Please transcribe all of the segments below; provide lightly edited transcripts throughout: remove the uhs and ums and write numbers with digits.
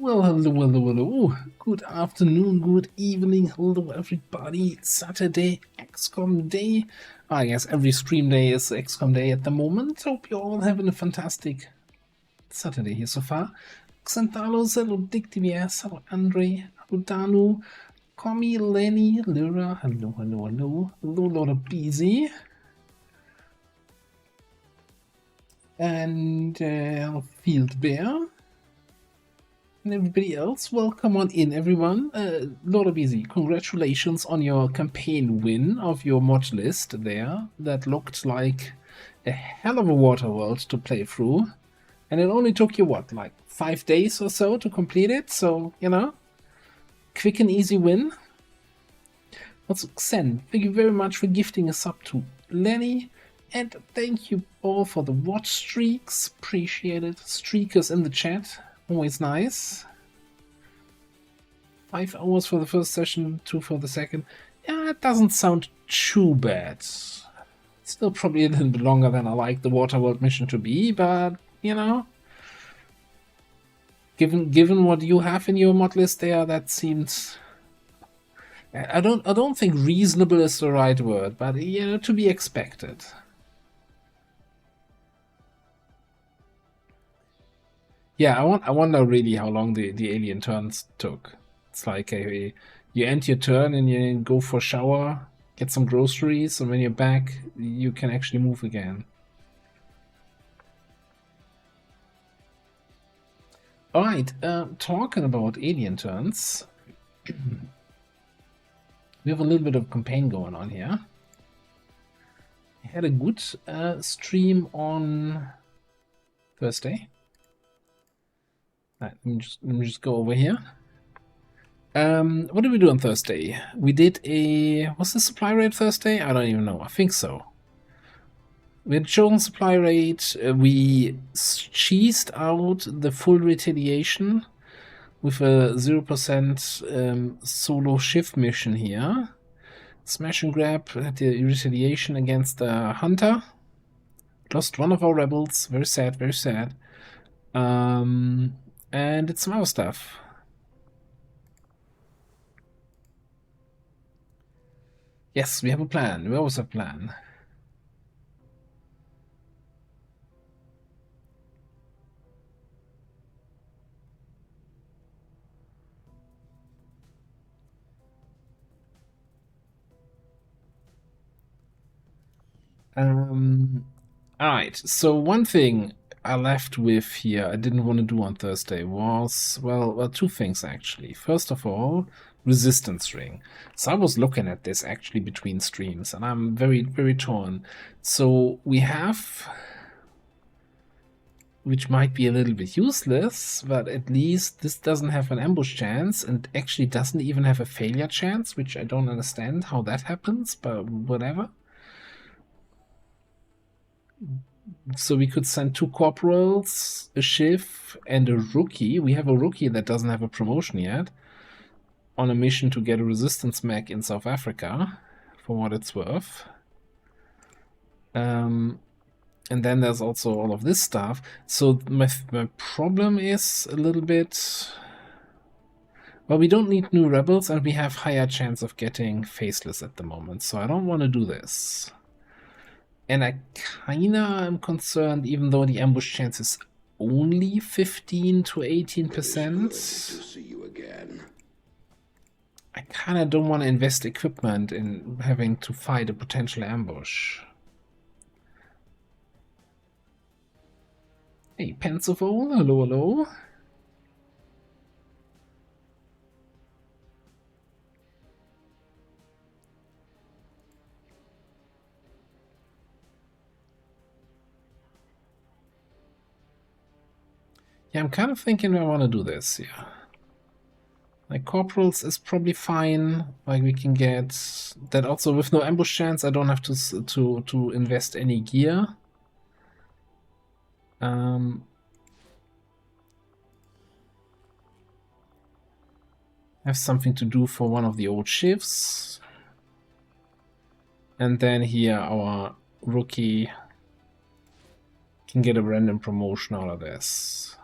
Well, hello. Good afternoon, good evening, hello everybody. Saturday, XCOM day. I guess every stream day is XCOM day at the moment. Hope you're all having a fantastic Saturday here so far. Xantalos, hello Dick TBS, hello Andre, hello Danu, Comi, Lenny, Lyra, hello, hello, Lord of Busy. And Field Bear. And everybody else, welcome on in, everyone. Lord of Easy, congratulations on your campaign win of your mod list there. That looked like a hell of a water world to play through. And it only took you, what, like 5 days or so to complete it? So, you know, quick and easy win. Also, Xen, thank you very much for gifting a sub to Lenny. And thank you all for the watch streaks. Appreciate it. Streakers in the chat. Always nice. 5 hours for the first session, 2 for the second. Yeah, it doesn't sound too bad. Still probably a little bit longer than I like the Waterworld mission to be, but you know, given what you have in your mod list there, that seems. I don't think reasonable is the right word, but you know, to be expected. Yeah, I wonder really how long the alien turns took. It's like you end your turn and you go for a shower, get some groceries, and when you're back, you can actually move again. Alright, talking about alien turns, we have a little bit of campaign going on here. I had a good stream on Thursday. Right, let me just go over here. What did we do on Thursday? We did was the supply raid Thursday? I don't even know. I think so. We had chosen supply raid. We cheesed out the full retaliation with a 0% solo shift mission here. Smash and grab at the retaliation against the hunter. Lost one of our rebels. Very sad, very sad. And it's some other stuff. Yes, we have a plan. We always have a plan. Alright, so one thing I left with here I didn't want to do on Thursday was, well, two things actually. First of all, resistance ring. So I was looking at this actually between streams and I'm very, very torn. So we have, which might be a little bit useless, but at least this doesn't have an ambush chance and actually doesn't even have a failure chance, which I don't understand how that happens, but whatever. So we could send 2 corporals, a shiv, and a rookie. We have a rookie that doesn't have a promotion yet on a mission to get a resistance mech in South Africa, for what it's worth. And then there's also all of this stuff. So my problem is a little bit... Well, we don't need new rebels, and we have higher chance of getting faceless at the moment, so I don't want to do this. And I kinda am concerned, even though the ambush chance is only 15 to 18%. I kinda don't want to invest equipment in having to fight a potential ambush. Hey, Pensival, hello, hello. Yeah, I'm kind of thinking I want to do this, yeah. Like, corporals is probably fine. Like, we can get that also with no ambush chance. I don't have to invest any gear. Have something to do for one of the old shifts. And then here our rookie can get a random promotion out of this.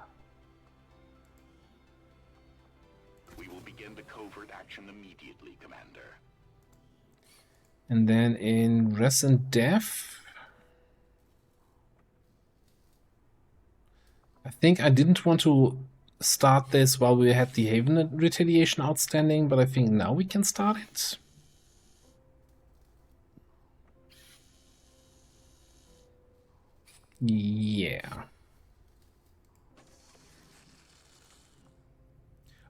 action immediately, Commander. And then in Res and Death, I think I didn't want to start this while we had the Haven Retaliation outstanding, but I think now we can start it. Yeah.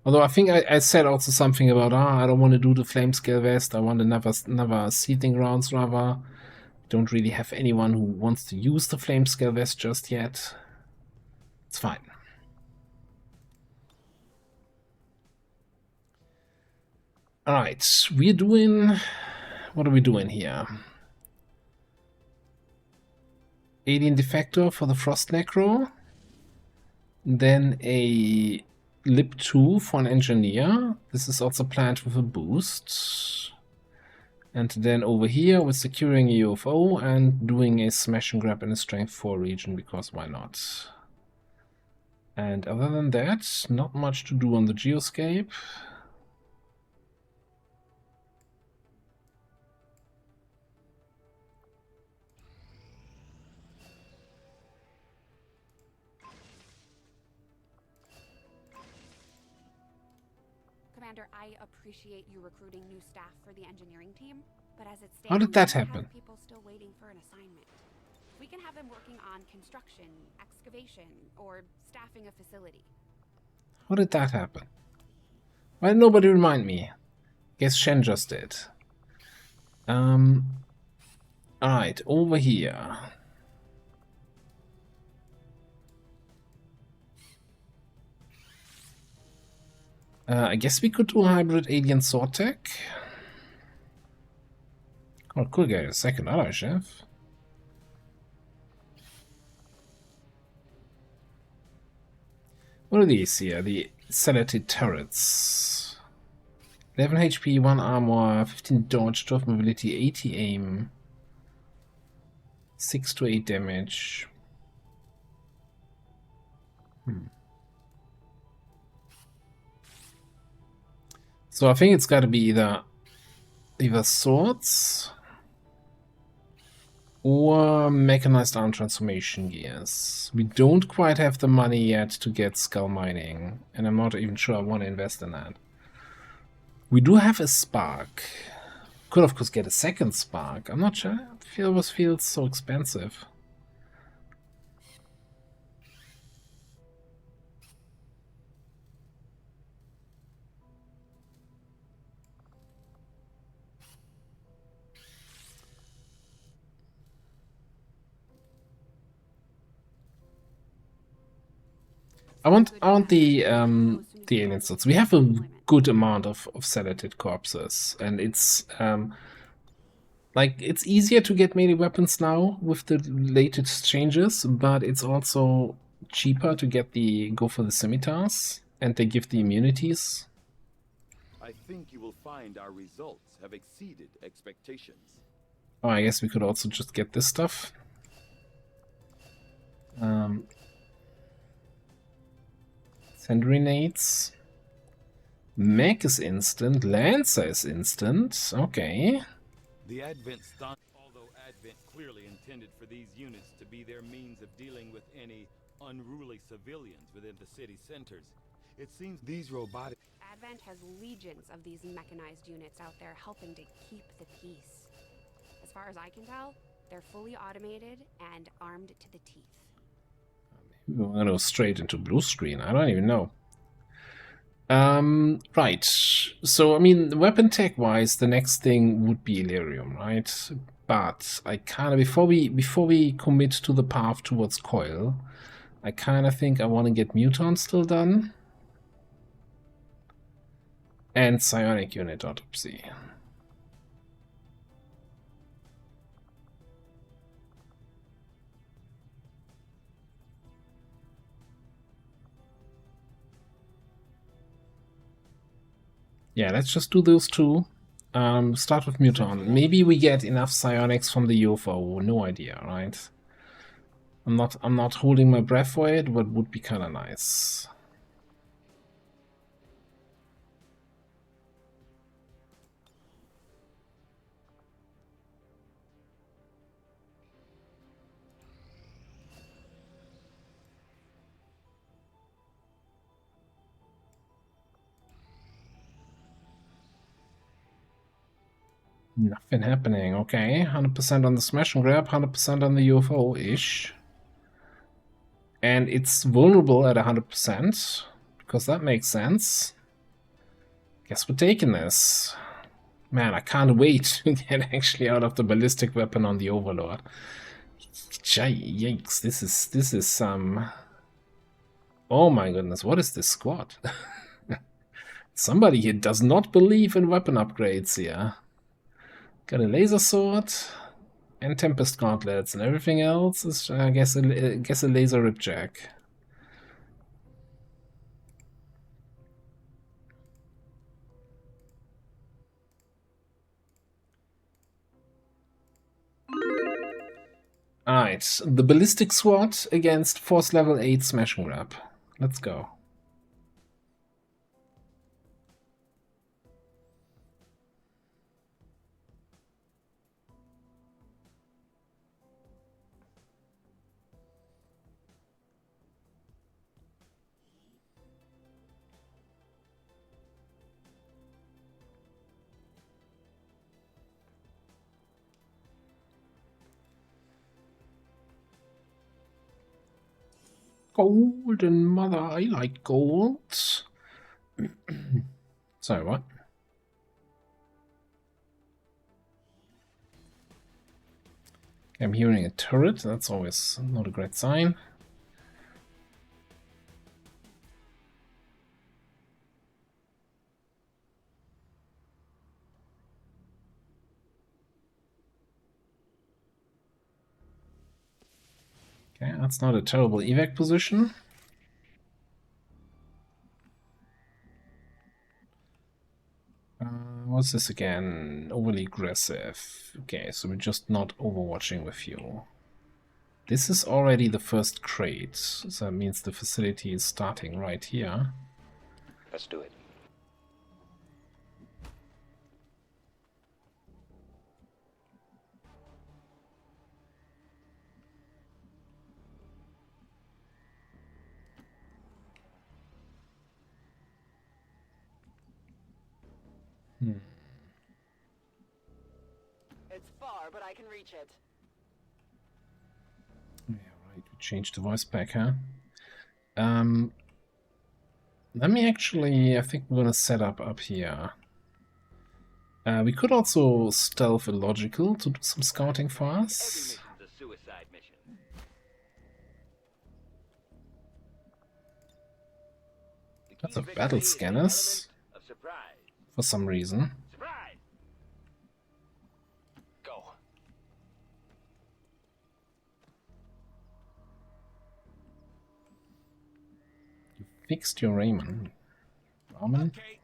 Although I think I said also something about, I don't want to do the Flame Scale Vest, I want another Seething Rounds rather. Don't really have anyone who wants to use the Flame Scale Vest just yet. It's fine. Alright, we're doing... What are we doing here? Alien Defector for the Frost Necro. Then a Lip 2 for an Engineer. This is also planned with a boost. And then over here we're securing a UFO and doing a Smash and Grab in a Strength 4 region, because why not? And other than that, not much to do on the Geoscape. Commander, I appreciate you recruiting new staff for the engineering team, but as it stands, How did that happen? we have people still waiting for an assignment. We can have them working on construction, excavation, or staffing a facility. How did that happen? Why did nobody remind me? Guess Shen just did. Alright, over here. I guess we could do a hybrid alien sword tech. Oh, could get a second ally chef. What are these here? The Cellated turrets. 11 HP, 1 armor, 15 dodge, 12 mobility, 80 aim. 6 to 8 damage. So I think it's got to be either swords or mechanized arm transformation gears. We don't quite have the money yet to get skull mining, and I'm not even sure I want to invest in that. We do have a spark. Could of course get a second spark. I'm not sure. It always feels so expensive. I want the alien swords. We have a good amount of sedated corpses, and it's like it's easier to get melee weapons now with the latest changes, but it's also cheaper to get go for the scimitars, and they give the immunities. I think you will find our results have exceeded expectations. Oh, I guess we could also just get this stuff. Send grenades. Mech is instant. Lancer is instant. Okay. The Advent stunt, although Advent clearly intended for these units to be their means of dealing with any unruly civilians within the city centers, it seems these robotic... Advent has legions of these mechanized units out there helping to keep the peace. As far as I can tell, they're fully automated and armed to the teeth. We're gonna go straight into blue screen. I don't even know. Right. So, I mean, weapon tech-wise, the next thing would be Illyrium, right? But I kind of, before we commit to the path towards Coil, I kind of think I want to get Muton still done. And Psionic Unit Autopsy. Yeah, let's just do those two. Start with Muton. Maybe we get enough psionics from the UFO. No idea, right? I'm not holding my breath for it, but would be kind of nice. Nothing happening. Okay, 100% on the smash and grab, 100% on the UFO-ish. And it's vulnerable at 100%, because that makes sense. Guess we're taking this. Man, I can't wait to get actually out of the ballistic weapon on the Overlord. Yikes, this is some... Oh my goodness, what is this squad? Somebody here does not believe in weapon upgrades here. Got a laser sword and Tempest gauntlets, and everything else is, I guess, a laser ripjack. Alright, the ballistic sword against force level 8 smash and grab. Let's go. Golden mother, I like gold. Sorry, what? I'm hearing a turret, that's always not a great sign. Okay, that's not a terrible evac position. What's this again? Overly aggressive. Okay, so we're just not overwatching with you. This is already the first crate, so that means the facility is starting right here. Let's do it. It's far, but I can reach it. Yeah, right, we changed the voice back, huh? Let me actually, I think we're gonna set up here. We could also stealth illogical to do some scouting for us. Every mission's a suicide mission. Lots of battle scanners Of surprise. for some reason. Surprise. Go. You fixed your Raymond. Ramen? Okay.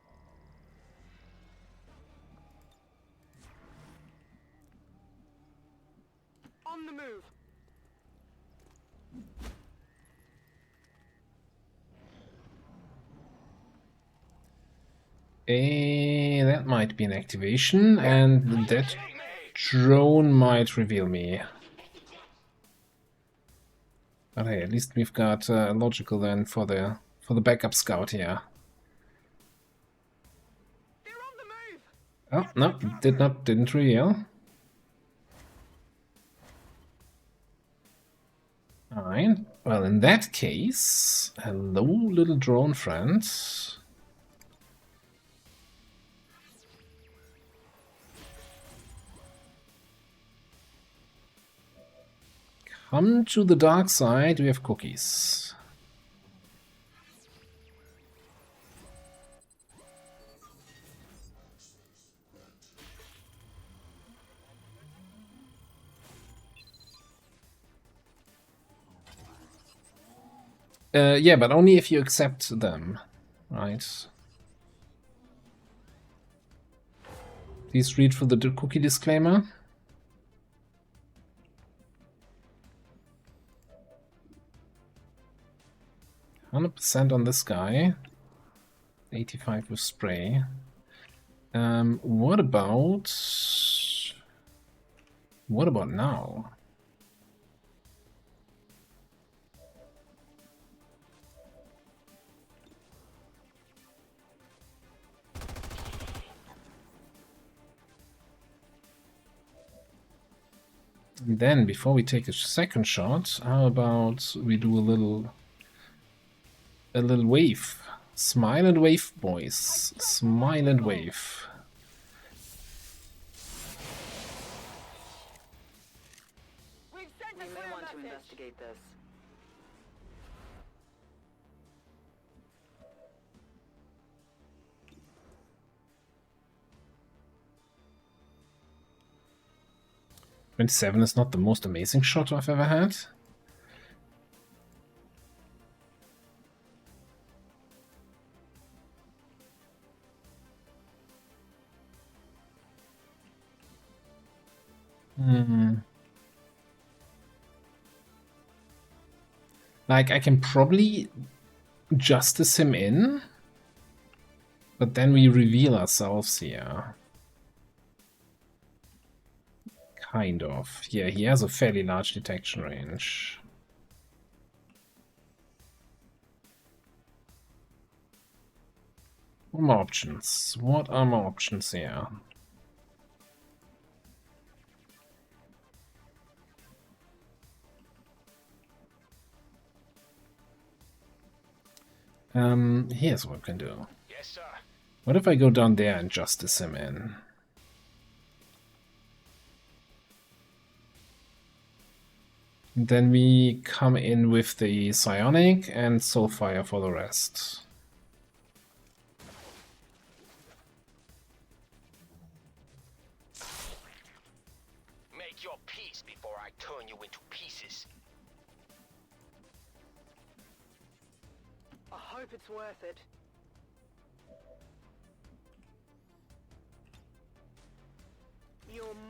On the move. That might be an activation, and that drone might reveal me. But hey, at least we've got logical then for the backup scout here. They're on the move. Oh no, didn't reveal. Alright, well in that case, hello little drone friend. Come to the dark side, we have cookies. Yeah, but only if you accept them, right? Please read through the cookie disclaimer. %, on this guy. 85 with spray. What about now? And then, before we take a second shot, how about we do a little wave. Smile and wave, boys. Smile and wave. We've sent a clear want to message. investigate this. .7 is not the most amazing shot I've ever had. Like, I can probably justice him in, but then we reveal ourselves here. Kind of. Yeah, he has a fairly large detection range. What are my options? What are my options here? Here's what we can do. Yes, sir. What if I go down there and justice him in? Then we come in with the psionic and soulfire for the rest. Make your peace before I turn you into pieces. I hope it's worth it.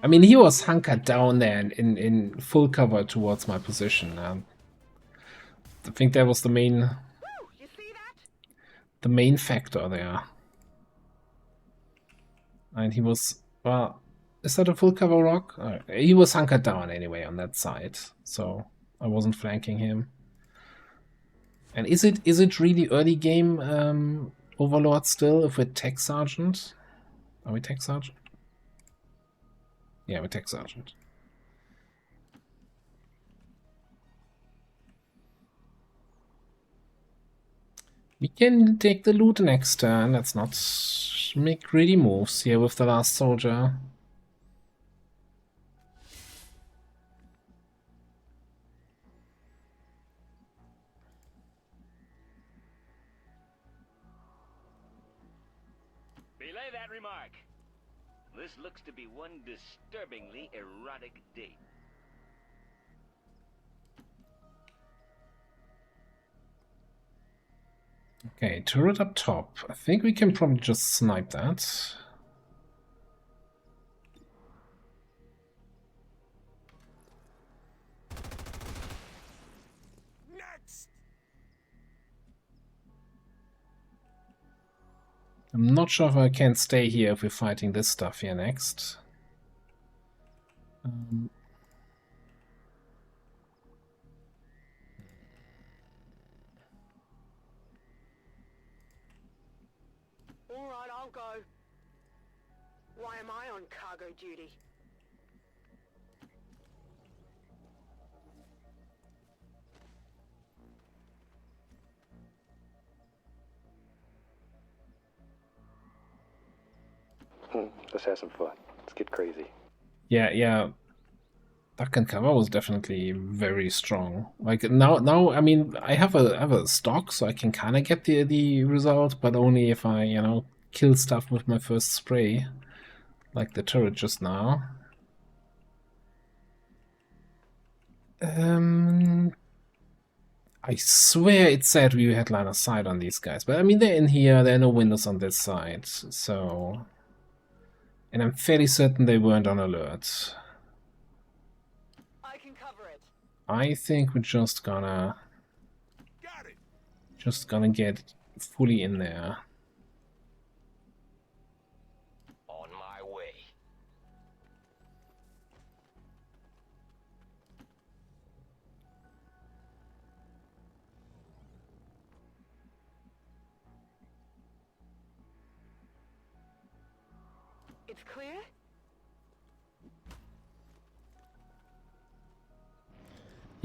I mean, he was hunkered down there in full cover towards my position. I think that was the main You see that? factor there. And he was, well, is that a full cover rock? He was hunkered down anyway on that side, so I wasn't flanking him. And is it really early game Overlord still if we're Tech Sergeant? Are we Tech Sergeant? Yeah, we're Tech Sergeant. We can take the loot next turn. Let's not make greedy moves here with the last soldier. Belay that remark. This looks to be one disturbingly erotic date. Okay, turret up top. I think we can probably just snipe that. Next! I'm not sure if I can stay here if we're fighting this stuff here next. All right, I'll go. Why am I on cargo duty? Let's have some fun. Let's get crazy. Yeah. Duck and cover was definitely very strong. Like now, I mean, I have a stock, so I can kind of get the result, but only if I, kill stuff with my first spray, like the turret just now. I swear it said we had line of sight on these guys, but I mean, they're in here, there are no windows on this side, so... And I'm fairly certain they weren't on alert. I can cover it. I think we're just gonna get fully in there. On my way. It's clear?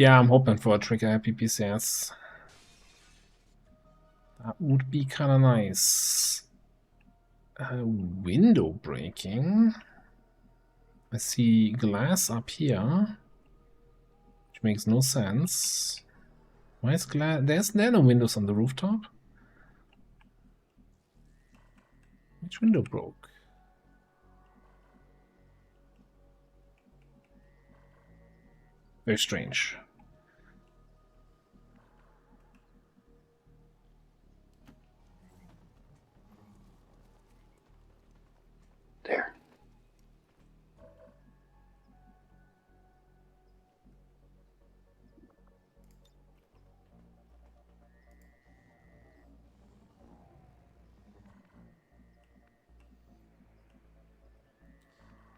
Yeah, I'm hoping for a trigger-happy PCS. That would be kind of nice. Window breaking. I see glass up here, which makes no sense. Why is glass? There no windows on the rooftop? Which window broke? Very strange. There.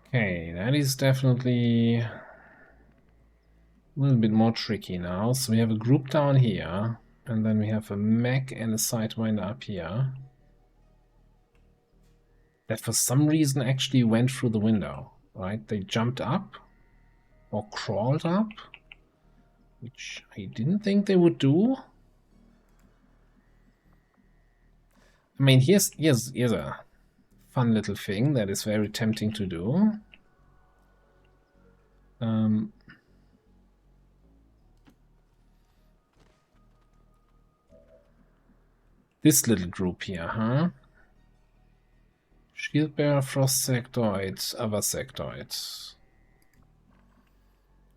Okay, that is definitely a little bit more tricky now. So we have a group down here, and then we have a mech and a sidewinder up here. That for some reason actually went through the window, right? They jumped up or crawled up, which I didn't think they would do. I mean, here's a fun little thing that is very tempting to do. This little group here, huh? Shield Bearer, Frost Sectoid, other Sectoid.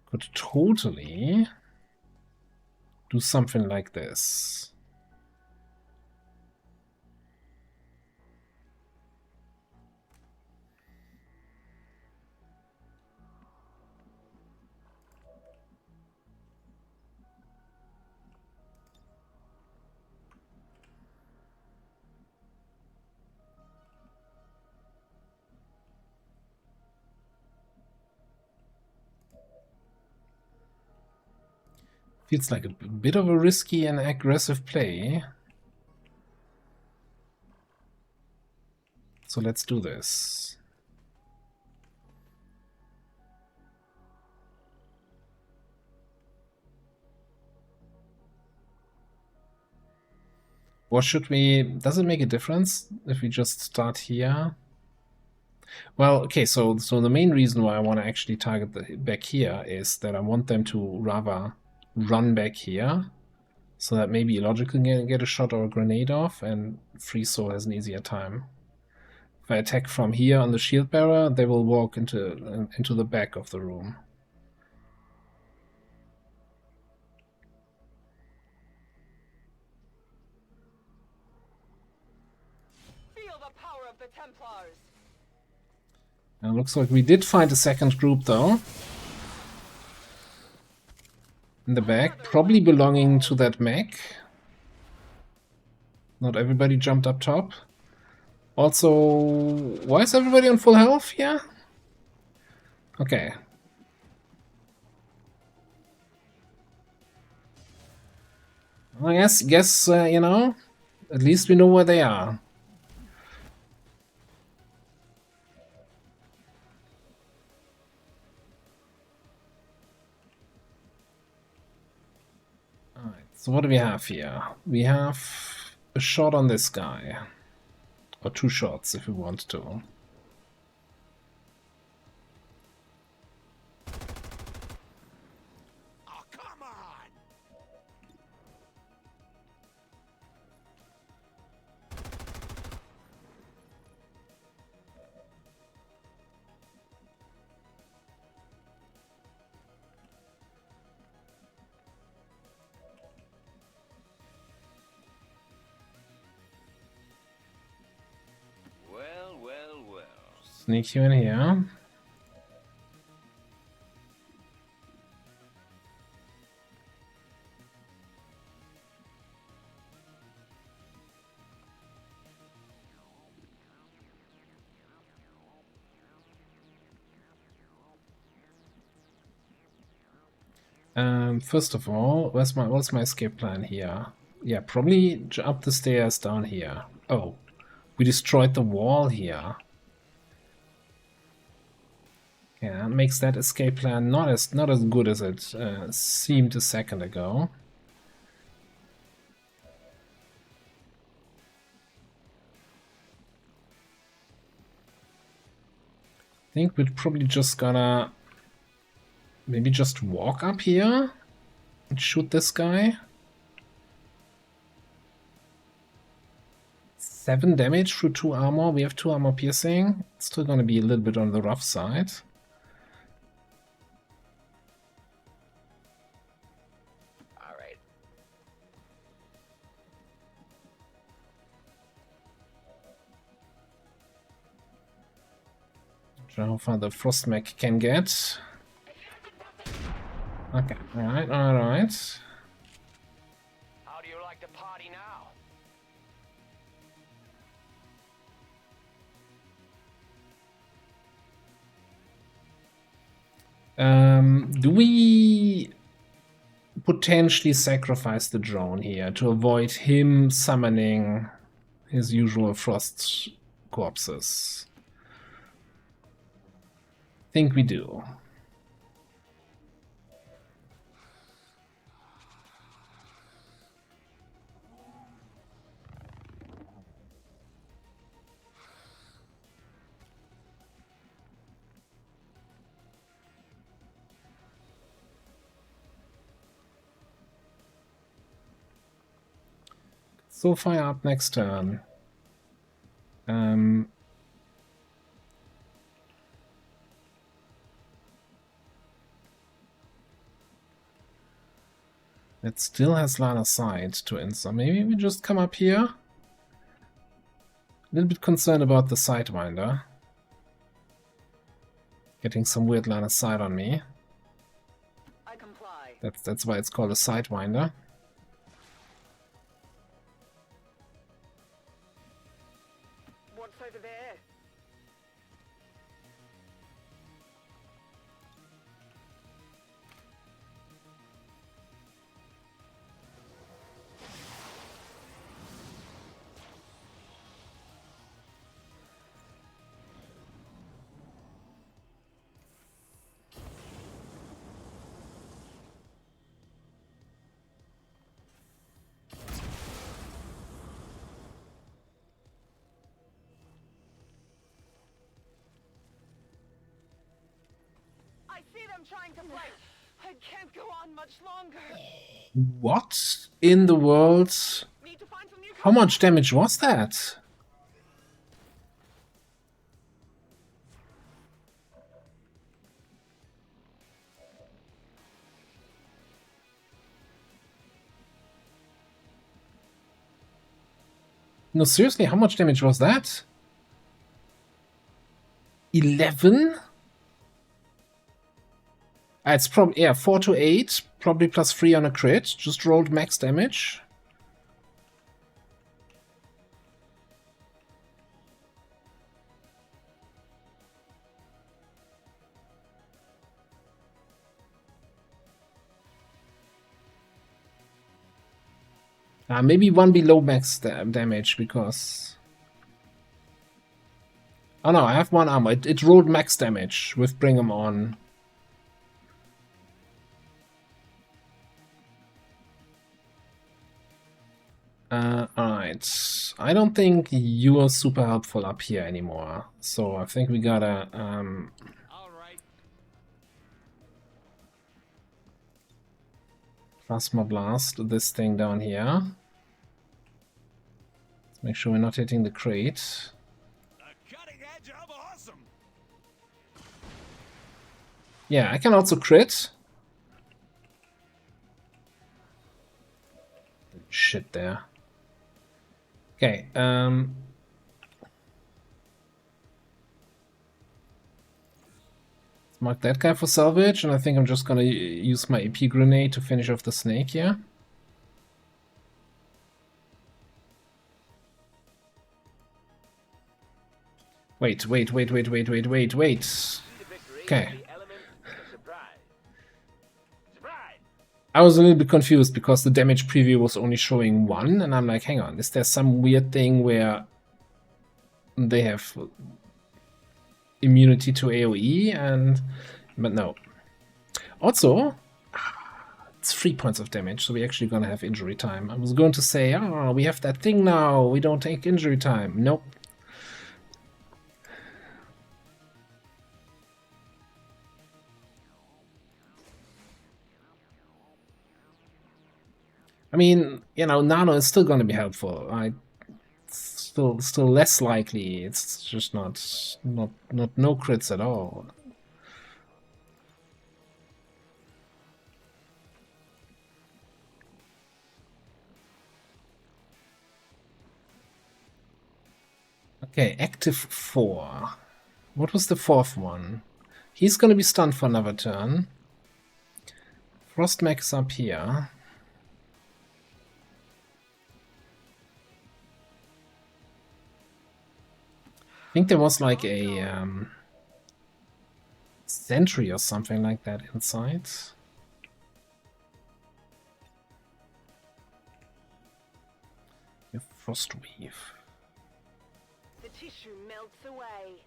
Could totally do something like this. Feels like a bit of a risky and aggressive play. So let's do this. What should we... Does it make a difference if we just start here? Well, okay, so the main reason why I want to actually target the back here is that I want them to rather run back here, so that maybe Illogical can get a shot or a grenade off, and Free Soul has an easier time. If I attack from here on the Shield Bearer, they will walk into the back of the room. Feel the power of the Templars. And it looks like we did find a second group, though. In the back, probably belonging to that mech. Not everybody jumped up top. Also, why is everybody on full health here? Okay. I guess you know, at least we know where they are. So what do we have here? We have a shot on this guy. Or two shots if we want to. Oh, come on! Well, well, well. Sneak you in here. First of all, what's my escape plan here? Yeah, probably up the stairs down here. Oh, we destroyed the wall here. Yeah, that makes that escape plan not as good as it seemed a second ago. I think we're probably just gonna maybe just walk up here and shoot this guy. 7 damage through 2 armor. We have 2 armor piercing. It's still gonna be a little bit on the rough side. All right. How far the frost mech can get. Okay, alright, alright. How do you like to party now? Do we potentially sacrifice the drone here to avoid him summoning his usual frost corpses? I think we do. So fire up next turn. It still has line of sight to answer. Maybe we just come up here. A little bit concerned about the Sidewinder. Getting some weird line of sight on me. I comply. That's why it's called a Sidewinder. What's over there? I see them trying to fight. I can't go on much longer. What in the world? Need to find some new How much damage was that? No, seriously, how much damage was that? 11? It's probably, yeah, 4 to 8, probably plus 3 on a crit. Just rolled max damage. Maybe 1 below max damage because... Oh no, I have 1 armor. It rolled max damage with Bring 'em On. Alright. I don't think you are super helpful up here anymore. So I think we gotta All right. Plasma Blast this thing down here. Let's make sure we're not hitting the crate. The cutting edge of awesome. Yeah, I can also crit. Shit there. Okay, let's mark that guy for salvage, and I think I'm just gonna use my AP grenade to finish off the snake here. Wait. Okay. I was a little bit confused because the damage preview was only showing 1, and I'm like, hang on, is there some weird thing where they have immunity to AoE, but no. Also, it's 3 points of damage, so we're actually gonna have injury time. I was going to say, oh, we have that thing now, we don't take injury time. Nope. I mean, you know, nano is still going to be helpful. Still less likely. It's just not no crits at all. Okay, active 4. What was the 4th one? He's going to be stunned for another turn. Frostmax up here. I think there was like a sentry or something like that inside. Your Frostweave. The tissue melts away.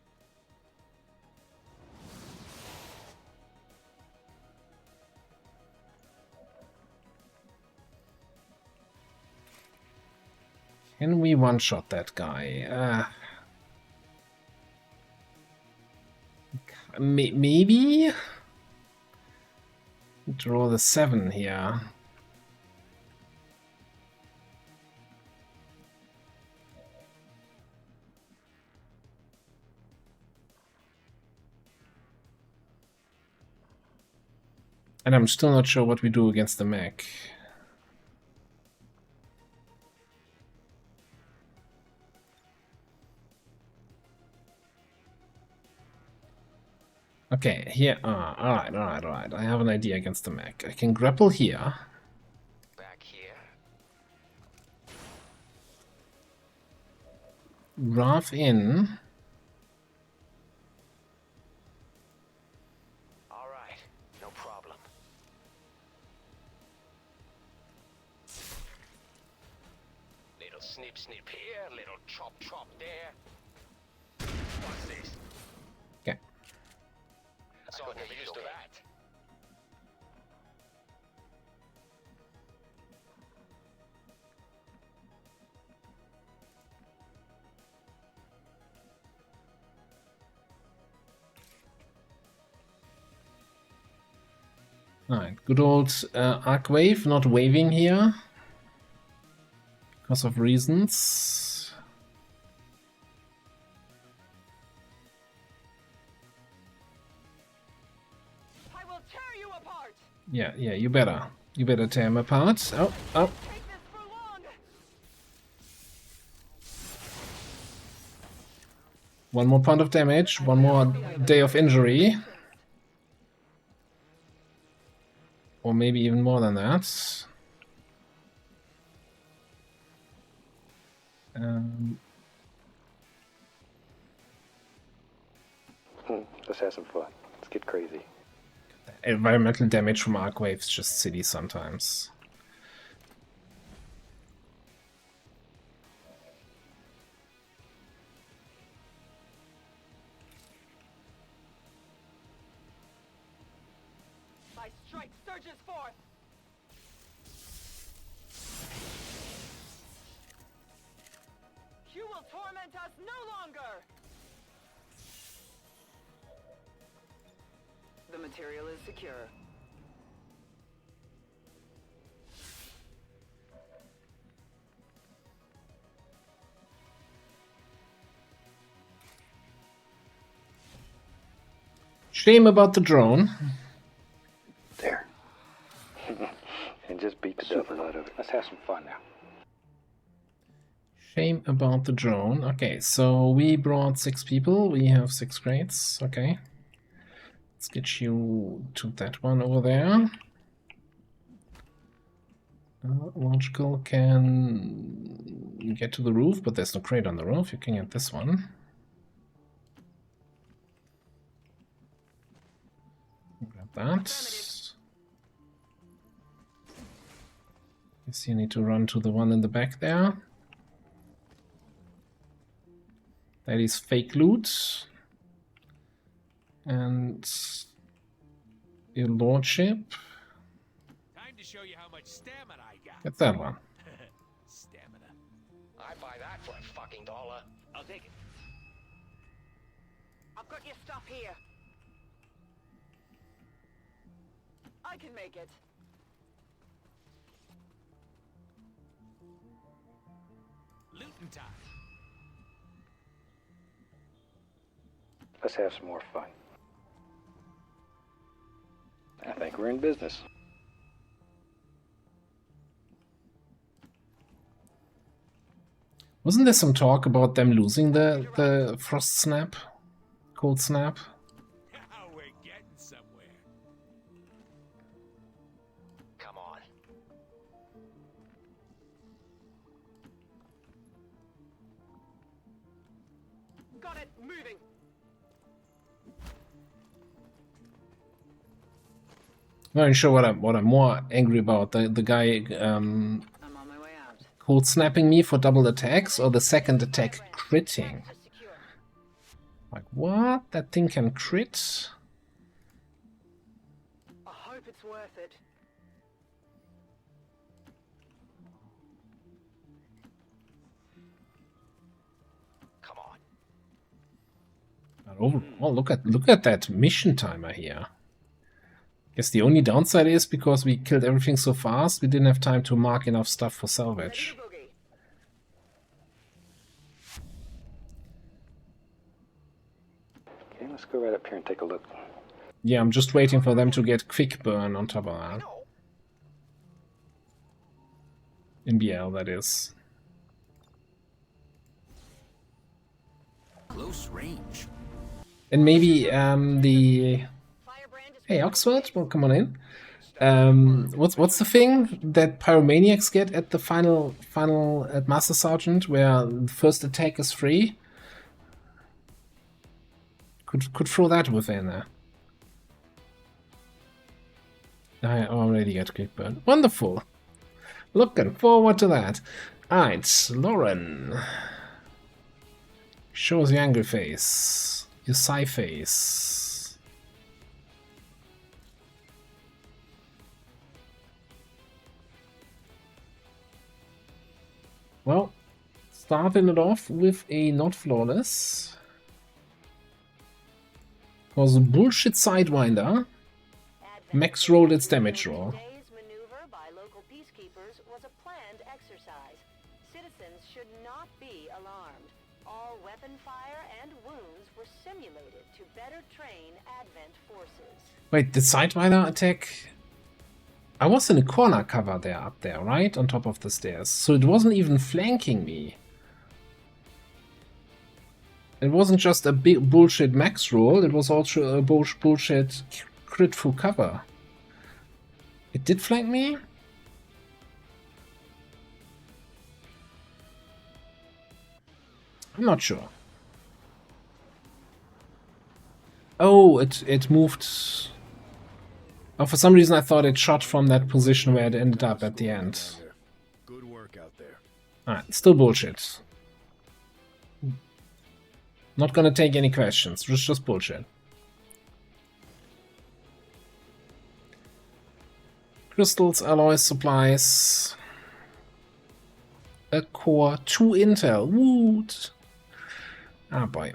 Can we one-shot that guy? Maybe? Draw the 7 here. And I'm still not sure what we do against the mech. Okay, here. Alright. I have an idea against the mech. I can grapple here. Back here. Wrath in. Alright, no problem. Little snip here, little chop there. What's this? Okay. So I'm used to that. Alright, good old arc wave, not waving here. Because of reasons. I will tear you apart. Yeah, you better. You better tear him apart. Oh. Take this for long. One more point of damage, one more day of injury. Or maybe even more than that. Let's have some fun. Let's get crazy. Environmental damage from arc waves just silly sometimes. My strike surges forth. You will torment us no longer. The material is secure. Shame about the drone. There. And just beat the devil out of it. Let's have some fun now. Shame about the drone. Okay, so we brought 6 people. We have 6 crates. Okay. Let's get you to that one over there. Logical can get to the roof, but there's no crate on the roof. You can get this one. Grab that. Guess you need to run to the one in the back there. That is fake loot. And your lordship. Time to show you how much stamina I got. Get that one. Stamina. I buy that for a fucking dollar. I'll take it. I've got your stuff here. I can make it. Looting time. Let's have some more fun. I think we're in business. Wasn't there some talk about them losing the frost snap? Cold snap? Now we're getting somewhere. Come on. Got it. Moving. Not even sure what I'm more angry about. The guy I'm on my way out. cold snapping me for double attacks or the second attack critting. Just secure. Like what? That thing can crit? I hope it's worth it. Come on. But overall, look at that mission timer here. Guess the only downside is because we killed everything so fast, we didn't have time to mark enough stuff for salvage. Ready to boogie. Okay, let's go right up here and take a look. Yeah, I'm just waiting for them to get quick burn on top of that. No. In BL, that is. Close range. And maybe the... Firebrand is Hey, Oxford, well, come on in. What's the thing that pyromaniacs get at the final at Master Sergeant, where the first attack is free? Could throw that within there. I already got quick burn. Wonderful. Looking forward to that. Alright, Lauren. Show us your angry face. Your sigh face. Well, starting it off with a not flawless. Was a bullshit Sidewinder. Max rolled its damage roll. Today's maneuver by local peacekeepers was a planned exercise. Citizens should not be alarmed. All weapon fire and wounds were simulated to better train Advent forces. Wait, the Sidewinder attack? I was in a corner cover there, up there, right? On top of the stairs. So it wasn't even flanking me. It wasn't just a big bullshit max roll, it was also a bullshit crit through cover. It did flank me? I'm not sure. Oh, it moved. Oh, for some reason I thought it shot from that position where it ended up at the end. Good work out there. Alright, still bullshit. Not gonna take any questions, just bullshit. Crystals, alloys, supplies. A core, 2 intel, woot! Ah boy.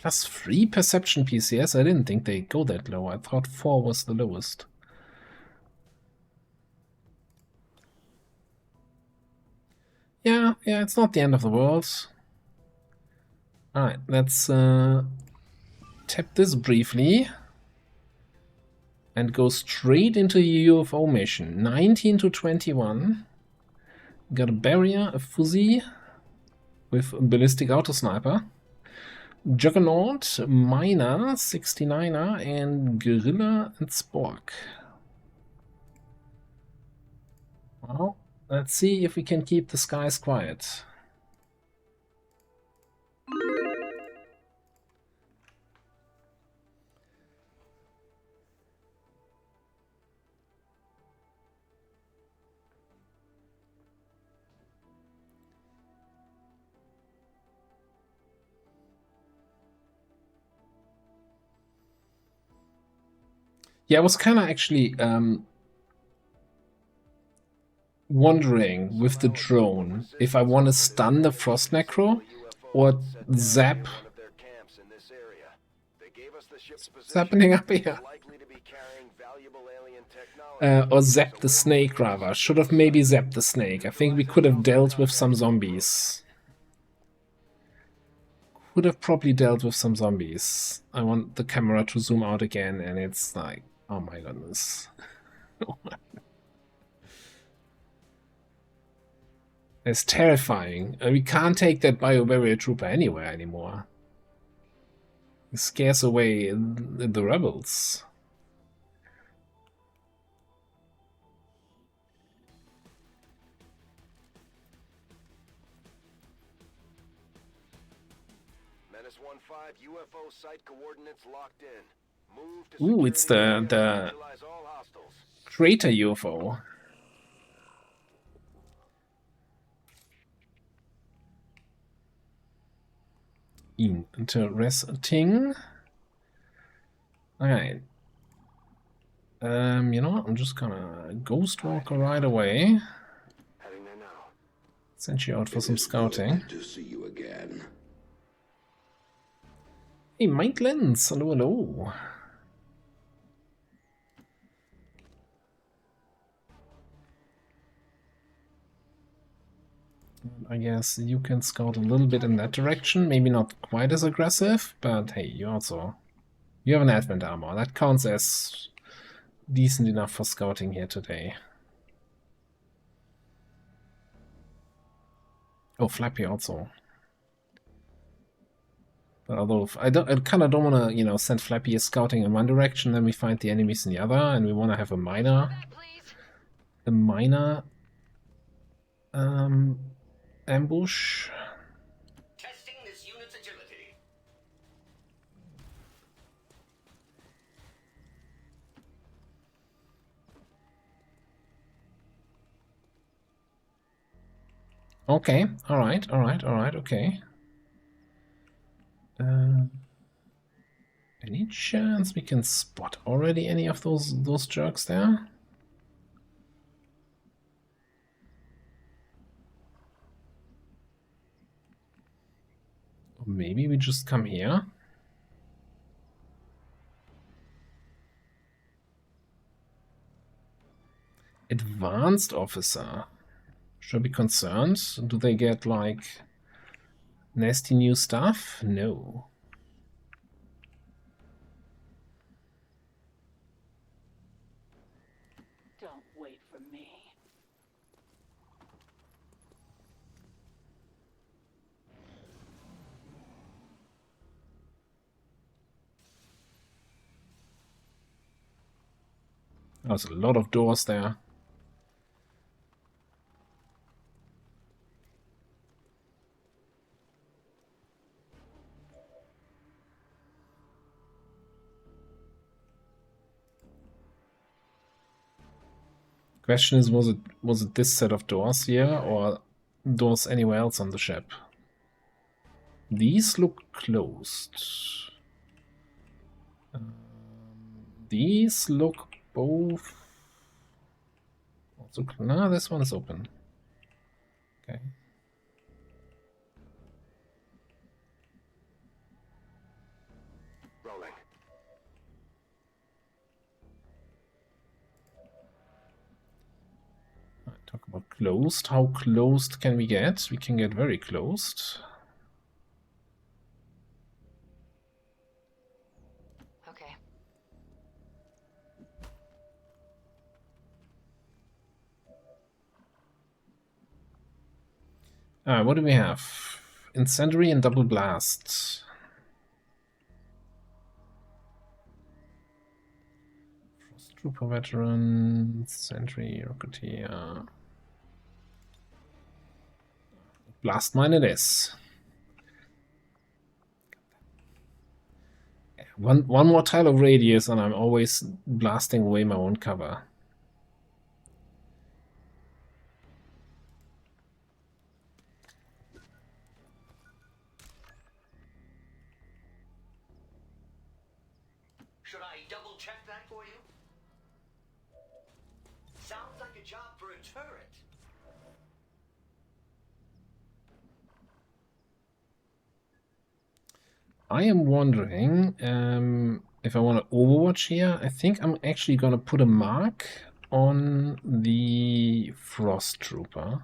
+3 perception PCS? I didn't think they'd go that low. I thought 4 was the lowest. Yeah, it's not the end of the world. Alright, let's tap this briefly. And go straight into a UFO mission. 19 to 21. Got a barrier, a fuzzy with a ballistic auto sniper. Juggernaut, Miner, 69er, and Gorilla and Spork. Well, let's see if we can keep the skies quiet. Yeah, I was kind of actually wondering with the drone if I want to stun the Frost Necro or zap. What's happening up here? Or zap the snake, rather. Should have maybe zapped the snake. I think we could have dealt with some zombies. Could have probably dealt with some zombies. I want the camera to zoom out again, and it's like, oh my goodness. It's terrifying. We can't take that Bio-Barrier Trooper anywhere anymore. It scares away the rebels. Menace 1-5, UFO site coordinates locked in. Move to Ooh, it's the crater UFO. Interesting. Alright. You know what? I'm just gonna ghost walk right away. Send you out for some scouting. To see you again. Hey, Mike Lenz, hello, hello. I guess you can scout a little bit in that direction. Maybe not quite as aggressive, but hey, you have an advent armor. That counts as decent enough for scouting here today. Oh, Flappy also. But although I kind of don't want to, you know, send Flappy as scouting in one direction, then we find the enemies in the other, and we want to have a minor ambush. Testing this unit's agility. Okay, alright, okay. Any chance we can spot already any of those jerks there? Or maybe we just come here. Advanced officer. Should I be concerned? Do they get like nasty new stuff? No. Don't wait for me. There's a lot of doors there. Question is, was it this set of doors here or doors anywhere else on the ship? These look closed. These look both also. No, this one is open. Okay. Rolling. Talk about closed. How closed can we get? We can get very closed. Okay. Alright, what do we have? Incendiary and double blast. Frost Trooper veteran, Sentry, Rocketeer. Blast mine it is. One more tile of radius and I'm always blasting away my own cover. Should I double check that for you? Sounds like a job for a turret. I am wondering if I want to overwatch here. I think I'm actually going to put a mark on the Frost Trooper.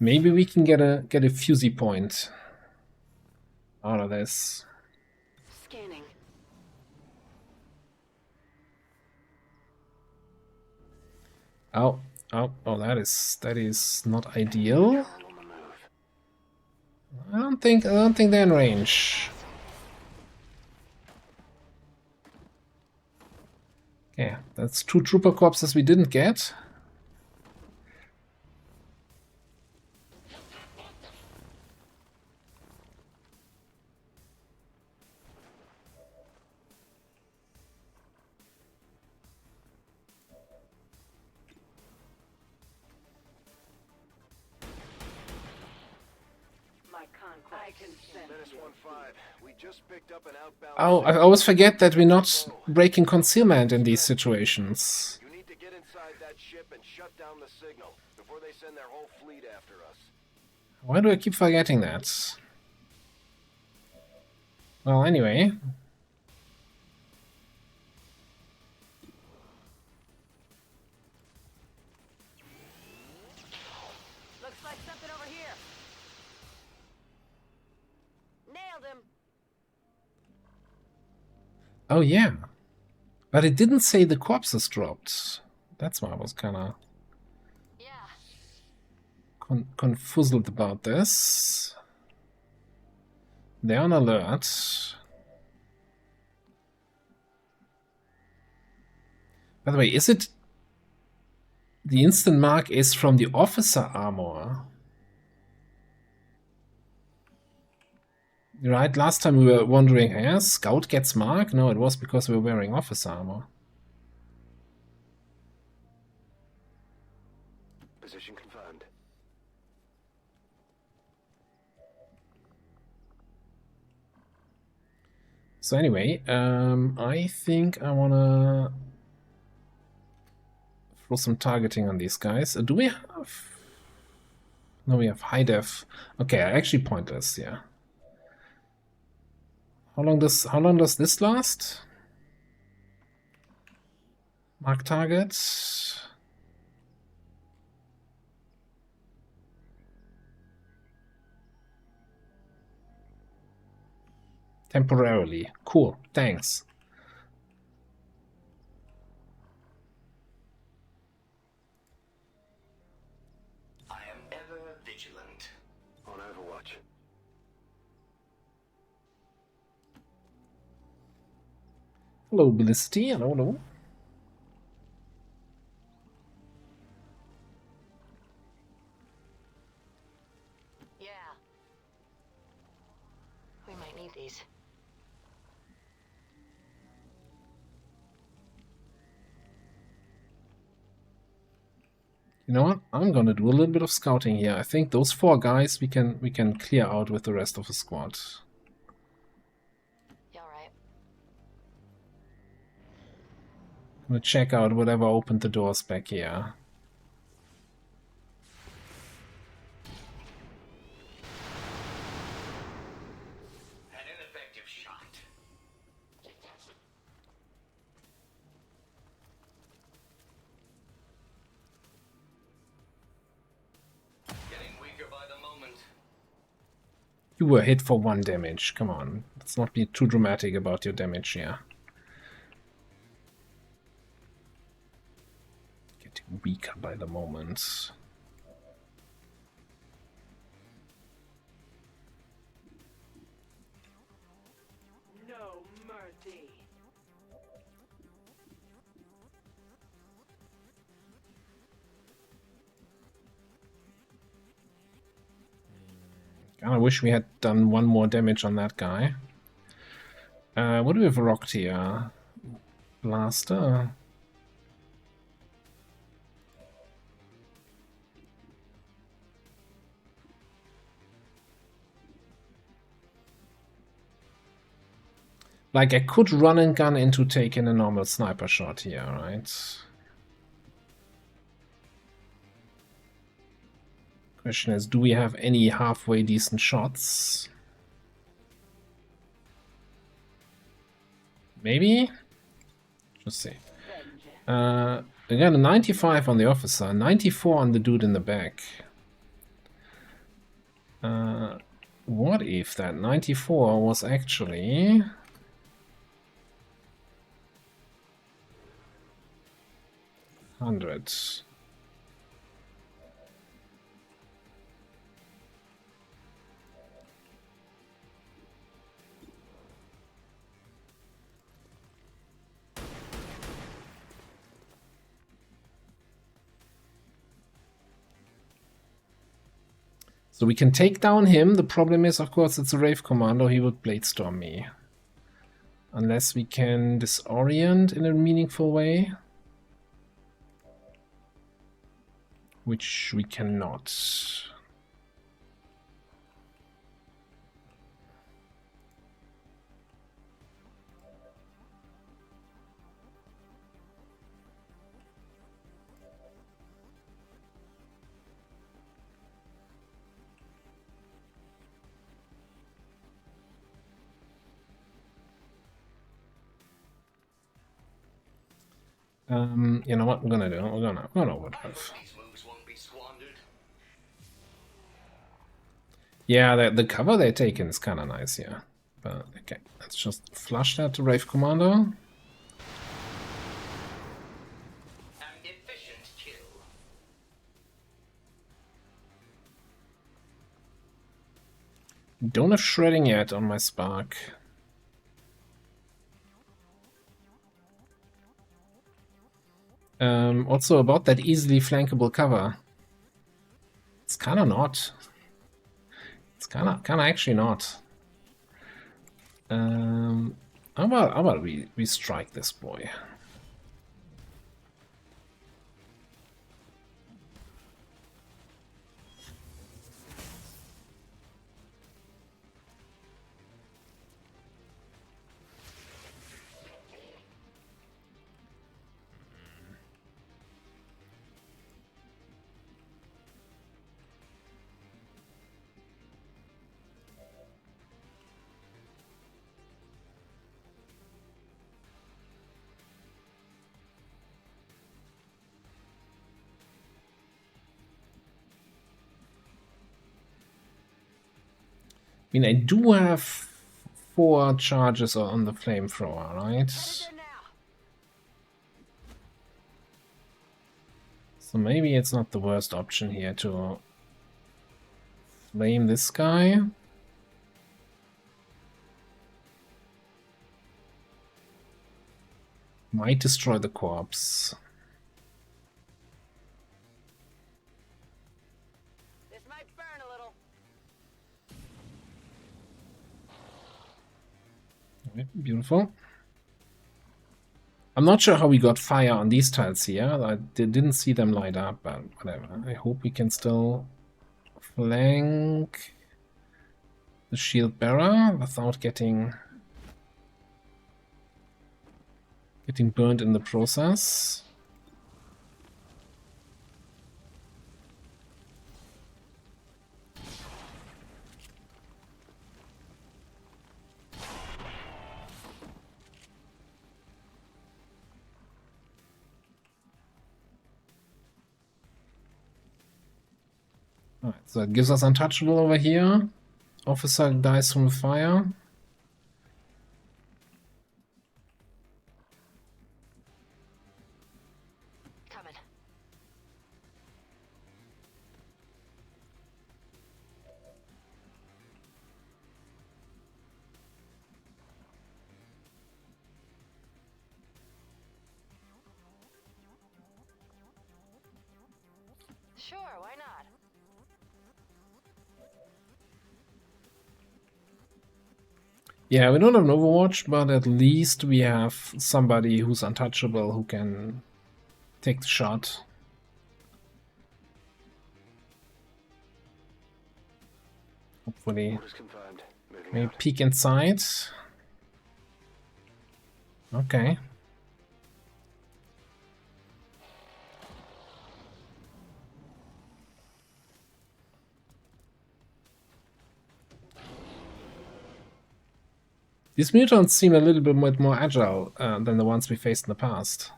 Maybe we can get a fusey point out of this. Scanning. Oh, that is not ideal. I don't think they're in range. Yeah, that's 2 trooper corpses we didn't get. Oh, I always forget that we're not breaking concealment in these situations. You need to get inside that ship and shut down the signal before they send their whole fleet after us. Why do I keep forgetting that? Well, anyway. Looks like something over here. Nailed him. Oh yeah. But it didn't say the corpses dropped. That's why I was kinda confuzzled about this. They're on alert. By the way, is it... The instant mark is from the officer armor. Right, last time we were wondering, Scout gets mark? No, it was because we were wearing officer armor. Position confirmed. So anyway, I think I wanna throw some targeting on these guys. Do we have... No, we have high def. Okay, actually pointless, yeah. How long does this last? Mark target. Temporarily. Cool, thanks. I am ever vigilant. On Overwatch. Hello, Ballisty. Hello, hello. Yeah. We might need these. You know what? I'm gonna do a little bit of scouting here. I think those 4 guys we can clear out with the rest of the squad. You alright? I'm gonna check out whatever opened the doors back here. An ineffective shot. Getting weaker by the moment. You were hit for 1 damage. Come on. Let's not be too dramatic about your damage here. Getting weaker by the moment. No mercy. I wish we had done 1 more damage on that guy. What do we have rocked here? Blaster. Like, I could run and gun into taking a normal sniper shot here, right? Question is, do we have any halfway decent shots? Maybe? Let's see. Again, a 95 on the officer, 94 on the dude in the back. What if that 94 was actually... $100? So we can take down him. The problem is, of course, it's a Wraith Commando. He would Bladestorm me. Unless we can disorient in a meaningful way. Which we cannot. You know what we're gonna do? We're gonna overdrive. Yeah, the cover they're taking is kind of nice here. But okay, let's just flush that to Wraith Commander. An efficient kill. Don't have shredding yet on my Spark. Also about that easily flankable cover. It's kind of not. It's kind of actually not. How about we strike this boy? I mean, I do have 4 charges on the flamethrower, right? So maybe it's not the worst option here to flame this guy. Might destroy the corpse. This might burn a little. Okay, beautiful. I'm not sure how we got fire on these tiles here. I didn't see them light up, but whatever. I hope we can still flank the shield bearer without getting burned in the process. Alright, so it gives us untouchable over here. Officer dies from fire. Coming. Sure, why not? Yeah, we don't have an Overwatch, but at least we have somebody who's untouchable who can take the shot. Hopefully, maybe peek inside. Okay. These mutants seem a little bit more agile than the ones we faced in the past.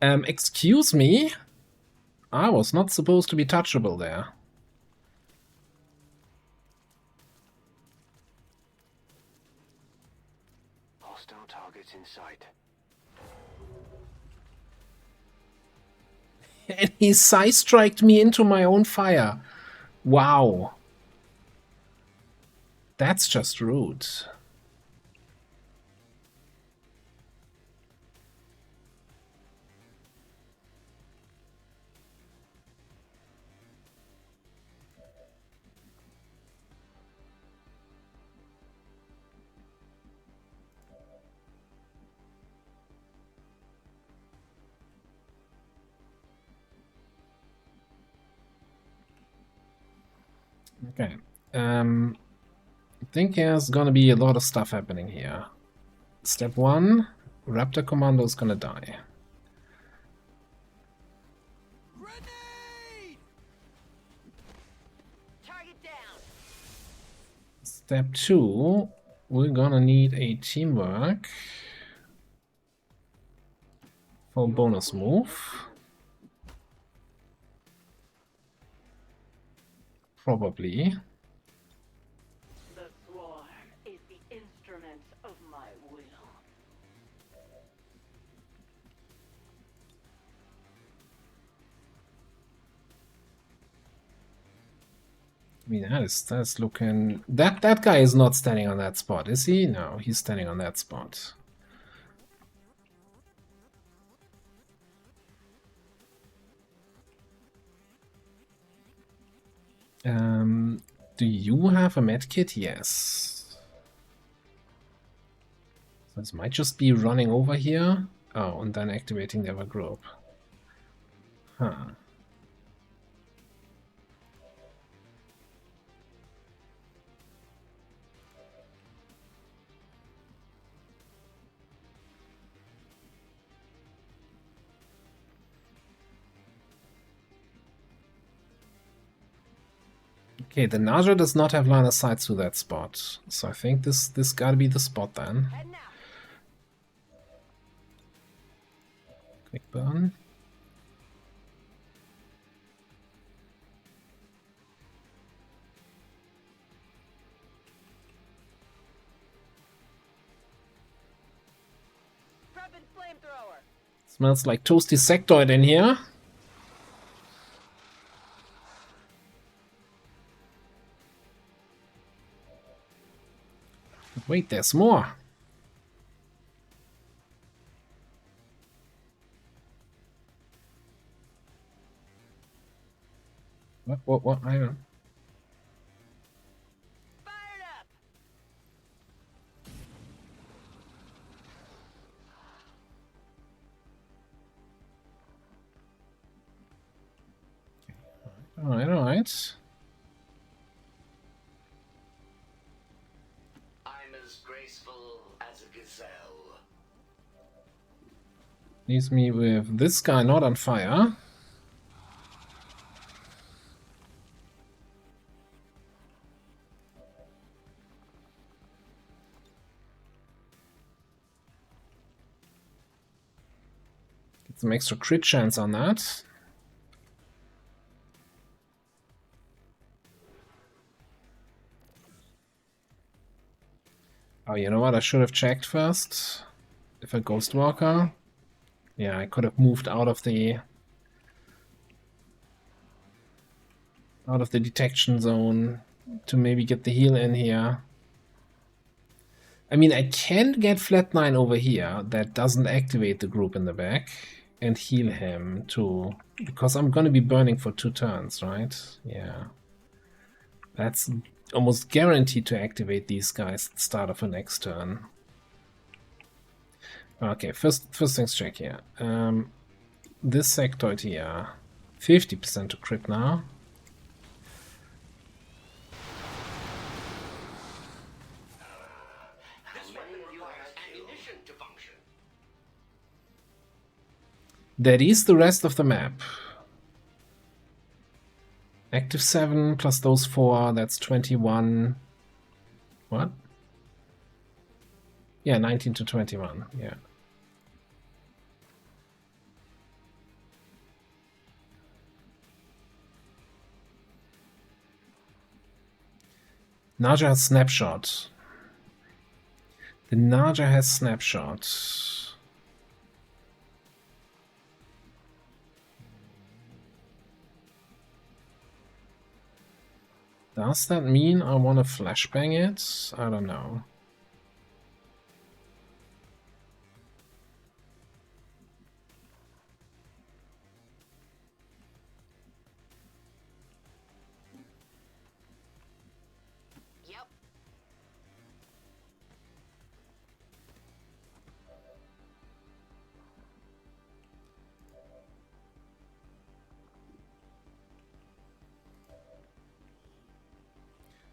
Excuse me? I was not supposed to be touchable there. Hostile targets in sight. And he side-striked me into my own fire. Wow. That's just rude. Okay. I think there's gonna be a lot of stuff happening here. Step 1, Raptor Commando is gonna die. Grenade! Target down. Step 2, we're gonna need a teamwork for bonus move. Probably. The swarm is the instrument of my will. I mean, that's looking... That guy is not standing on that spot, is he? No, he's standing on that spot. Do you have a medkit? Yes. So this might just be running over here. Oh, and then activating the other group. Huh. Okay, the Naja does not have line of sight to that spot, so I think this gotta be the spot then. Quick burn. Prepping flamethrower. Smells like toasty sectoid in here. Wait, there's more. What? I don't... Fired up. Alright. I'm as graceful as a gazelle. Leaves me with this guy not on fire. Get some extra crit chance on that. Oh, you know what? I should have checked first. If a Ghost Walker. Yeah, I could have moved out of the detection zone to maybe get the heal in here. I mean, I can get Flat9 over here that doesn't activate the group in the back and heal him too, because I'm gonna be burning for 2 turns, right? Yeah. That's almost guaranteed to activate these guys at the start of the next turn. Okay, first things check here. This sectoid here 50% to crit now. That is the rest of the map. Active 7 plus those 4, that's 21. What? Yeah, 19 to 21, yeah. Naja has snapshot. The Naja has snapshot. Does that mean I want to flashbang it? I don't know. Yep.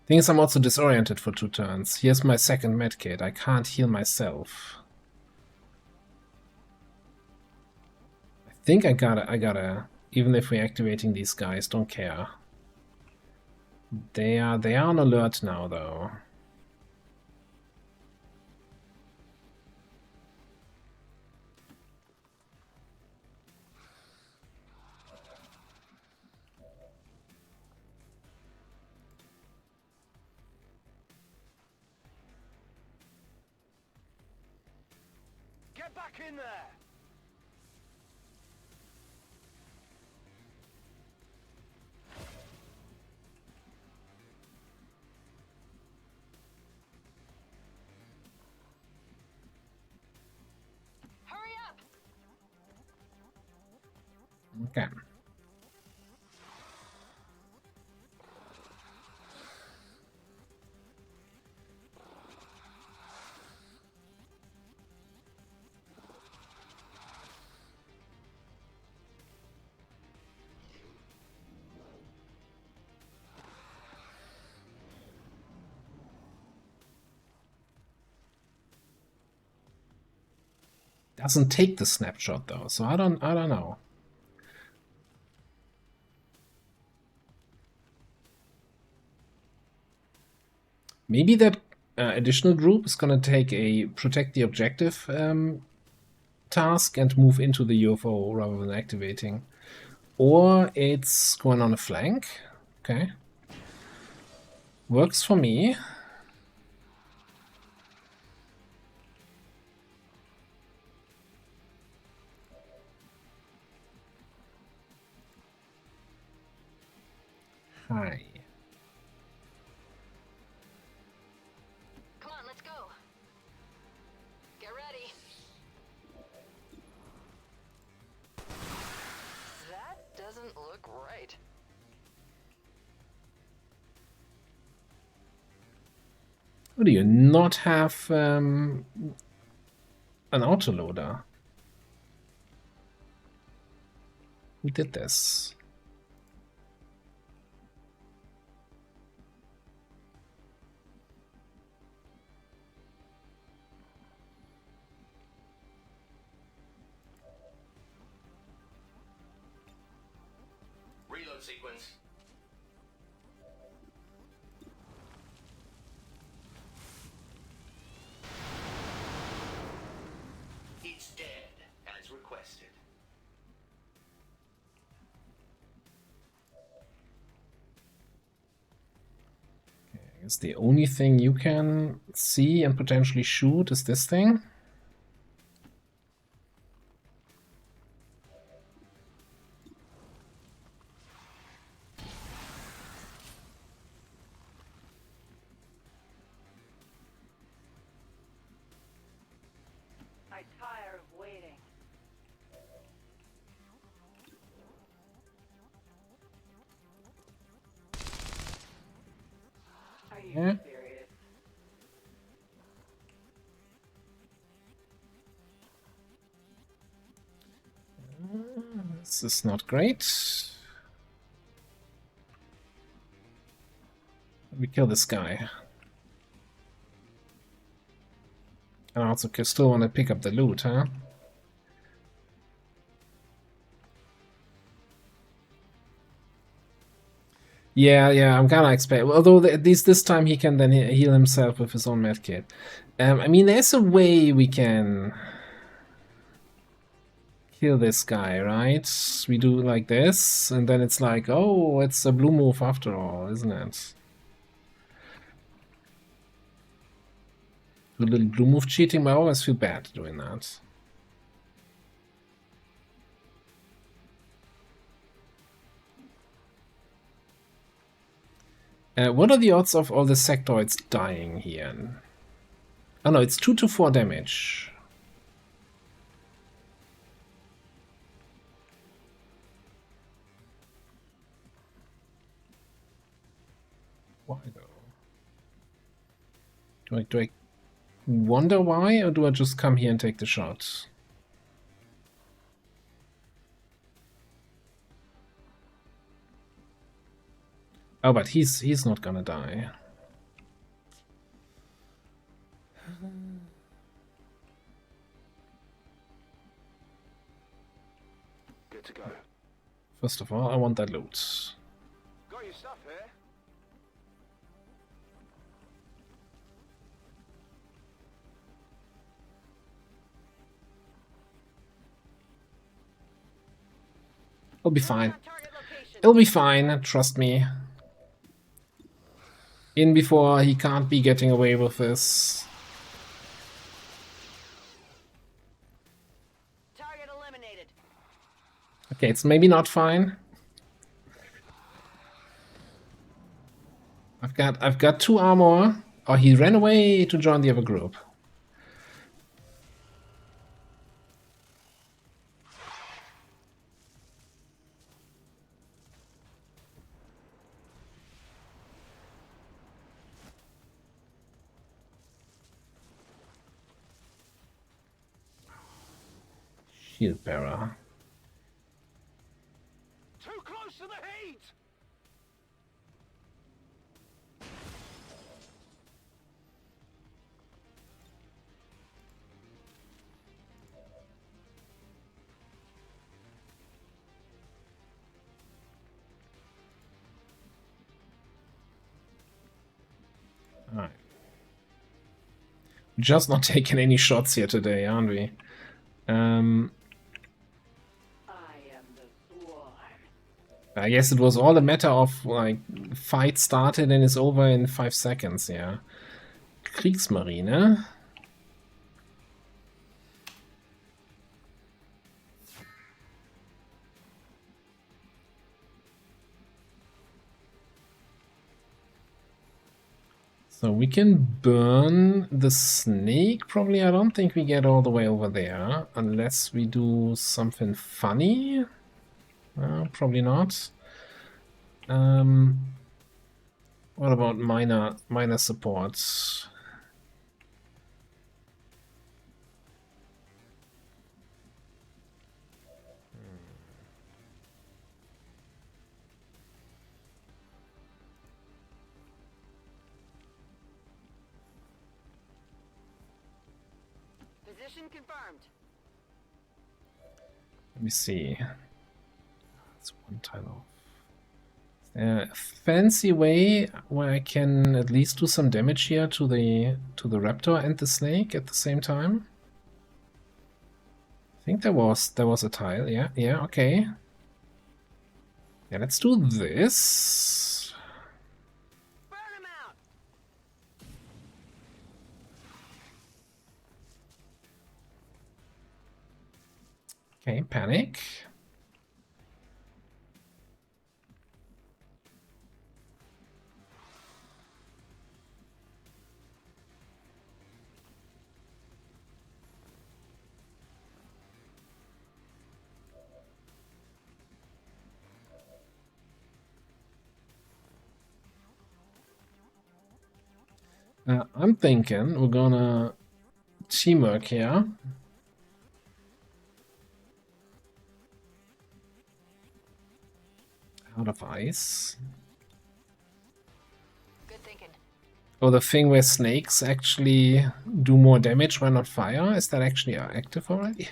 Thing is, I'm also disoriented for 2 turns. Here's my second medkit. I can't heal myself. I think I gotta, even if we're activating these guys, don't care. They are on alert now, though. Get back in there! Hurry up! Okay. Doesn't take the snapshot though, so I don't know. Maybe that additional group is gonna take a protect the objective task and move into the UFO rather than activating. Or it's going on a flank. Okay. Works for me. Hi. Come on, let's go. Get ready. That doesn't look right. Oh, do you not have an autoloader? Who did this? Reload sequence. It's dead, as requested. Okay, I guess the only thing you can see and potentially shoot is this thing. I tire of waiting. Are you Yeah. serious? This is not great. We kill this guy. And I also still want to pick up the loot, huh? Yeah, I'm gonna expect. Although at least this time he can then heal himself with his own medkit. I mean, there's a way we can kill this guy, right? We do like this, and then it's like, oh, it's a blue move after all, isn't it? Do a little blue move cheating, but I always feel bad doing that. What are the odds of all the sectoids dying here? Oh no, it's 2 to 4 damage. Why though? Do I wonder why, or do I just come here and take the shot? Oh, but he's not gonna die. Good to go. First of all, I want that loot. Got your stuff here? It'll be fine. It'll be fine, trust me. In before he can't be getting away with this. Target eliminated. Okay, it's maybe not fine. I've got 2 armor. Oh, he ran away to join the other group. Shield bearer. Too close to the heat! Alright. We're just not taking any shots here today, aren't we? I guess it was all a matter of, like, fight started and is over in 5 seconds, yeah. Kriegsmarine. So we can burn the snake. Probably I don't think we get all the way over there. Unless we do something funny. Probably not. What about minor supports? Position confirmed. Let me see. That's one tile off. A fancy way where I can at least do some damage here to the raptor and the snake at the same time. I think there was a tile. Yeah, okay. Yeah, let's do this. Burn him out. Okay, panic. I'm thinking we're gonna teamwork here. Out of ice. Good Oh, the thing where snakes actually do more damage when on fire? Is that actually active already?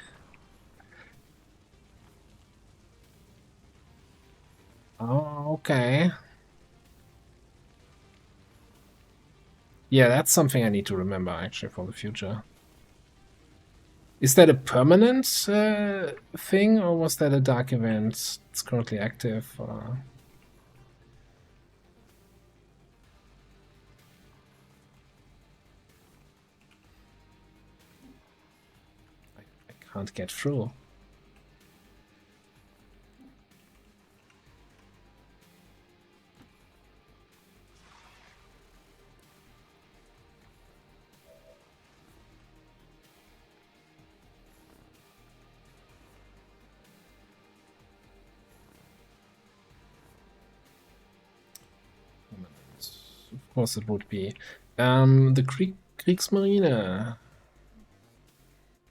Oh, okay. Yeah, that's something I need to remember actually for the future. Is that a permanent thing, or was that a dark event? It's currently active. I can't get through. Of course it would be. The Kriegsmarine.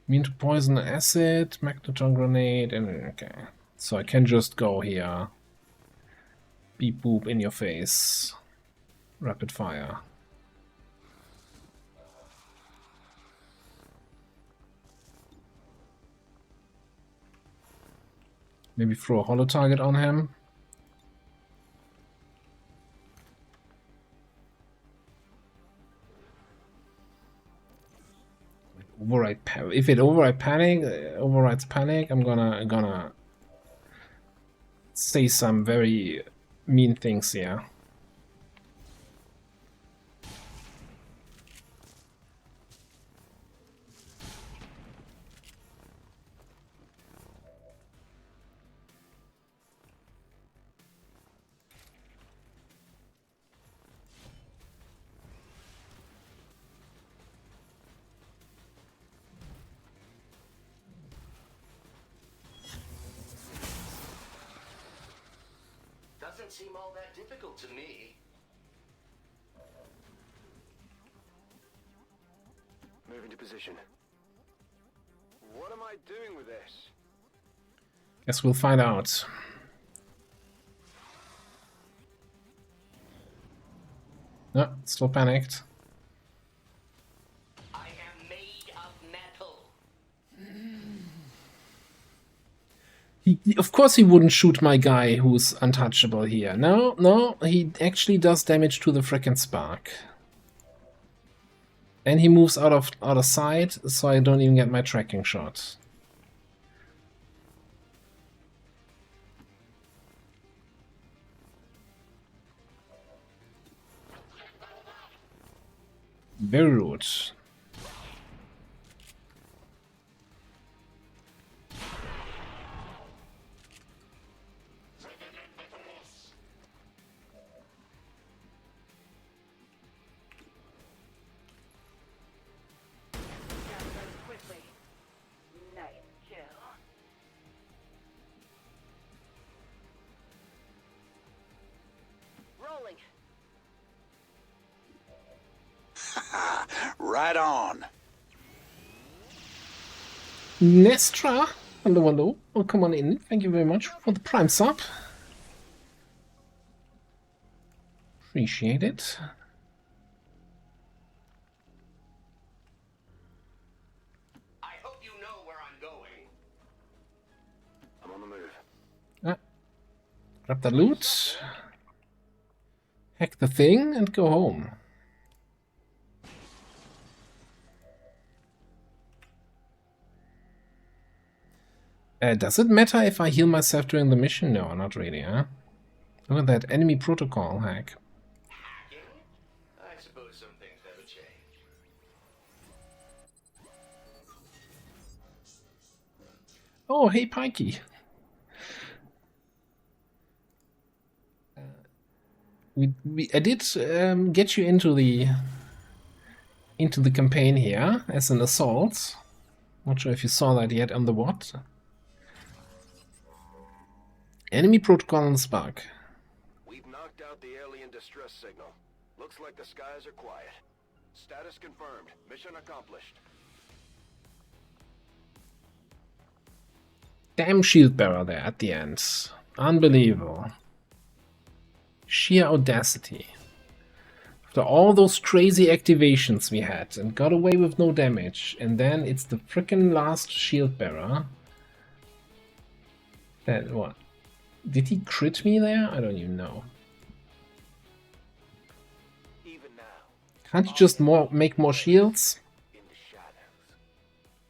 Immune to poison, acid, magnetron grenade, and okay. So I can just go here. Beep boop in your face. Rapid fire. Maybe throw a holo target on him. Override if it overrides panic, I'm gonna say some very mean things here. Doesn't seem all that difficult to me. Moving to position. What am I doing with this? Guess we'll find out. No, still panicked. I am made of metal. Of course he wouldn't shoot my guy who's untouchable here. No, he actually does damage to the frickin' spark. And he moves out of sight, so I don't even get my tracking shot. Very rude. Right on. Nestra, hello. Welcome on in. Thank you very much for the Prime sub. Appreciate it. I hope you know where I'm going. I'm on the move. Grab the loot. Hack the thing and go home. Does it matter if I heal myself during the mission? No, not really, huh? Look at that enemy protocol hack. Hacking? I suppose some things never change. Oh, hey, Pikey. I did get you into the campaign here as an assault. Not sure if you saw that yet on the WOT. Enemy protocol on Spark. We've knocked out the alien distress signal. Looks like the skies are quiet. Status confirmed. Mission accomplished. Damn shield bearer there at the end. Unbelievable. Sheer audacity. After all those crazy activations we had and got away with no damage, and then it's the frickin' last shield bearer. That what? Did he crit me there? I don't even know. Even now, Can't you just make more shields? in the shadows,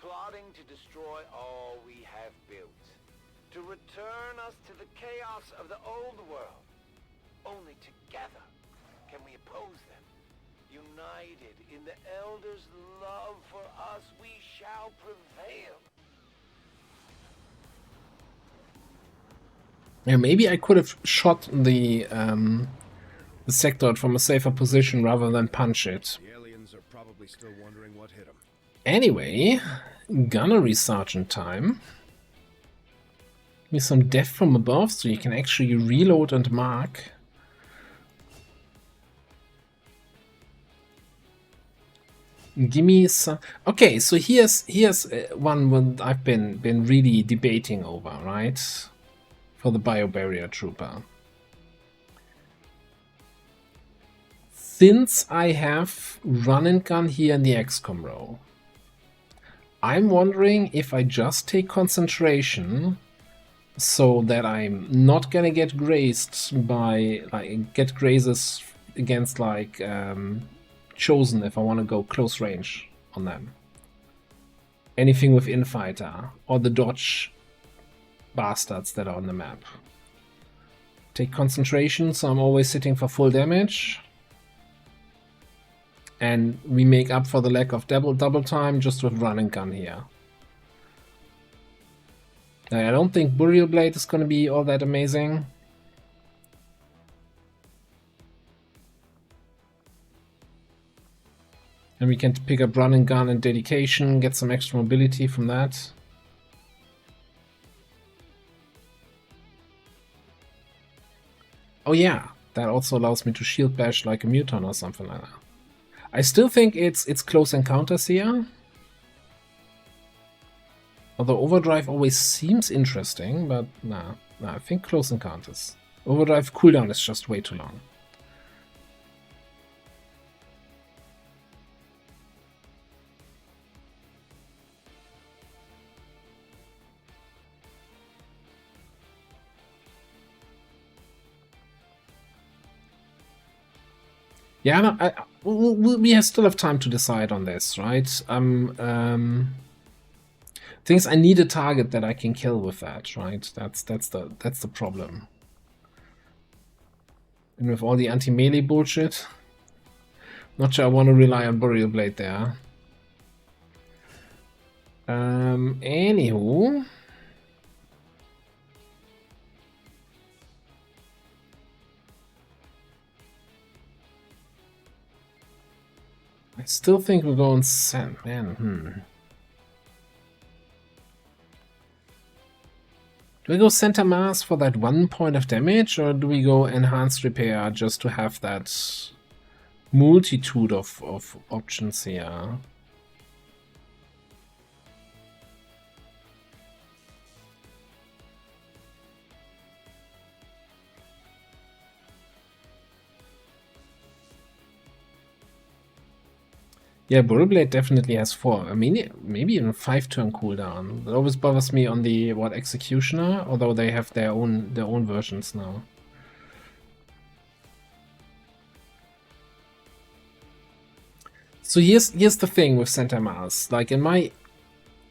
plotting to destroy all we have built, to return us to the chaos of the old world. Only together can we oppose them. United in the Elders' love for us, we shall prevail. Yeah, maybe I could have shot the sector from a safer position rather than punch it. The aliens are probably still wondering what hit them. Anyway, gunnery sergeant time. Give me some death from above so you can actually reload and mark. Give me some. Okay, so here's one I've been really debating over, right? For the biobarrier trooper. Since I have run and gun here in the XCOM row, I'm wondering if I just take concentration so that I'm not gonna get grazed by get grazes against Chosen if I want to go close range on them. Anything with Infighter or the dodge bastards that are on the map. Take concentration, so I'm always sitting for full damage. And we make up for the lack of double time just with run and gun here. I don't think Burial Blade is going to be all that amazing. And we can pick up run and gun and dedication, get some extra mobility from that. Oh yeah, that also allows me to shield bash like a muton or something like that. I still think it's close encounters here. Although overdrive always seems interesting, but nah, I think close encounters. Overdrive cooldown is just way too long. Yeah, we still have time to decide on this, right? Things I need a target that I can kill with that, right? That's the problem. And with all the anti-melee bullshit, not sure I want to rely on Burial Blade there. Anywho. I still think we're going send, man. Do we go Center Mass for that 1 point of damage, or do we go Enhanced Repair just to have that multitude of options here? Yeah, Bullblade definitely has 4. I mean, maybe even 5-turn cooldown. That always bothers me on the Executioner, although they have their own versions now. So here's the thing with Center Mass. Like in my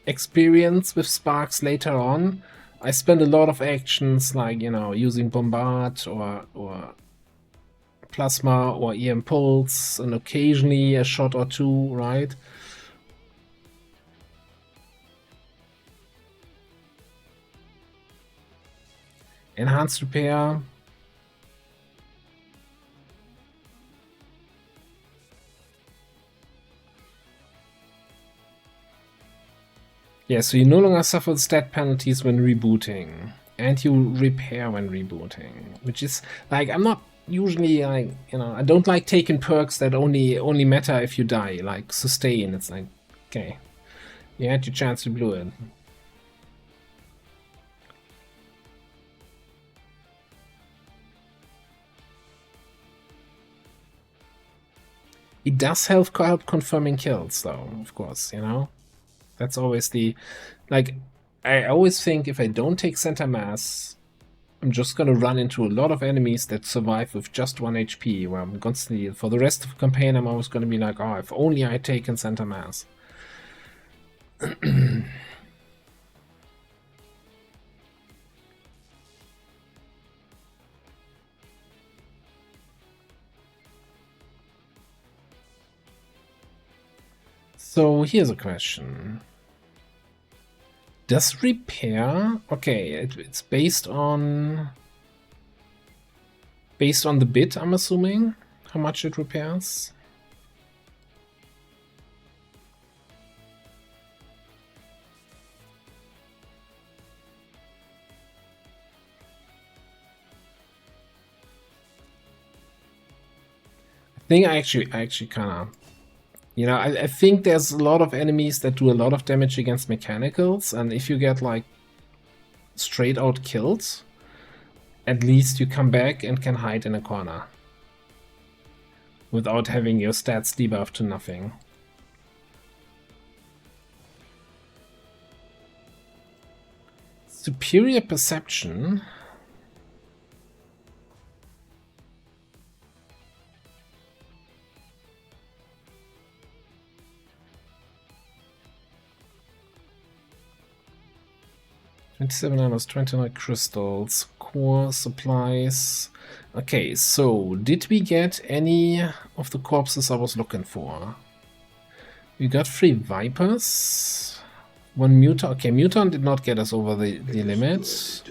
experience with Sparks later on, I spend a lot of actions like, you know, using Bombard or Plasma or EM Pulse, and occasionally a shot or two, right? Enhanced Repair. Yeah, so you no longer suffer stat penalties when rebooting, and you repair when rebooting, which is like, I'm not usually like, you know, I don't like taking perks that only matter if you die, like sustain. It's like, okay, you had your chance, to blew it. It does help confirming kills, though, of course, you know? That's always the... Like, I always think if I don't take center mass, I'm just gonna run into a lot of enemies that survive with just 1 HP, where I'm constantly... For the rest of the campaign, I'm always gonna be like, oh, if only I had taken center mass. So here's a question. Does repair... Okay, it's based on the bit, I'm assuming, how much it repairs. I think I actually kind of... You know, I think there's a lot of enemies that do a lot of damage against mechanicals, and if you get, like, straight out killed, at least you come back and can hide in a corner. Without having your stats debuffed to nothing. Superior perception... 27 items, 29 crystals, core supplies. Okay, so did we get any of the corpses I was looking for? We got 3 vipers, 1 mutant. Okay, mutant did not get us over the limit.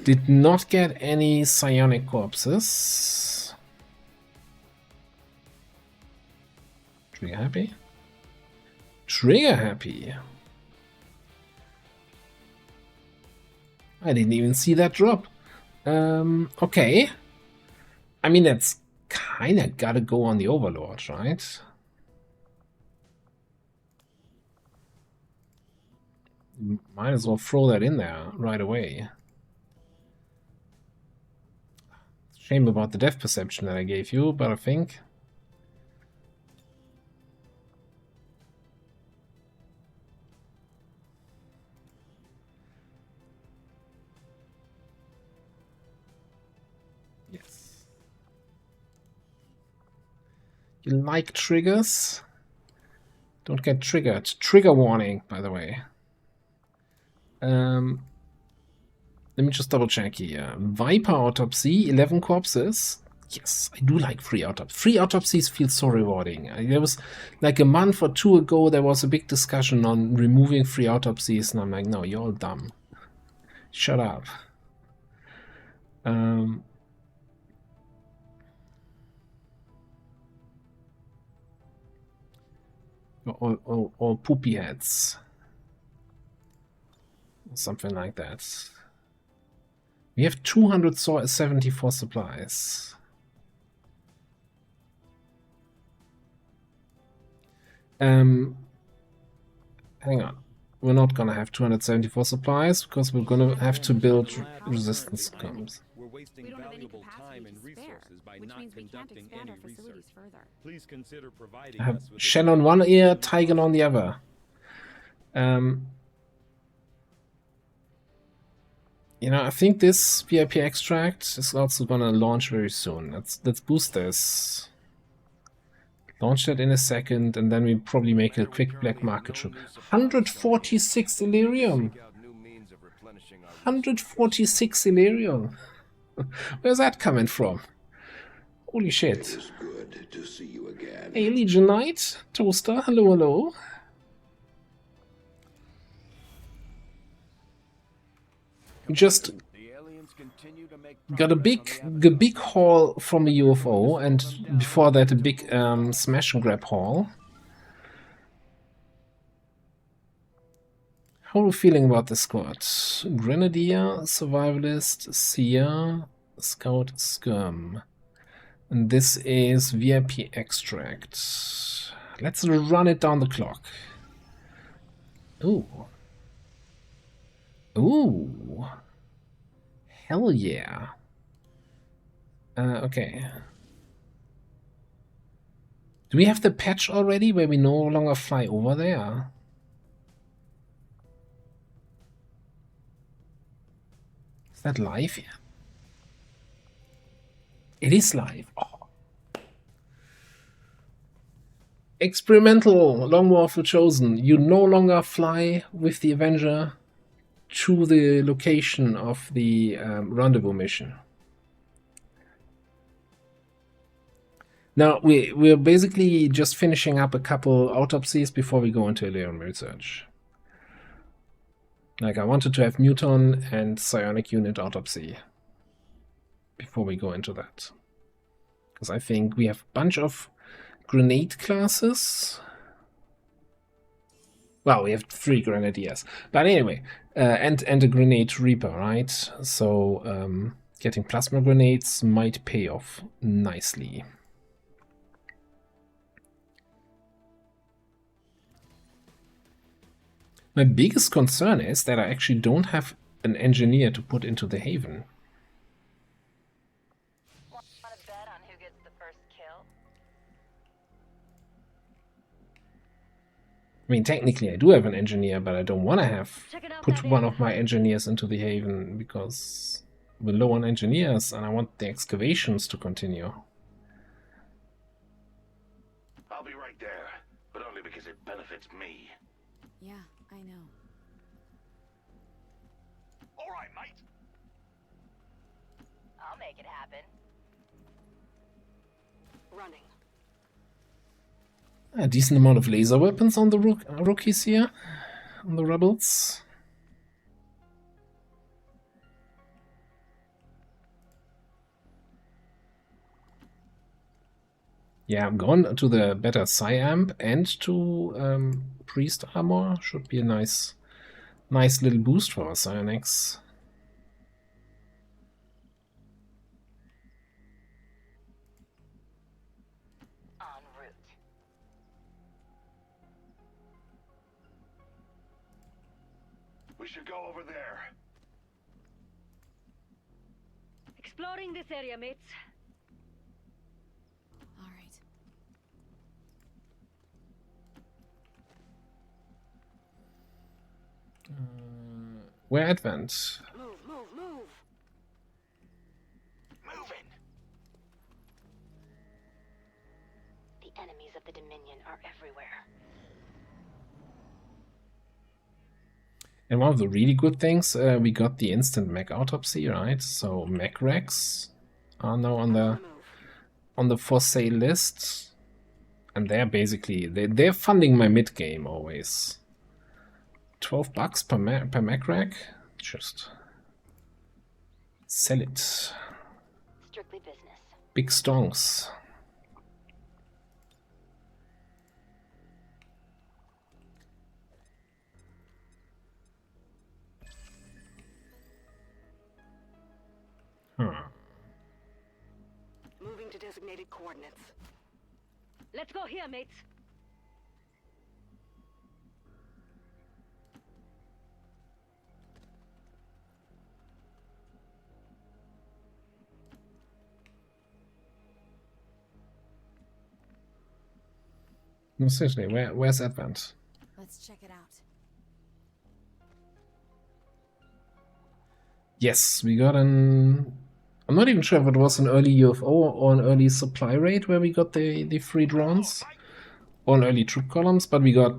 Did not get any psionic corpses. Trigger happy? Trigger happy. I didn't even see that drop. Okay. I mean, that's kind of gotta go on the Overlord, right? Might as well throw that in there right away. Shame about the depth perception that I gave you, but I think... Yes. You like triggers? Don't get triggered. Trigger warning, by the way. Let me just double check here. Viper autopsy, 11 corpses. Yes, I do like free autopsies. Free autopsies feel so rewarding. There was like a month or 2 ago, there was a big discussion on removing free autopsies, and I'm like, no, you're all dumb. Shut up. All poopy heads. Something like that. We have 274 supplies. Hang on. We're not gonna have 274 supplies because we're gonna have to build resistance comms. We're wasting valuable time and resources by not conducting any research. Please consider providing us with Shen on one ear, Tiger on the other. You know, I think this VIP extract is also gonna launch very soon. Let's boost this. Launch that in a second, and then we probably make a quick black market trip. 146 Illyrium! 146 Illyrium! Where's that coming from? Holy shit. It is good to see you again. Hey, Legion Knight, Toaster, hello, hello. Just got a big haul from a UFO, and before that a big smash and grab haul. How are we feeling about the squad? Grenadier, Survivalist, Seer, Scout, Skirm. And this is VIP extract. Let's run it down the clock. Ooh. Ooh. Hell yeah. Okay. Do we have the patch already where we no longer fly over there? Is that live? Yeah. It is live. Oh. Experimental Long War of the Chosen. You no longer fly with the Avenger to the location of the rendezvous mission. Now, we're basically just finishing up a couple autopsies before we go into alien research. Like, I wanted to have Newton and Psionic Unit autopsy before we go into that. Because I think we have a bunch of grenade classes. Well, we have 3 grenadiers. But anyway, and a grenade reaper, right? So getting plasma grenades might pay off nicely. My biggest concern is that I actually don't have an engineer to put into the Haven. Want to bet on who gets the first kill? I mean, technically I do have an engineer, but I don't want to have put one of my engineers into the Haven because we're low on engineers and I want the excavations to continue. I'll be right there, but only because it benefits me. Yeah, I know. All right, mate. I'll make it happen. Running. A decent amount of laser weapons on the rookies here, on the rebels. Yeah, I'm going to the better Psi-Amp and to Priest Armor. Should be a nice little boost for our Psionics. En route. We should go over there. Exploring this area, mates. All right. We're advanced. Move, move, move. Moving. The enemies of the Dominion are everywhere. And one of the really good things, we got the instant mech autopsy, right? So mech wrecks are now on the for sale list, and they're basically they're funding my mid game always. $12 per mech rack, just sell it. Strictly business. Big stonks. Moving to designated coordinates. Let's go here, mates. No, seriously, where's Advent? Let's check it out. Yes, we got an... I'm not even sure if it was an early UFO or an early supply raid where we got the free drones. Or an early troop columns, but we got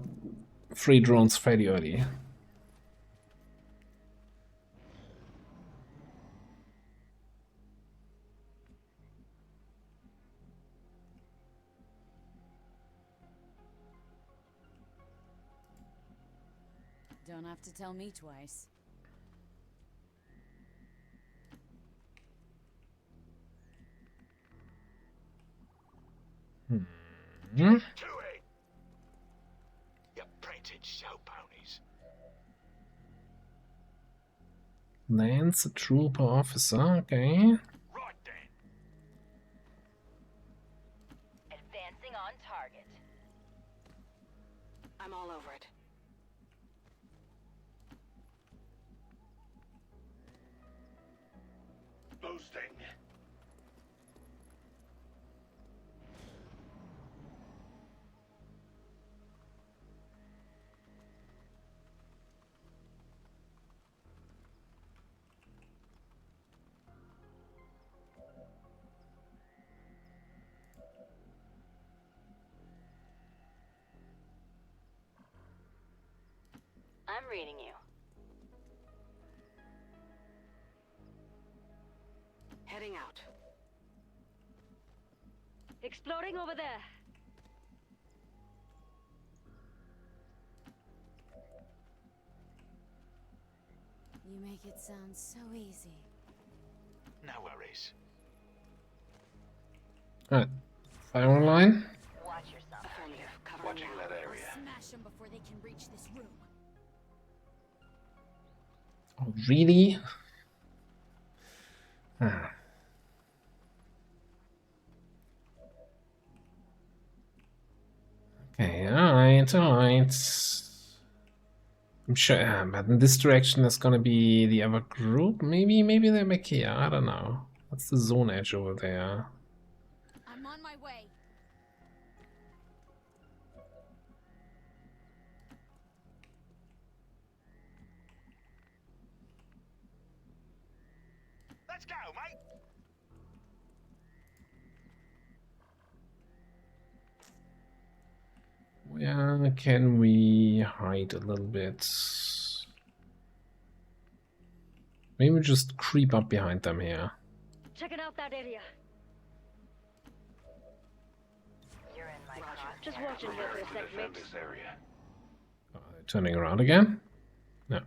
free drones fairly early. Don't have to tell me twice. To it. You printed show ponies. Lance, a trooper officer, okay. Right then. Advancing on target. I'm all over it. Boosting. reading you. Heading out. Exploding over there. You make it sound so easy. No worries. Alright. Fire online. Watch yourself. Affirmative. Cover Watching now. that area. Smash them before they can reach this room. Oh, really? Ah. Okay, alright. I'm sure, but in this direction is gonna be the other group. Maybe they're back here. I don't know. That's the zone edge over there. I'm on my way. Let's go, mate. Where can we hide a little bit? Maybe just creep up behind them here. Checking out that area. You're in my car. Just watching here for a sec, Defend mate. this area. Are they turning around again? No.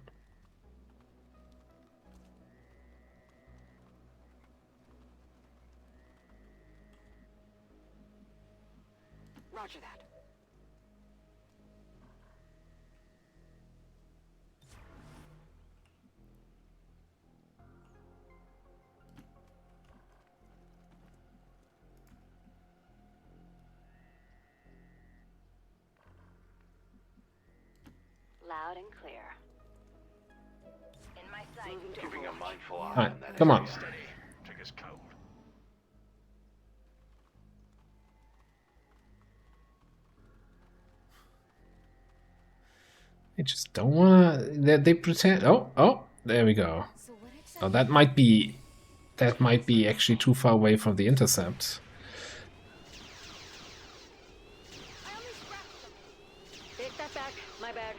Roger that. Loud and clear. In my sight. Moving to Keeping a Overwatch. mindful eye Alright, on that. come on. Stay steady. Trigger's cold. They just don't wanna. They pretend. Oh, there we go. So what exactly? Oh, that might be actually too far away from the intercept. I only scratched them. Take that back. My bad.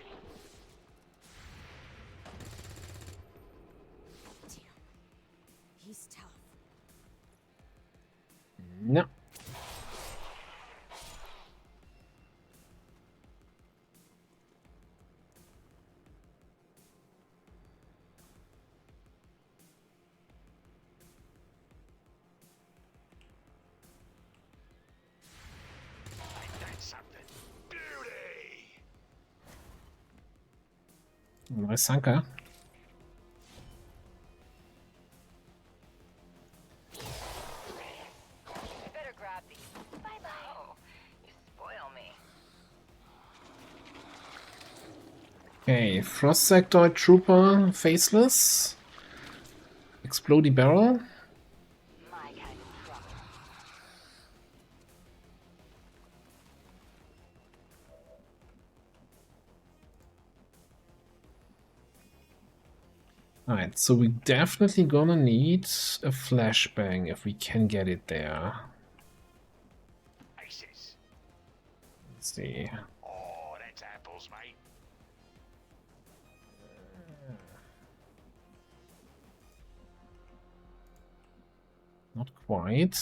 Damn. He's tough. No. Ain't that something? Beauty! Nice anchor. Better grab these. Bye-bye. Oh, you spoil me. Okay, Frost Sectoid Trooper, faceless. Explodey barrel. My kind of trouble. Alright, so we definitely gonna need a flashbang if we can get it there. Aces. Let's see. Oh, that's apples, mate. Not quite.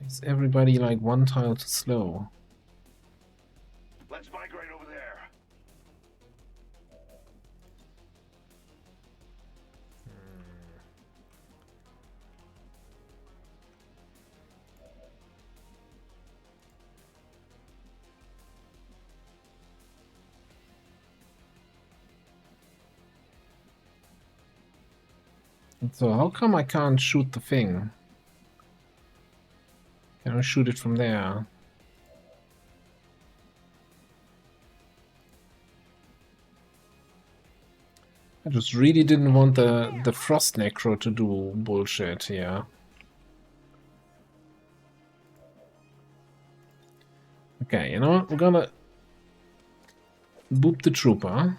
Is everybody like one tile too slow? Let's migrate over there. So how come I can't shoot the thing? Can I shoot it from there? I just really didn't want the Frost Necro to do bullshit here. Okay, you know what? We're gonna boop the trooper.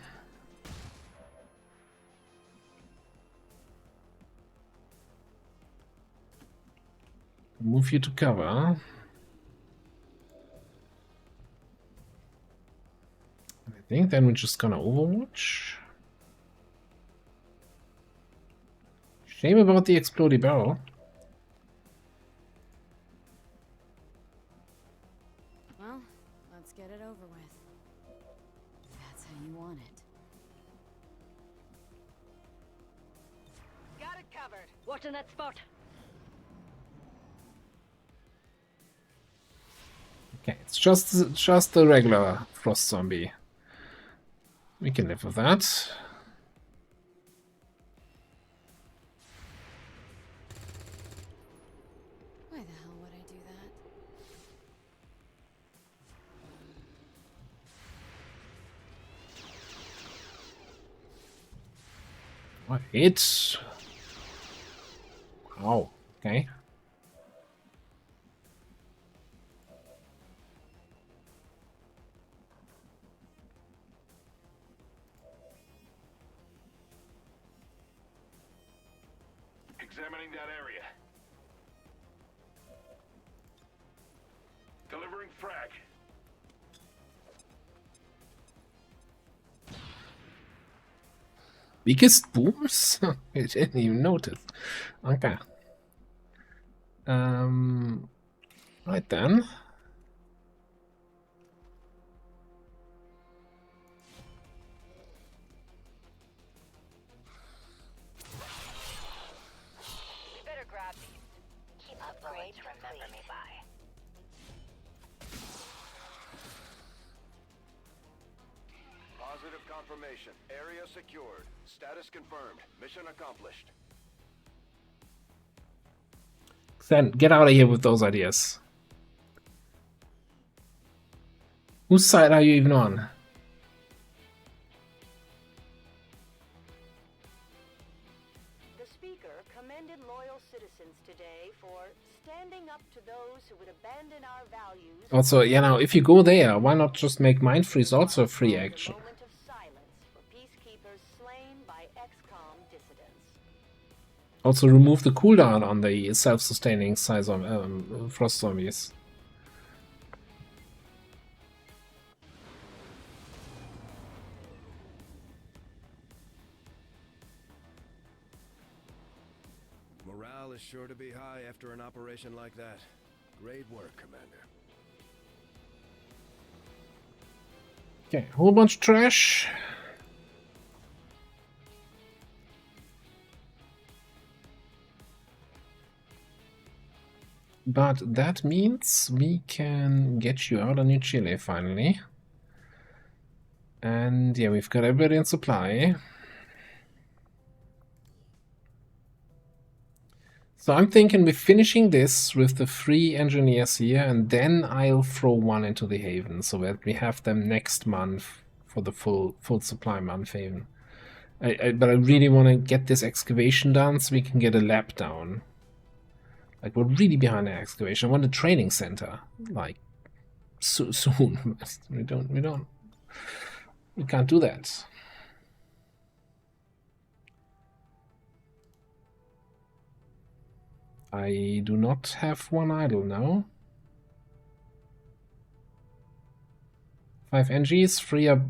move you to cover. I think then we're just gonna overwatch. Shame about the explodey barrel. Well, let's get it over with. That's how you want it. Got it covered. Watching that spot. Okay, it's just a regular frost zombie. We can live with that. Why the hell would I do that? What hit? Oh, okay. Examining that area. Delivering frag. Biggest booms? I didn't even notice. Okay. Right then. Better grab these. Keep upgrades to remember me by. Positive confirmation. Area secured. Status confirmed. Mission accomplished. Then get out of here with those ideas. Whose side are you even on? The speaker commended loyal citizens today for standing up to those who would abandon our values. Also, you know, if you go there, why not just make Mind Freeze also a free action? Moment of silence for peacekeepers slain by XCOM dissidents. Also remove the cooldown on the self-sustaining size of frost zombies. Morale is sure to be high after an operation like that. Great work, Commander. Okay, whole bunch of trash. But that means we can get you out of New Chile finally. And yeah, we've got everybody in supply. So I'm thinking we're finishing this with the 3 engineers here, and then I'll throw one into the Haven so that we have them next month for the full supply month Haven. But I really want to get this excavation done so we can get a lab down. Like, we're really behind the excavation. I want a training center, like, soon. We can't do that. I do not have one idle now. 5 NGs, 3 are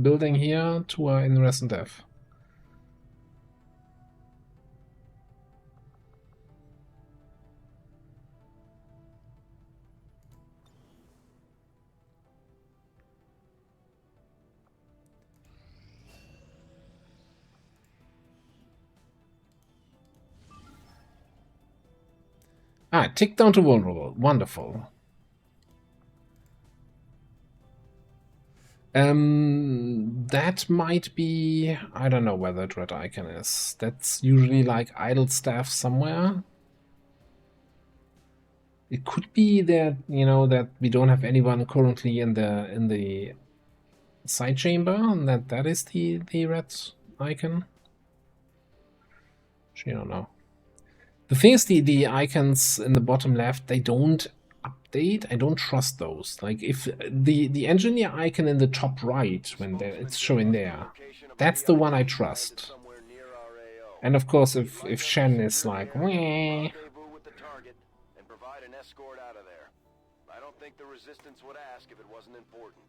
building here, 2 are in recent death. Ah, tick down to vulnerable. Wonderful. That might be... I don't know where that red icon is. That's usually like idle staff somewhere. It could be that, you know, that we don't have anyone currently in the side chamber, and that is the red icon. I don't know. The thing is, the icons in the bottom left, they don't update. I don't trust those. Like, if the engineer icon in the top right, when it's showing there, that's the one I trust. And of course, if Shen is like, weh, think the Resistance would ask if it wasn't important?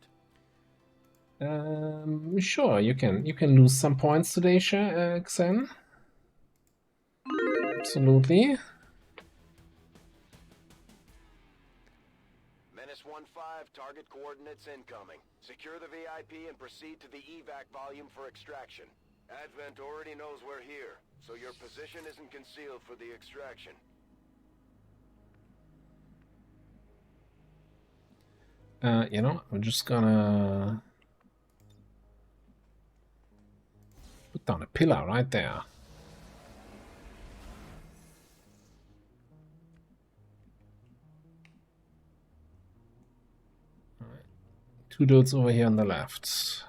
Sure, you can lose some points today, Xen. Absolutely. Menace 1-5, target coordinates incoming. Secure the VIP and proceed to the evac volume for extraction. Advent already knows we're here, so your position isn't concealed for the extraction. You know, I'm just gonna put down a pillar right there. Alright. 2 dudes over here on the left.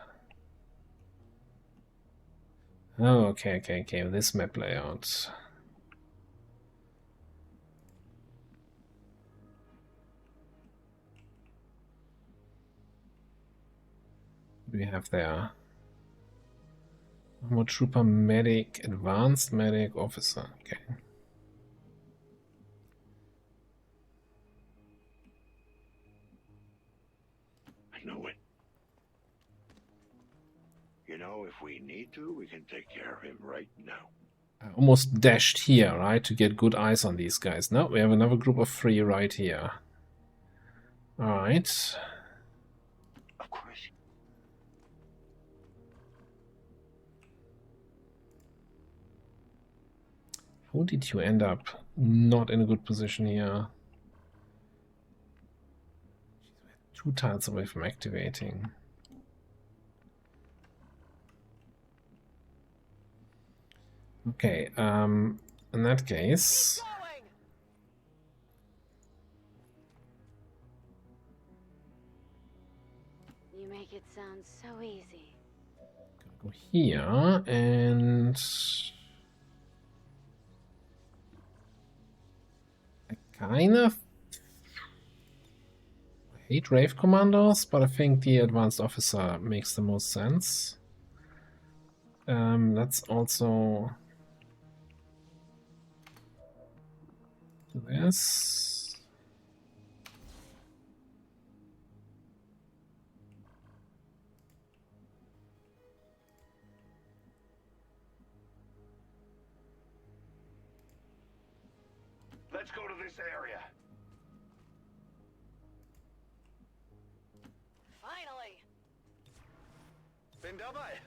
Oh, okay, this map layout. What do we have there? Armor Trooper, Medic, Advanced Medic, Officer. Okay. I know it. You know, if we need to, we can take care of him right now. I almost dashed here, right, to get good eyes on these guys. No, we have another group of 3 right here. Alright. Of course. How did you end up not in a good position here? 2 tiles away from activating. Okay, in that case... You make it sound so easy. Go here, and... I kind of hate Rave Commandos, but I think the Advanced Officer makes the most sense. Let's also do this. Let's go to this area. Finally! Bin dabei.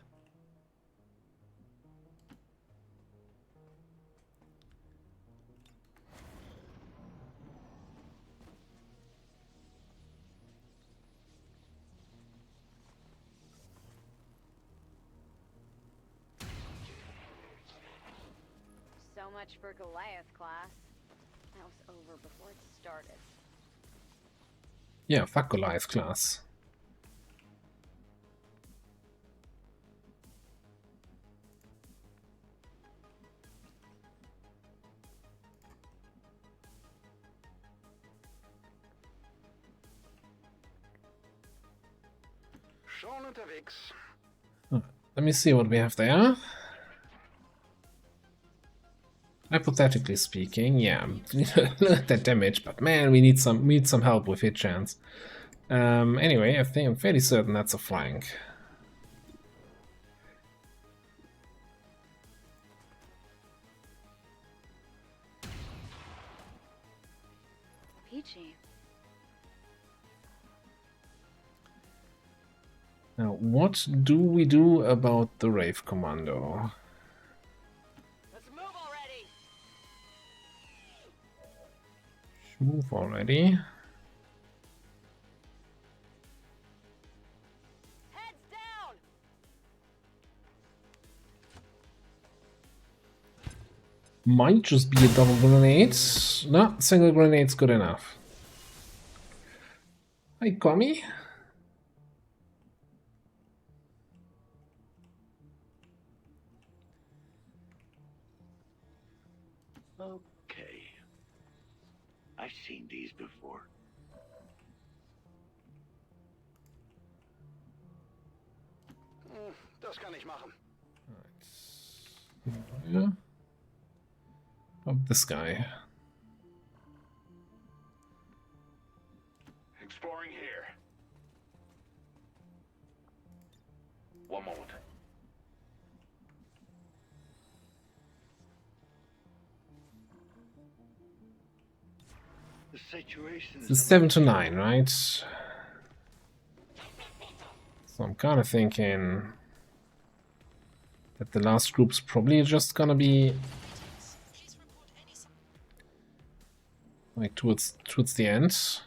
So much for Goliath class. That was over before it started. Yeah, fuck Goliath class. Schon unterwegs. Let me see what we have there. Hypothetically speaking, yeah, look at that damage, but man, we need some help with hit chance. Anyway, I think I'm fairly certain that's a flank. Peachy. Now, what do we do about the Rave Commando? Let's move already! Move already. Heads down! Might just be a double grenade. No, single grenade's good enough. Hi, Commie. Okay. I've seen these before. Das kann ich machen. Yeah. Oh, this guy. One moment. The situation This is 7 to 9, right? So I'm kind of thinking that the last group's probably just gonna be like towards the end.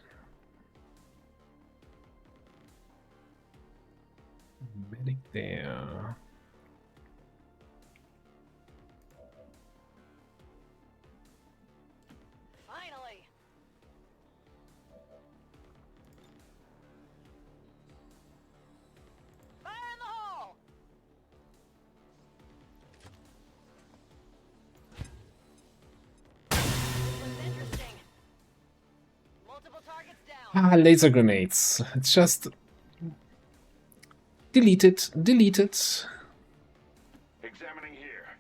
Medic there. Finally. Fire in the hole. This was interesting. Multiple targets down. Ah, laser grenades. It's just delete it, delete it. Examining here.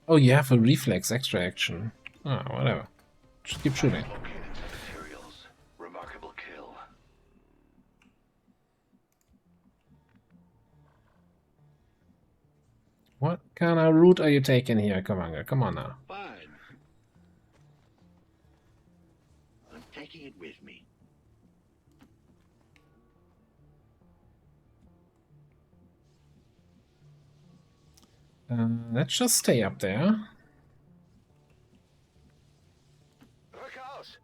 Oh, you have a reflex extra action. Ah, whatever. Just keep shooting. Located some materials. Remarkable kill. What kind of route are you taking here, Kamanga? Come on now. Fine. I'm taking it with me. Let's just stay up there. Because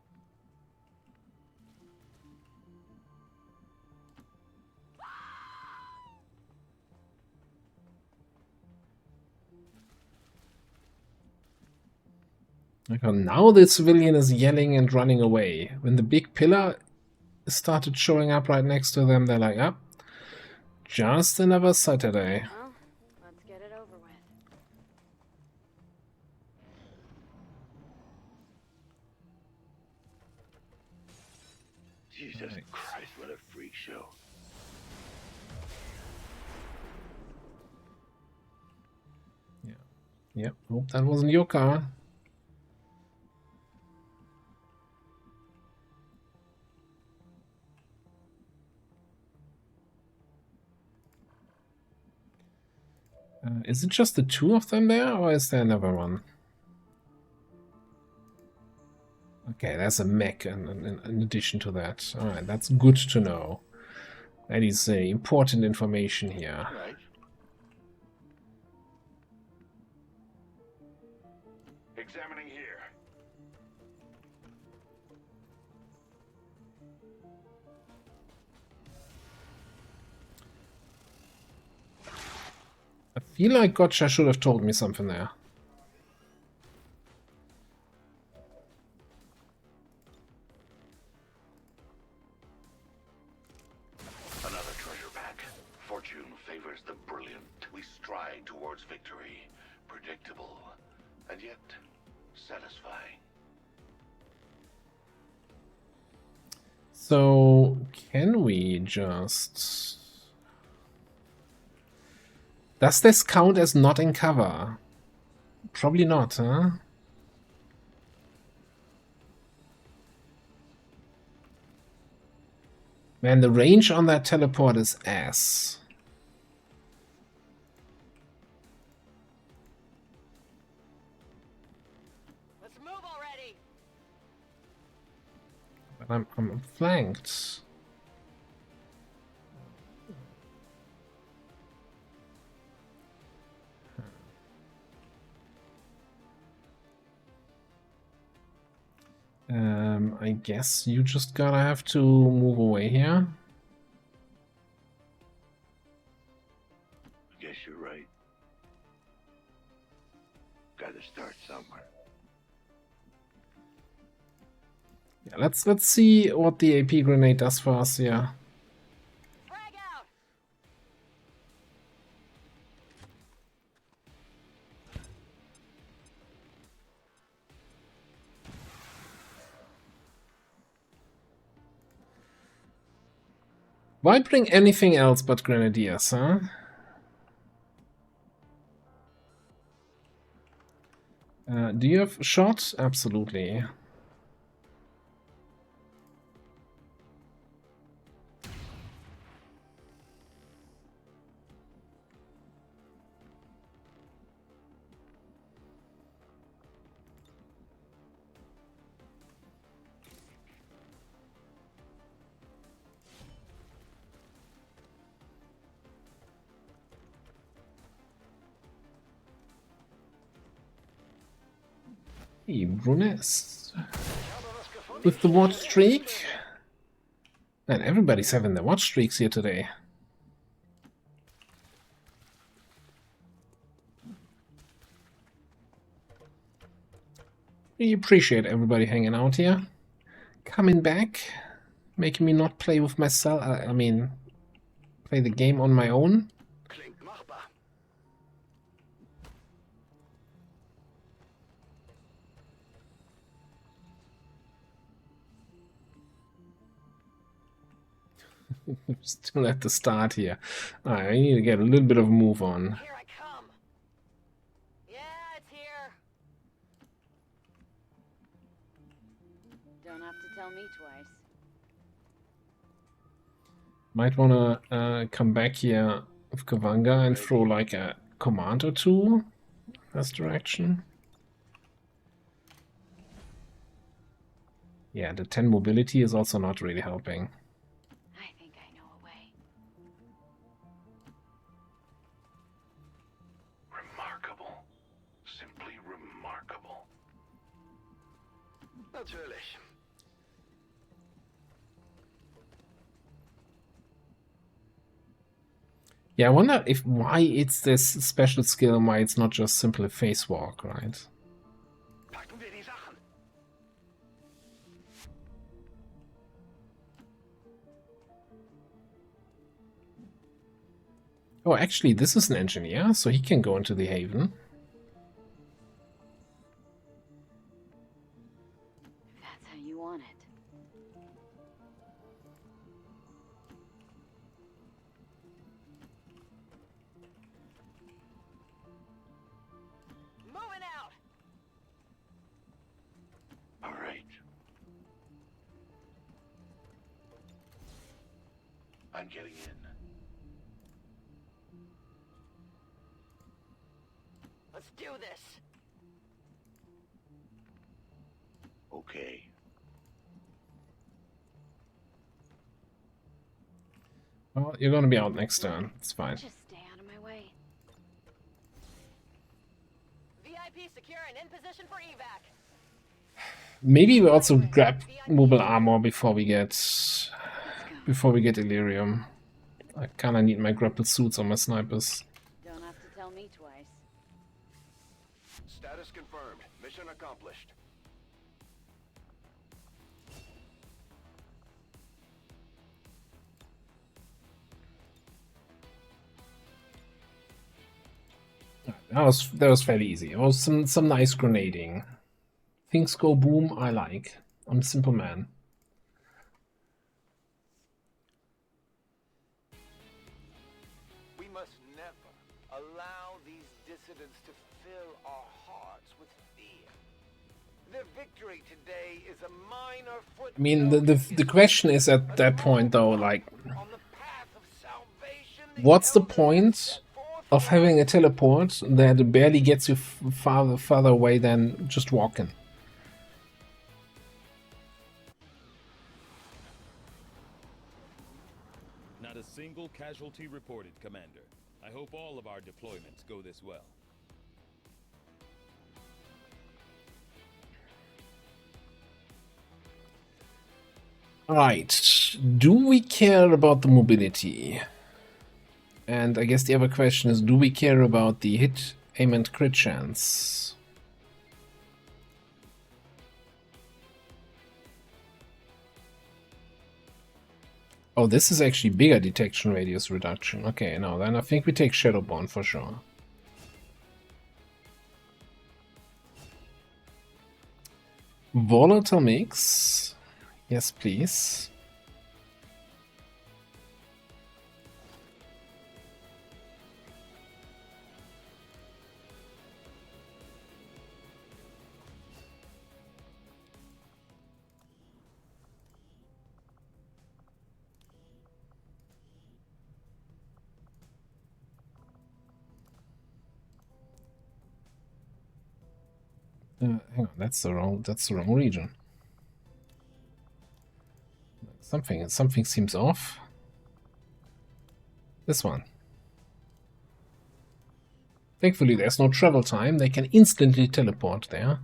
Okay, now the civilian is yelling and running away. When the big pillar started showing up right next to them, they're like, up. Just another Saturday. Well, let's get it over with. Jesus Christ, what a freak show. Yep, hope that wasn't your car. Is it just the two of them there, or is there another one? Okay, there's a mech in addition to that. Alright, that's good to know. That is important information here. Right. Examining here. I feel like Gotcha should have told me something there. Another treasure pack. Fortune favors the brilliant. We stride towards victory. Predictable, and yet satisfying. So, can we just... Does this count as not in cover? Probably not, huh? Man, the range on that teleport is ass. Let's move already. But I'm flanked. I guess you just gotta have to move away here. Guess you're right. Gotta start somewhere. Yeah, let's see what the AP grenade does for us here. Frag out. Why bring anything else but grenadiers, huh? Do you have shot? Absolutely. Hey, Brunes. With the watch streak. And everybody's having their watch streaks here today. We appreciate everybody hanging out here. Coming back. Making me not play with myself. I mean, play the game on my own. Still at the start here. I need to get a little bit of a move on. Here I come. Yeah, it's here. Don't have to tell me twice. Might wanna come back here with Kavanga and throw like a command or two in this direction. Yeah, the 10 mobility is also not really helping. I think I know a way. Remarkable. Simply remarkable. Natürlich. Yeah, I wonder if why it's this special skill, why it's not just simply face walk, right? Packen wir die Sachen. Oh, actually, this is an engineer, so he can go into the haven. That's how you want it. Moving out. All right. I'm getting in. Let's do this. Okay. Well, you're gonna be out next turn. It's fine. Just stay out of my way. VIP secure and in position for evac. Maybe we also grab mobile armor before we get Illyrium. I kinda need my grappled suits on my snipers. Don't have to tell me twice. Status confirmed. Mission accomplished. That was fairly easy. It was some nice grenading. Things go boom, I like. I'm a simple man. We must never allow these dissidents to fill our hearts with fear. Their victory today is a minor footnote. I mean, the question is at that point though, like, what's the point of having a teleport that barely gets you farther away than just walking? Not a single casualty reported, Commander. I hope all of our deployments go this well. Alright, do we care about the mobility? And I guess the other question is, do we care about the hit, aim and crit chance? Oh, this is actually bigger detection radius reduction. Okay, no, then I think we take Shadowborn for sure. Volatile mix. Yes, please. Hang on, that's the wrong region. Something seems off. This one. Thankfully, there's no travel time. They can instantly teleport there.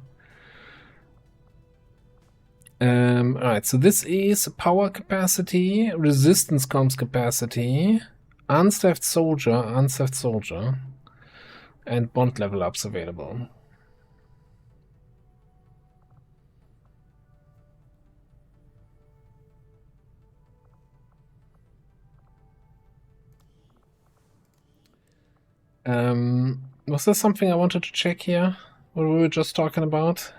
Alright, so this is power capacity, resistance comms capacity, unstaffed soldier, and bond level ups available. Was there something I wanted to check here? What we were just talking about?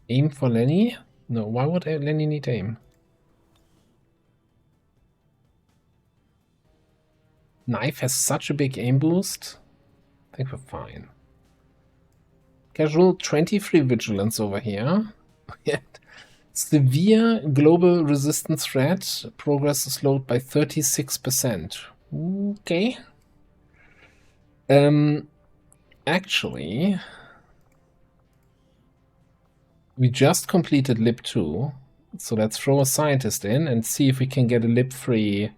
Aim for Lenny? No, why would Lenny need aim? Knife has such a big aim boost. I think we're fine. Casual 23 vigilance over here. Severe global resistance threat. Progress is slowed by 36%. Okay. Actually, we just completed Lib 2. So let's throw a scientist in and see if we can get a Lib 3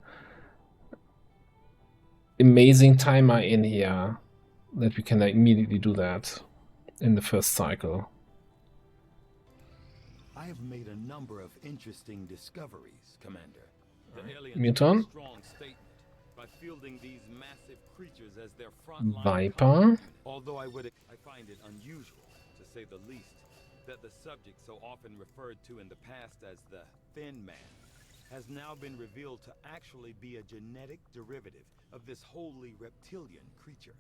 amazing timer in here that we can immediately do that in the first cycle. I have made a number of interesting discoveries, Commander. The aliens Muton. have a strong statement by fielding these massive creatures as their front Viper. Although I find it unusual, to say the least, that the subject so often referred to in the past as the Thin Man has now been revealed to actually be a genetic derivative of this wholly reptilian creature.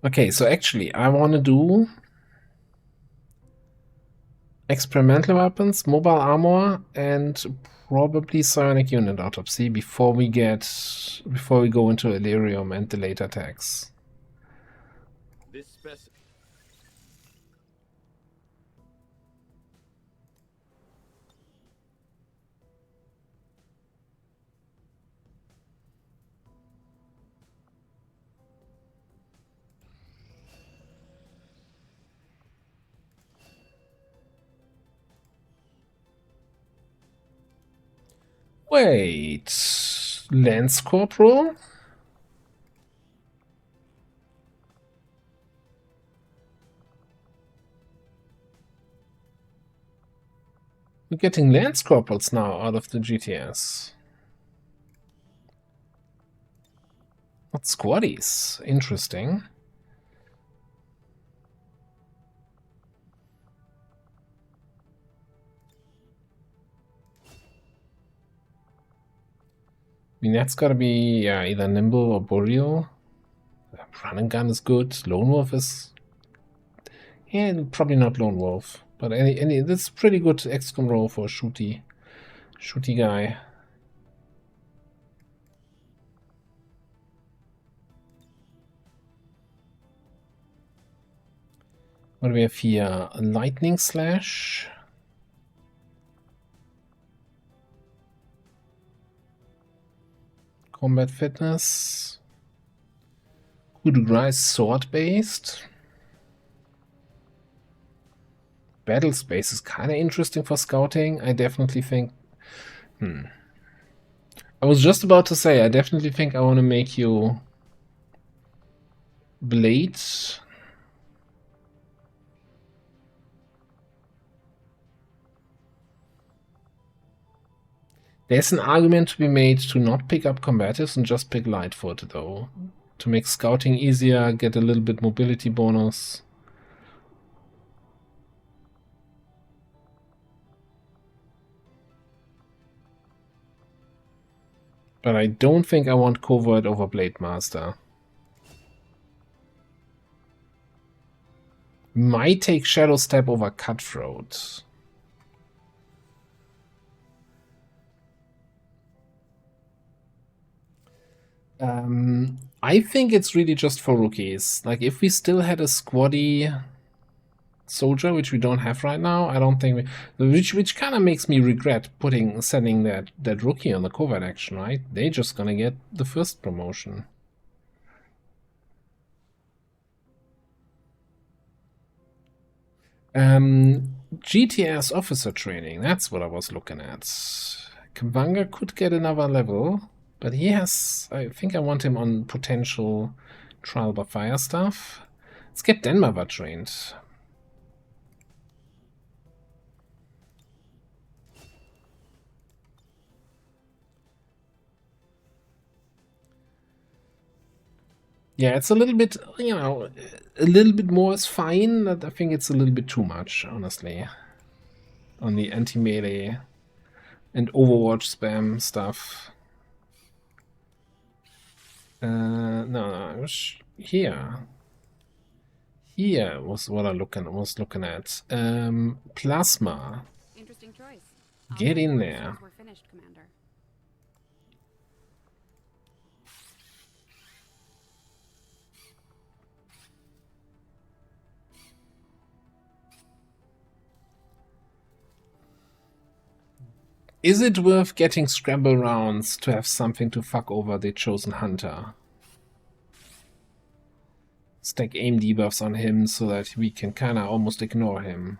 Okay, so actually I want to do experimental weapons, mobile armor, and probably psionic unit autopsy before we go into Illyrium and the later attacks. This Wait, Lance Corporal? We're getting Lance Corporals now out of the GTS. Not squaddies. Interesting. I mean, that's gotta be either Nimble or Boreal. Run and gun is good. Lone Wolf is... yeah, probably not Lone Wolf. But any that's pretty good XCOM role for a shooty guy. What do we have here? A Lightning Slash. Combat Fitness. Coup de Grace Sword Based. Battle Space is kind of interesting for scouting. I definitely think... I was just about to say, I definitely think I want to make you... Blades. There's an argument to be made to not pick up combatives and just pick Lightfoot, though. To make scouting easier, get a little bit mobility bonus. But I don't think I want Covert over Blade Master. Might take Shadow Step over Cutthroat. I think it's really just for rookies. Like, if we still had a squaddy soldier, which we don't have right now, I don't think which kind of makes me regret sending that rookie on the covert action, right? They're just gonna get the first promotion. GTS officer training, that's what I was looking at. Kambanga could get another level, but he has, I think I want him on potential trial by fire stuff. Let's get Denmarva trained. Yeah, it's a little bit, you know, a little bit more is fine, but I think it's a little bit too much, honestly, on the anti-melee and Overwatch spam stuff. No, it was here. Here was what I was looking at. Plasma. Interesting choice. Get in there. We're finished, Commander. Is it worth getting scramble rounds to have something to fuck over the chosen hunter? Stack aim debuffs on him so that we can kinda almost ignore him.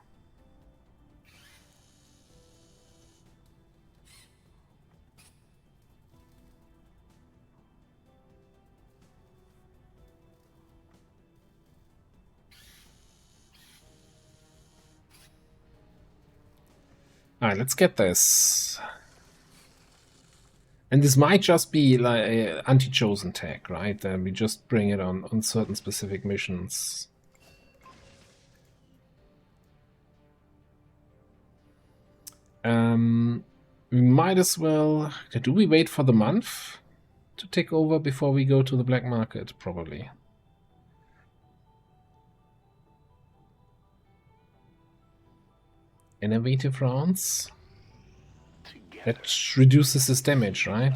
Alright, let's get this. And this might just be like an anti-chosen tag, right? Then we just bring it on certain specific missions. We might as well... Do we wait for the month to take over before we go to the black market? Probably. Innovative rounds? That reduces his damage, right?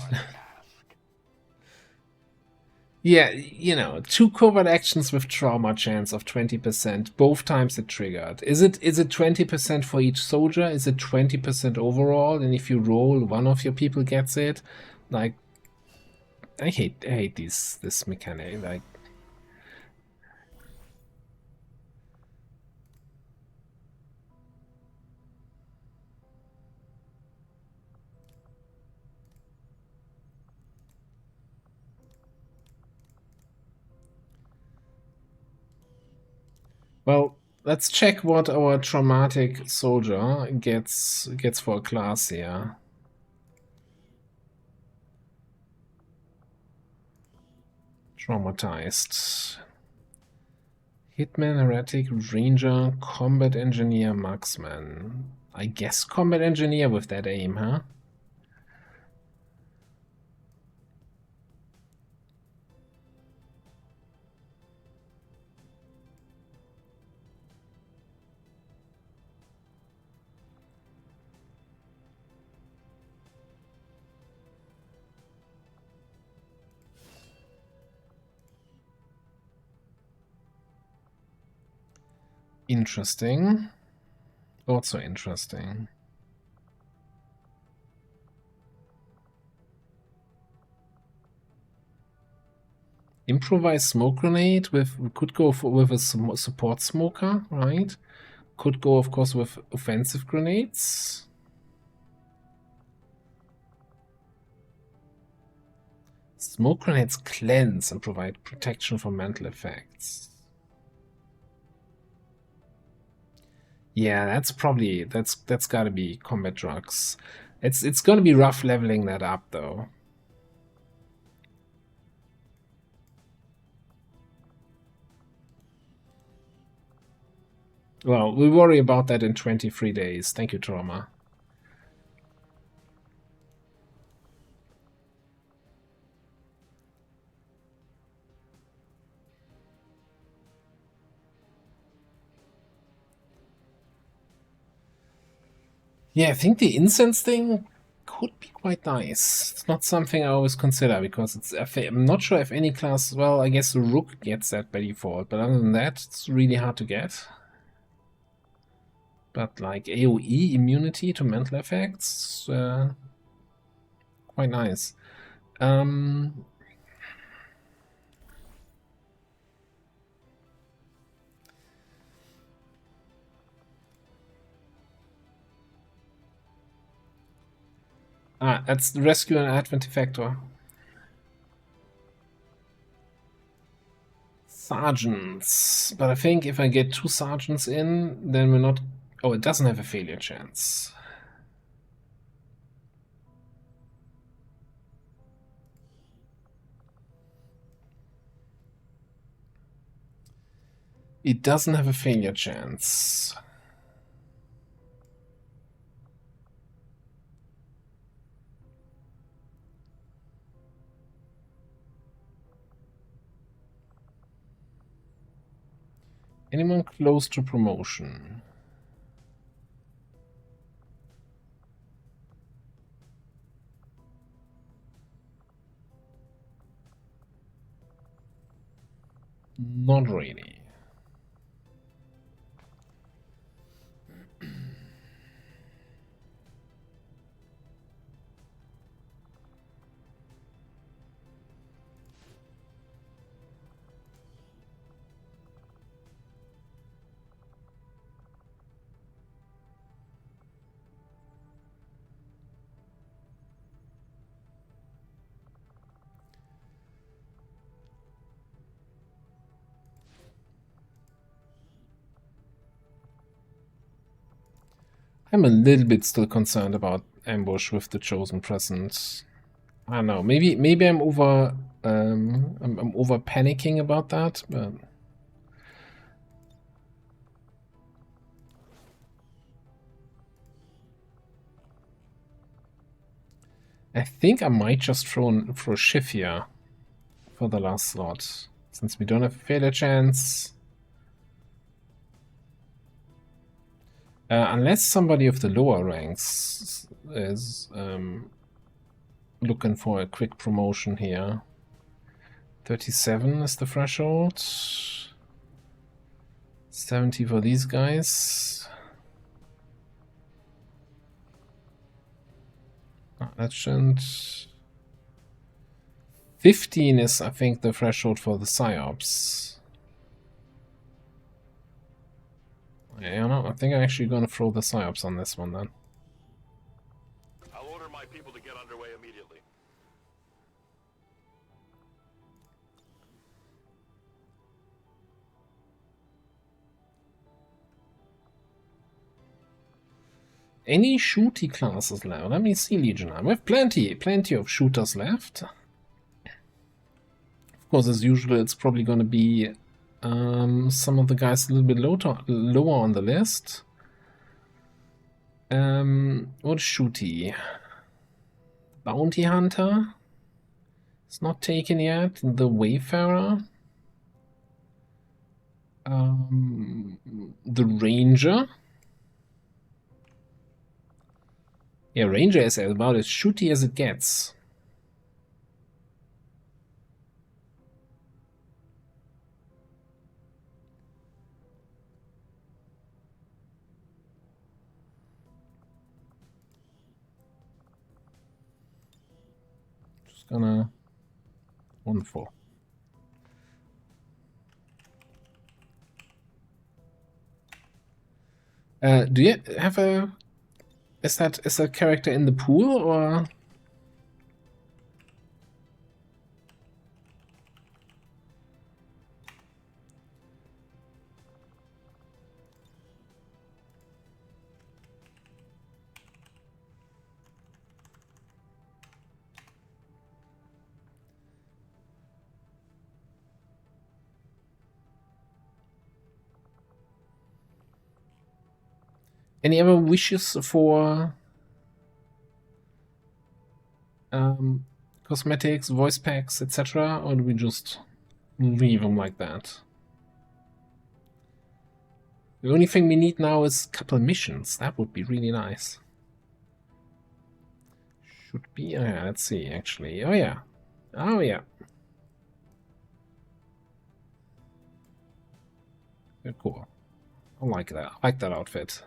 Yeah, you know, 2 covert actions with trauma chance of 20%, both times it triggered. Is it 20% for each soldier? Is it 20% overall? And if you roll, one of your people gets it? Like, I hate this mechanic. Like, well, let's check what our traumatic soldier gets for a class here. Traumatized. Hitman, Heretic, Ranger, Combat Engineer, Marksman. I guess Combat Engineer with that aim, huh? Interesting. Also interesting. Improvised smoke grenade with could go with a support smoker, right? Could go, of course, with offensive grenades. Smoke grenades cleanse and provide protection from mental effects. Yeah, that's gotta be combat drugs. It's gonna be rough leveling that up though. Well, we'll worry about that in 23 days. Thank you, Trauma. Yeah, I think the incense thing could be quite nice. It's not something I always consider because it's. I'm not sure if any class. Well, I guess the Rook gets that by default, but other than that, it's really hard to get. But like AoE immunity to mental effects, quite nice. That's the rescue and advent effector. Sergeants. But I think if I get 2 sergeants in, then we're not... Oh, it doesn't have a failure chance. It doesn't have a failure chance. Anyone close to promotion? Not really. I'm a little bit still concerned about ambush with the chosen presence. I don't know. Maybe I'm over I'm over panicking about that, but I think I might just throw Shiv here for the last slot, since we don't have a failure chance. Unless somebody of the lower ranks is looking for a quick promotion here. 37 is the threshold. 70 for these guys. That shouldn't... 15 is, I think, the threshold for the PsyOps. Yeah, no, I think I'm actually going to throw the PsyOps on this one then. I'll order my people to get underway immediately. Any shooty classes left? Let me see, Legionnaire. We have plenty of shooters left. Of course, as usual, it's probably going to be some of the guys a little bit lower on the list. What is shooty? Bounty Hunter? It's not taken yet. The Wayfarer. The Ranger. Yeah, Ranger is about as shooty as it gets. Just gonna... Wonderful. Do you have a... Is that character in the pool, or...? Any other wishes for cosmetics, voice packs, etc., or do we just leave them like that? The only thing we need now is a couple of missions. That would be really nice. Should be. Yeah, let's see, actually. Oh, yeah. Oh, yeah. Very cool. I like that. I like that outfit.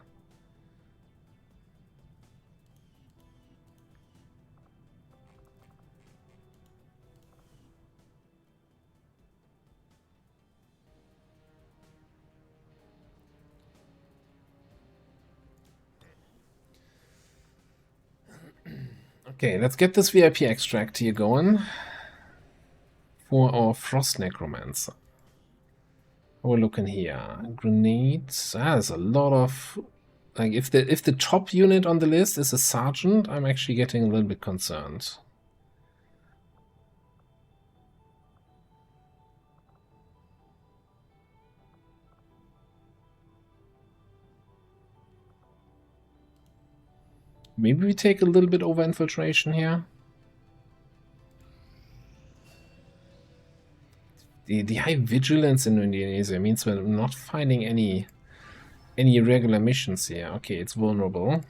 Okay, let's get this VIP extract here going for our Frost Necromancer. How we're looking here. Grenades. Ah, there's a lot of... Like, if the top unit on the list is a sergeant, I'm actually getting a little bit concerned. Maybe we take a little bit over infiltration here. The high vigilance in Indonesia means we're not finding any regular missions here. Okay, it's vulnerable.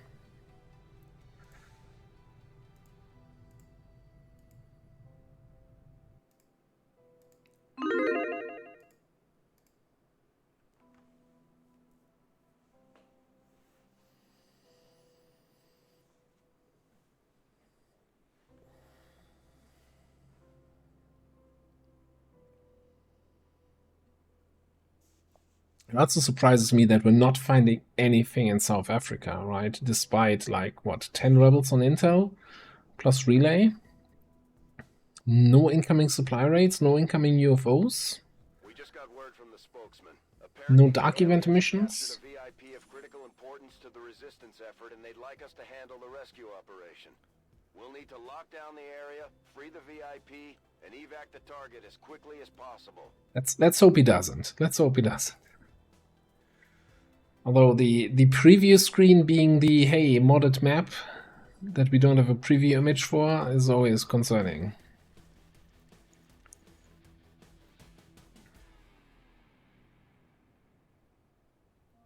It also surprises me that we're not finding anything in South Africa, right? Despite, like, what, 10 rebels on Intel plus relay? No incoming supply rates, no incoming UFOs? We just got word from the spokesman. No dark event missions? A VIP of critical importance to the resistance effort, and they'd like us to handle the rescue operation. We'll need to lock down the area, free the VIP, and evac the target as quickly as possible. Let's hope he doesn't. Let's hope he doesn't. Although the preview screen being the, hey, modded map that we don't have a preview image for is always concerning.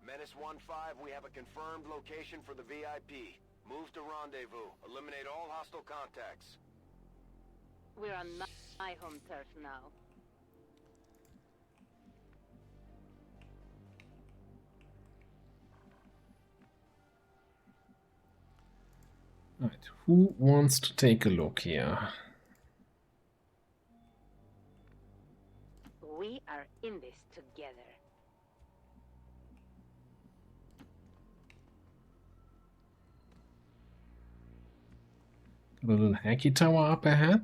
Menace 1-5, we have a confirmed location for the VIP. Move to rendezvous. Eliminate all hostile contacts. We're on my home turf now. Right, who wants to take a look here? We are in this together. Got a little hacky tower up ahead.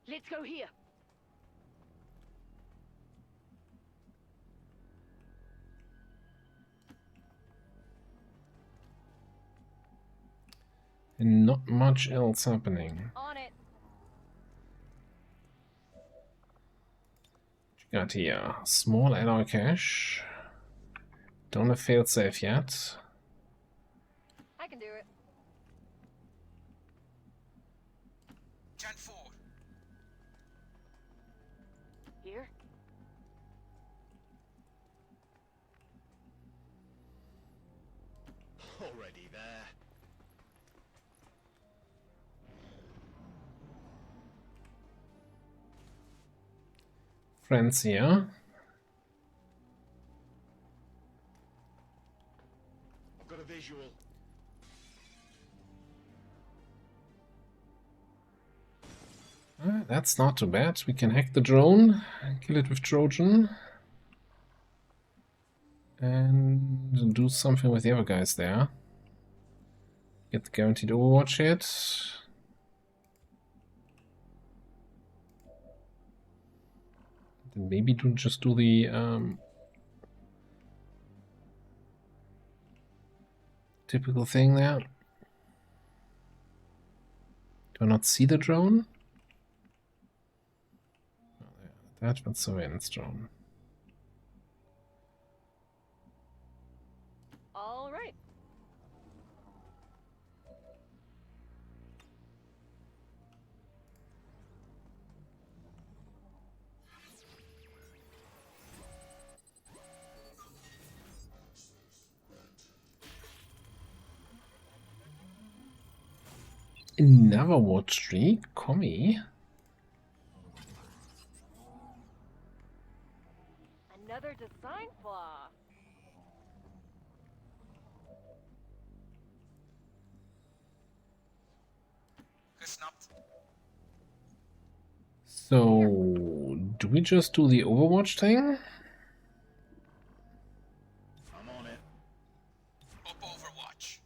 Let's go here. And not much else happening. On it. What you got here? Small alloy cache. Don't have failsafe yet. I can do it. 10-4. Here. Already there. Friends here. I've got a visual. That's not too bad. We can hack the drone, kill it with Trojan, and do something with the other guys there. Get the guaranteed Overwatch hit. Then maybe just do the typical thing there. Do I not see the drone? That one's surveillance drone. All right. Another watch tree, commie. Another design flaw. So, do we just do the Overwatch thing? I'm on it. Up Overwatch.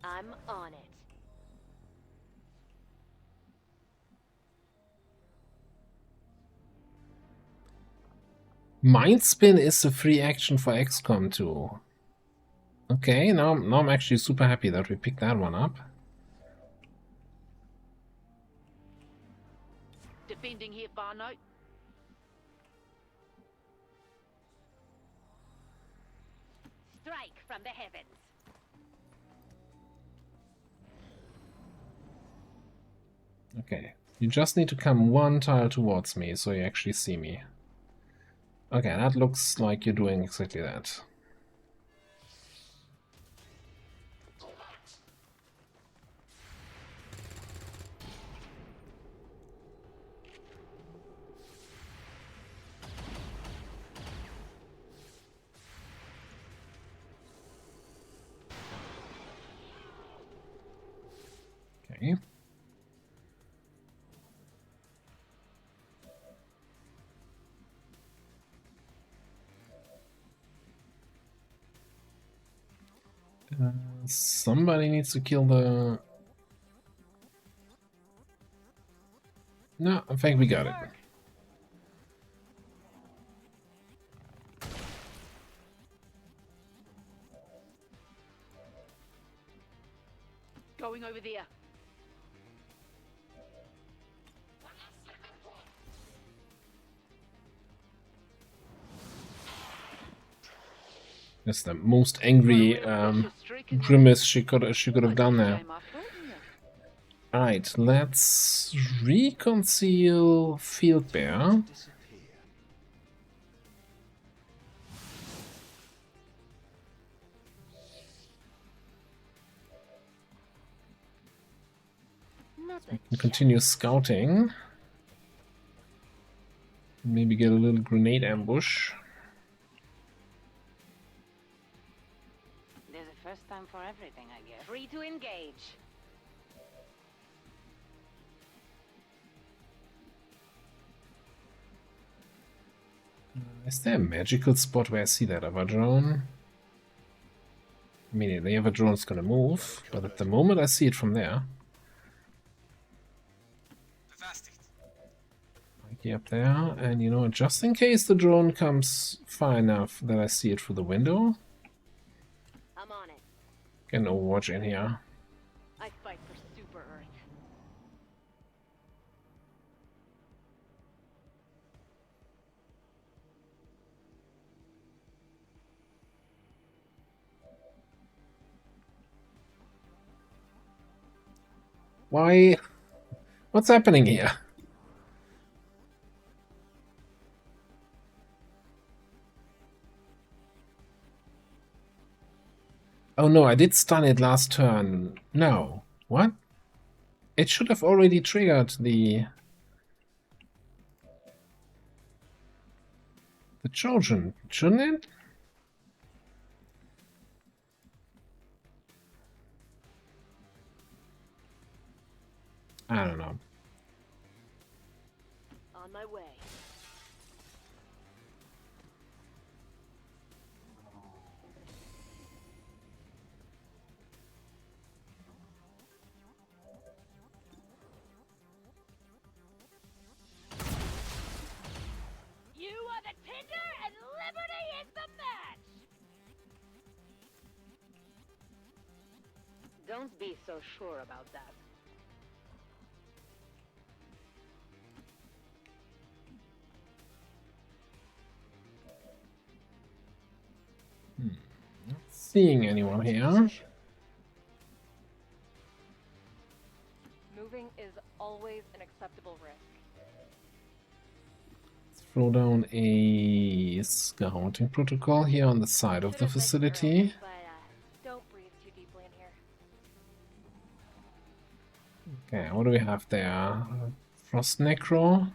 I'm on it. Mind Spin is a free action for XCOM 2. Okay, now I'm actually super happy that we picked that one up. Defending here, far note. Strike from the heavens. Okay, you just need to come one tile towards me so you actually see me. Okay, that looks like you're doing exactly that. Okay. Somebody needs to kill the... No, I think we got it. Going over there. That's the most angry grimace she could have done there. Alright, let's reconcile Field Bear. We can continue scouting. Maybe get a little grenade ambush. There's a first time for everything, I guess. Free to engage. Is there a magical spot where I see that other drone? I mean, the other drone's gonna move, but at the moment I see it from there. Mikey up there, and you know, just in case the drone comes far enough that I see it through the window, I'm on it. get an Overwatch in here. I fight for Super Earth. Why? What's happening here? Oh no, I did stun it last turn. No. What? It should have already triggered the Trojan, shouldn't it? I don't know. On my way. You are the tender, and liberty is the match! Don't be so sure about that. Not seeing anyone here. Moving is always an acceptable risk. Let's throw down a scouting protocol here on the side of the facility. But don't breathe too deeply in here. What do we have there? Frost Necro.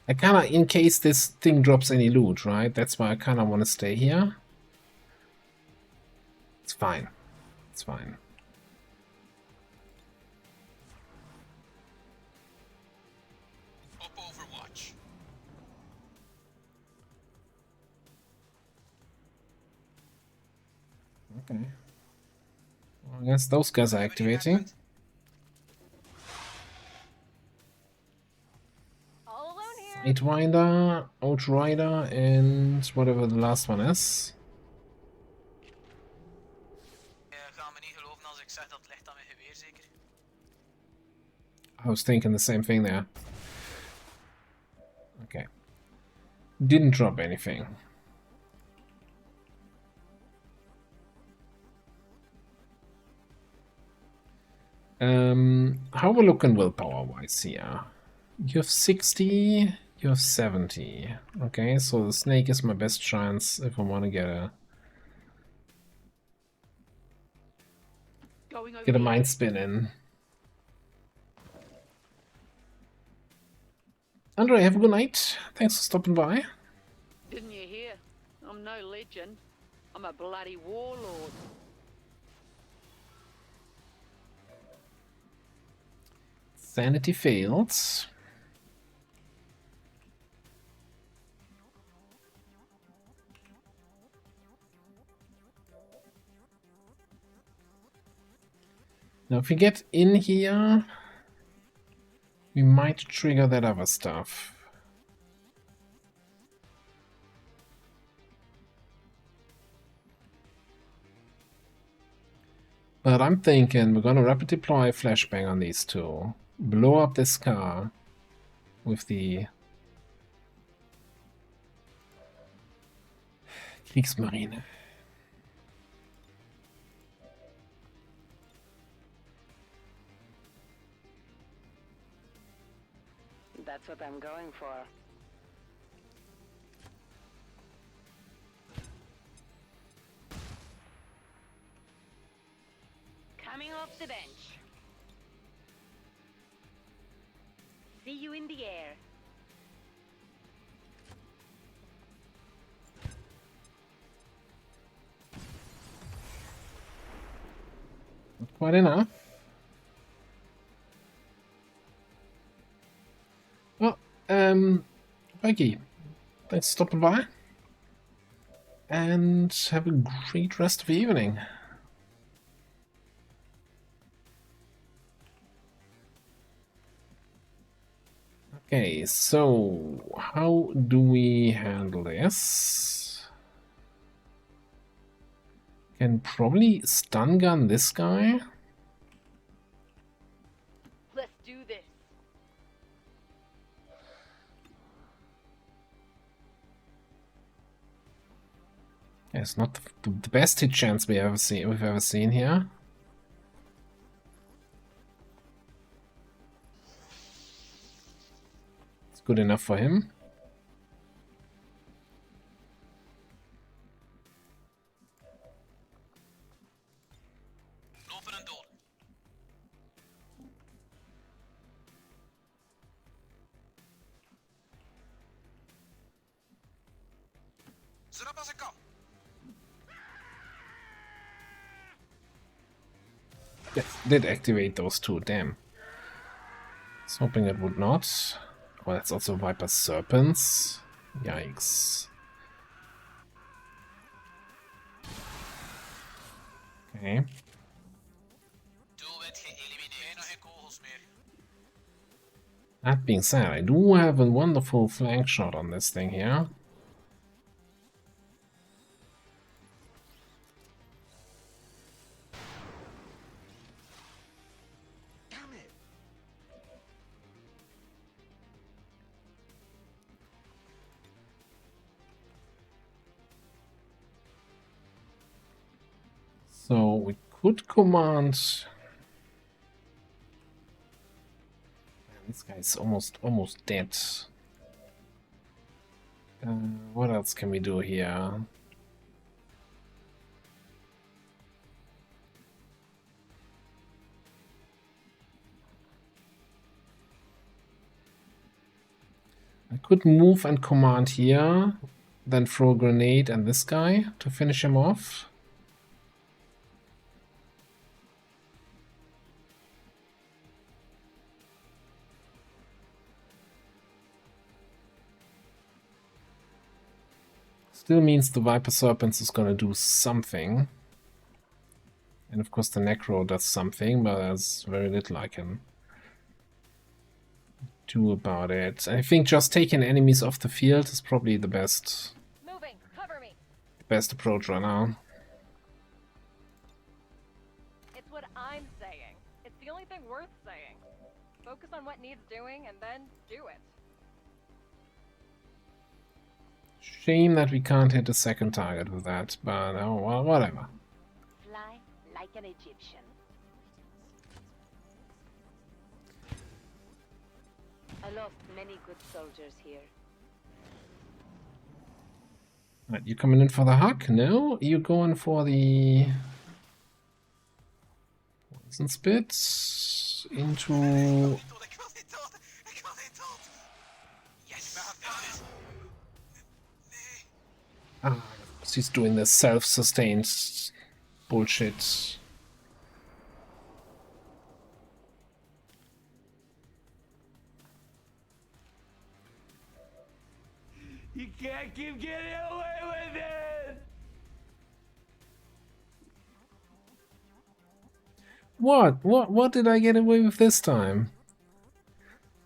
I kinda, in case this thing drops any loot, right? That's why I kinda want to stay here. It's fine. It's fine. Up Overwatch. Okay. Well, I guess those guys are activating. Sidewinder, Outrider, and whatever the last one is. I was thinking the same thing there. Okay. Didn't drop anything. How are we looking willpower-wise here? You have 60, you have 70. Okay, so the snake is my best chance if I want to get a mind spin in. Andre, have a good night. Thanks for stopping by. Didn't you hear? I'm no legend. I'm a bloody warlord. Sanity failed. Now if we get in here, we might trigger that other stuff. But I'm thinking we're gonna rapid deploy a flashbang on these two. Blow up this car with the Kriegsmarine. That's what I'm going for. Coming off the bench. See you in the air. Not quite enough. Well, Mikey, thanks for stopping by. And have a great rest of the evening. Okay, so how do we handle this? Can probably stun gun this guy. Let's do this. Yeah, it's not the best hit chance we've ever seen here. It's good enough for him. Did activate those two, damn. I was hoping it would not. Oh, that's also Viper Serpents. Yikes. Okay. That being said, I do have a wonderful flank shot on this thing here. So we could command. Man, this guy's almost dead. What else can we do here? I could move and command here, then throw a grenade and this guy to finish him off. Still means the Viper Serpents is gonna do something. And of course the Necro does something, but there's very little I can do about it. I think just taking enemies off the field is probably the best approach right now. It's what I'm saying. It's the only thing worth saying. Focus on what needs doing and then do it. Shame that we can't hit a second target with that, but oh well, whatever. Fly like an Egyptian. I lost many good soldiers here. Right, you coming in for the hug? No? You going for the poison spit into... Ah, he's doing the self-sustained bullshit. You can't keep getting away with it! What did I get away with this time?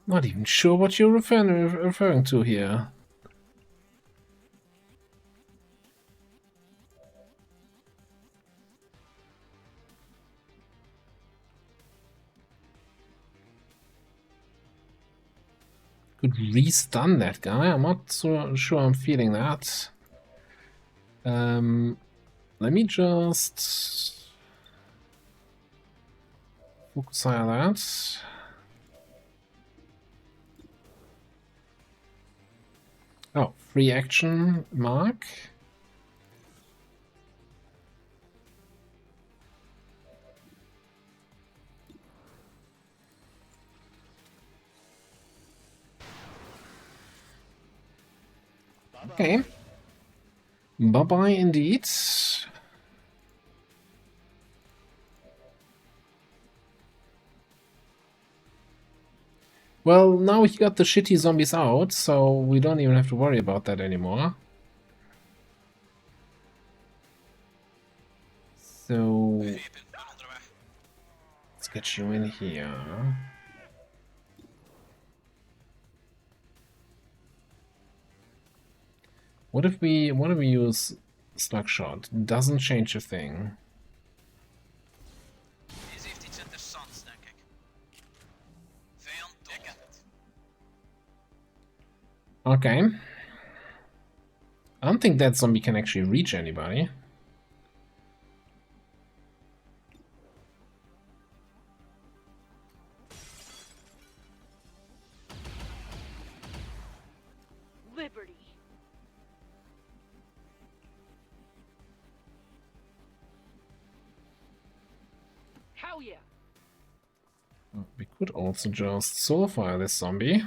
Not even sure what you're referring to here. Could re-stun that guy. I'm not so sure I'm feeling that. Let me just focus on that. Oh, free action mark. Okay. Bye-bye indeed. Well, now he got the shitty zombies out, so we don't even have to worry about that anymore. So... let's get you in here. What if we use Slugshot? Doesn't change a thing. Okay. I don't think that zombie can actually reach anybody. Liberty. Hell yeah. We could also just soul fire this zombie.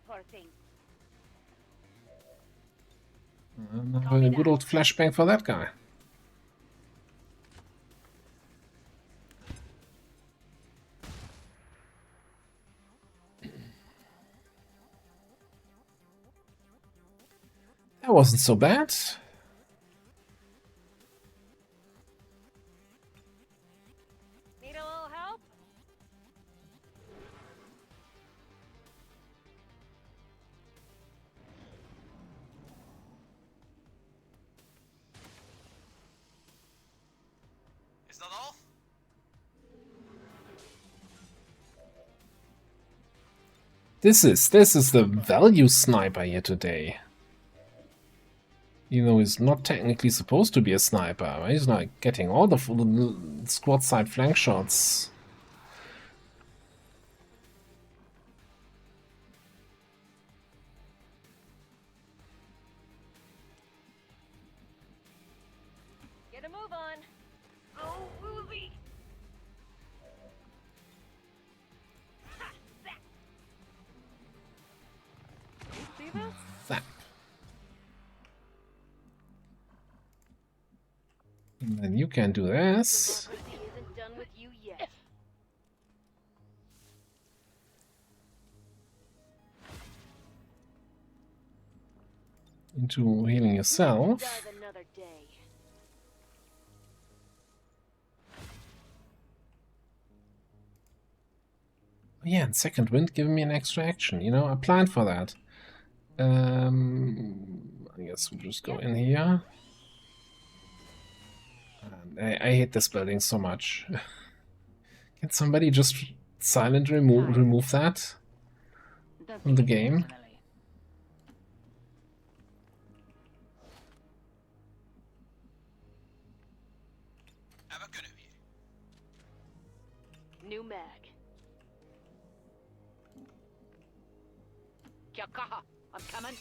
Reporting. And have a good old flashbang for that guy. That wasn't so bad. Need a little help? Is that all? This is the value sniper here today. Even though he's not technically supposed to be a sniper. He's like getting all the squad side flank shots. Get a move on. Oh, Woozy! You see this? Zap. And then you can do this. Democracy isn't done with you yet. Into healing yourself. Die another day. Yeah, and second wind giving me an extra action. You know, I planned for that. I guess we'll just go in here. And I hate this building so much. Can somebody just silently remove that from the game? New mag. Kyakaha, I'm coming.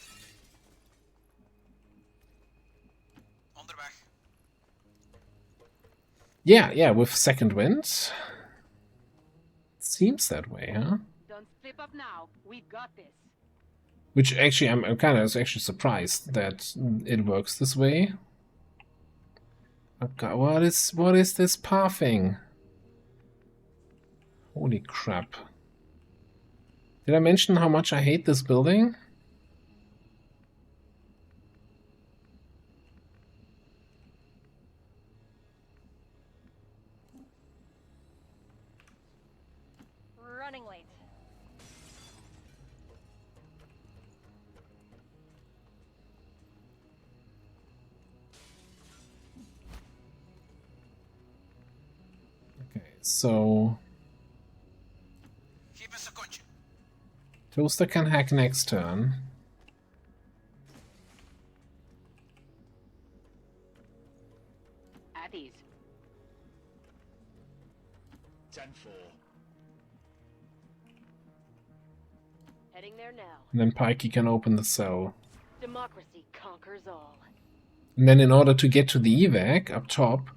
Yeah, with second wind. Seems that way, huh? Don't slip up now. We've got this. Which actually, I'm kind of actually surprised that it works this way. Okay, what is this pathing? Holy crap. Did I mention how much I hate this building? Running late. Okay, so Toaster can hack next turn. At ease. 10-4. Heading there now. And then Pikey can open the cell. Democracy conquers all. And then in order to get to the evac up top,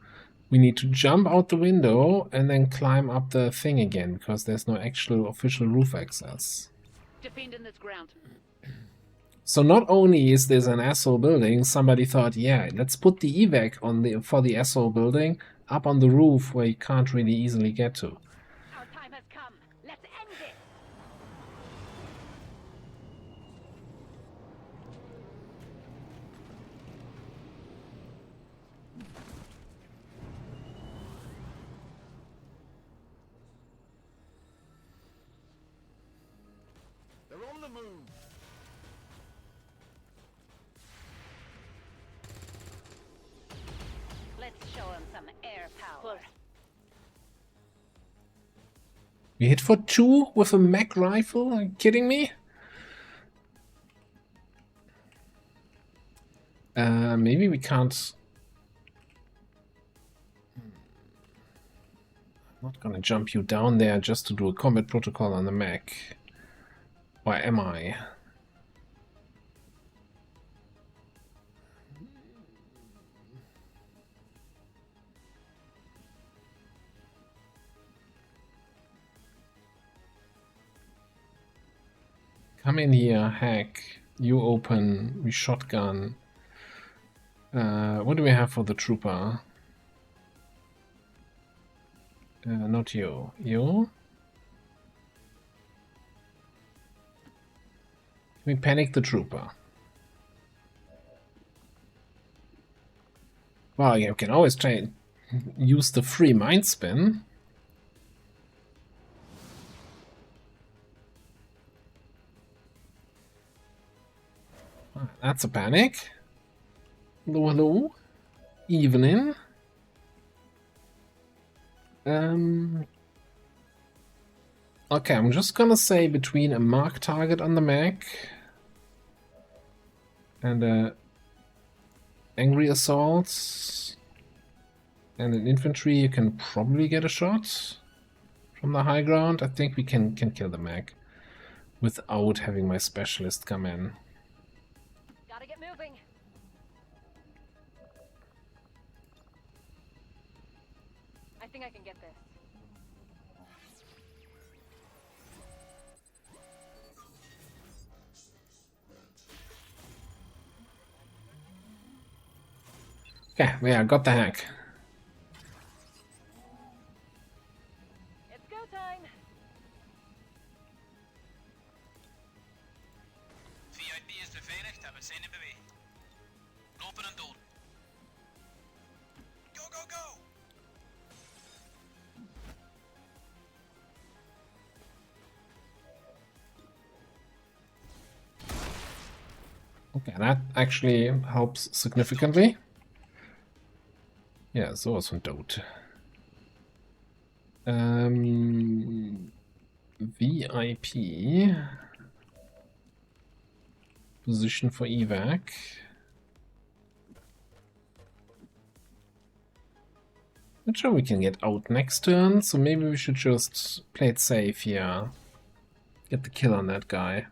we need to jump out the window and then climb up the thing again, because there's no actual official roof access. Defending this ground. So not only is this an asshole building, somebody thought, yeah, let's put the evac on for the asshole building up on the roof where you can't really easily get to. Our time has come. Let's end it. They're on the move. Let's show them some air power. We hit for 2 with a mech rifle? Are you kidding me? Maybe we can't... I'm not gonna jump you down there just to do a combat protocol on the mech. Or am I? Come in here, hack. You open, we shotgun. What do we have for the trooper? Not you. You? We panic the trooper. Well, you can always try and use the free mind spin. That's a panic. Hello, hello. Evening. Okay, I'm just gonna say between a mark target on the mech and a angry assaults and in infantry you can probably get a shot from the high ground. I think we can kill the mech without having my specialist come in. Gotta get moving. I think I can get this. Okay, yeah, got the hack. It's go time. VIP is beveiligd en we zijn in beweging. Lopen en dood. Go, go, go! Okay, that actually helps significantly. Ja, sowas von dood. VIP. Position for evac. Not sure we can get out next turn, so maybe we should just play it safe here. Get the kill on that guy.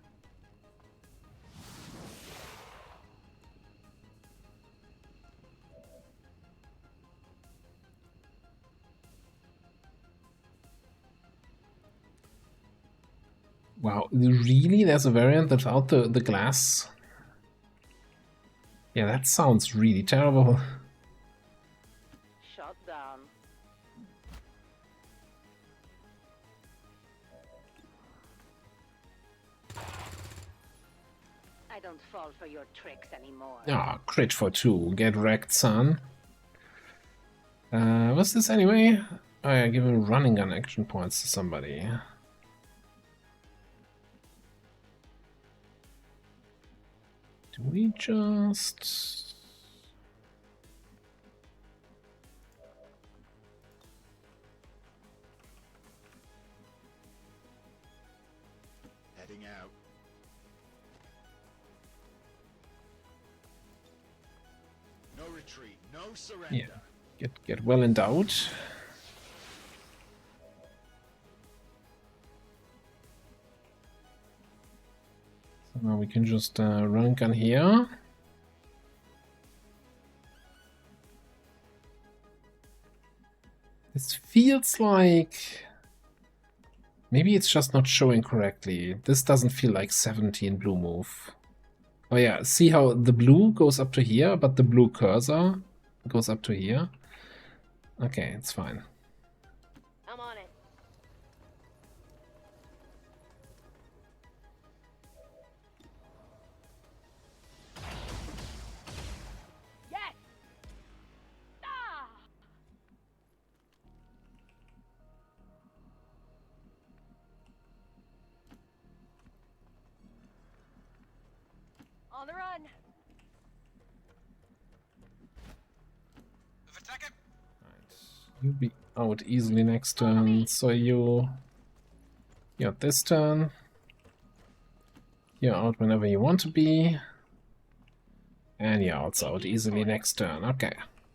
Wow, really? There's a variant without the glass? Yeah, that sounds really terrible. Shut down. I don't fall for your tricks anymore. Ah, crit for 2. Get wrecked, son. What's this anyway? Oh yeah, giving running gun action points to somebody. Do we just... Heading out. No retreat, no surrender. Yeah, get well endowed. So now we can just run gun here. This feels like... Maybe it's just not showing correctly. This doesn't feel like 17 blue move. Oh yeah, see how the blue goes up to here, but the blue cursor goes up to here? Okay, it's fine. I'm on it. Yes! Ah! On the run. You'll be out easily next turn, so you're out this turn. You're out whenever you want to be. And you're also out easily next turn. Okay,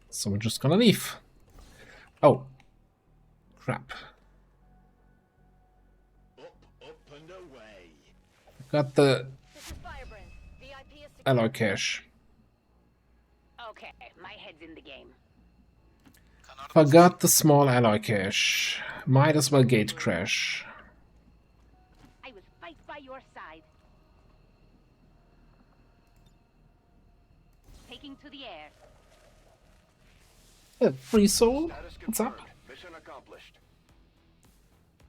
so we're just gonna leave. Oh, crap. Up and away. Got the This is Firebrand. VIP is alloy cache. Okay, my head's in the game. Forgot the small alloy cache. Might as well gate crash. I will fight by your side. Taking to the air. Free soul? What's up? Mission accomplished.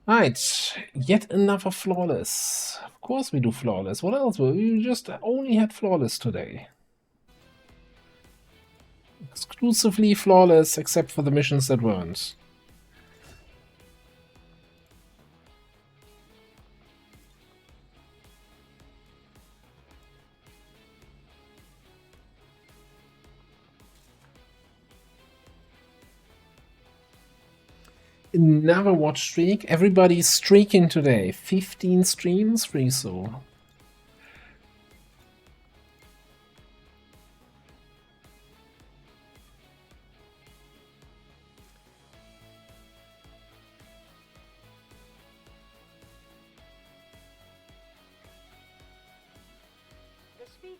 Right, yet another flawless. Of course we do flawless. What else? We just only had flawless today. Exclusively flawless, except for the missions that weren't. Another watch streak. Everybody's streaking today. 15 streams, free soul.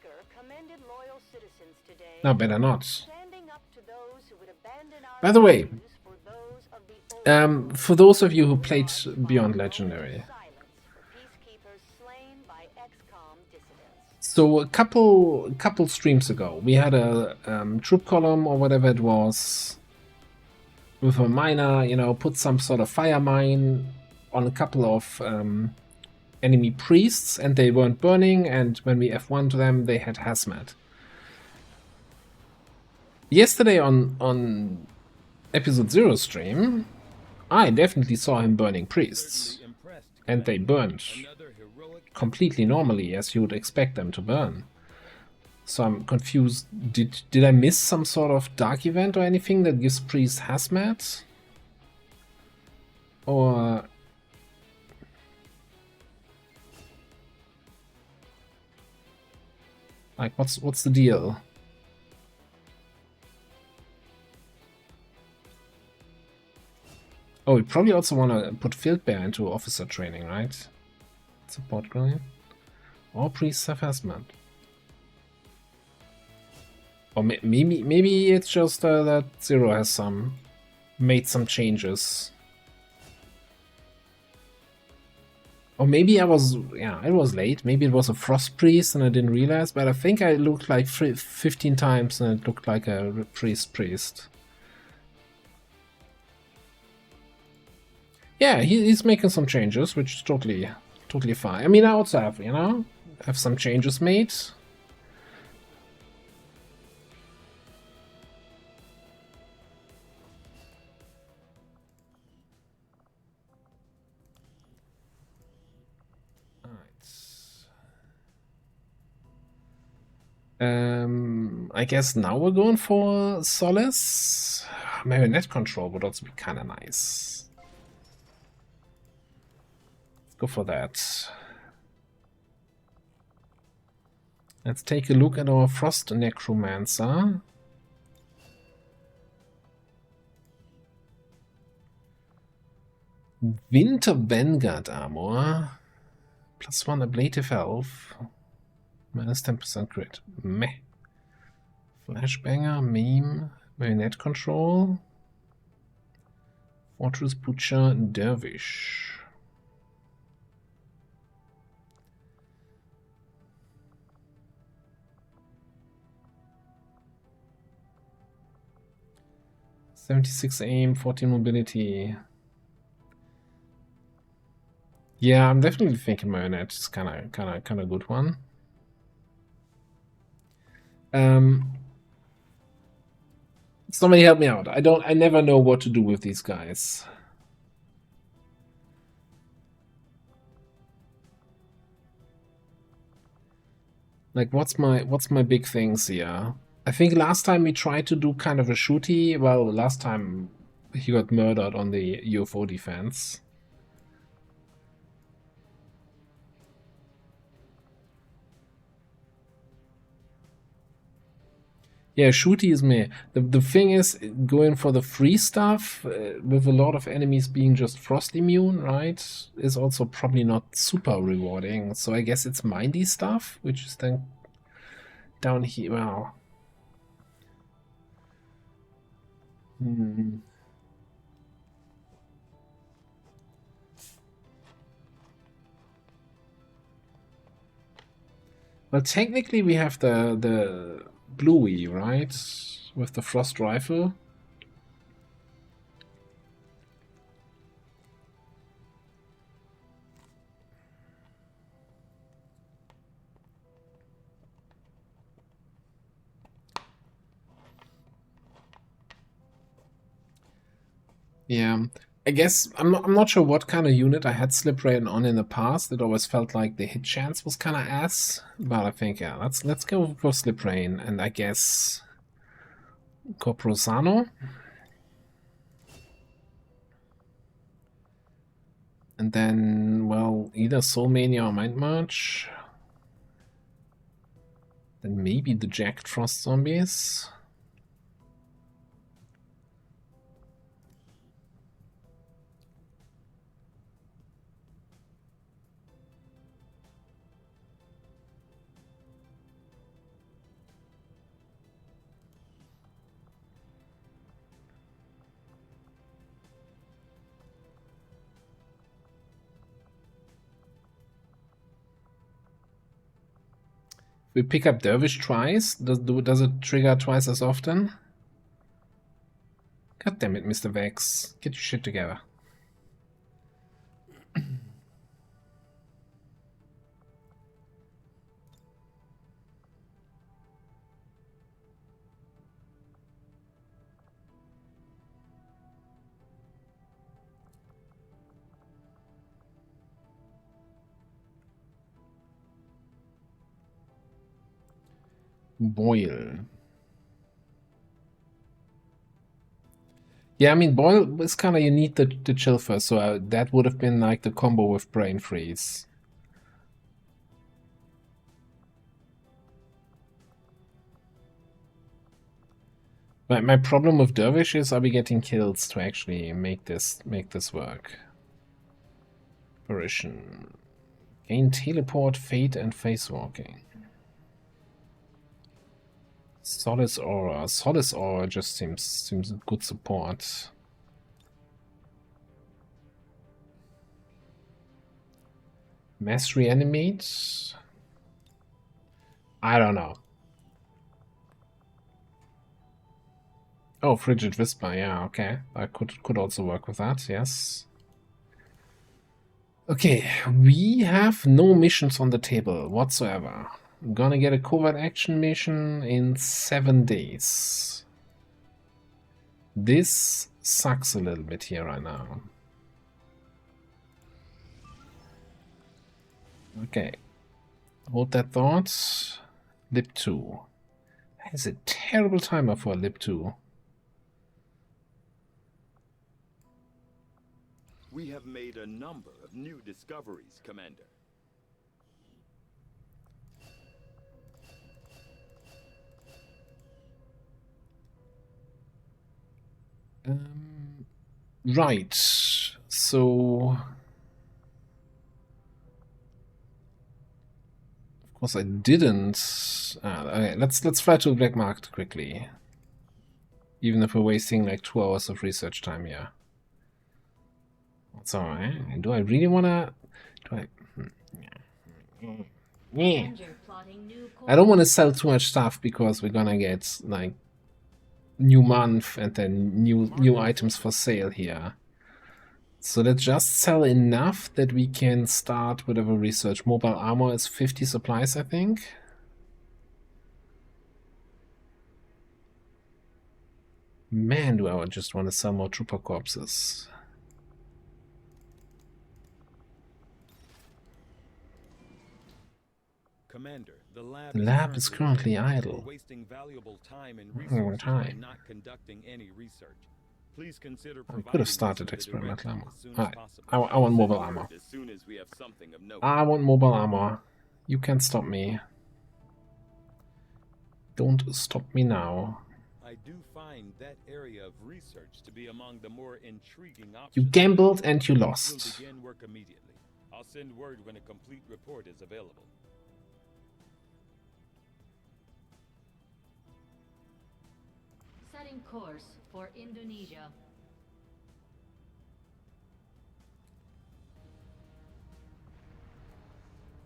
Speaker commended loyal citizens today. No, better not. Standing up to those who would abandon our By the way, values for those of the for those of you who played Beyond Legendary, peacekeepers slain by XCOM dissidents. so a couple streams ago, we had a troop column or whatever it was with a miner, you know, put some sort of fire mine on a couple of enemy priests, and they weren't burning, and when we F1 to them, they had hazmat. Yesterday on episode 0 stream, I definitely saw him burning priests, and they burned completely normally, as you would expect them to burn. So I'm confused. Did I miss some sort of dark event or anything that gives priests hazmat? Or like, what's the deal? Oh, we probably also want to put Field Bear into officer training, right? Support growing. All priests have hazmat. Or maybe it's just that Zero has made some changes. Or maybe it was late. Maybe it was a Frost Priest and I didn't realize, but I think I looked like 15 times and it looked like a priest. Yeah, he's making some changes, which is totally fine. I mean, I also have some changes made. I guess now we're going for Solace. Marionette control would also be kind of nice. Let's go for that. Let's take a look at our Frost Necromancer. Winter Vanguard armor. +1 ablative health. -10% crit. Meh. Flashbanger, meme, marionette control. Fortress Butcher, Dervish. .76 aim, 14 mobility. Yeah, I'm definitely thinking marionette is kind of good one. Somebody help me out. I never know what to do with these guys. Like, what's my big things here? I think last time we tried to do kind of a shooty. Well, last time he got murdered on the UFO defense. Yeah, shooty is me. The thing is, going for the free stuff with a lot of enemies being just frost immune, right, is also probably not super rewarding. So I guess it's mindy stuff, which is then down here. Well, well, technically we have the Bluey, right? With the frost rifle. Yeah, I guess I'm not sure what kind of unit I had Slip Rain on in the past. It always felt like the hit chance was kind of ass, but I think yeah, let's go for Slip Rain, and I guess Corprosano. And then, well, either Soul Mania or Mind Merge. Then maybe the Jacked Frost Zombies. We pick up Dervish twice. Does it trigger twice as often? God damn it, Mr. Vex. Get your shit together. Boil. Yeah, I mean, Boil is kind of, you need the chill first, so that would have been like the combo with Brain Freeze. My problem with Dervish is I'll be getting kills to actually make this work. Apparition. Gain Teleport, Fate, and Face Walking. Solace Aura. Solace Aura just seems good support. Mass Reanimate? I don't know. Oh, Frigid Whisper, yeah, okay. I could also work with that, yes. Okay, we have no missions on the table whatsoever. I'm gonna get a covert action mission in 7 days. This sucks a little bit here right now. Okay. Hold that thought. Lib 2. That is a terrible timer for Lib 2. We have made a number of new discoveries, Commander. Right. So, of course, I didn't. Okay, let's fly to the black market quickly. Even if we're wasting like 2 hours of research time here. That's alright. Do I really wanna? Do I? Yeah. I don't want to sell too much stuff because we're gonna get like new month and then new items for sale here. So let's just sell enough that we can start whatever research. Mobile armor is 50 supplies, I think. Man, do I just want to sell more trooper corpses. Commander, the lab is currently idle. We're wasting valuable time and resources by not conducting any research. Please consider I could have started us with experimental the armor. directions as soon as Alright, possible. I want mobile armor. As soon as we have something of note. I want mobile armor. You can't stop me. Don't stop me now. I do find that area of research to be among the more intriguing options. You gambled and you lost. We'll begin work immediately. I'll send word when a complete report is available. Setting course for Indonesia.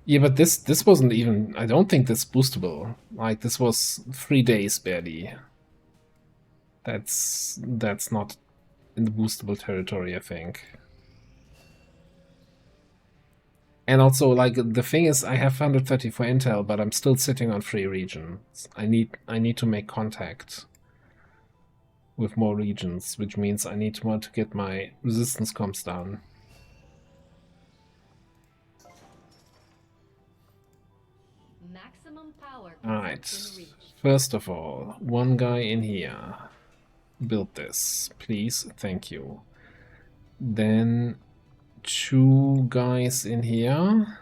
Yeah, but this wasn't even, I don't think this boostable. Like, this was 3 days barely. That's not in the boostable territory, I think. And also, like, the thing is, I have 134 intel, but I'm still sitting on 3 regions. I need to make contact with more regions, which means I need to get my resistance comps down. Maximum power. Alright, first of all, one guy in here. Build this, please, thank you. Then 2 guys in here.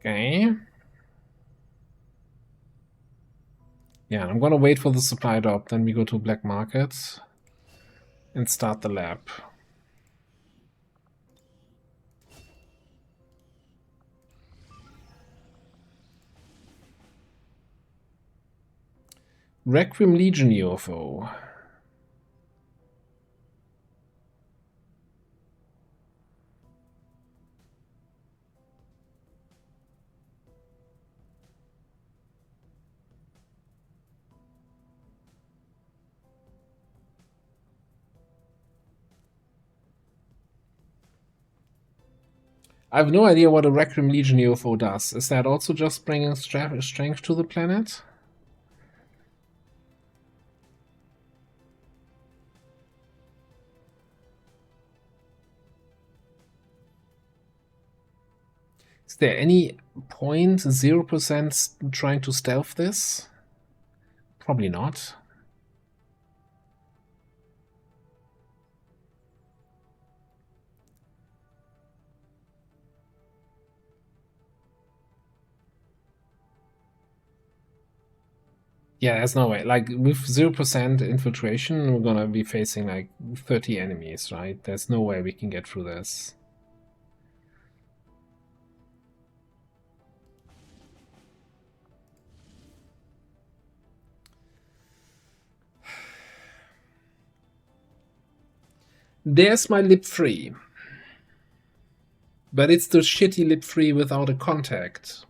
Okay. Yeah, I'm gonna wait for the supply drop, then we go to black market and start the lab. Requiem Legion UFO. I have no idea what a Requiem Legion UFO does. Is that also just bringing strength to the planet? Is there any point, 0% trying to stealth this? Probably not. Yeah, there's no way. Like, with 0% infiltration, we're gonna be facing like 30 enemies, right? There's no way we can get through this. There's my lip free. But it's the shitty lip free without a contact.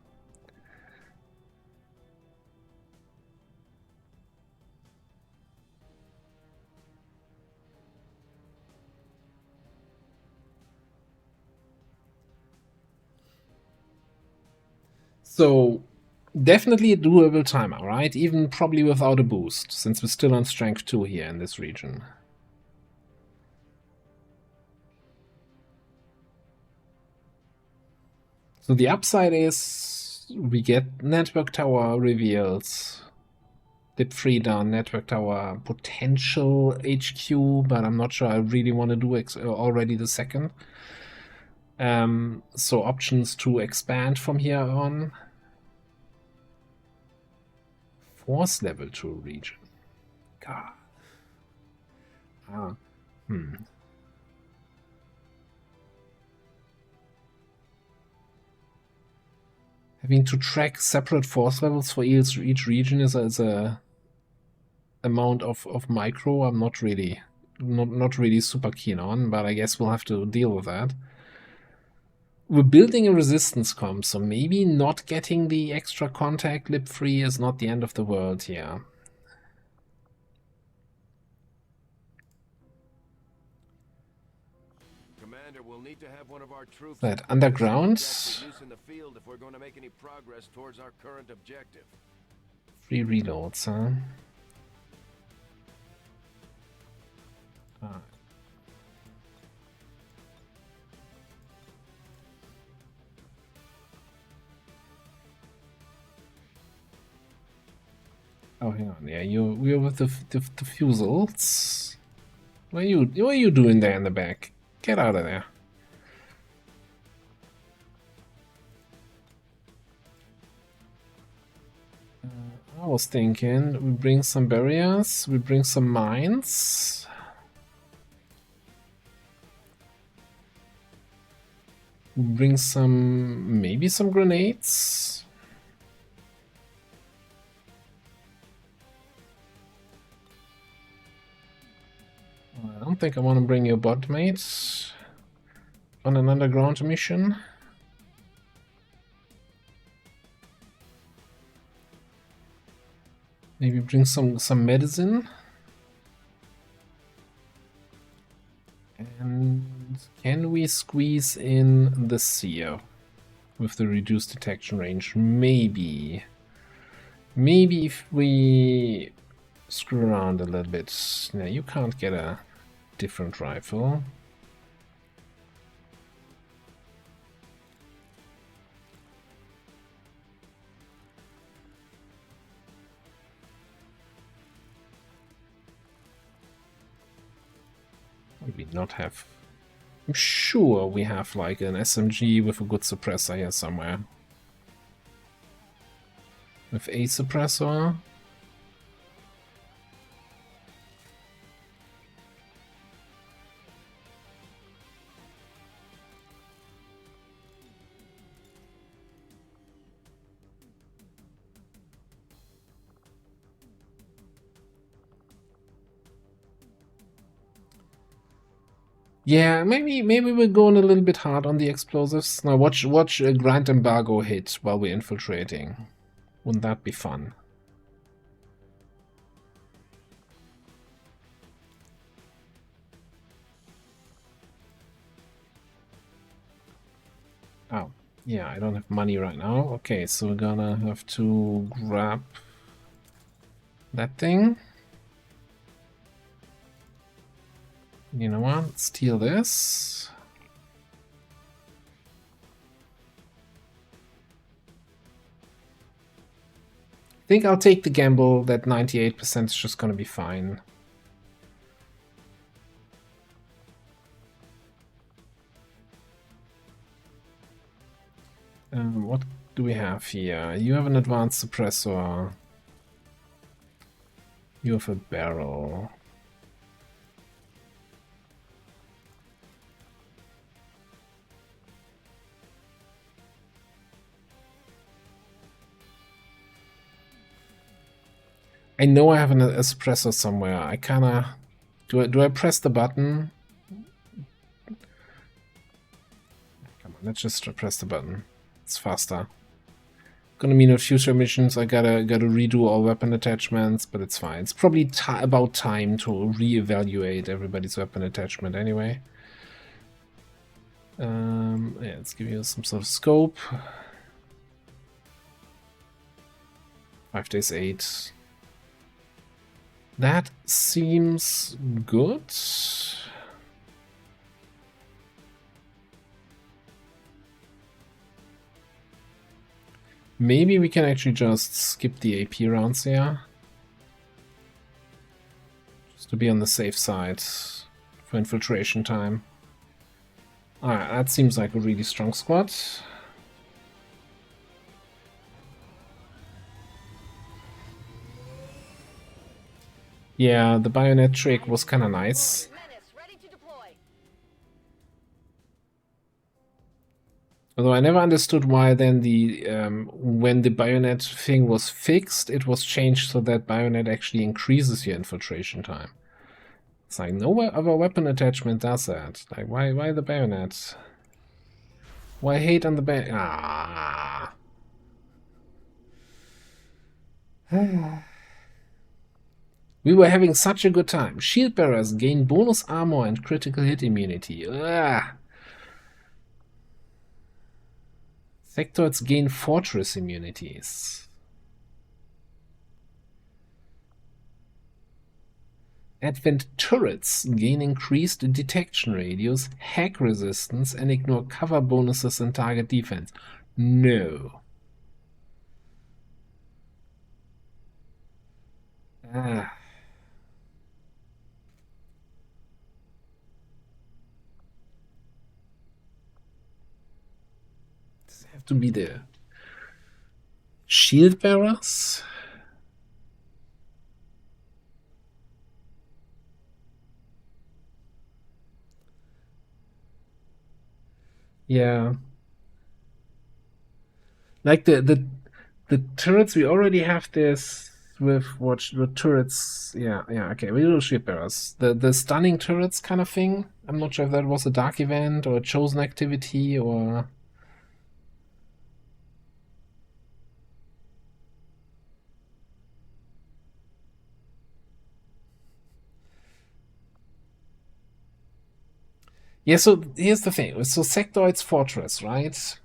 So, definitely a doable timer, right? Even probably without a boost, since we're still on strength 2 here in this region. So the upside is we get network tower reveals, lip free down, network tower, potential HQ, but I'm not sure I really want to do already the second. So options to expand from here on. Force level 2 region. God. Having to track separate force levels for each region is a amount of micro I'm not really super keen on, but I guess we'll have to deal with that. We're building a resistance comp, so maybe not getting the extra contact lip free is not the end of the world here. Commander, we'll need to have one of our troops That underground. in the field if we're going to make any progress towards our current objective. 3 reloads, huh? Oh, hang on. Yeah, we're with the fusils. What are you doing there in the back? Get out of there. I was thinking we bring some barriers, we bring some mines. We bring maybe some grenades. I don't think I want to bring your bot mates on an underground mission. Maybe bring some medicine. And can we squeeze in the seer with the reduced detection range? Maybe. Maybe if we screw around a little bit. Now you can't get a different rifle. Maybe not have. I'm sure we have like an SMG with a good suppressor here somewhere. With a suppressor. Yeah, maybe we're going a little bit hard on the explosives. Now watch a Grand Embargo hit while we're infiltrating. Wouldn't that be fun? Yeah, I don't have money right now. Okay, so we're gonna have to grab that thing. You know what? Steal this. I think I'll take the gamble that 98% is just gonna be fine. What do we have here? You have an advanced suppressor. You have a barrel. I know I have a suppressor somewhere. I kinda... Do I press the button? Come on, let's just press the button. It's faster. Gonna mean with future missions I gotta redo all weapon attachments, but it's fine. It's probably about time to reevaluate everybody's weapon attachment anyway. Yeah, let's give you some sort of scope. 5 days 8. That seems good. Maybe we can actually just skip the AP rounds here. Just to be on the safe side for infiltration time. Alright, that seems like a really strong squad. Yeah, the bayonet trick was kinda nice. Although I never understood why then the when the bayonet thing was fixed, it was changed so that bayonet actually increases your infiltration time. It's like no other weapon attachment does that. Like why the bayonet? Why hate on the bayonet? Ah. We were having such a good time. Shield bearers gain bonus armor and critical hit immunity. Ugh. Sectoids gain fortress immunities. Advent turrets gain increased detection radius, hack resistance, and ignore cover bonuses and target defense. No. Ah. Does it have to be the shield bearers? Yeah. Like the turrets, we already have this with what the turrets. Yeah, okay, we do shield bearers. The stunning turrets kind of thing. I'm not sure if that was a dark event or a chosen activity or. Yeah, so here's the thing. So Sectoid's Fortress, right?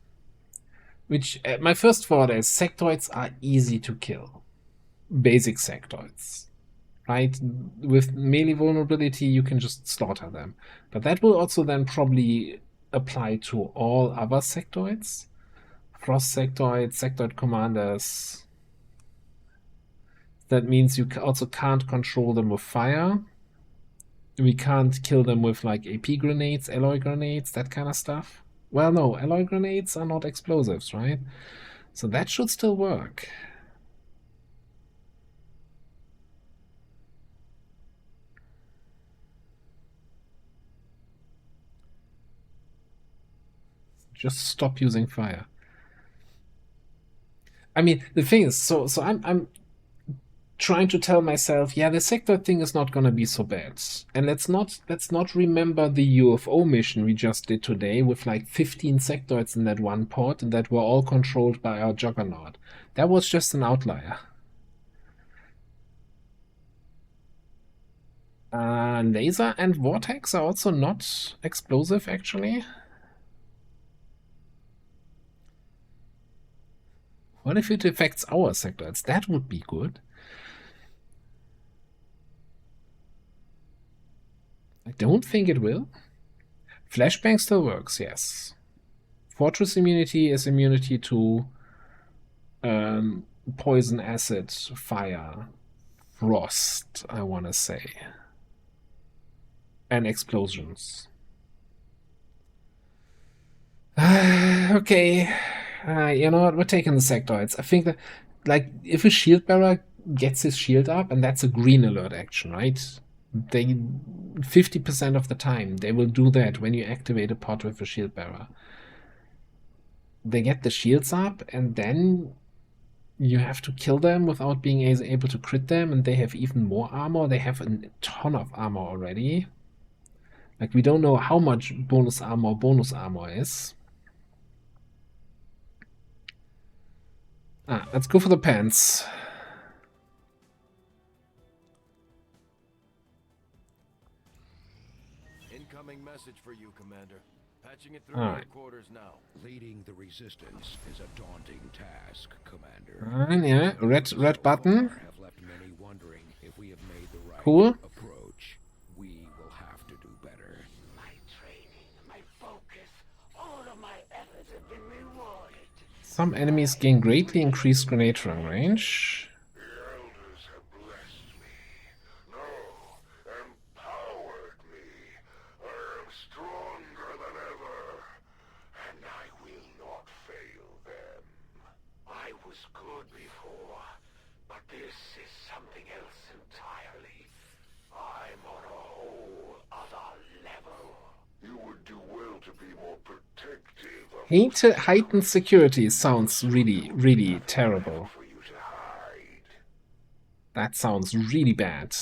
Which, my first thought is, Sectoids are easy to kill. Basic Sectoids. Right? With melee vulnerability, you can just slaughter them. But that will also then probably apply to all other Sectoids. Frost Sectoids, Sectoid Commanders. That means you also can't control them with fire. We can't kill them with like AP grenades, alloy grenades, that kind of stuff. Well, no, alloy grenades are not explosives, right? So that should still work. Just stop using fire. I mean, the thing is, so I'm trying to tell myself, yeah, the sector thing is not gonna be so bad. And let's not remember the UFO mission we just did today with like 15 sectoids in that one pod and that were all controlled by our Juggernaut. That was just an outlier. Laser and vortex are also not explosive, actually. What if it affects our sectoids? That would be good. I don't think it will. Flashbang still works, yes. Fortress immunity is immunity to poison, acid, fire, frost, I want to say. And explosions. Okay. You know what? We're taking the sectoids. I think that, like, if a shield bearer gets his shield up, and that's a green alert action, right? They 50% of the time they will do that when you activate a pod with a shield bearer. They get the shields up, and then you have to kill them without being able to crit them, and they have even more armor. They have a ton of armor already. Like, we don't know how much bonus armor is. Let's go for the pants. Incoming message for you, Commander. Patching it through to your quarters now. Leading the resistance is a daunting task, Commander. Yeah, red button. Have left many wondering if we have made the right cool. approach. We will have to do better. My training, my focus, all of my efforts have been rewarded. Some enemies gain greatly increased grenade throwing range. Heightened security sounds really, really terrible. That sounds really bad.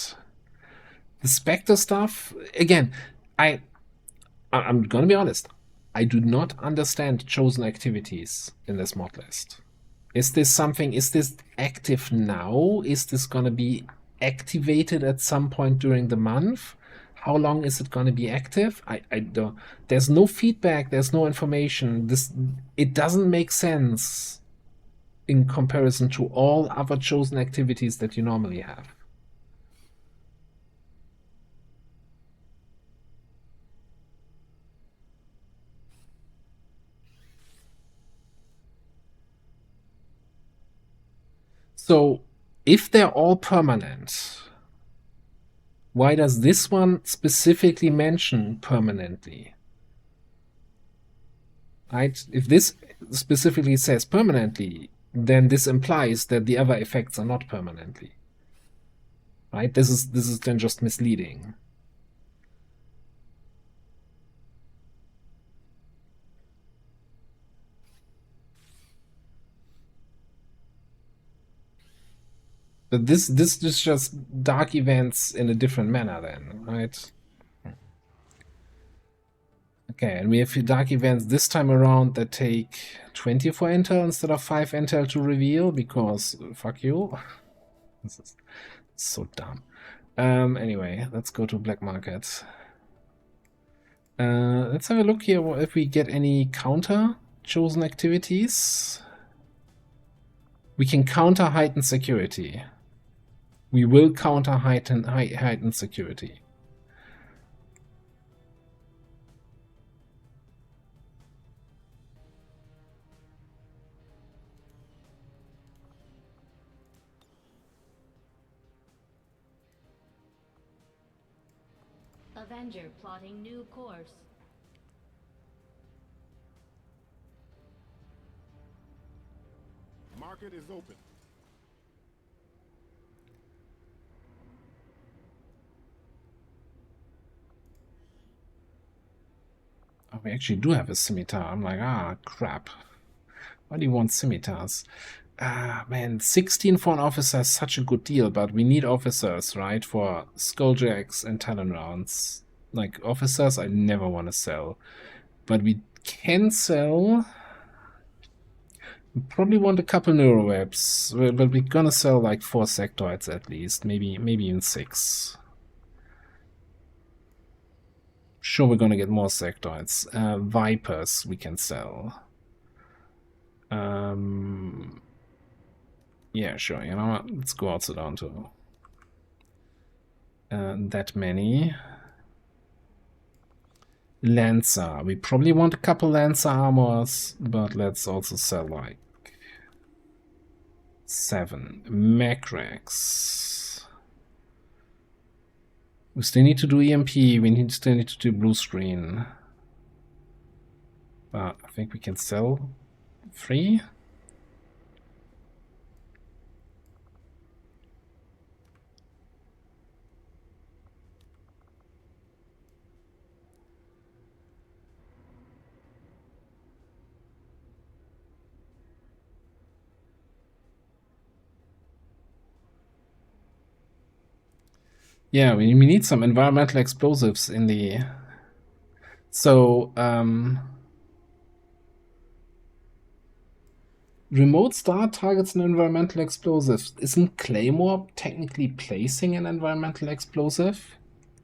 The Spectre stuff, again, I'm gonna be honest, I do not understand chosen activities in this mod list. Is this active now? Is this gonna be activated at some point during the month? How long is it going to be active? I don't. There's no feedback. There's no information. It doesn't make sense in comparison to all other chosen activities that you normally have. So, if they're all permanent, why does this one specifically mention permanently? Right? If this specifically says permanently, then this implies that the other effects are not permanently. Right? This is then just misleading. But this is just dark events in a different manner then, right? Okay, and we have dark events this time around that take 24 intel instead of 5 intel to reveal, because fuck you. This is so dumb. Anyway, let's go to black market. Let's have a look here if we get any counter chosen activities. We can counter heightened security. We will counter heightened security. Avenger plotting new course. Market is open. Oh, we actually do have a scimitar. I'm like, crap. Why do you want scimitars? Man, 16 for an officer is such a good deal, but we need officers, right? For Skulljacks and Talon rounds. Like, officers I never want to sell. But we can sell... We probably want a couple neurowebs, but we're gonna sell like 4 sectoids at least, maybe even 6. Sure, we're gonna get more sectoids. Vipers we can sell. Yeah, sure. You know what? Let's go also down to that many. Lancer. We probably want a couple Lancer armors, but let's also sell like 7. Macrex. We still need to do EMP. Still need to do blue screen. But I think we can sell 3. Yeah, we need some environmental explosives in the... So, remote start targets an environmental explosive. Isn't Claymore technically placing an environmental explosive?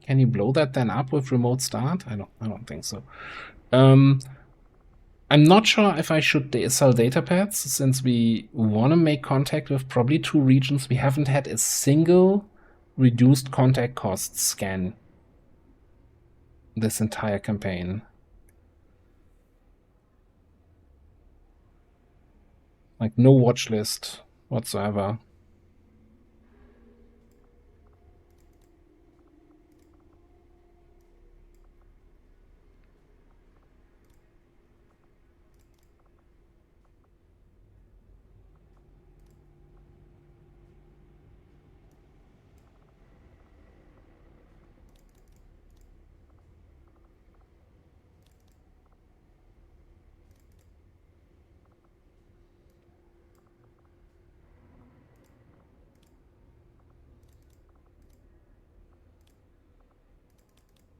Can you blow that then up with remote start? I don't think so. I'm not sure if I should sell data pads, since we want to make contact with probably 2 regions. We haven't had a single reduced contact cost scan this entire campaign. Like, no watch list whatsoever.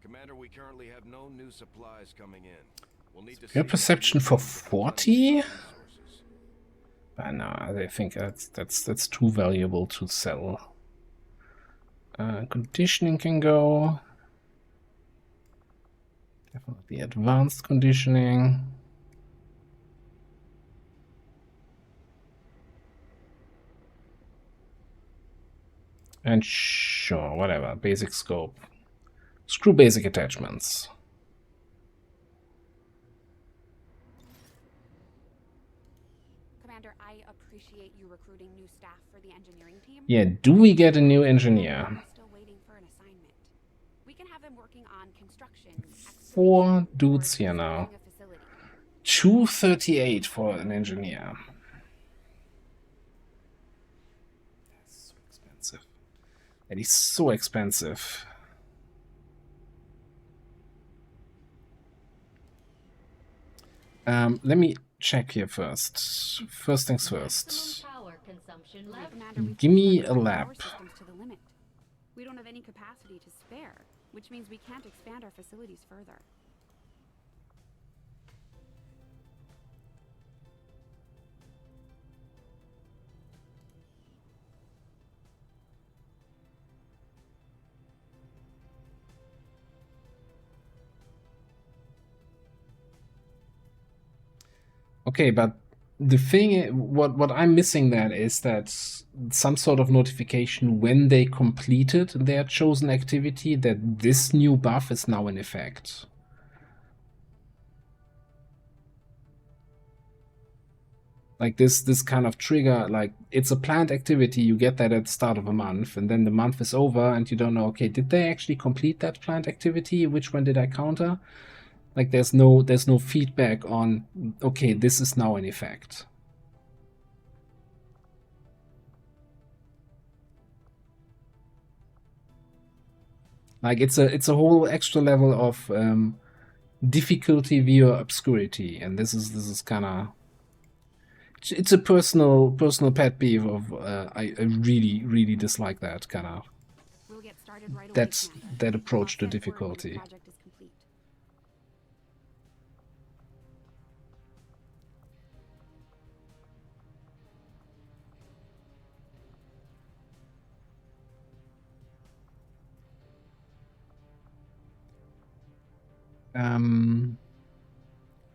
Commander, we currently have no new supplies coming in. We'll need to Your perception for 40? No, I think that's too valuable to sell. Conditioning can go. Definitely advanced conditioning. And sure, whatever. Basic scope. Screw basic attachments. Commander, I appreciate you recruiting new staff for the engineering team. Yeah, do we get a new engineer? I'm still waiting for an assignment. We can have them working on construction. 4 dudes here now. 238 for an engineer. That's so expensive. That is so expensive. Let me check here first. First things first. Give me a lab. We don't have any capacity to spare, which means we can't expand our facilities further. Okay, but the thing, what I'm missing then is that some sort of notification when they completed their chosen activity that this new buff is now in effect. Like this kind of trigger, like it's a planned activity, you get that at the start of a month, and then the month is over and you don't know, okay, did they actually complete that planned activity? Which one did I counter? Like there's no feedback on, okay, this is now in effect. Like it's a whole extra level of difficulty via obscurity, and this is kind of, it's a personal pet peeve of I really dislike that kind of that approach to difficulty.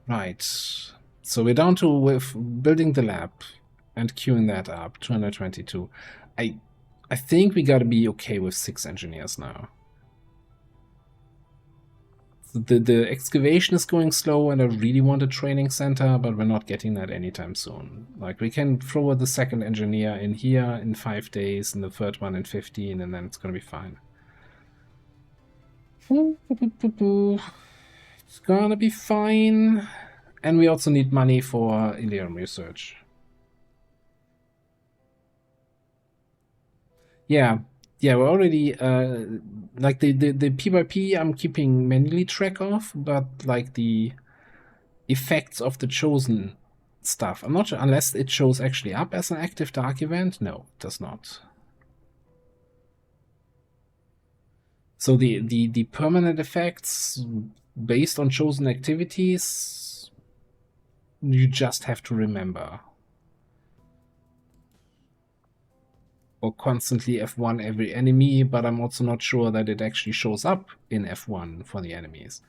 Right. So we're down to with building the lab. And queuing that up, 222. I think we gotta be okay with 6 engineers now. The excavation is going slow, and I really want a training center, but we're not getting that anytime soon. Like, we can throw the second engineer in here in 5 days, and the third one in 15, and then it's gonna be fine. It's gonna be fine. And we also need money for Ilium research. Yeah, we're already like the PvP I'm keeping manually track of, but like the effects of the chosen stuff, I'm not sure, unless it shows actually up as an active dark event. No, it does not. So the permanent effects based on chosen activities, you just have to remember. Or constantly F1 every enemy, but I'm also not sure that it actually shows up in F1 for the enemies.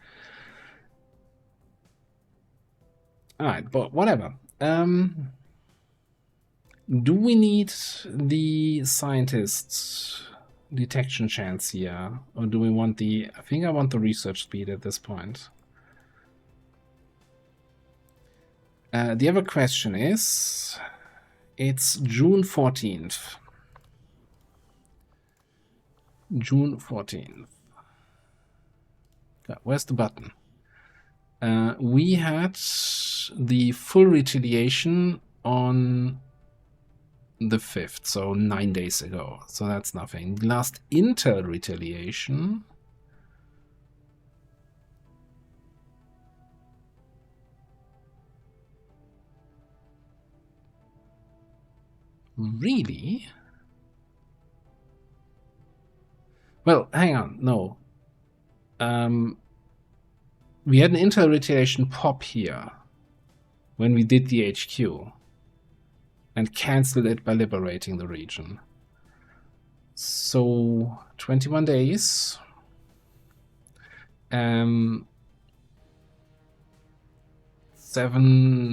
Alright, but whatever. Do we need the scientist's detection chance here? Or do we want the... I think I want the research speed at this point. The other question is... It's June 14th. June 14th. Where's the button? We had the full retaliation on the 5th, so 9 days ago. So that's nothing. The last Intel retaliation... Really? Well, hang on, no. We had an Intel retaliation pop here when we did the HQ and cancelled it by liberating the region. So 21 days. 7,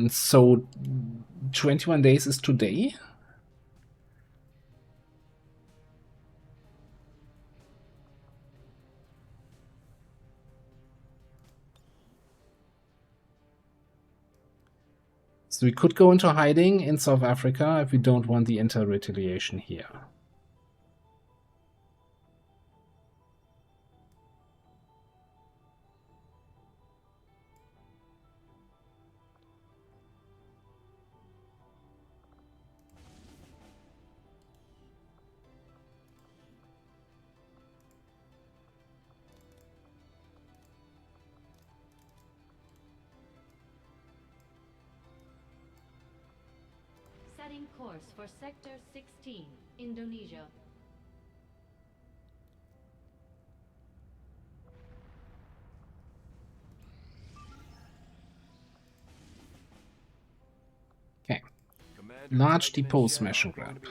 so 21 days is today. So we could go into hiding in South Africa if we don't want the Intel retaliation here. Setting course for Sector 16, Indonesia. Okay. Large depot smash and grab.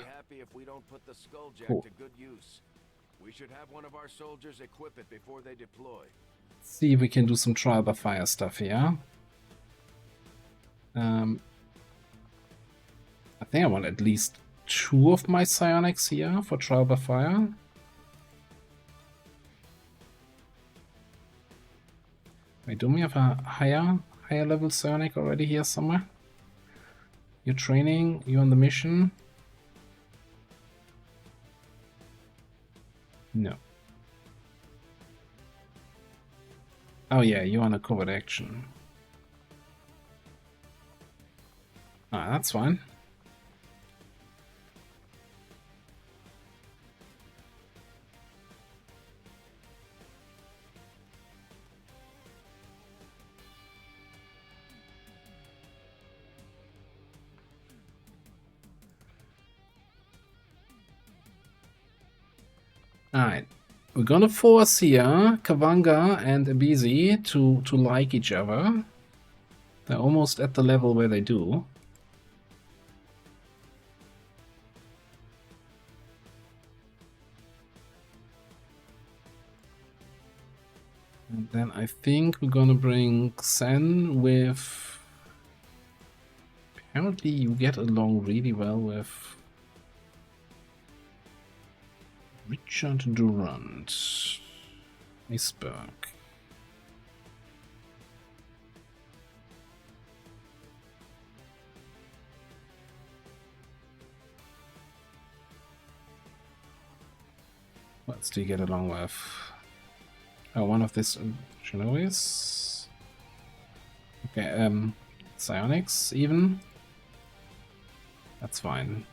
Cool. We should have one of our soldiers equip it before they deploy. See if we can do some trial by fire stuff here. I think I want at least 2 of my psionics here for trial by fire. Wait, don't we have a higher level psionic already here somewhere? You're training, you're on the mission. No. Oh yeah, you're on a covert action. Ah, that's fine. Alright, we're gonna force here Kavanga and Abizi to like each other. They're almost at the level where they do. And then I think we're gonna bring Xen with Apparently you get along really well with Richard Durant. Iceberg. What else do you get along with? Oh, one of these Shinois. Okay, psionics even. That's fine.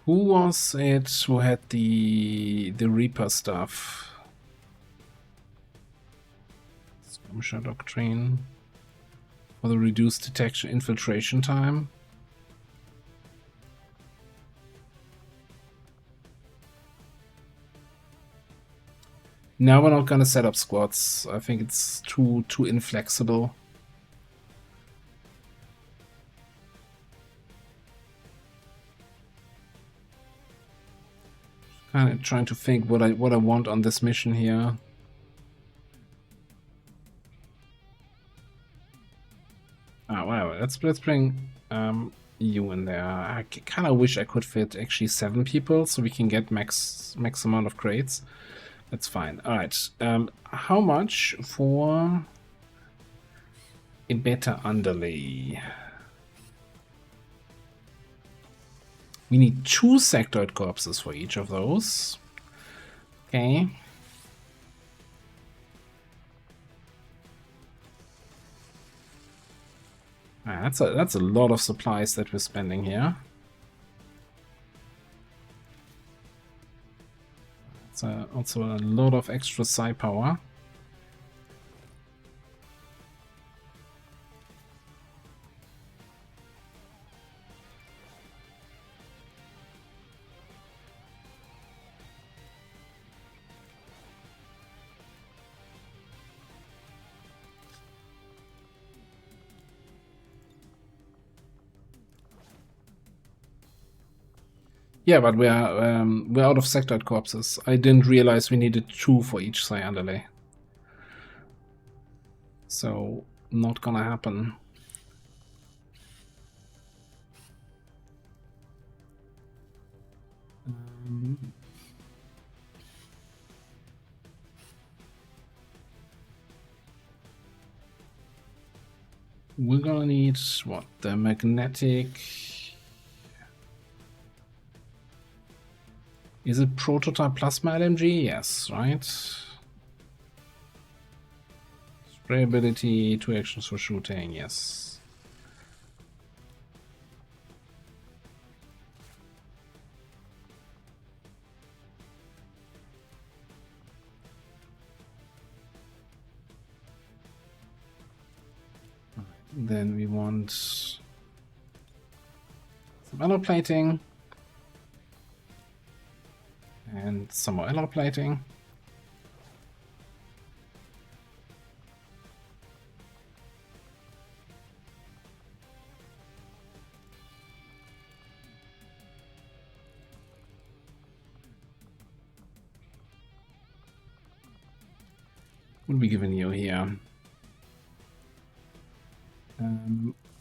Who was it who had the Reaper stuff? Skirmisher Doctrine. For the reduced detection infiltration time. Now we're not gonna set up squads. I think it's too inflexible. Kind of trying to think what I want on this mission here. Whatever. Let's bring you in there. I kind of wish I could fit actually 7 people so we can get max amount of crates. That's fine. All right. How much for a better underlay? We need 2 sectoid corpses for each of those. Okay. That's a lot of supplies that we're spending here. It's also a lot of extra psi power. Yeah, but we're out of sectoid corpses. I didn't realize we needed 2 for each psi underlay. So, not gonna happen. We're gonna need, what, the magnetic... Is it prototype plasma LMG? Yes, right? Spray ability, 2 actions for shooting, yes. Then we want some alloy plating. And some more alloy plating. What are we giving you here?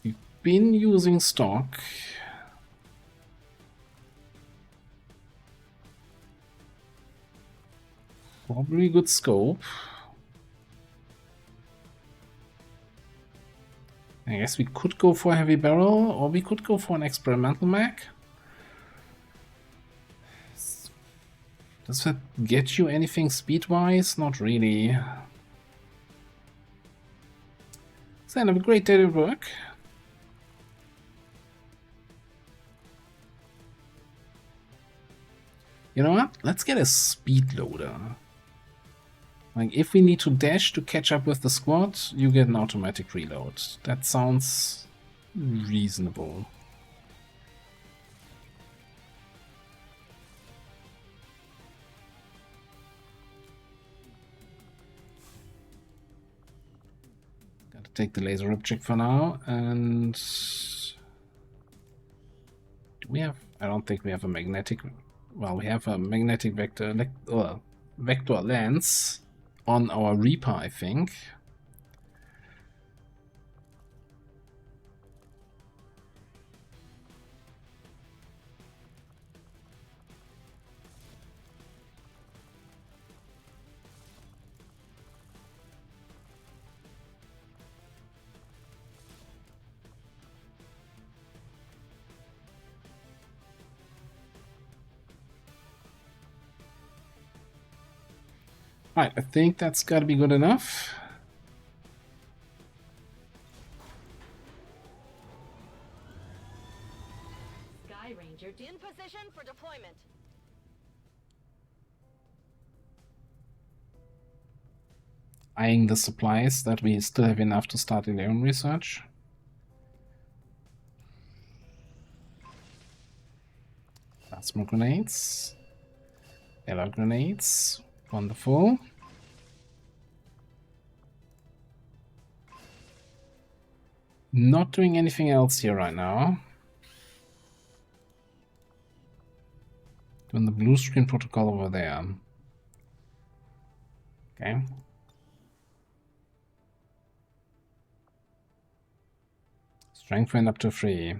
We've been using stock. Probably good scope. I guess we could go for a heavy barrel, or we could go for an experimental mag. Does that get you anything speed-wise? Not really. Then have a great day at work. You know what? Let's get a speed loader. Like, if we need to dash to catch up with the squad, you get an automatic reload. That sounds reasonable. Gotta take the laser object for now, and... do we have... I don't think we have a magnetic... Well, we have a magnetic vector lens on our Reaper, I think. Right, I think that's got to be good enough. Sky Ranger in position for deployment. Eyeing the supplies that we still have enough to start in our own research. Plasma grenades. Yellow grenades. Wonderful. Not doing anything else here right now. Doing the blue screen protocol over there. Okay. Strength went up to 3.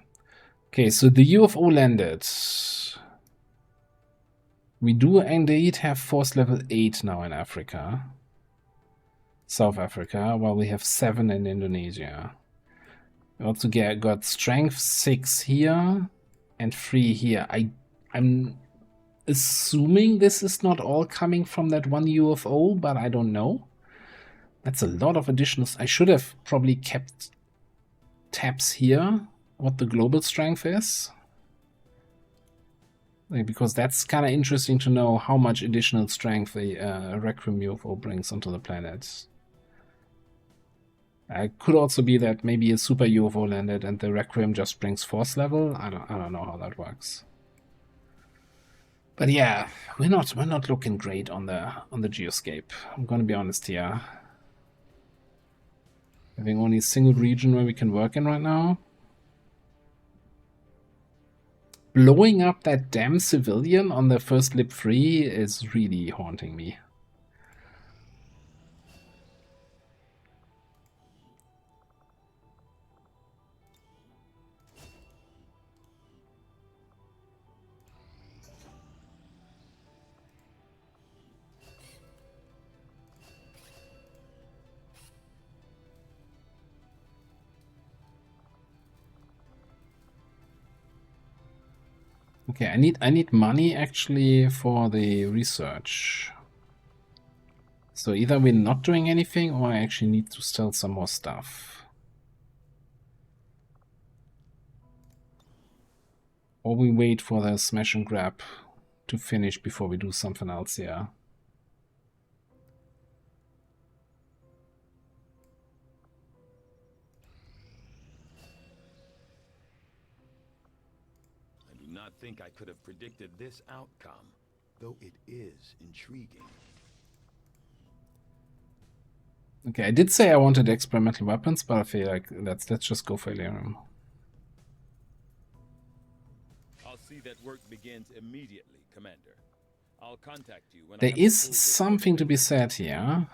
Okay, so the UFO landed. We do indeed have force level 8 now in Africa. South Africa, while we have 7 in Indonesia. We also got strength 6 here and 3 here. I'm assuming this is not all coming from that one UFO, but I don't know. That's a lot of additional. I should have probably kept tabs here, what the global strength is. Because that's kind of interesting to know how much additional strength the Requiem UFO brings onto the planet. It could also be that maybe a super UFO landed and the Requiem just brings force level. I don't know how that works. But yeah, we're not looking great on the geoscape. I'm gonna be honest here. Having only a single region where we can work in right now. Blowing up that damn civilian on the first lip 3 is really haunting me. Okay, I need money actually for the research. So either we're not doing anything or I actually need to sell some more stuff. Or we wait for the smash and grab to finish before we do something else here. I do not think I could have predicted this outcome, though it is intriguing. Okay, I did say I wanted experimental weapons, but I feel like let's just go for Elerium. I'll see that work begins immediately, Commander. I'll contact you when There is something to be said here.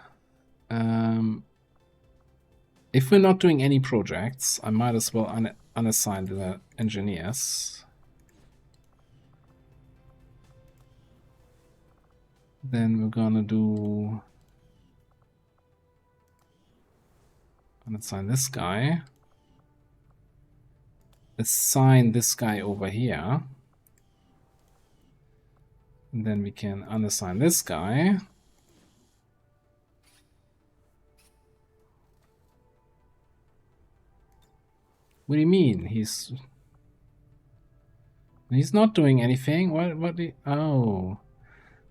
If we're not doing any projects, I might as well unassign the engineers. Then we're gonna do... Unassign this guy. Assign this guy over here. And then we can unassign this guy. What do you mean? He's not doing anything. What? Oh,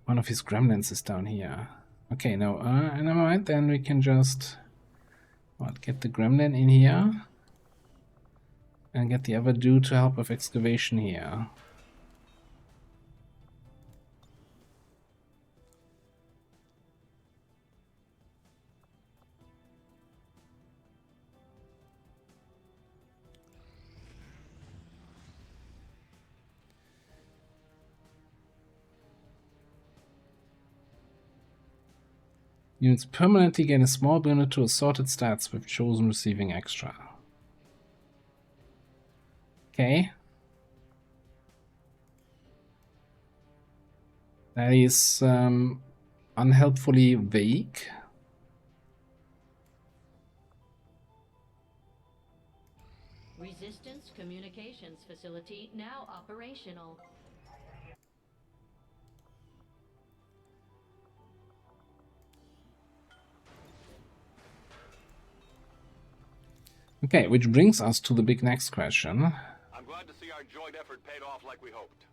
one of his gremlins is down here. Okay, no. Never mind. Then we can just get the gremlin in here and get the other dude to help with excavation here. Units permanently gain a small bonus to assorted stats with chosen receiving extra. Okay. That is unhelpfully vague. Resistance communications facility now operational. Okay, which brings us to the big next question. I'm glad to see our joint effort paid off like we hoped.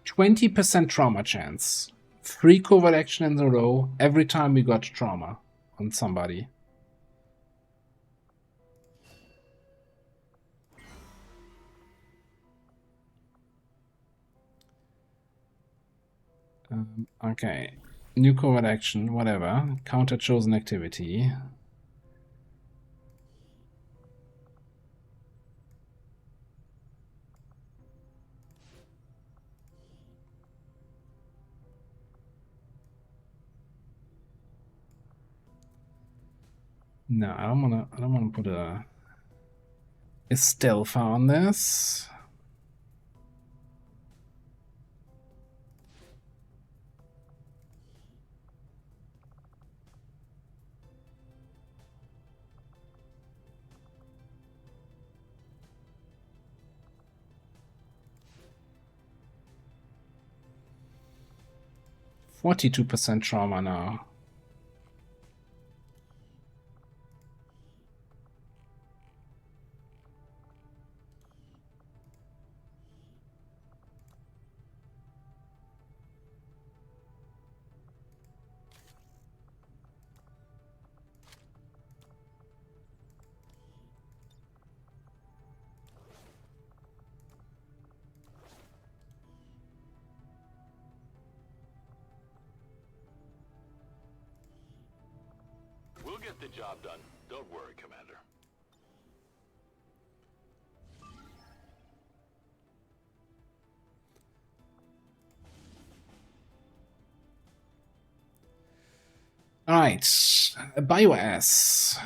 20% trauma chance. 3 covert action in a row every time we got trauma on somebody. Okay. New covert action, whatever. Counter chosen activity. No, I don't wanna put a stealth on this. %42 trauma now. We'll get the job done. Don't worry, Commander. Alright, BioS.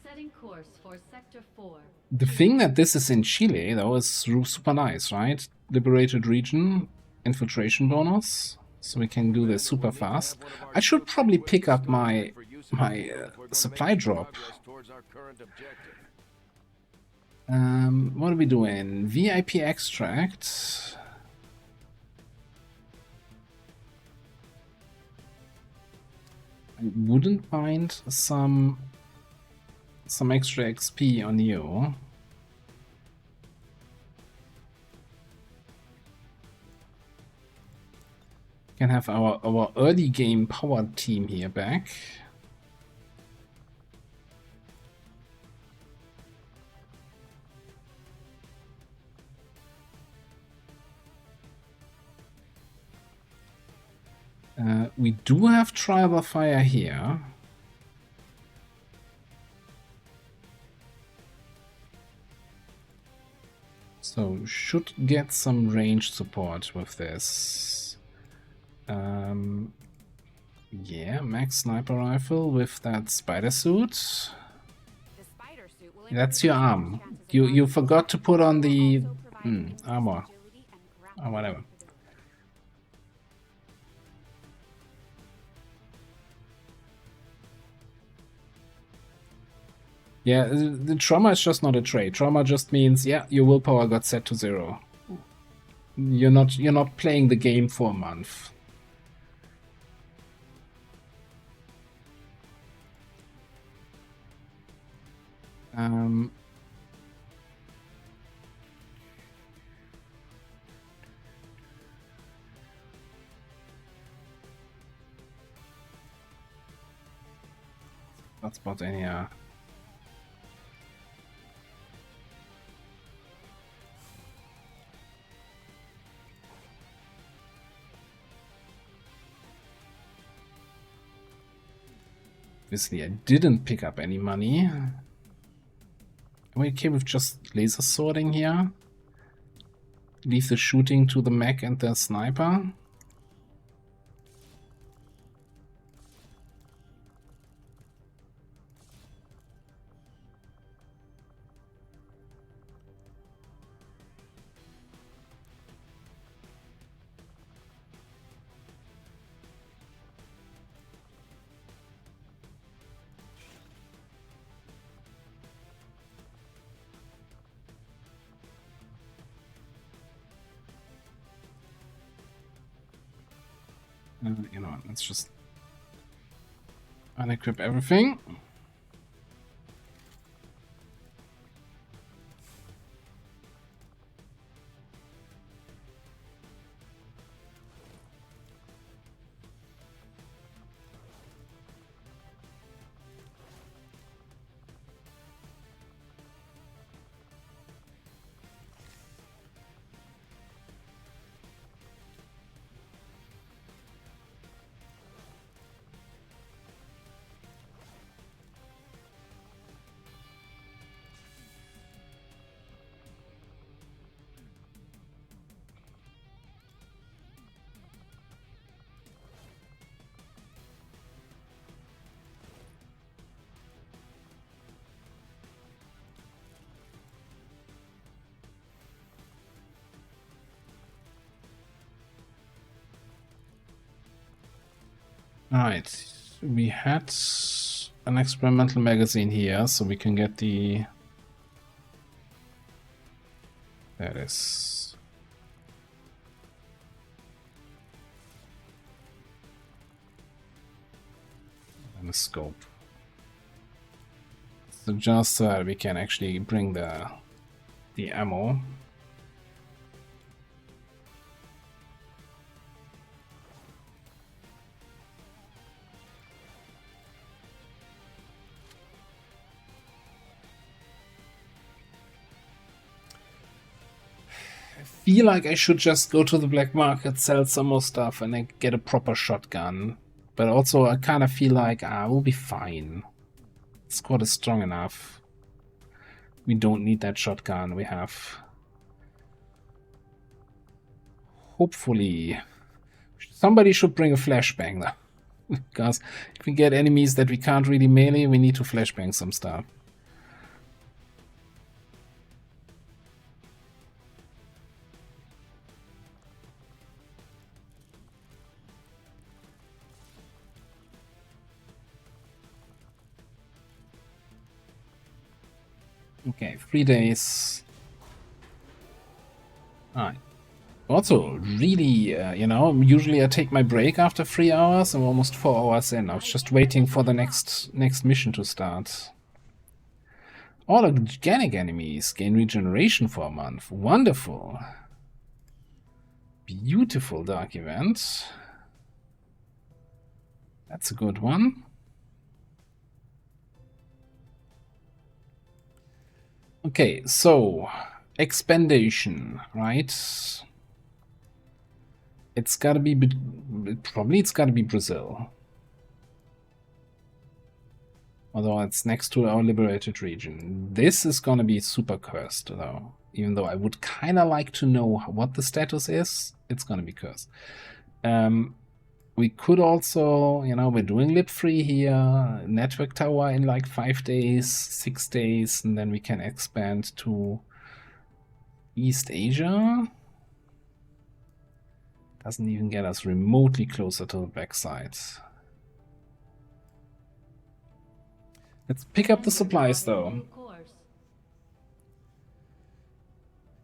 Setting course for Sector 4. The thing that this is in Chile, though, is super nice, right? Liberated region, infiltration bonus, so we can do this super fast. I should probably pick up my supply drop. What are we doing? VIP extract. I wouldn't mind some extra XP on you. Can have our early game power team here back. We do have trial by fire here. So should get some range support with this. Yeah, max sniper rifle with that spider suit. That's your arm. You forgot to put on the armor or whatever. Yeah, the trauma is just not a trait. Trauma just means, yeah, your willpower got set to 0. You're not playing the game for a month. Um, not spot any. Obviously, I didn't pick up any money. Am I okay with just laser sorting here? Leave the shooting to the mech and the sniper. You know what, let's just unequip everything. Alright, we had an experimental magazine here, so we can get the... There it is. And a scope. So just so that we can actually bring the ammo. Feel like I should just go to the black market, sell some more stuff, and then get a proper shotgun. But also, I kind of feel like, we'll be fine. Squad is strong enough. We don't need that shotgun. We have... Hopefully... Somebody should bring a flashbang, though. Because if we get enemies that we can't really melee, we need to flashbang some stuff. Okay, 3 days. Alright. Also, really, you know, usually I take my break after 3 hours. I'm almost 4 hours in. I was just waiting for the next mission to start. All organic enemies gain regeneration for a month. Wonderful. Beautiful dark event. That's a good one. Okay, so expandation, right? It's gotta be, probably it's gotta be Brazil. Although it's next to our liberated region. This is gonna be super cursed, though. Even though I would kind of like to know what the status is, it's gonna be cursed. We could also, you know, we're doing lib free here, network tower in like 5 days, 6 days, and then we can expand to East Asia. Doesn't even get us remotely closer to the backside. Let's pick up the supplies though.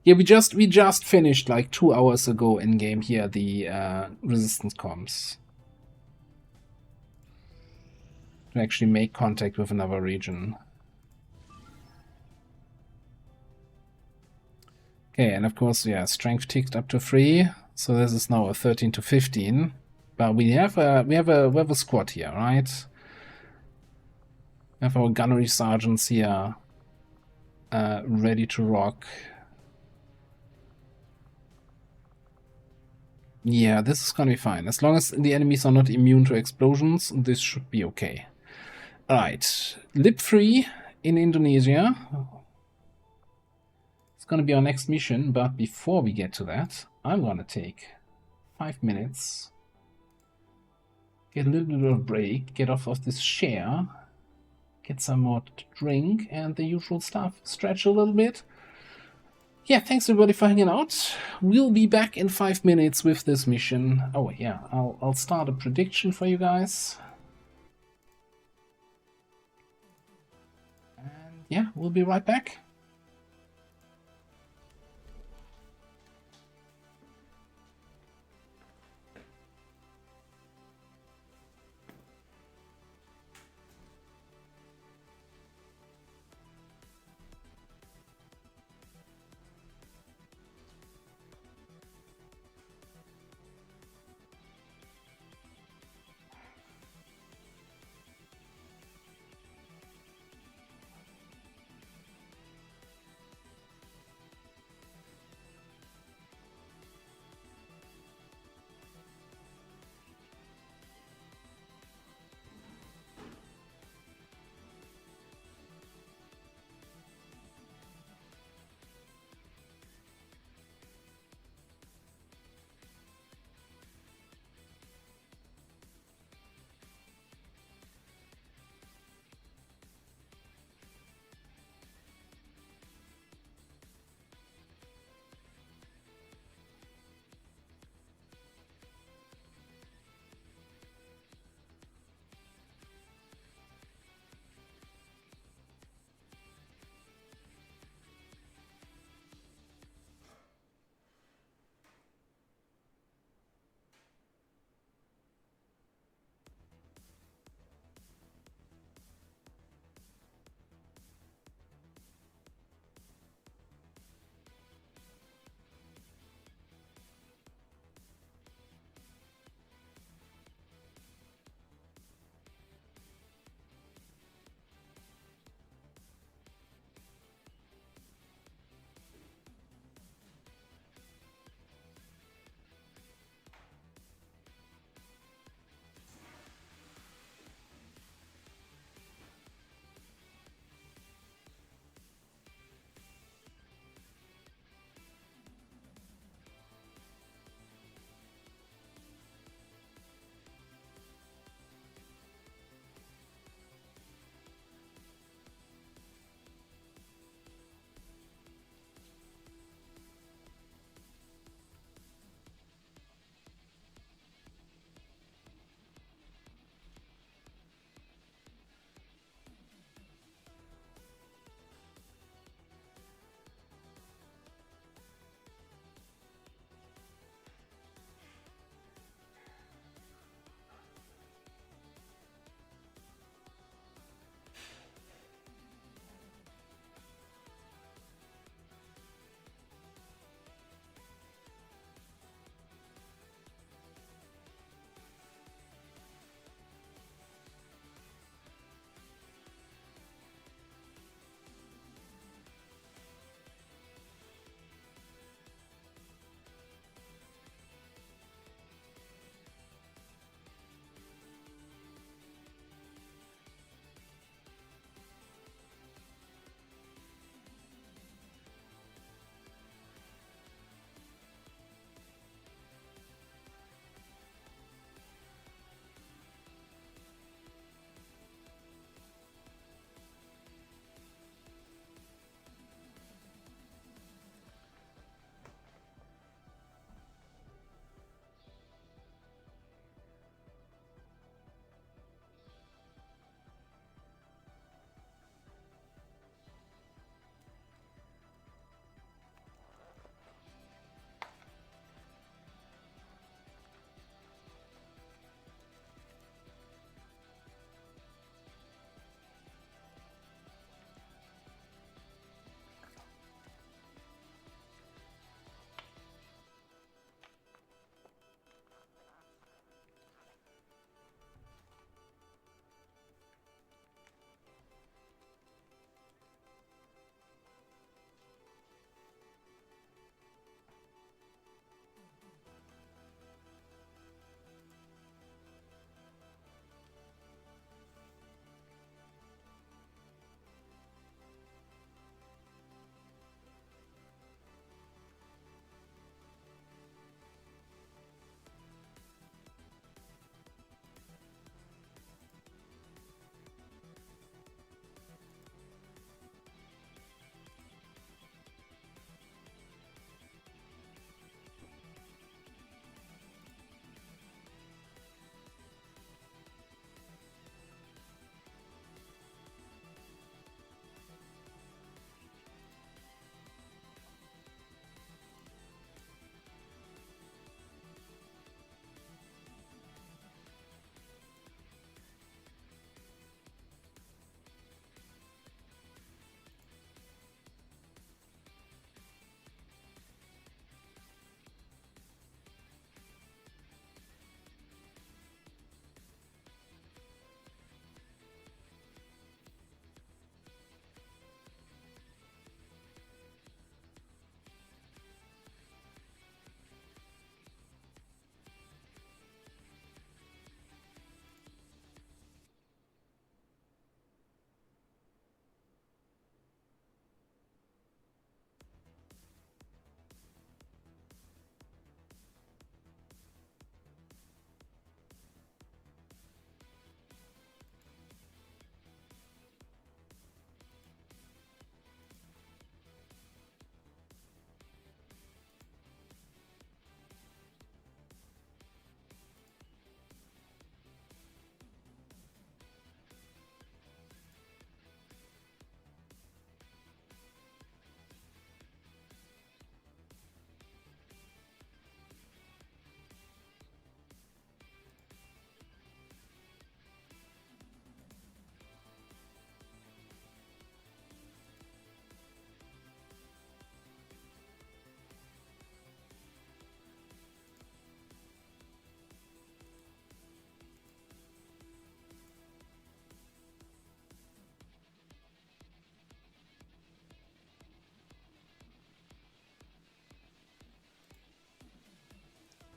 Yeah, we just finished like 2 hours ago in game here the resistance comms. To actually make contact with another region. Okay, and of course, yeah, strength ticked up to 3, so this is now a 13 to 15. But we have a squad here, right? We have our gunnery sergeants here, ready to rock. Yeah, this is gonna be fine. As long as the enemies are not immune to explosions, this should be okay. Alright, Lip 3 in Indonesia. It's gonna be our next mission, but before we get to that, I'm gonna take 5 minutes, get a little bit of a break, get off of this chair, get some more to drink, and the usual stuff. Stretch a little bit. Yeah, thanks everybody for hanging out. We'll be back in 5 minutes with this mission. Oh yeah, I'll start a prediction for you guys. And yeah, we'll be right back.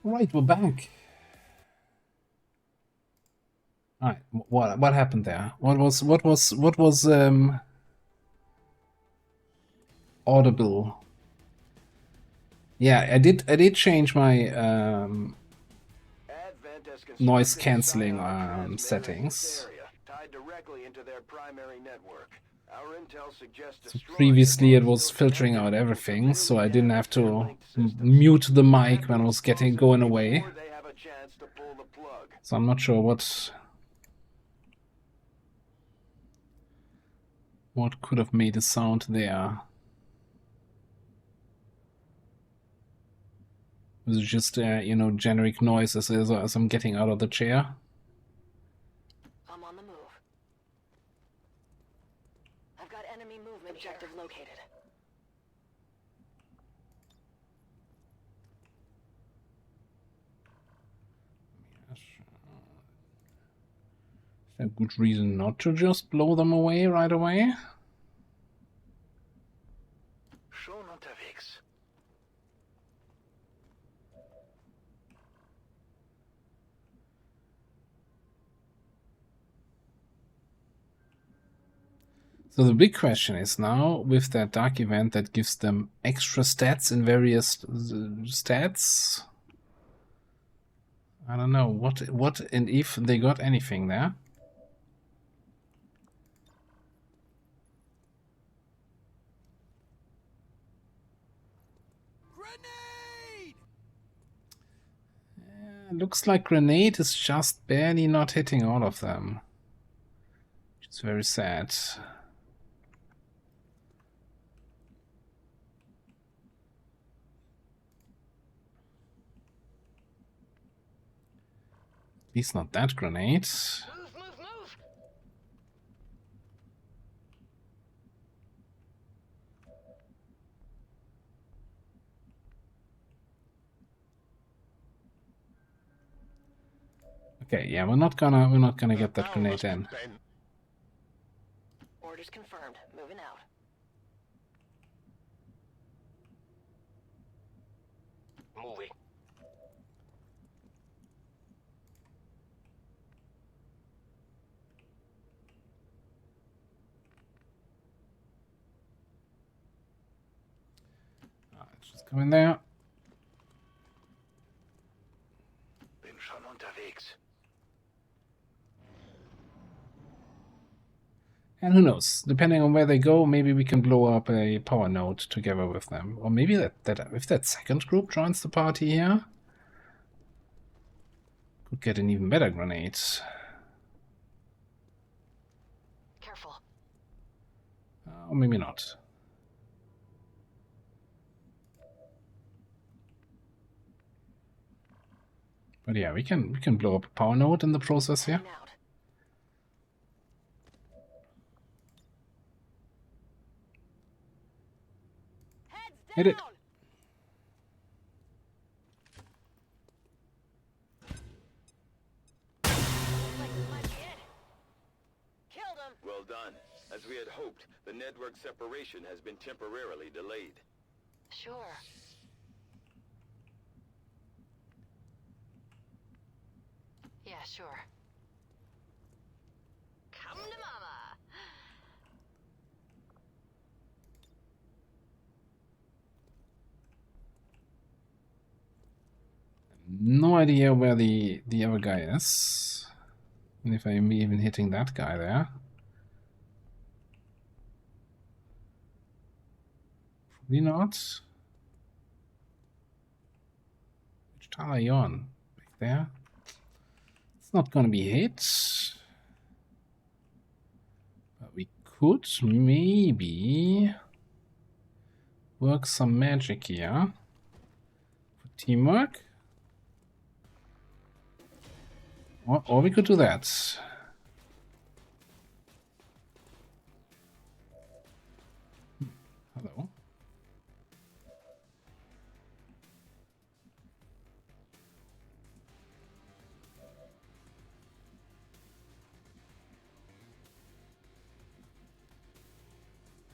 Right, we're back. All right, what happened there? What was audible? Yeah, I did change my noise cancelling settings. Tied directly into their primary network. Our intel suggests So previously it was filtering out everything, so I didn't have to mute the mic when I was going away. So I'm not sure what could have made a sound there. Was it just you know, generic noises as I'm getting out of the chair? I'm on the move. I've got enemy movement objective located. Is there a good reason not to just blow them away right away? Schon unterwegs. So the big question is now, with that dark event that gives them extra stats in various stats, I don't know what and if they got anything there. Looks like grenade is just barely not hitting all of them, which is very sad. At least not that grenade. Okay, yeah, we're not gonna get that grenade in. Orders confirmed. Moving out. Moving. Let's just come in there. Bin schon unterwegs. And who knows, depending on where they go, maybe we can blow up a power node together with them. Or maybe that if that second group joins the party here, could get an even better grenade. Careful. Or maybe not. But yeah, we can blow up a power node in the process here. Hit it. Well done. As we had hoped, the network separation has been temporarily delayed. Sure. Yeah, sure. Come to mama. No idea where the other guy is. And if I'm even hitting that guy there. Probably not. Which tile are you on? Back there? It's not gonna be hit. But we could maybe work some magic here. For teamwork. Or we could do that. Hello.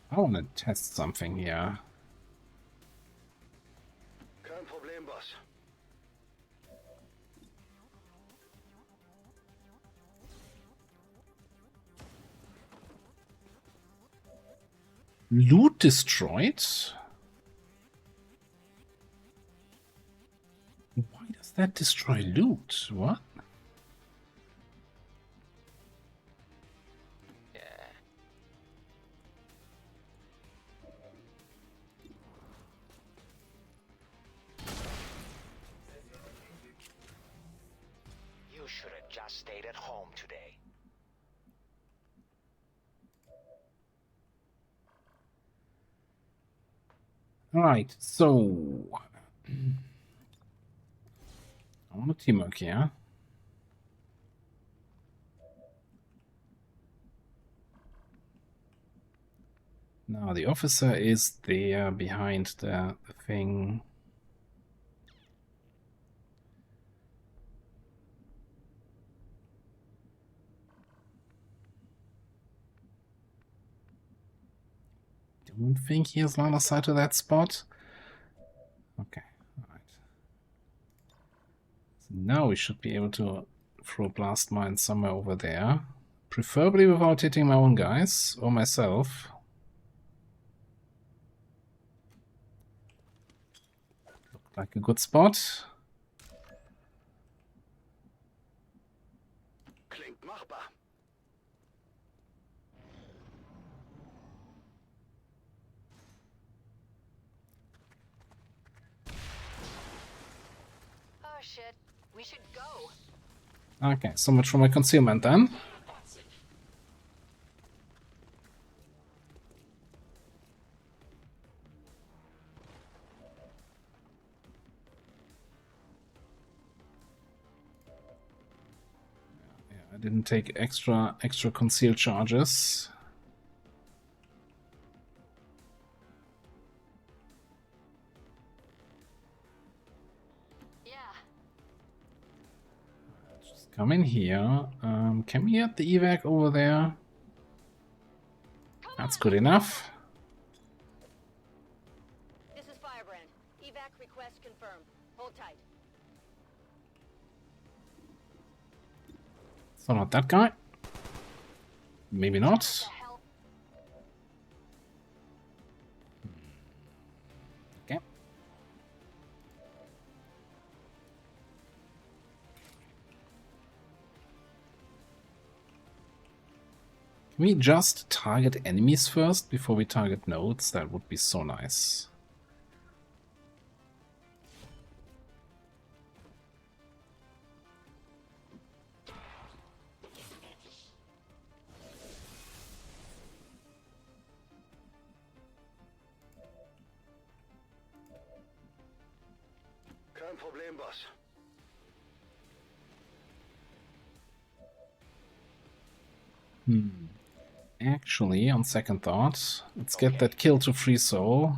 I want to test something here. Kein Problem, Boss. Loot destroyed? Why does that destroy loot? What? You should have just stayed at home today. Alright, so... I want to teamwork here. Now the officer is there behind the thing. Don't think he has line of sight to that spot. Okay, alright. So now we should be able to throw blast mine somewhere over there. Preferably without hitting my own guys or myself. Looked like a good spot. Klingt machbar. Oh shit, we should go. Okay, so much for my concealment then. I didn't take extra conceal charges. Yeah. Just come in here. Can we get the evac over there? That's good enough. This is Firebrand. Evac request confirmed. Hold tight. So not that guy. Maybe not. Okay. Can we just target enemies first before we target nodes? That would be so nice. Kein Problem, Boss. Actually, on second thought, let's get that kill to free soul.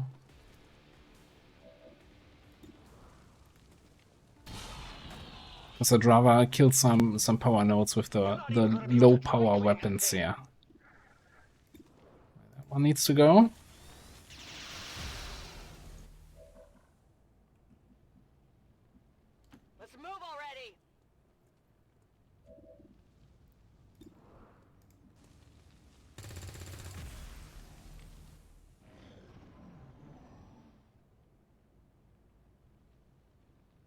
Because I'd rather kill some power nodes with the low power weapons here. That one needs to go. Let's move already.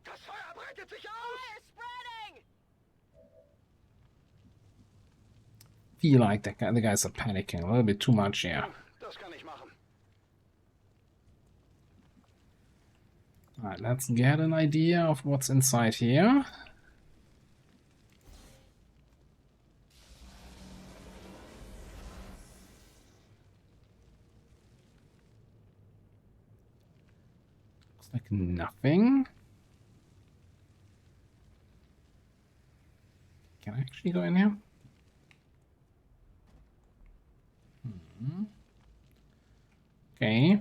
Das Feuer breitet sich aus! Fire spreading! Feel like the guys are panicking a little bit too much here. Das kann ich machen. Alright, let's get an idea of what's inside here. Looks like nothing. Can I actually go in here? Okay.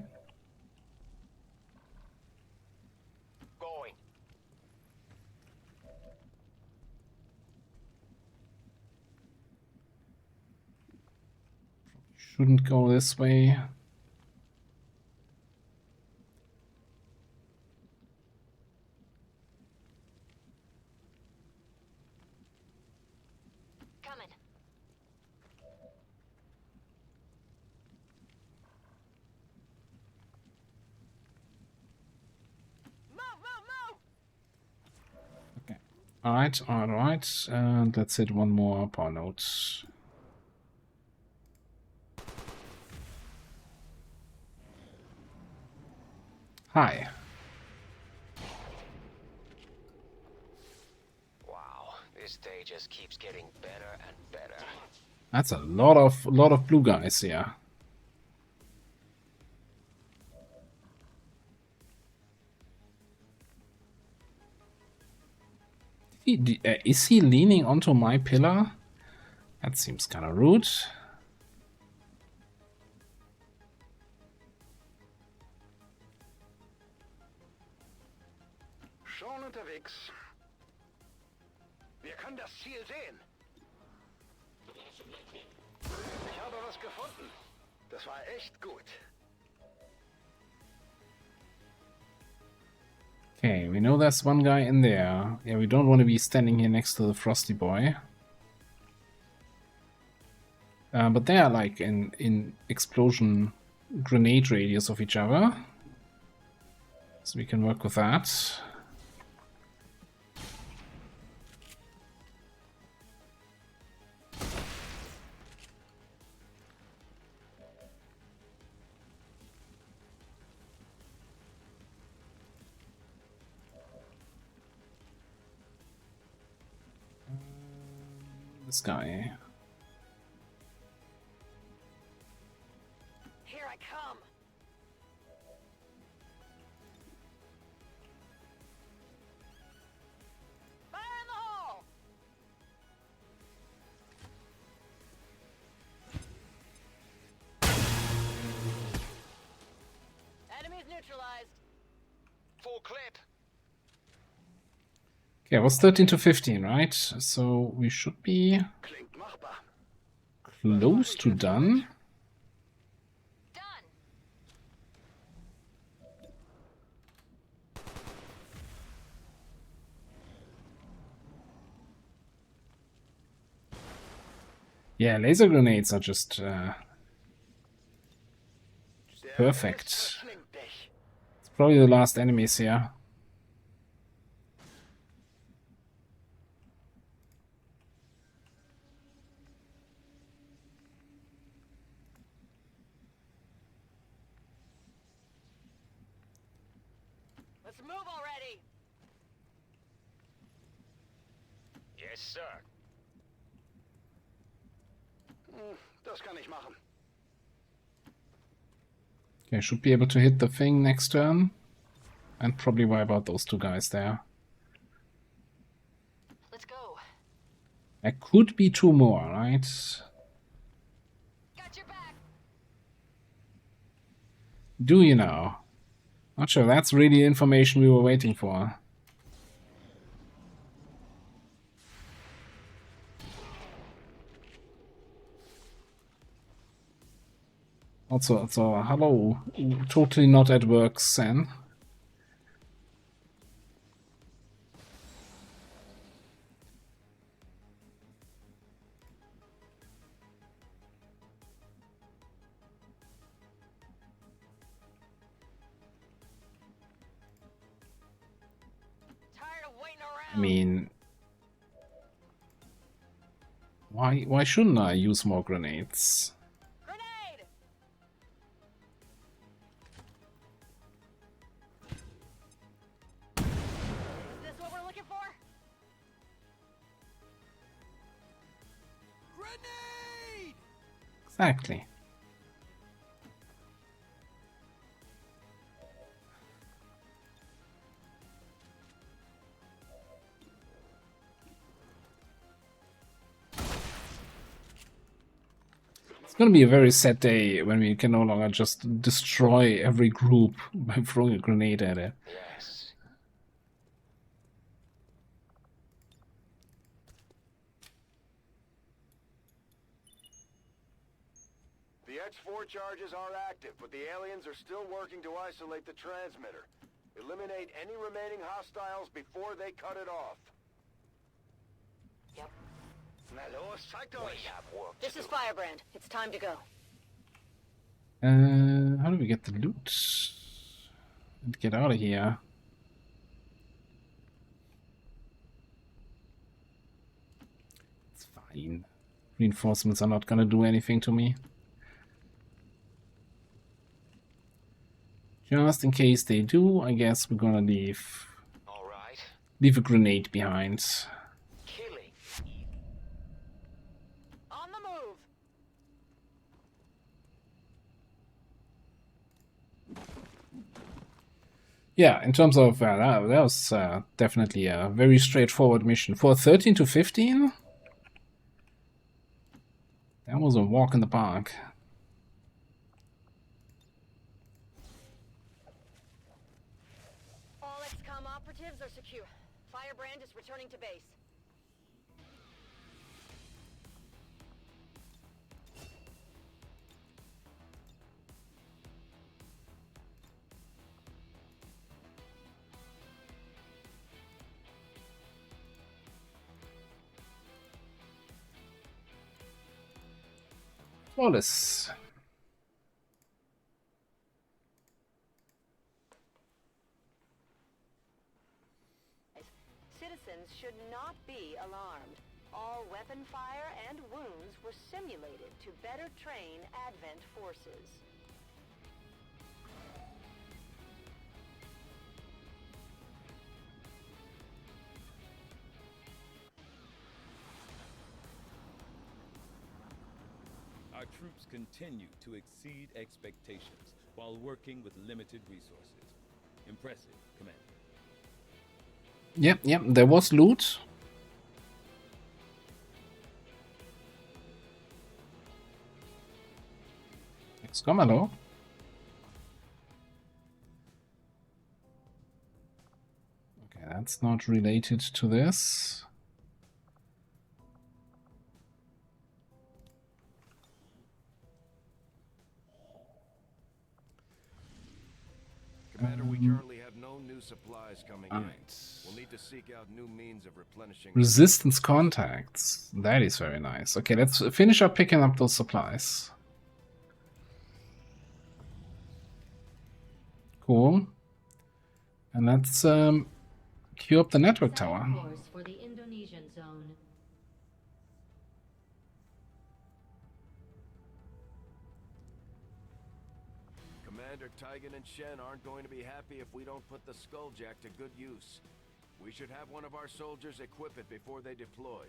Going. Shouldn't go this way. Coming. Alright, alright. And let's hit one more power node. Hi. Wow, this day just keeps getting better and better. That's a lot of blue guys here. Is he leaning onto my pillar? That seems kind of rude. Schon unterwegs. Wir können das Ziel sehen. Ich habe was gefunden. Das war echt gut. Okay, we know there's one guy in there. Yeah, we don't want to be standing here next to the Frosty Boy. But they are like in explosion grenade radius of each other. So we can work with that. This guy. Here I come. Fire in the hole. Enemies neutralized. Full clip. Okay, it was 13 to 15, right? So we should be close to done. Yeah, laser grenades are just perfect. It's probably the last enemies here. Let's move already. Yes, sir. Das kann ich machen. Okay, should be able to hit the thing next turn. And probably wipe out those two guys there. Let's go. There could be two more, right? Got your back. Do you now? Not sure, that's really information we were waiting for. Also, hello. Totally not at work, Sen. I mean, why shouldn't I use more grenades? Grenade! Is this what we're looking for? Grenade! Exactly. It's gonna be a very sad day when we can no longer just destroy every group by throwing a grenade at it. Yes. The X4 charges are active, but the aliens are still working to isolate the transmitter. Eliminate any remaining hostiles before they cut it off. Yep. Na los, zeigt euch. We have work This to is do. Firebrand. It's time to go. How do we get the loot? And get out of here. clean. Reinforcements are not gonna do anything to me. Just in case they do, I guess we're gonna leave a grenade behind. On the move. Yeah, in terms of that was definitely a very straightforward mission. For 13 to 15, that was a walk in the park. All XCOM operatives are secure. Firebrand is returning to base. Flawless. Citizens should not be alarmed. All weapon fire and wounds were simulated to better train Advent forces. Our troops continue to exceed expectations while working with limited resources. Impressive, Commander. Yep, there was loot. XCOM, hello. Okay, that's not related to this. Commander, we currently have no new supplies coming in. We'll need to seek out new means of replenishing. Resistance contacts. That is very nice. Okay, let's finish up picking up those supplies. Cool. And let's queue up the network tower. Course for the Indonesian zone. Commander Tigan and Shen aren't going to be happy if we don't put the Skulljack to good use. We should have one of our soldiers equip it before they deploy.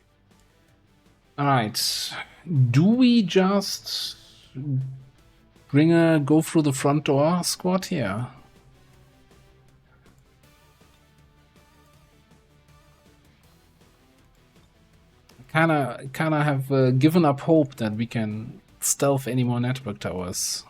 Alright. Do we just bring a go through the front door squad here? I kinda have given up hope that we can stealth any more network towers.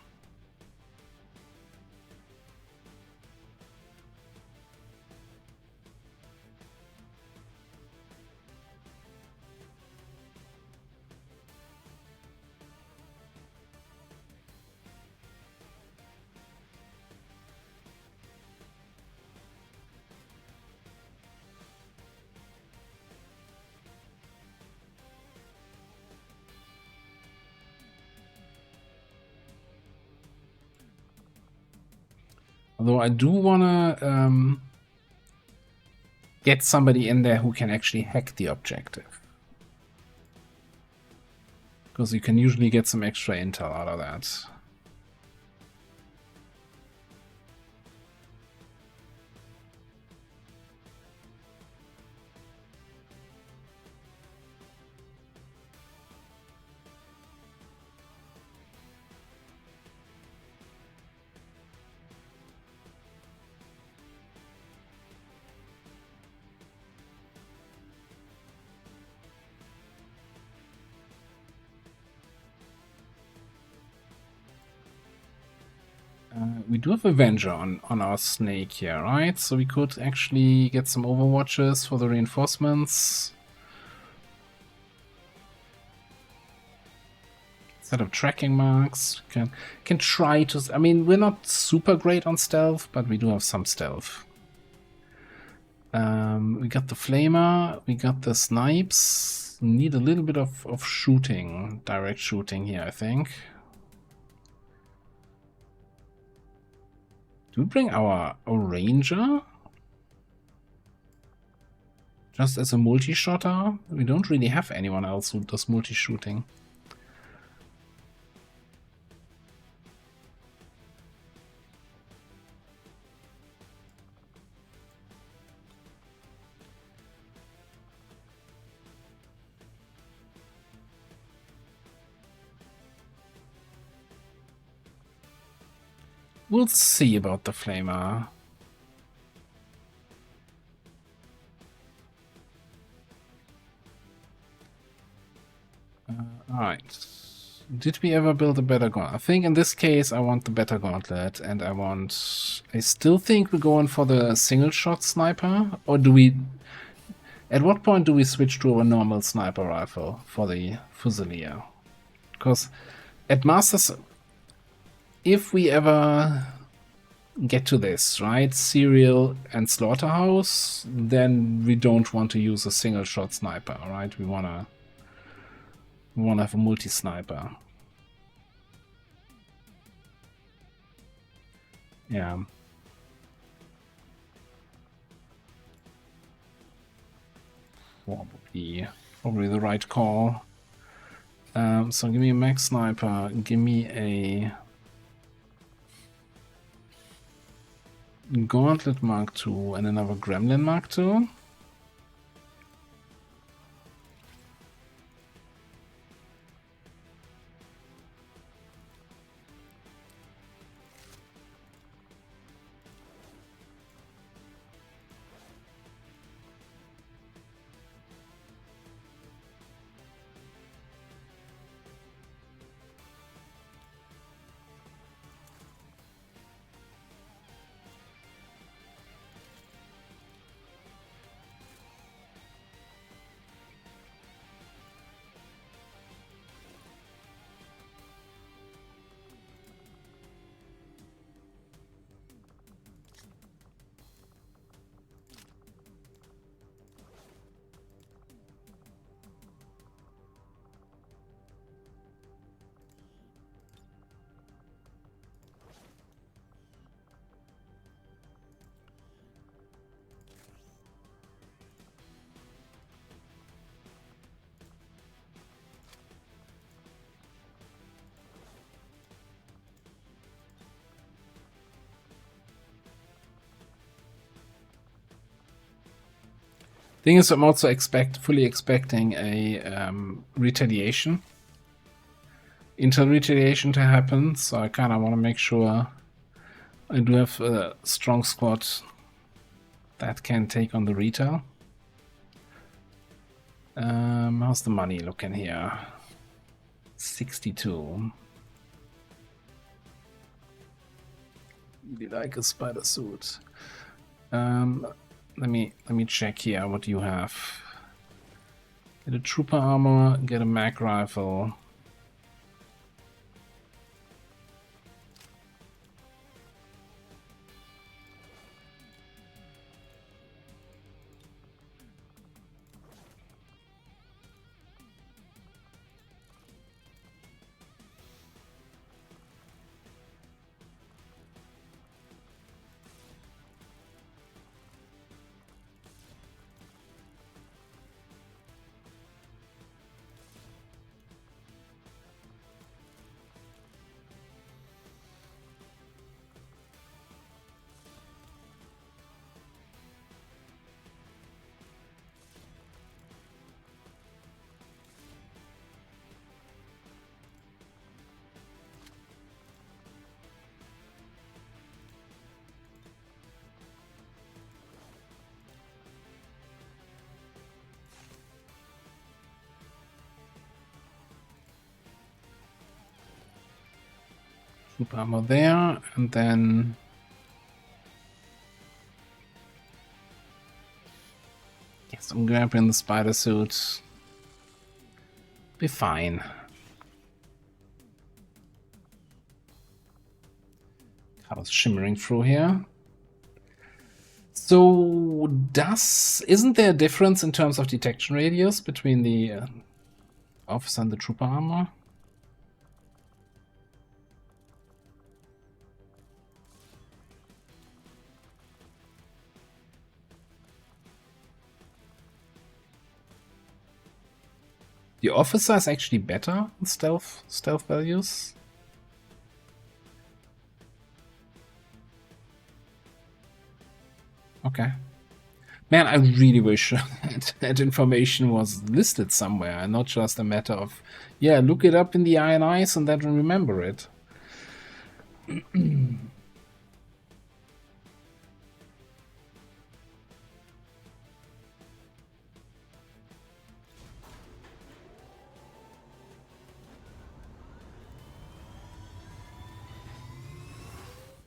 Although I do wanna get somebody in there who can actually hack the objective. Because you can usually get some extra intel out of that. We do have Avenger on our snake here, right? So we could actually get some overwatches for the reinforcements. Set up tracking marks. Can try to... I mean, we're not super great on stealth, but we do have some stealth. We got the flamer, we got the snipes. Need a little bit of shooting, direct shooting here, I think. Do we bring our ranger? Just as a multi-shotter, we don't really have anyone else who does multi-shooting. We'll see about the flamer. Alright. Did we ever build a better gauntlet? I think in this case I want the better gauntlet, and I still think we're going for the single shot sniper, or do we... At what point do we switch to a normal sniper rifle for the Fusilier? Because at Masters, if we ever get to this, right, Serial and Slaughterhouse, then we don't want to use a single shot sniper, right? We wanna have a multi-sniper. Yeah. Probably the right call. So give me a max sniper, give me a Gauntlet Mark II and another Gremlin Mark II. Thing is, I'm also fully expecting a retaliation. Intel retaliation to happen, so I kind of want to make sure I do have a strong squad that can take on the retail. How's the money looking here? 62. Really like a spider suit. Let me check here. What do you have? Get a trooper armor, get a mag rifle. Troop armor there, and then yes, I'm grabbing the spider suit. Be fine. Colors shimmering through here. So isn't there a difference in terms of detection radius between the officer and the trooper armor? The officer is actually better in stealth values. Okay. Man, I really wish that information was listed somewhere and not just a matter of, yeah, look it up in the INIs and then remember it.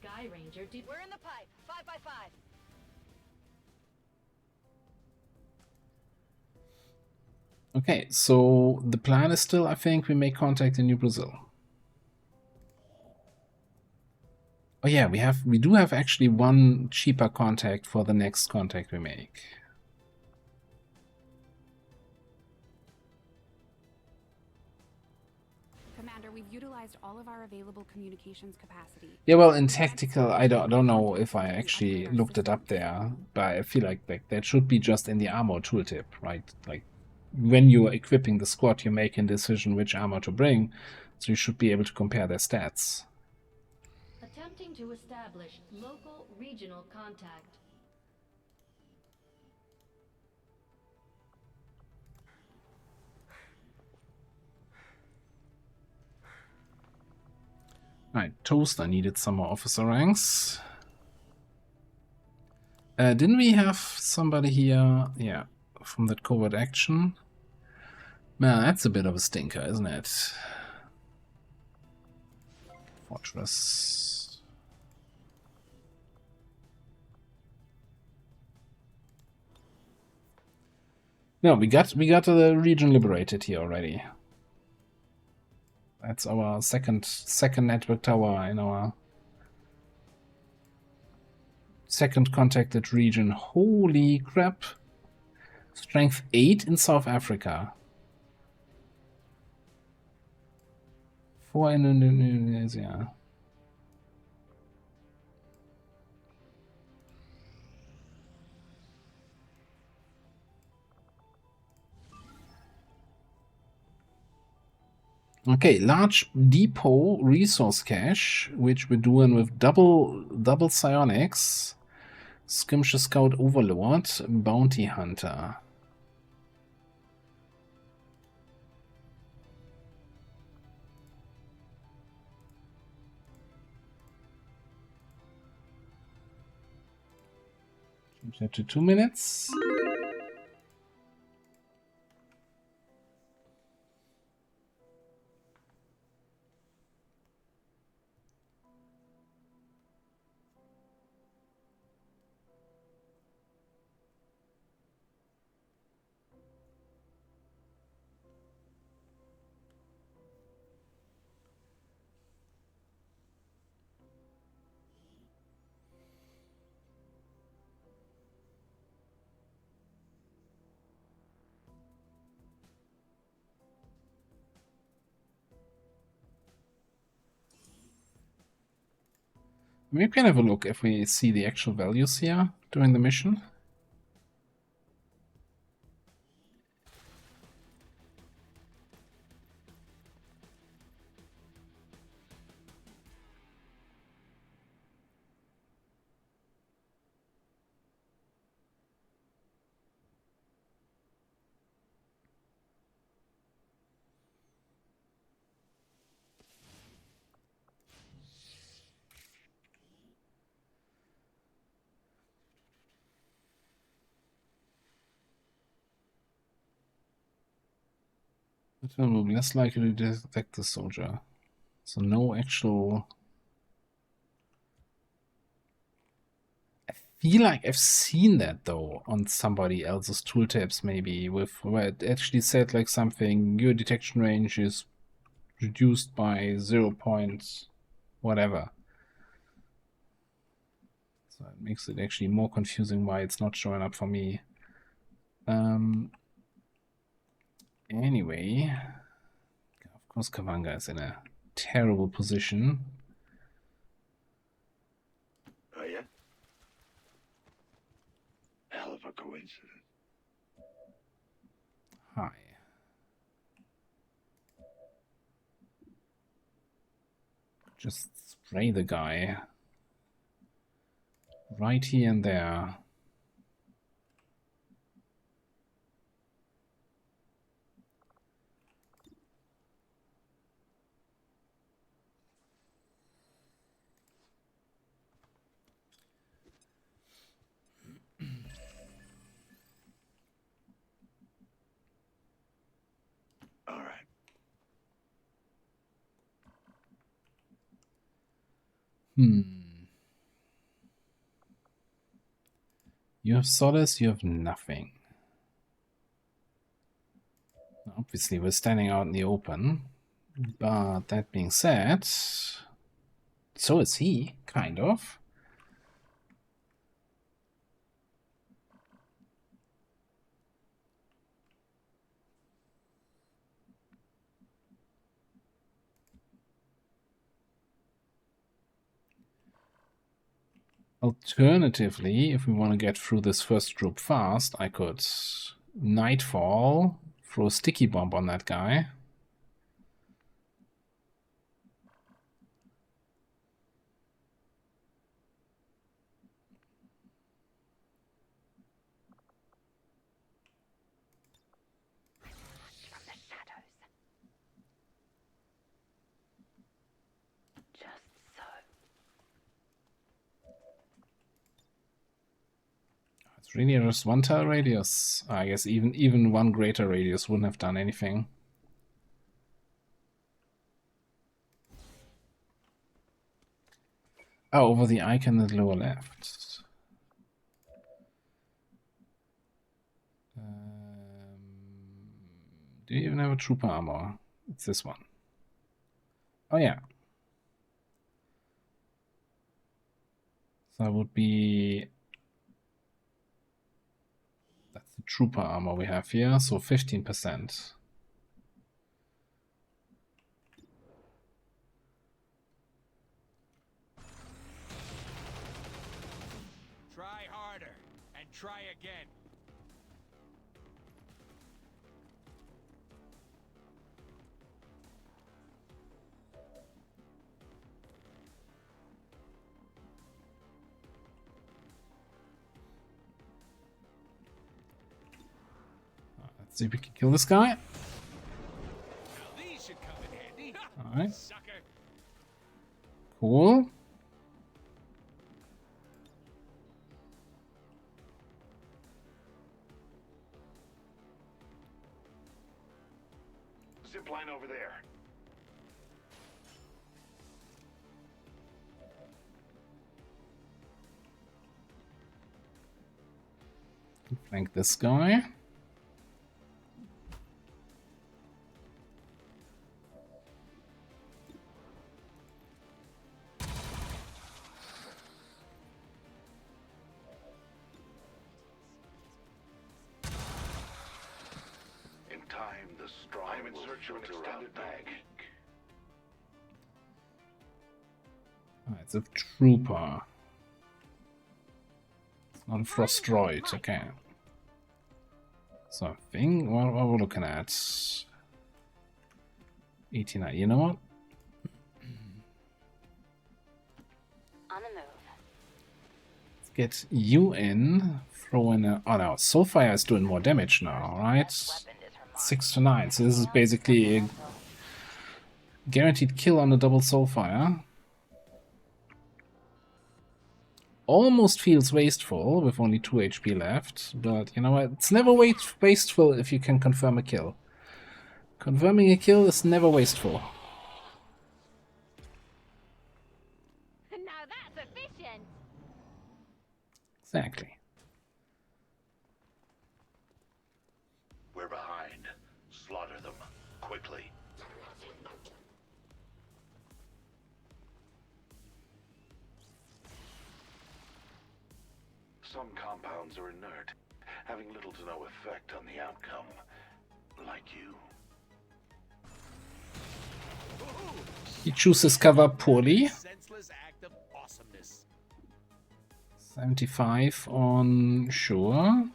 Sky Ranger deep. We're in the pipe. 5 by 5. Okay, so the plan is still, I think, we make contact in New Brazil. Oh yeah, we do have actually one cheaper contact for the next contact we make. Commander, we've utilized all of our available communications capacity. Yeah, well, in tactical, I don't know if I actually looked it up there, but I feel like that should be just in the armor tooltip, right? Like when you're equipping the squad, you make a decision which armor to bring, so you should be able to compare their stats. Attempting to establish local regional contact. Right, Toast, I needed some more officer ranks. Didn't we have somebody here? Yeah, from that covert action. Man, that's a bit of a stinker, isn't it? Fortress. No, we got the region liberated here already. That's our second network tower in our second contacted region. Holy crap. Strength 8 in South Africa. 4 in Indonesia. Okay, large depot resource cache, which we're doing with double psionics, skirmisher scout overlord, bounty hunter. Change that to 2 minutes. We can have a look if we see the actual values here during the mission. It will be less likely to detect the soldier. So no actual... I feel like I've seen that though on somebody else's tooltips maybe, with where it actually said like something, your detection range is reduced by 0 point whatever. So it makes it actually more confusing why it's not showing up for me. Anyway, of course Kavanga is in a terrible position. Oh yeah? Hell of a coincidence. Hi. Just spray the guy. Right here and there. All right. You have solace, you have nothing. Obviously, we're standing out in the open. But that being said, so is he, kind of. Alternatively, if we want to get through this first group fast, I could Nightfall, throw a sticky bomb on that guy. It's really just one tile radius. I guess even one greater radius wouldn't have done anything. Oh, over the icon in the lower left. Do you even have a trooper armor? It's this one. Oh yeah. So that would be... That's the trooper armor we have here, so 15%. Try harder and try again. Let's see if we can kill this guy. These should come in handy. Alright. Sucker. Cool. Zip line over there. Flank this guy. In time, the strong I'm in search of an extended bag. It's a trooper. It's not a frost droid, okay. So I think what we're looking at 89. You know what? On the move. Let's get you in. Throw in a... Oh no, Soulfire is doing more damage now, right? 6 to 9. So this is basically a guaranteed kill on a double Soulfire. Almost feels wasteful with only 2 HP left, but you know what? It's never wasteful if you can confirm a kill. Confirming a kill is never wasteful. Now that's efficient. Exactly. We're behind. Slaughter them quickly. Some compounds are inert, having little to no effect on the outcome. Like you. He chooses cover poorly. Senseless act of awesomeness. 75 on sure.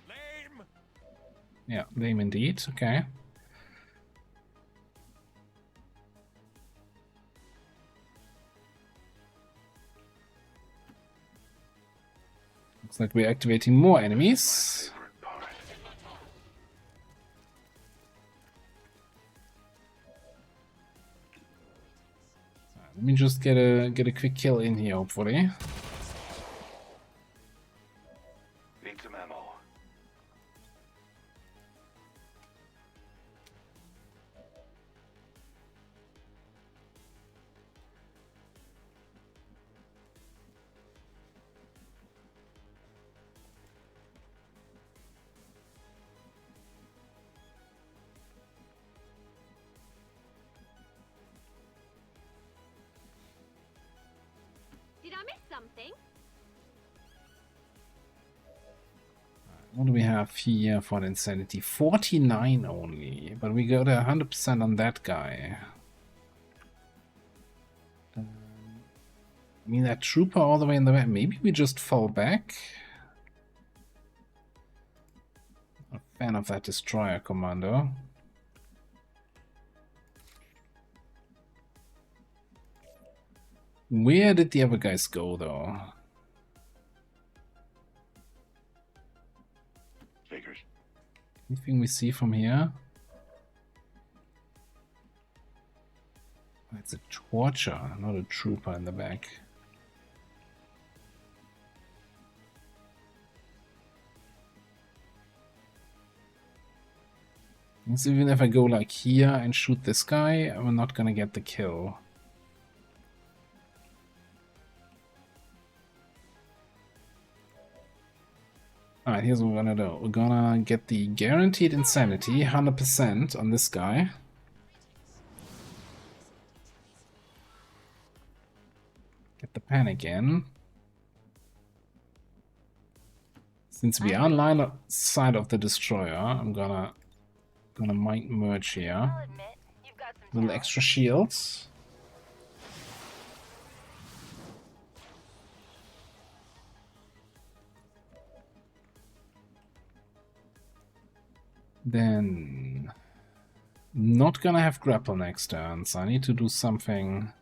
Lame. Yeah, lame indeed. Okay. Looks like we're activating more enemies. Let me just get a quick kill in here, hopefully. Need some ammo. Did I miss something? What do we have here for the insanity? 49 only, but we got 100% on that guy. I mean, that trooper all the way in the back. Maybe we just fall back. Not a fan of that destroyer commando. Where did the other guys go, though? Figures. Anything we see from here? It's a torture, not a trooper in the back. So even if I go like here and shoot this guy, I'm not gonna get the kill. Alright, here's what we're gonna do. We're gonna get the guaranteed insanity, 100% on this guy. Get the panic in. Since we are on line side of the destroyer, I'm gonna mind merge here. Little extra shields. Then not gonna have grapple next turn, so I need to do something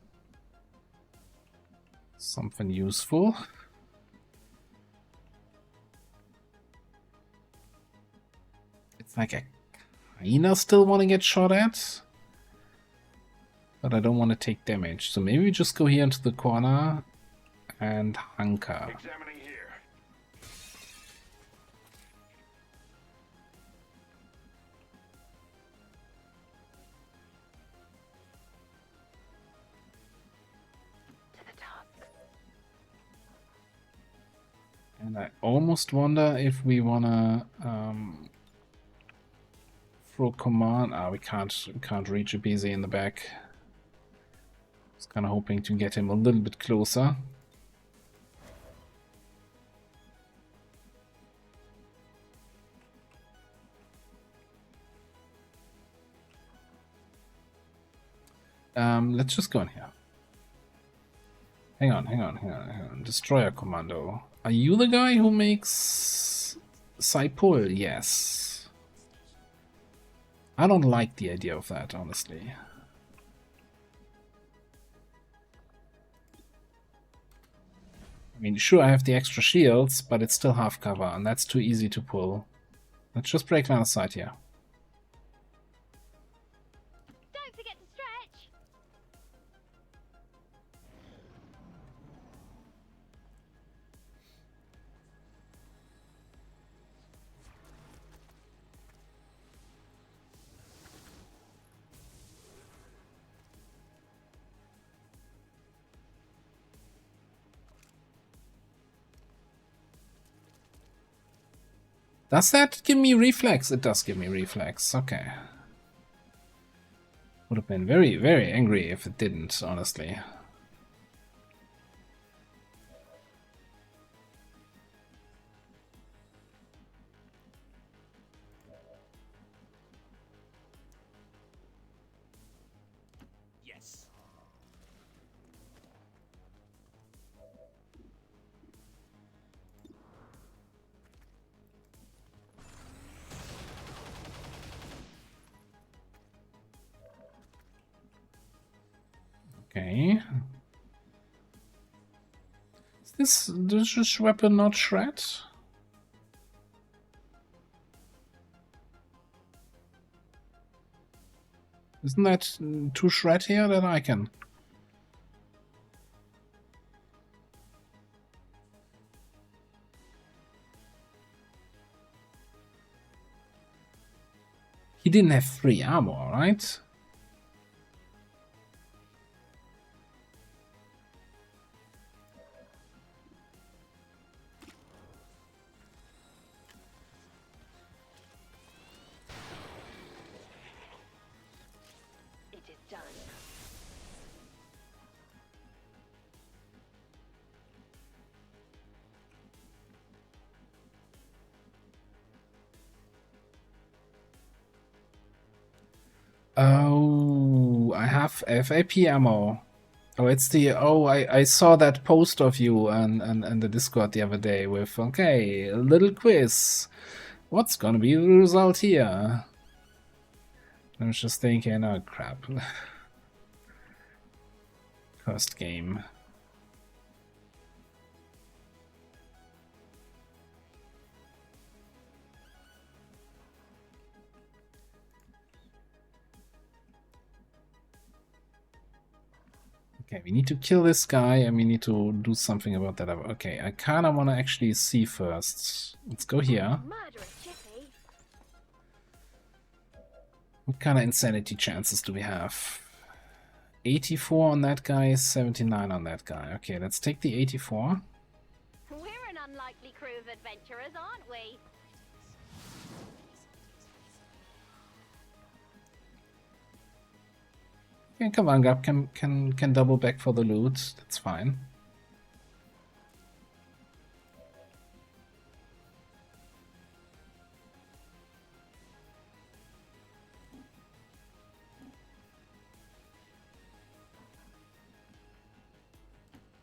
useful. It's like I kinda still want to get shot at, but I don't want to take damage. So maybe we just go here into the corner and hunker. Examining here. And I almost wonder if we wanna throw command. We can't reach a BZ in the back. I was kind of hoping to get him a little bit closer. Let's just go in here. Hang on. Destroyer commando. Are you the guy who makes Saipul? Yes. I don't like the idea of that, honestly. I mean, sure, I have the extra shields, but it's still half cover, and that's too easy to pull. Let's just break line of sight here. Don't forget to stretch. Does that give me reflex? It does give me reflex. Okay. Would have been very, very angry if it didn't, honestly. Yes. Okay. Does this weapon not shred? Isn't that too shred here that I can? He didn't have free armor, right? It is done. Oh, I have FAP ammo. Oh, it's the I saw that post of you and the Discord the other day with okay, a little quiz. What's gonna be the result here? I was just thinking, oh crap. First game. Okay, we need to kill this guy and we need to do something about that. Okay, I kinda wanna actually see first. Let's go here. What kind of insanity chances do we have? 84 on that guy, 79 on that guy. Okay, let's take the 84. We're an unlikely crew of adventurers, aren't we? Okay, come on, Gab can double back for the loot. That's fine.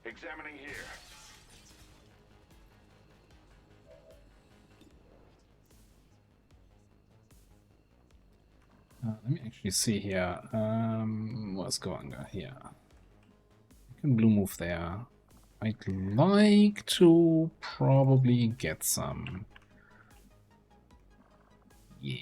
Examining here. Let me actually see here. What's going on here? You can blue move there. I'd like to probably get some. Yeah.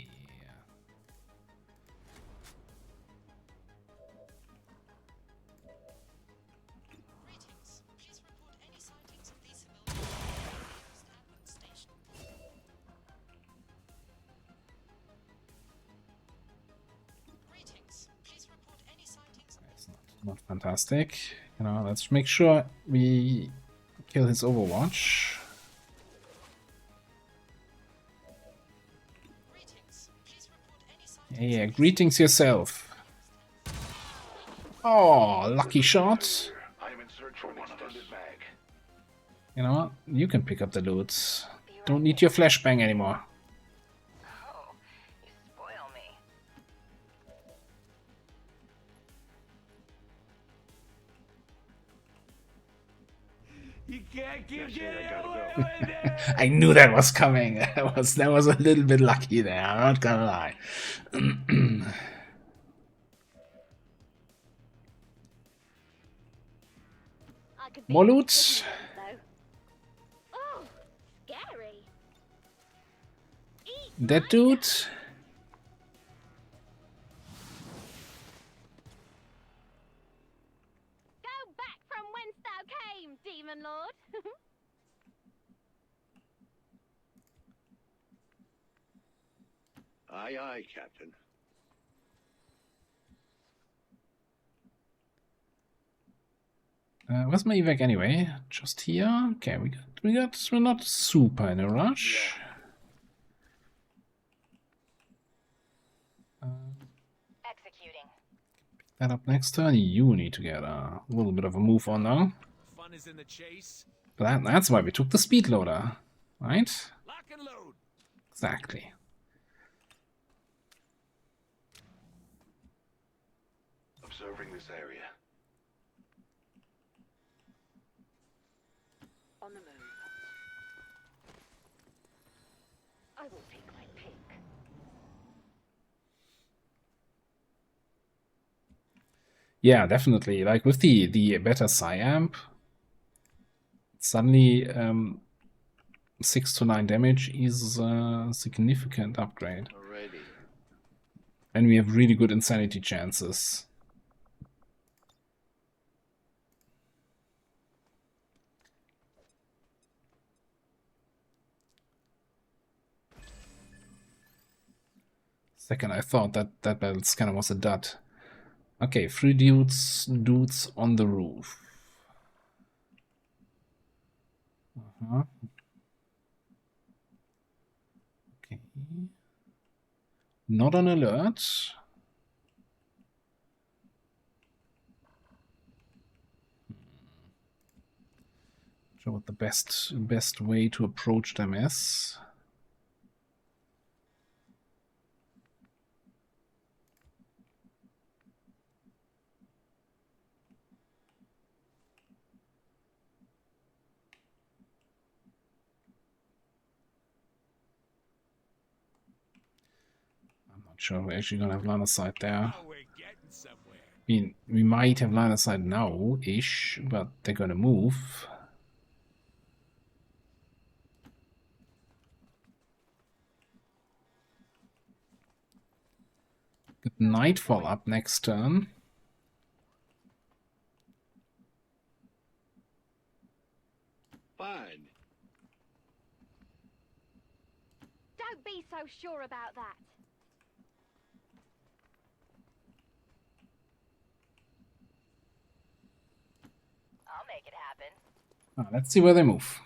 Not fantastic. You know, let's make sure we kill his Overwatch. Yeah, greetings yourself. Oh, lucky shot. I am in search for one of us. You know what? You can pick up the loot. Don't need your flashbang anymore. Oh, you spoil me. You can't keep getting away with it! I knew that was coming. That was a little bit lucky there, I'm not gonna lie. More loot. Oh, scary. That dude. Go back from whence thou came, Demon Lord. Aye, aye, Captain. Where's my evac anyway? Just here. Okay, we're not super in a rush. Executing. Pick that up next turn. You need to get a little bit of a move on now. Fun is in the chase. But that's why we took the speed loader, right? Lock and load. Exactly. Observing this area. On the move. I will take my pick. Yeah, definitely. Like with the better PSI amp, Suddenly 6 to 9 damage is a significant upgrade. Alrighty. And we have really good insanity chances. Second, I thought that battle scanner was a dud. Okay, 3 dudes on the roof. Okay. Not on alert. Sure what the best way to approach them is. I'm not sure we're actually gonna have line of sight there. I mean, we might have line of sight now-ish, but they're gonna move. Good Nightfall up next turn. Fine. Don't be so sure about that. I'll make it happen. Let's see where they move.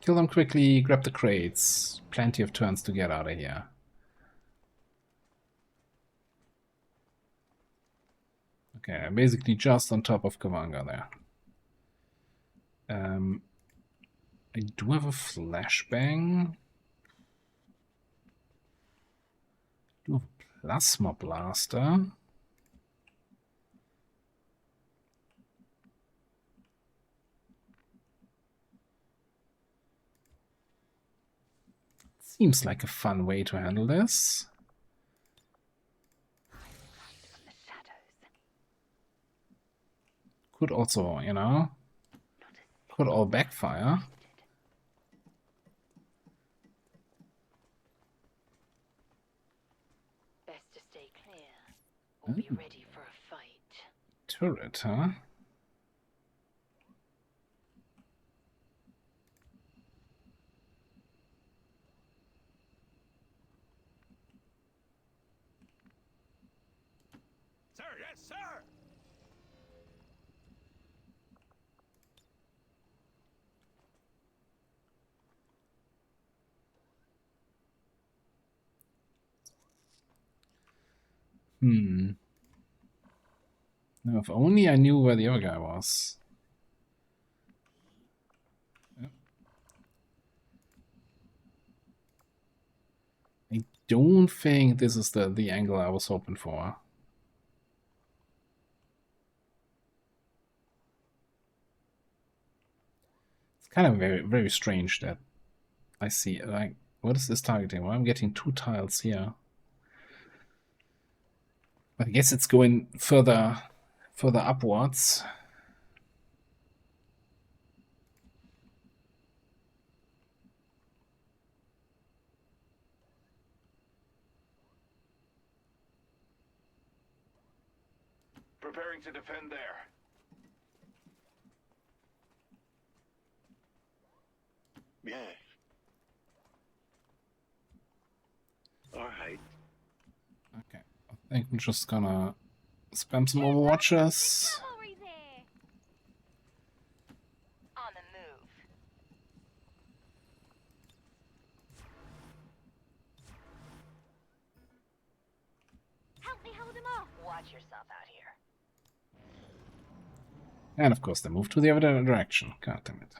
Kill them quickly, grab the crates. Plenty of turns to get out of here. Okay, basically just on top of Kavanga there. I do have a flashbang. I do have a plasma blaster. Seems like a fun way to handle this. Could also, you know, could all backfire. Best to stay clear or be ready for a fight. Turret, huh? Sir, yes, sir! Now, if only I knew where the other guy was. I don't think this is the angle I was hoping for. It's kind of very strange that I see, like, what is this targeting? Well, I'm getting 2 tiles here. But I guess it's going further upwards. Preparing to defend there. Yes. Alright. Okay, I think I'm just gonna spam some Overwatchers. On the move. Help me hold him off. Watch yourself out here. And of course they move to the other direction. God damn it.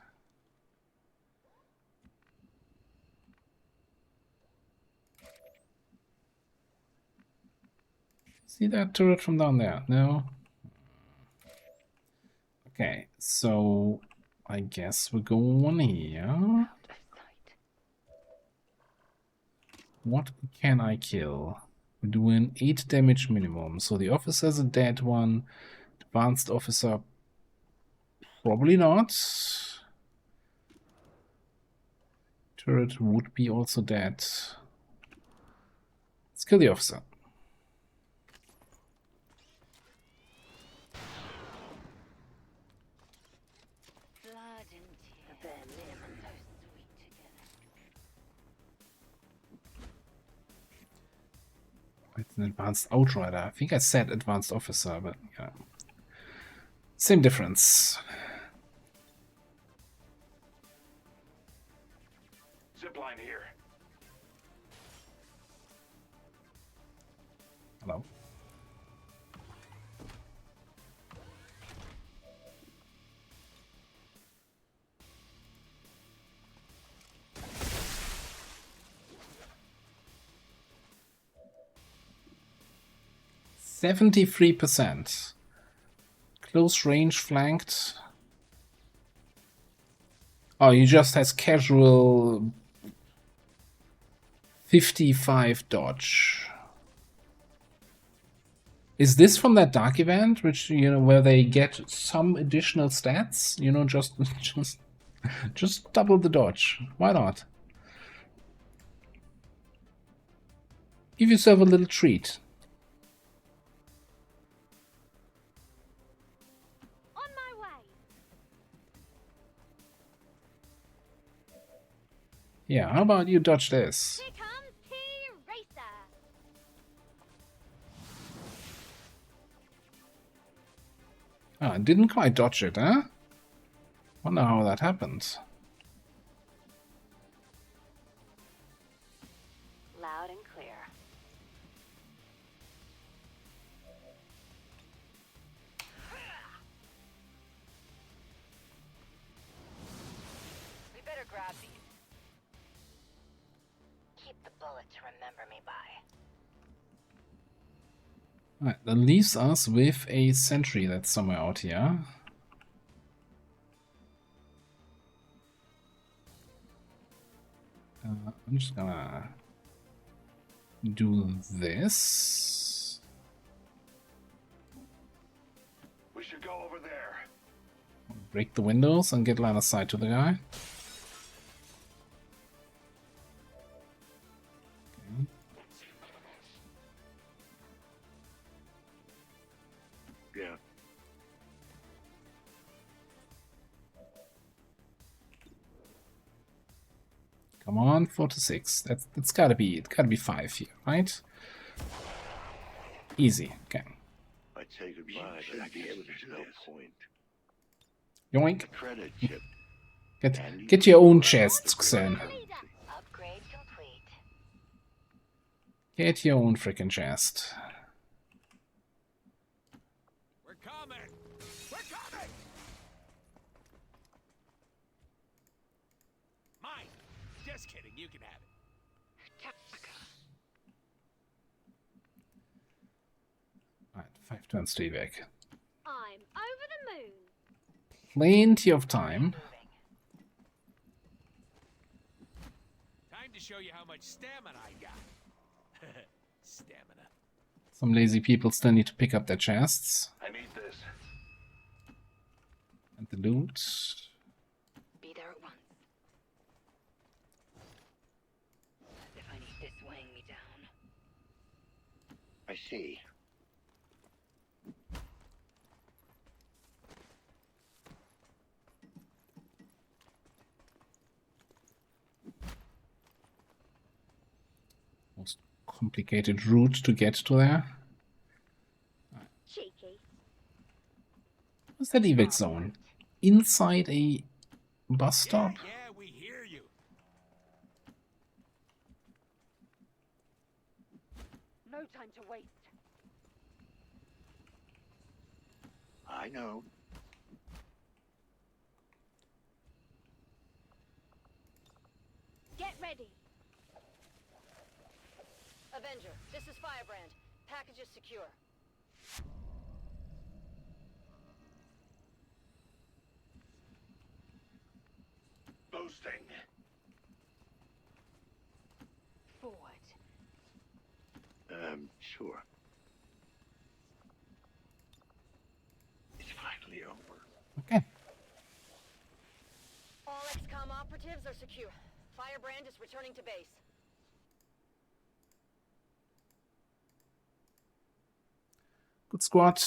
See that turret from down there? No? Okay, so I guess we're going here. What can I kill? We're doing 8 damage minimum. So the officer's a dead one. Advanced officer, probably not. Turret would be also dead. Let's kill the officer. It's an advanced outrider. I think I said advanced officer, but yeah. Same difference. Zipline here. Hello. %73%. Close range flanked. Oh, he just has casual 55 dodge. Is this from that dark event, which, you know, where they get some additional stats? You know, just double the dodge. Why not? Give yourself a little treat. On my way. Yeah, how about you dodge this? Here comes T-Racer. Ah, didn't quite dodge it, huh? Wonder how that happened. Loud and clear. We better grab these. Keep the bullet to remember me by. Alright, that leaves us with a sentry that's somewhere out here. I'm just gonna do this. We should go over there. Break the windows and get line of sight to the guy. Okay. Yeah. Come on, 4 to 6. It's gotta be 5 here, right? Easy. Okay. I'd say goodbye, but I guess there's no point. Yoink. Credit chip. Get your own chests, Xen. Upgrade complete. Get your own freaking chest. We're coming! We're coming! Mine! Just kidding, you can have it. Alright, 5 turns to evac. I'm over the moon. Plenty of time. Time to show you how much stamina I got. Stamina. Some lazy people still need to pick up their chests. I need this. And the loot. Be there at once. If I need this weighing me down. I see. Most complicated route to get to there. Cheeky. What's that evac zone? Inside a bus stop? Yeah, we hear you. No time to waste. I know. Get ready. Avenger, this is Firebrand. Package is secure. Boosting. Forward. Sure. It's finally over. Okay. All XCOM operatives are secure. Firebrand is returning to base. Good squad.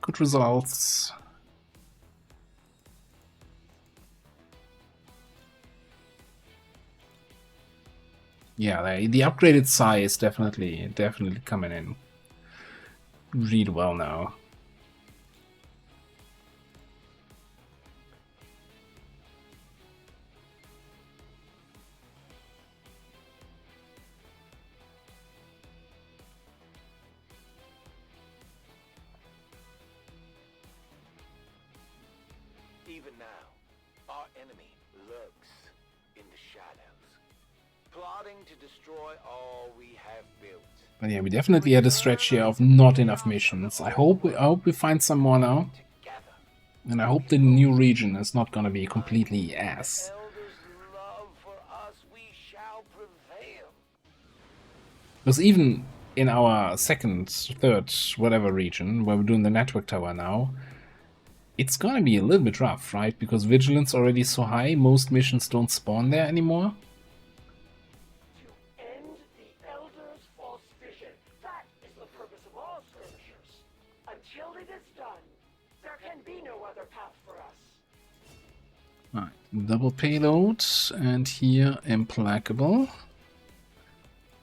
Good results. Yeah, the upgraded Psy is definitely coming in really well now. Even now, our enemy lurks in the shadows, plotting to destroy all we have built. But yeah, we definitely had a stretch here of not enough missions. I hope we find some more now. And I hope the new region is not gonna be completely ass. Because even in our second, third, whatever region, where we're doing the network tower now, it's gonna be a little bit rough, right? Because vigilance already so high, most missions don't spawn there anymore. To end the Elder's false vision. That is the purpose of all skirmishers. Until it is done, there can be no other path for us. Alright, double payload, and here implacable.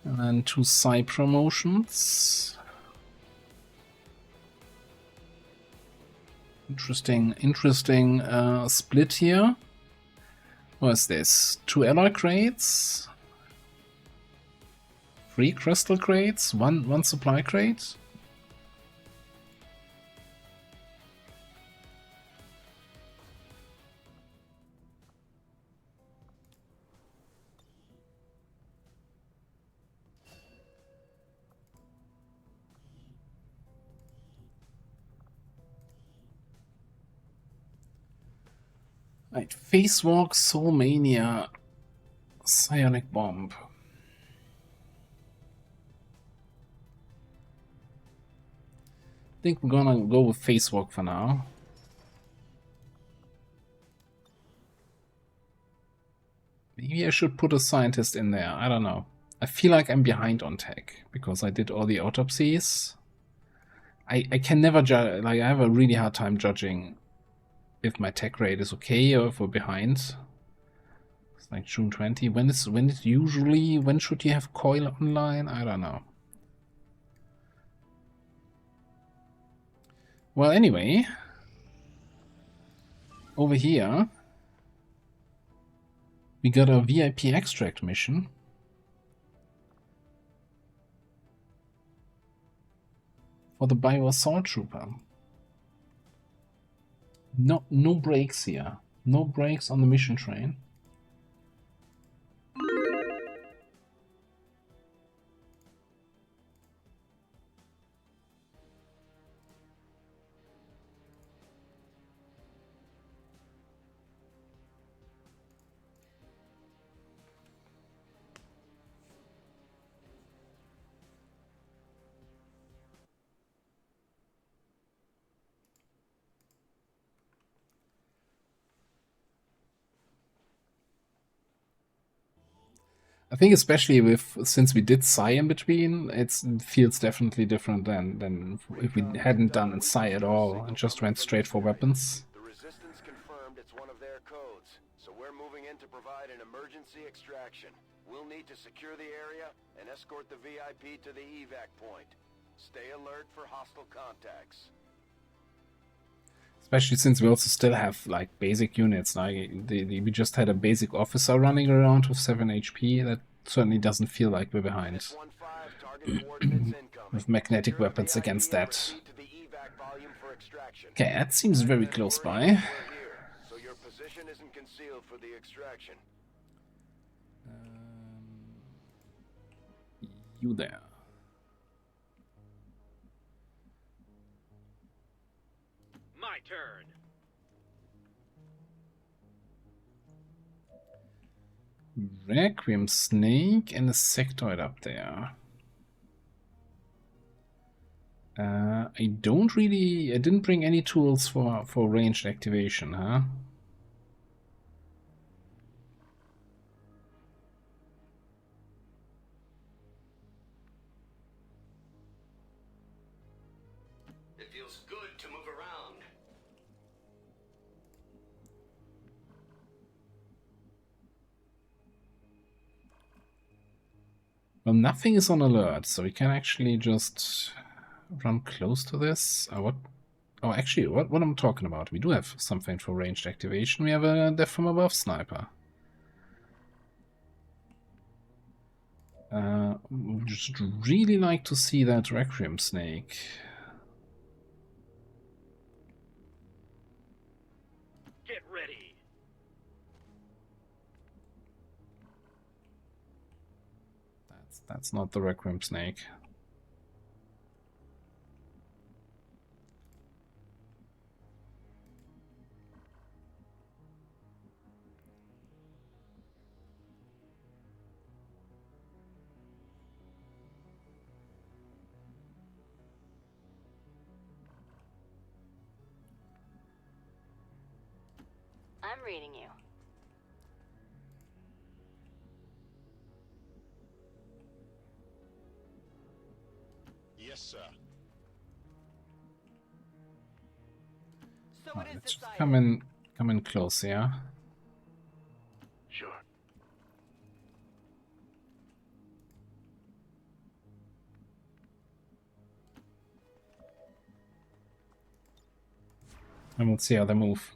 And then 2 Psy promotions. Interesting split here. What is this? 2 alloy crates, 3 crystal crates, one supply crate. Right, Facewalk, Soulmania, Psionic Bomb. I think we're gonna go with Facewalk for now. Maybe I should put a scientist in there, I don't know. I feel like I'm behind on tech, because I did all the autopsies. I can never judge, like I have a really hard time judging if my tech rate is okay or if we're behind. It's like June 20. When should you have coil online? I don't know. Well, anyway, over here we got a VIP extract mission. For the Bio Assault Trooper. No brakes here. No brakes on the mission train. I think especially since we did Psi in between, it feels definitely different than if we hadn't done Psi at all and just went straight for weapons. The Resistance confirmed it's one of their codes, so we're moving in to provide an emergency extraction. We'll need to secure the area and escort the VIP to the evac point. Stay alert for hostile contacts. Especially since we also still have like basic units. Like we just had a basic officer running around with 7 HP. That certainly doesn't feel like we're behind. With magnetic weapons against that. Okay, that seems very close by. So your position isn't concealed for the extraction. You there. My turn. Requiem Snake and a sectoid up there. I didn't bring any tools for ranged activation, huh? feels good to move around. Well, nothing is on alert, so we can actually just run close to this. What? Oh, actually, what I'm talking about? We do have something for ranged activation. We have a Death from Above sniper. Would just really like to see that Requiem snake. Get ready. That's not the Requiem snake. I'm reading you. Yes, sir. So Alright, it is let's just decided. come in close, yeah. Sure. And we'll see how they move.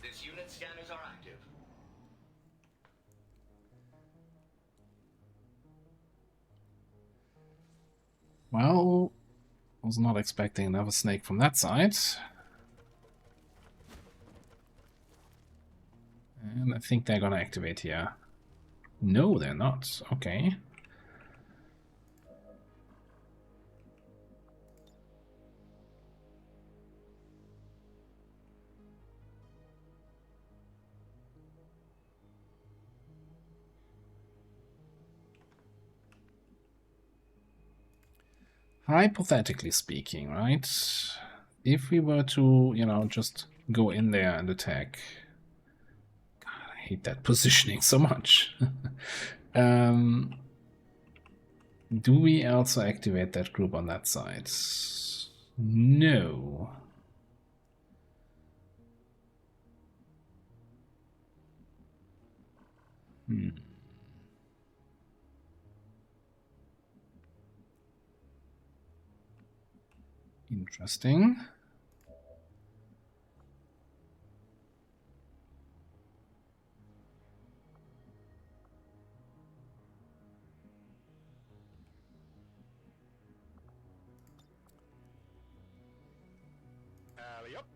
This unit scanners are active. Well, I was not expecting another snake from that side. And I think they're gonna activate here. No, they're not. Okay. Hypothetically speaking, right? If we were to, you know, just go in there and attack. God, I hate that positioning so much. Do we also activate that group on that side? No. Interesting. Alley up.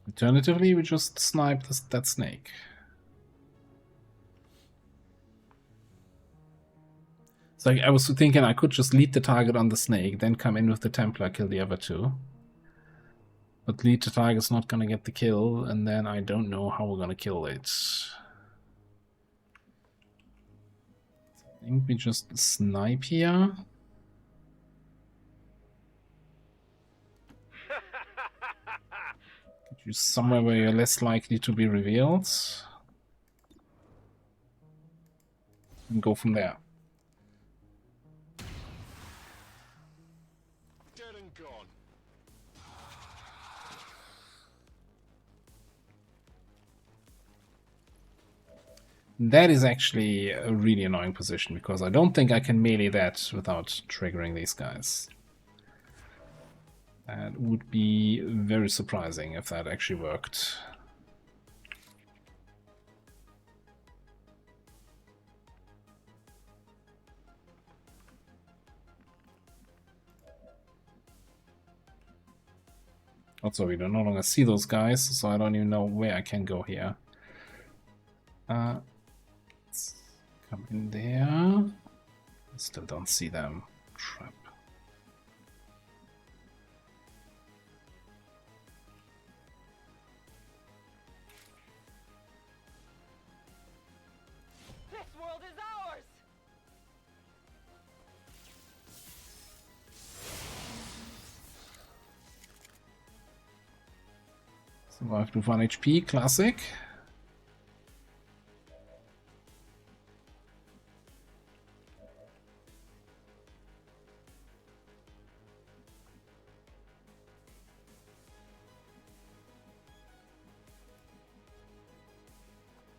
Alternatively, we just snipe that snake. So I was thinking I could just lead the target on the snake, then come in with the Templar, kill the other two. But lead the target's not gonna get the kill, and then I don't know how we're gonna kill it. I think we just snipe here. Get you somewhere where you're less likely to be revealed. And go from there. Dead and gone. That is actually a really annoying position, because I don't think I can melee that without triggering these guys. That would be very surprising if that actually worked. Also, we do no longer see those guys, so I don't even know where I can go here. Let's come in there. I still don't see them. Crap. This world is ours! Survived with 1 HP, classic.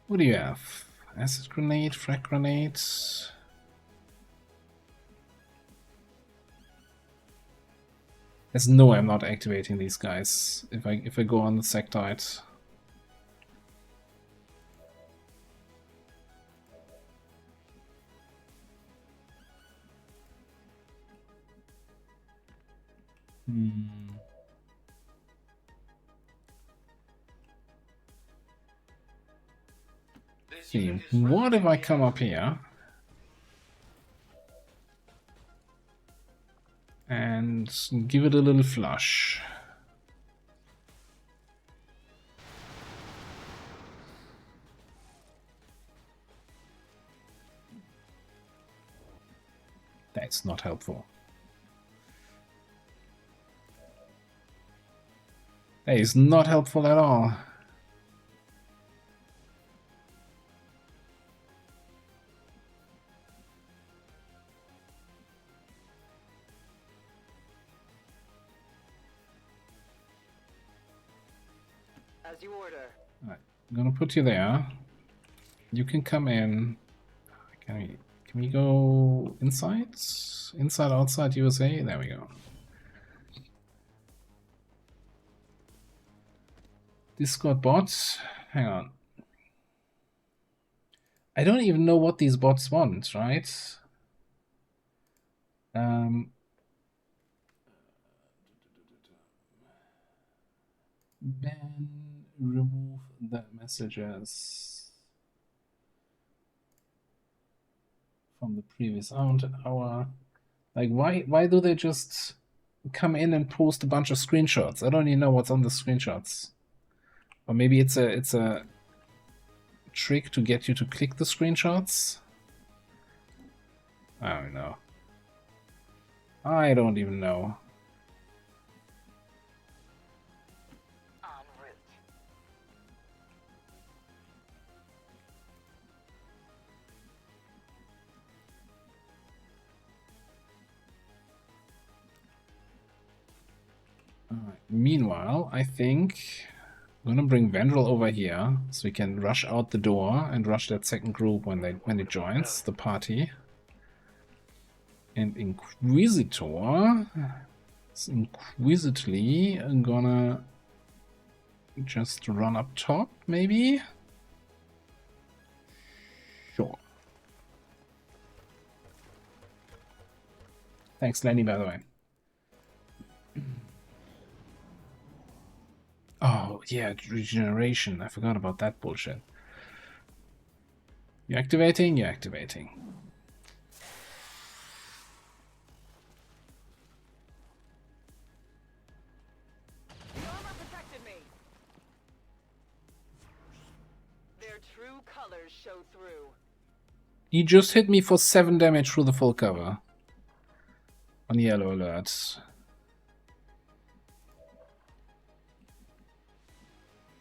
What do you have? Acid grenade, frag grenades. There's no way I'm not activating these guys if I go on the sectoid. See, what if I come up here and give it a little flush? That's not helpful. That is not helpful at all. As you order. Right, I'm gonna put you there. You can come in. Can we go inside? Inside, outside, USA? There we go. Discord bots? Hang on. I don't even know what these bots want, right? Ban, remove the messages from the previous hour. Like, why do they just come in and post a bunch of screenshots? I don't even know what's on the screenshots. Or maybe it's a trick to get you to click the screenshots? I don't know. I don't even know. Alright. Meanwhile, I think I'm gonna bring Vandal over here so we can rush out the door and rush that second group when it joins the party. And Inquisitor is inquisitely gonna just run up top, maybe? Sure. Thanks, Lenny, by the way. Oh, yeah, regeneration. I forgot about that bullshit. You activating? You're activating. The armor protected me. Their true colors show through. He just hit me for 7 damage through the full cover. On yellow alerts.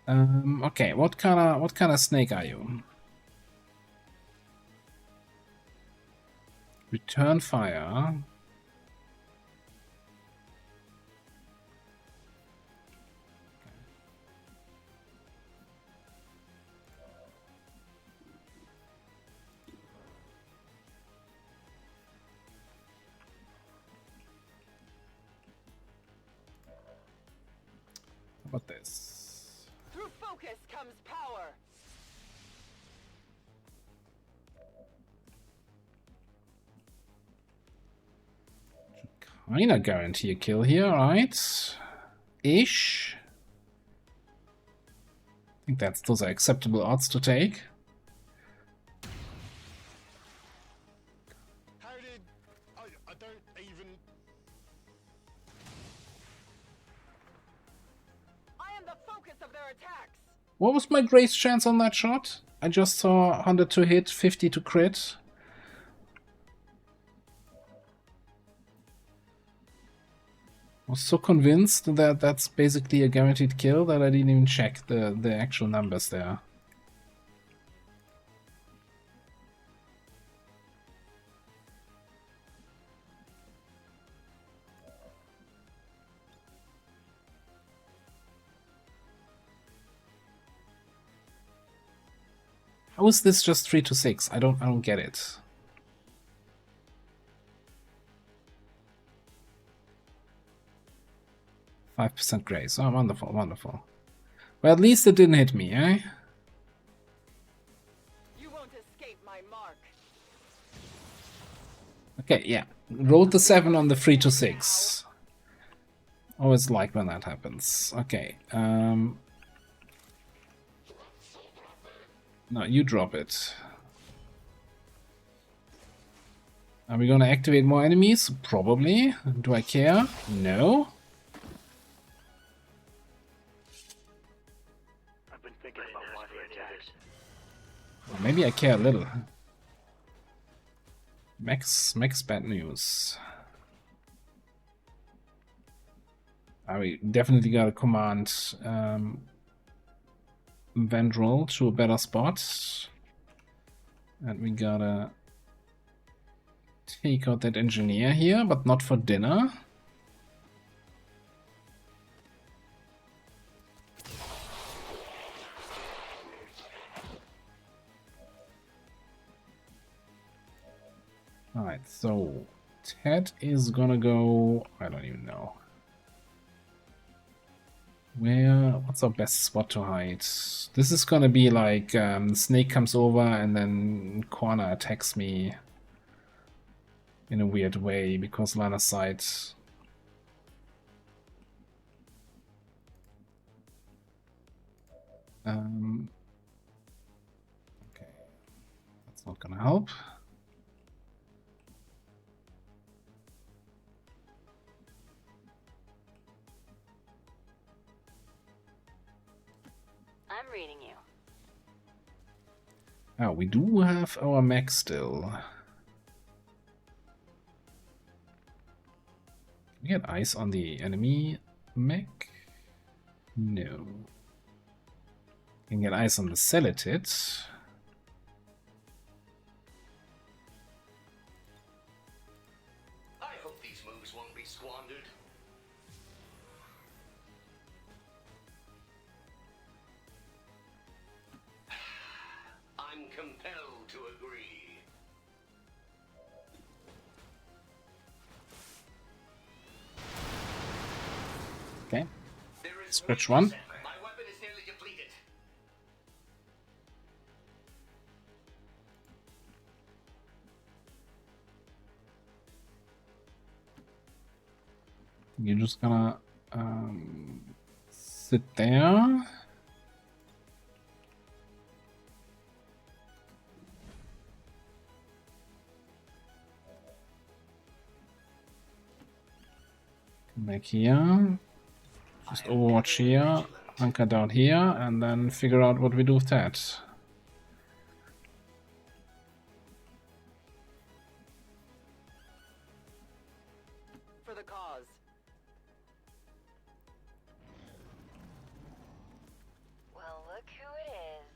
Okay, what kind of snake are you? Return fire. How about this? Through focus comes power. Kinda guarantee a kill here, right? Ish. I think those are acceptable odds to take. How did... I don't even... I am the focus of their attacks. What was my grace chance on that shot? I just saw 100 to hit, 50 to crit. I was so convinced that that's basically a guaranteed kill that I didn't even check the actual numbers there. How is this just 3 to 6? I don't get it. %5 grace. Oh, wonderful, wonderful. Well, at least it didn't hit me, eh? You won't escape my mark. Okay, yeah. Rolled the 7 on the 3 to 6. Always like when that happens. Okay. No, you drop it. Are we gonna activate more enemies? Probably. Do I care? No. I've been thinking about why they attacked. Well, maybe I care a little. Max bad news. We definitely gotta command Vendrell to a better spot. And we gotta take out that engineer here, but not for dinner. Alright, so Ted is gonna go, I don't even know. What's our best spot to hide? This is gonna be like Snake comes over and then Corner attacks me in a weird way because line of sight. Okay, that's not gonna help. I'm reading you. Oh, we do have our mech still. Can we get eyes on the enemy mech? No. Can get eyes on the Celatid. I hope these moves won't be squandered. I'm compelled to agree. Okay. Scratch one. My weapon is nearly depleted. You're just gonna sit there. Come back here. Just overwatch here, hunker down here, and then figure out what we do with that. For the cause. Well, look who it is.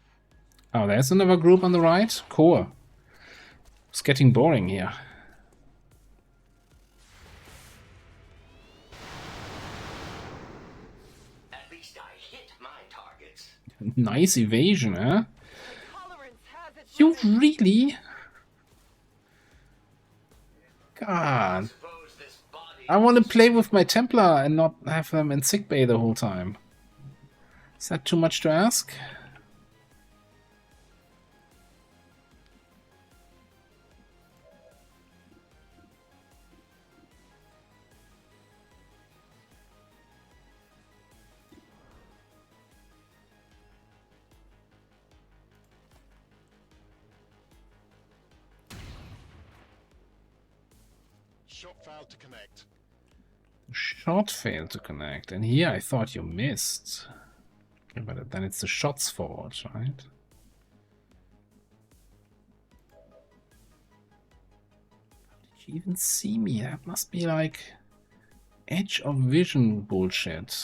Oh, there's another group on the right? Cool. It's getting boring here. At least I hit my targets. Nice evasion, huh? You really? God. I want to play with my Templar and not have them in sickbay the whole time. Is that too much to ask? Shot failed to connect. Shot failed to connect, and here I thought you missed. Okay, but then it's the shot's fault, right? How did you even see me? That must be like edge of vision bullshit.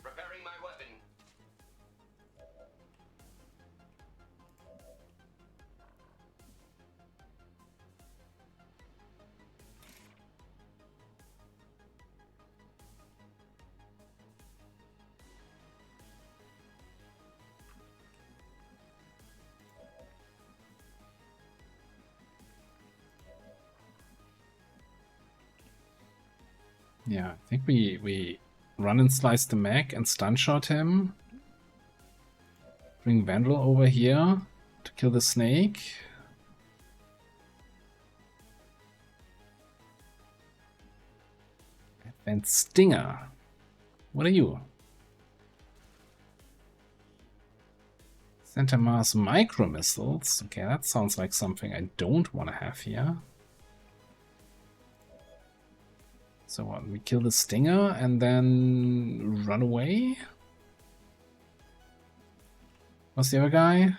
Preparing my weapon. Yeah, I think we run and slice the mech and stun shot him. Bring Vandal over here to kill the snake. And Stinger. What are you? Center Mass micro missiles. Okay, that sounds like something I don't want to have here. So what? We kill the Stinger and then run away? What's the other guy?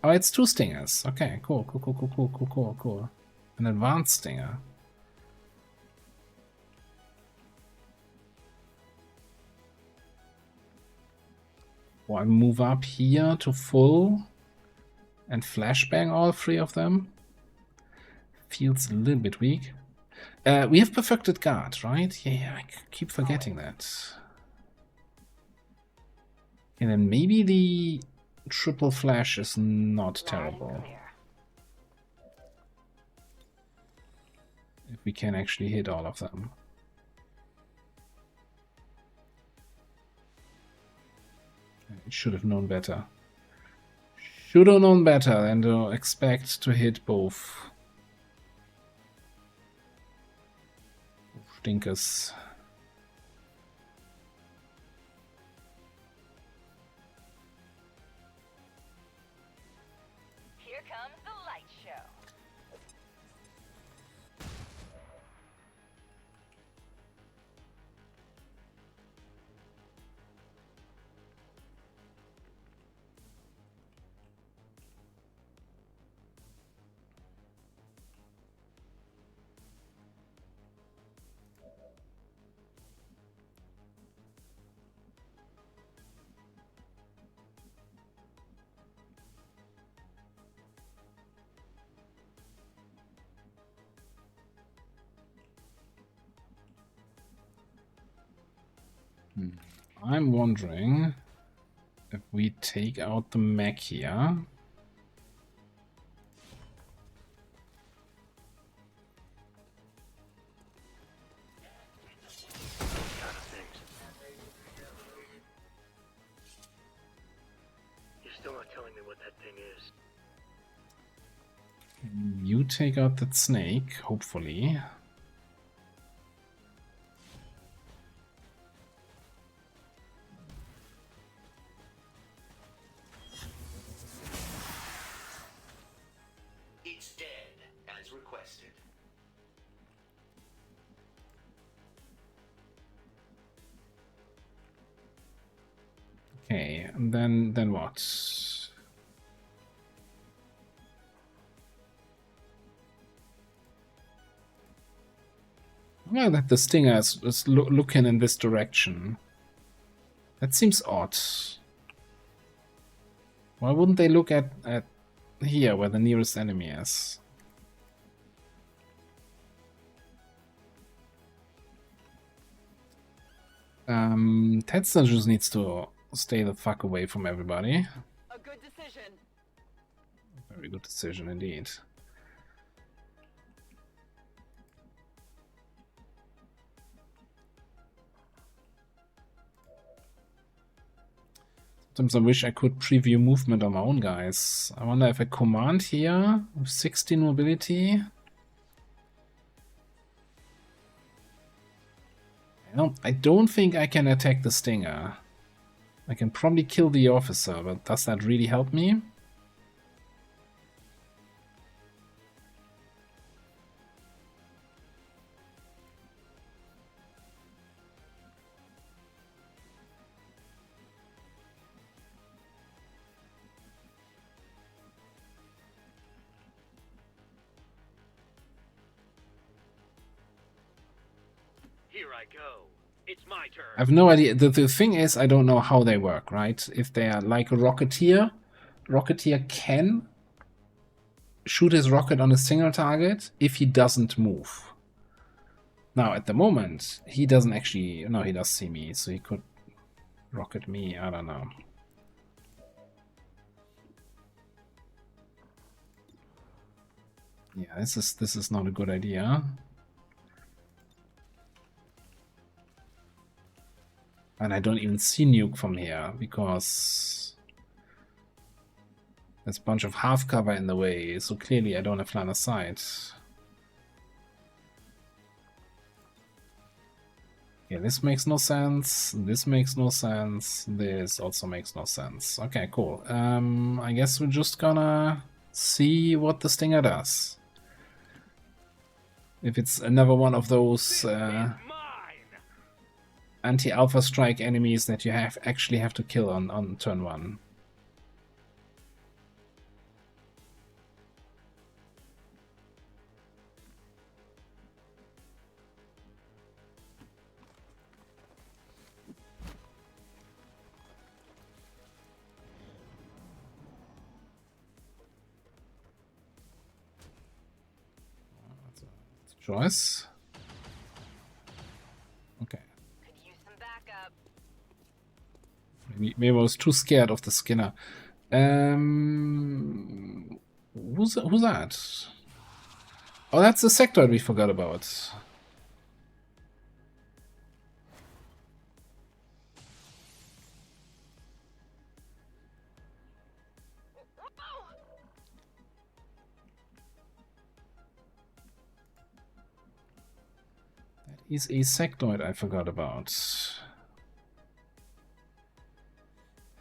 Oh, it's 2 Stingers. Okay, cool. An advanced Stinger. Or I move up here to full and flashbang all 3 of them. Feels a little bit weak. We have perfected guard, right? Yeah, I keep forgetting that. And then maybe the triple flash is not terrible. If we can actually hit all of them. I should have known better. Should have known better than to expect to hit both. Stinkers. Here comes the light show. I'm wondering if we take out the mech here. You're still not telling me what that thing is. You take out that snake, hopefully. It's dead, as requested. Okay, and then what? Well, that the Stinger is looking in this direction. That seems odd. Why wouldn't they look at here, where the nearest enemy is? Tetsuya just needs to stay the fuck away from everybody. A good decision. Very good decision indeed. Sometimes I wish I could preview movement on my own guys. I wonder if I command here with 16 mobility. I don't think I can attack the Stinger. I can probably kill the officer, but does that really help me? Here I go. It's my turn. I have no idea. The thing is, I don't know how they work, right? If they are like a Rocketeer, Rocketeer can shoot his rocket on a single target if he doesn't move. Now, at the moment, he doesn't actually... No, he does see me, so he could rocket me. I don't know. Yeah, this is not a good idea. And I don't even see Nuke from here, because there's a bunch of half cover in the way, so clearly I don't have line of sight. Yeah, this makes no sense, this makes no sense, this also makes no sense. Okay, cool. I guess we're just gonna see what the Stinger does. If it's another one of those anti-alpha strike enemies that you actually have to kill on turn 1. That's a choice. Okay. Maybe I was too scared of the Skinner. Who's that? Oh, that's the sectoid we forgot about. That is a sectoid I forgot about.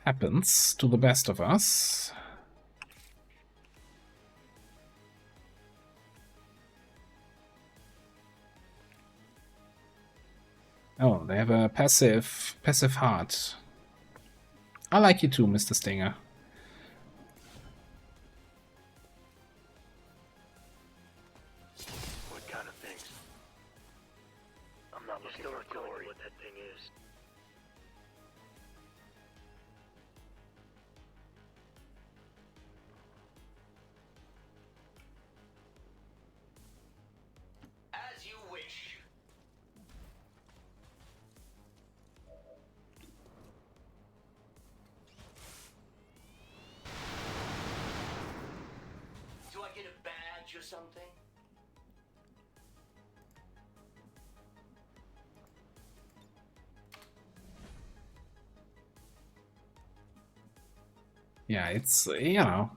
Happens to the best of us. Oh, they have a passive heart. I like you too, Mr. Stinger. What kind of things? I'm not looking for glory. What that thing is. As you wish. Do I get a badge or something? Yeah, it's, you know,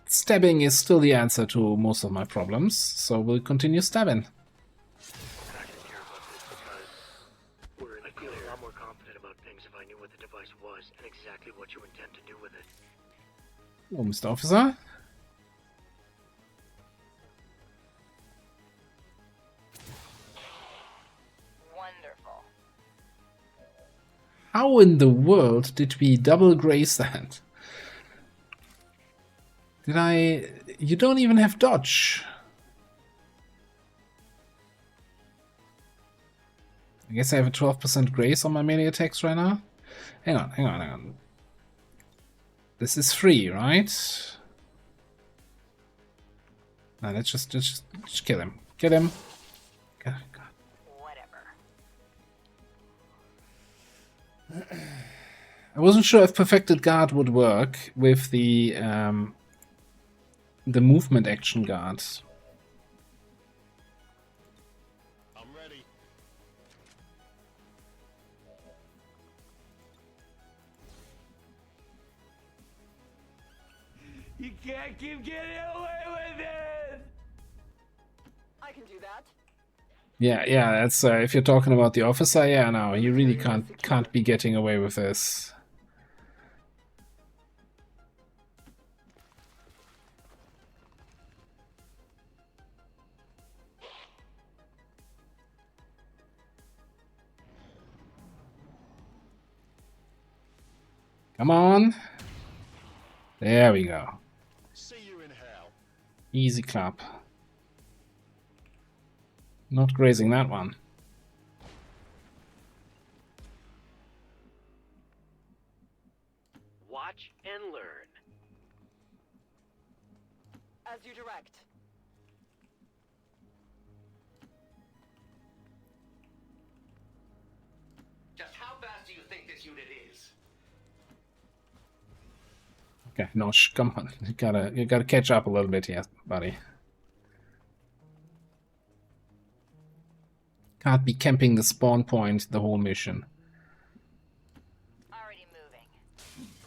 stabbing is still the answer to most of my problems, so we'll continue stabbing. I didn't hear about this because I'd feel a lot more confident about things if I knew what the device was and exactly what you intend to do with it. Oh, Mr. Officer. Wonderful. How in the world did we double grace that? Did I... You don't even have dodge. I guess I have a 12% grace on my melee attacks right now. Hang on. This is free, right? No, let's just kill him. Kill him. God. Whatever. I wasn't sure if Perfected Guard would work with the movement action guard. I'm ready. You can't keep getting away with it! I can do that. Yeah, that's if you're talking about the officer, yeah, no, you really can't be getting away with this. Come on. There we go. See you in hell. Easy clap. Not grazing that one. As you direct. Just how fast do you think this unit is? Okay, no, come on. You gotta catch up a little bit here, buddy. Can't be camping the spawn point the whole mission. Already moving.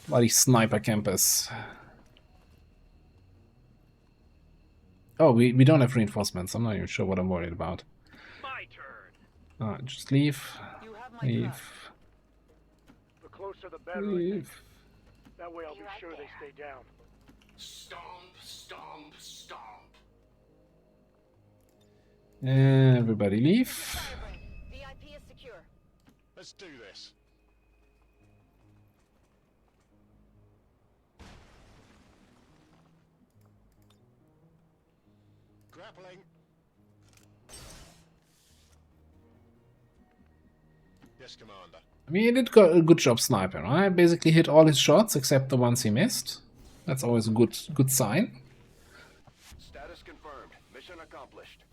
Bloody sniper campers. Oh, we don't have reinforcements. I'm not even sure what I'm worried about. My turn. Alright, just leave. You have my Leave. trust. The closer the better, I think. Leave. That way I'll be sure they stay down. Stomp, stomp, stomp. Everybody leave. VIP is secure. Let's do this. Grappling. Yes, Commander. I mean, he did a good job sniping, right? Basically hit all his shots except the ones he missed. That's always a good sign. Status confirmed. Mission accomplished.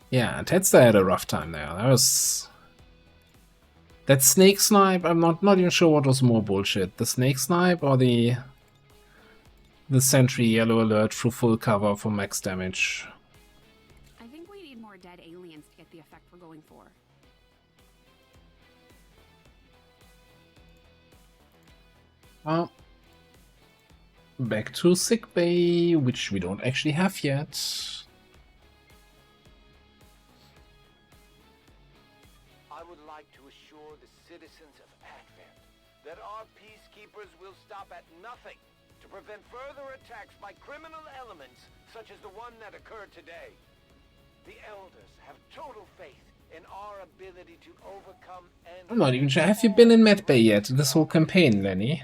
Yeah, Tedster had a rough time there. That snake snipe, I'm not even sure what was more bullshit. The snake snipe or the sentry yellow alert through full cover for max damage. I think we need more dead aliens to get the effect we're going for. Back to sickbay, which we don't actually have yet. I would like to assure the citizens of Advent that our peacekeepers will stop at nothing to prevent further attacks by criminal elements such as the one that occurred today. The Elders have total faith in our ability to overcome and... I'm not even sure. Have you been in Medbay yet? This whole campaign, Lenny?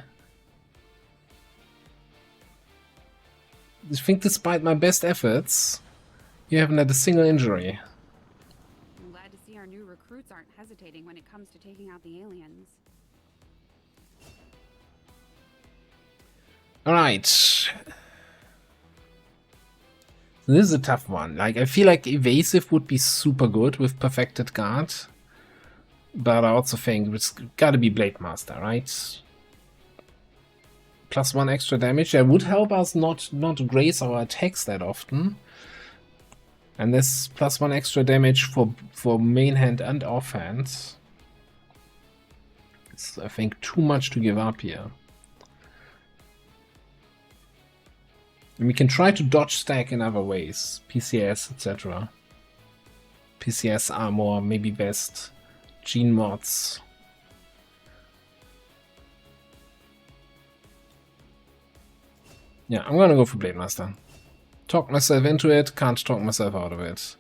I think despite my best efforts, you haven't had a single injury. I'm glad to see our new recruits aren't hesitating when it comes to taking out the aliens. Alright. This is a tough one. Like, I feel like evasive would be super good with perfected guard. But I also think it's gotta be Blade Master, right? +1 extra damage. That would help us not graze our attacks that often. And this +1 extra damage for main hand and offhand. It's, I think, too much to give up here. And we can try to dodge stack in other ways. PCS, etc. PCS armor, maybe best. Gene mods. Yeah, I'm gonna go for Blade Master. Talk myself into it, can't talk myself out of it.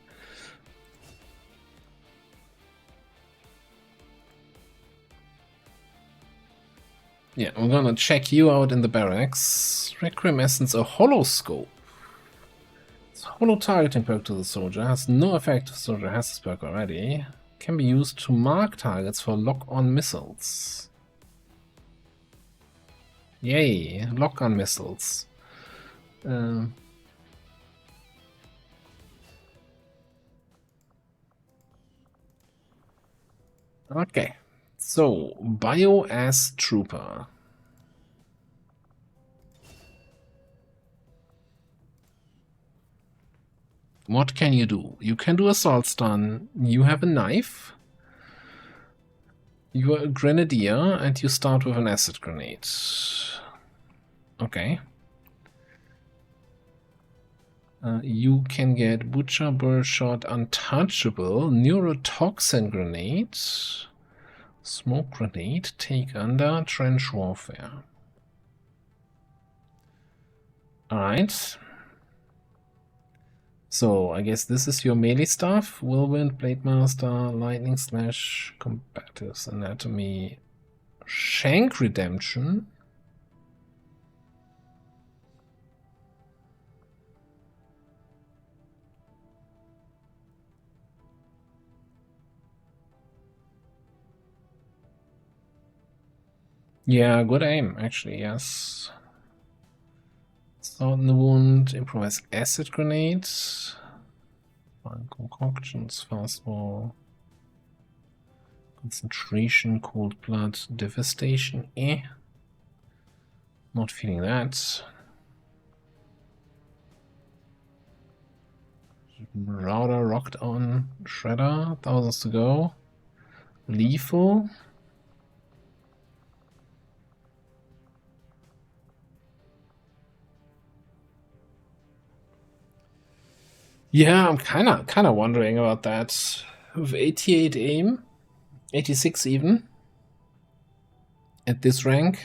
Yeah, I'm gonna check you out in the barracks. Requiem Essence, a holoscope. It's a holo targeting perk to the soldier. Has no effect if the soldier has this perk already. Can be used to mark targets for lock-on missiles. Yay, lock-on missiles. Okay, so Bio as Trooper. What can you do? You can do assault stun. You have a knife. You are a grenadier and you start with an acid grenade. Okay. You can get Butcher, Birdshot, Untouchable, Neurotoxin Grenade, Smoke Grenade, Take Under, Trench Warfare. Alright. So, I guess this is your melee stuff. Whirlwind, Blade Master, Lightning Slash, Combatives Anatomy, Shank Redemption. Yeah, good aim, actually, yes. Salt in the wound, improvise acid grenades. Fine concoctions, fastball. Concentration, cold blood, devastation, Not feeling that. Marauder, rocked on, shredder, thousands to go. Lethal. Yeah, I'm kinda wondering about that. With 88 aim, 86 even, at this rank,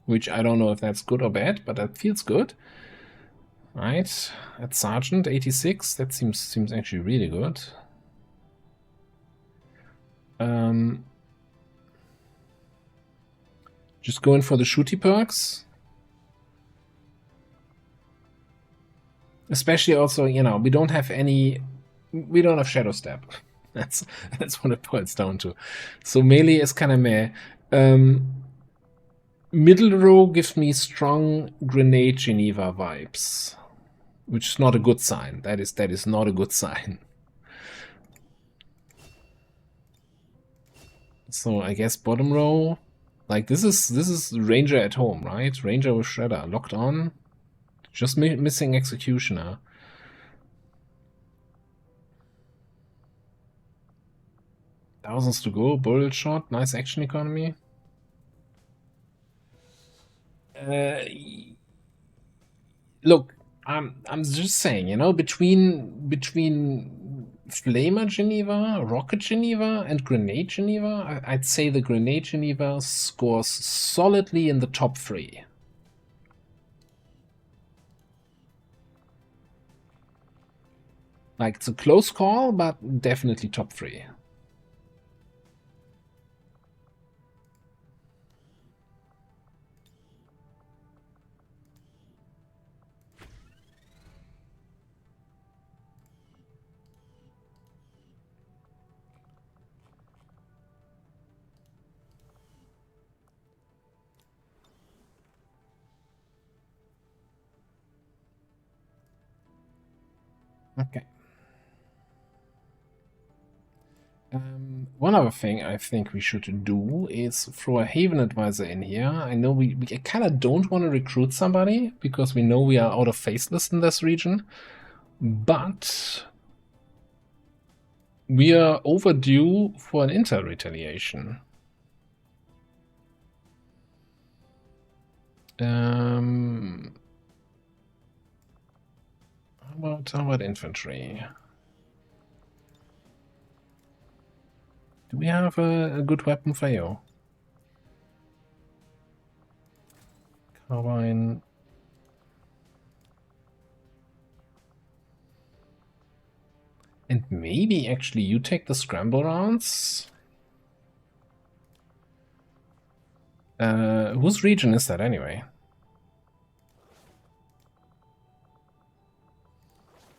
which I don't know if that's good or bad, but that feels good. Right, at Sergeant 86, that seems actually really good. Just going for the shooty perks. Especially also, you know, we don't have Shadow Step. That's what it boils down to. So melee is kind of meh. Middle row gives me strong Grenade Geneva vibes, which is not a good sign. That is not a good sign. So I guess bottom row, like this is Ranger at home, right? Ranger with Shredder locked on, just missing Executioner. Thousands to go, bullet shot, nice action economy. Look, I'm just saying, you know, between Flamer Geneva, Rocket Geneva, and Grenade Geneva, I'd say the Grenade Geneva scores solidly in the top 3. Like, it's a close call, but definitely top 3. Okay. One other thing I think we should do is throw a Haven Advisor in here. I know we kind of don't want to recruit somebody because we know we are out of faceless in this region, but we are overdue for an Intel retaliation. How about infantry? Do we have a good weapon for you? Carbine. And maybe actually you take the scramble rounds? Whose region is that anyway?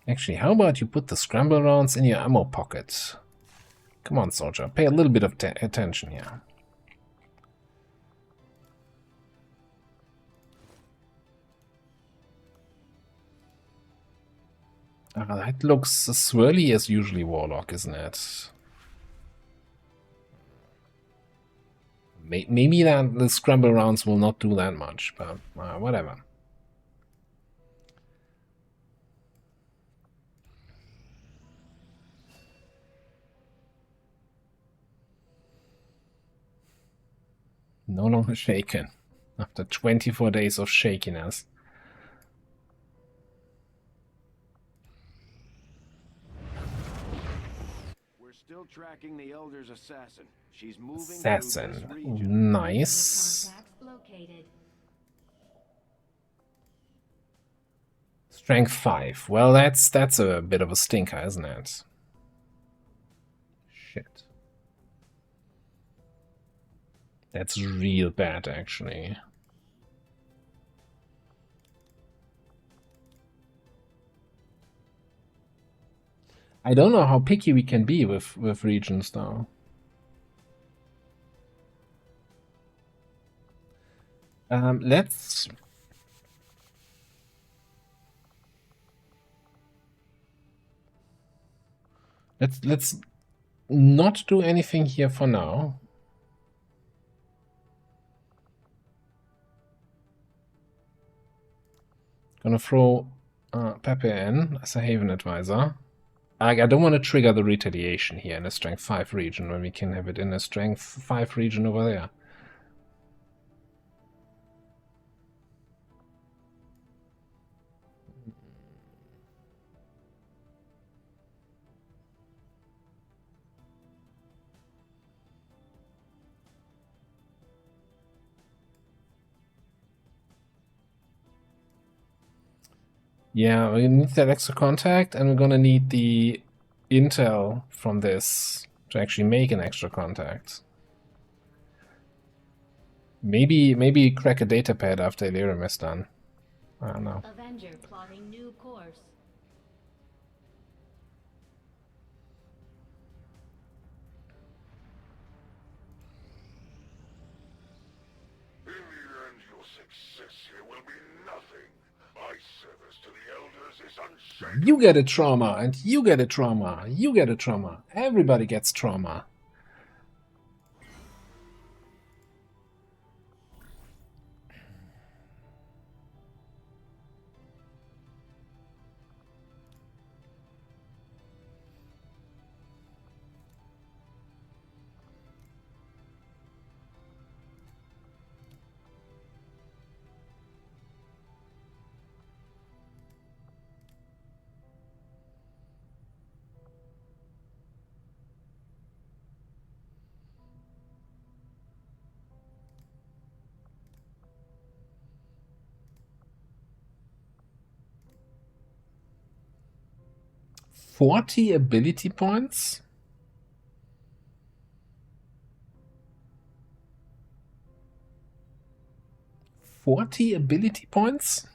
Actually, how about you put the scramble rounds in your ammo pocket? Come on, soldier, pay a little bit of attention here. That looks as swirly as usually Warlock, isn't it? Maybe that the scramble rounds will not do that much, but whatever. No longer shaken. After 24 days of shakiness. We're still tracking the Elder's assassin. She's moving Assassin. through this region. Nice. Strength 5. Well, that's a bit of a stinker, isn't it? Shit. That's real bad, actually. I don't know how picky we can be with regions, though. Let's not do anything here for now. Gonna throw Pepe in as a Haven advisor. I don't want to trigger the retaliation here in a Strength 5 region when we can have it in a Strength 5 region over there. Yeah, we need that extra contact, and we're gonna need the intel from this to actually make an extra contact. Maybe crack a data pad after Illyrium is done. I don't know. Avenger plotting new course. In the end, your success here will be nothing. My service to the elders is unshakable. You get a trauma, and you get a trauma. You get a trauma. Everybody gets trauma. $40 ability points? $40 ability points?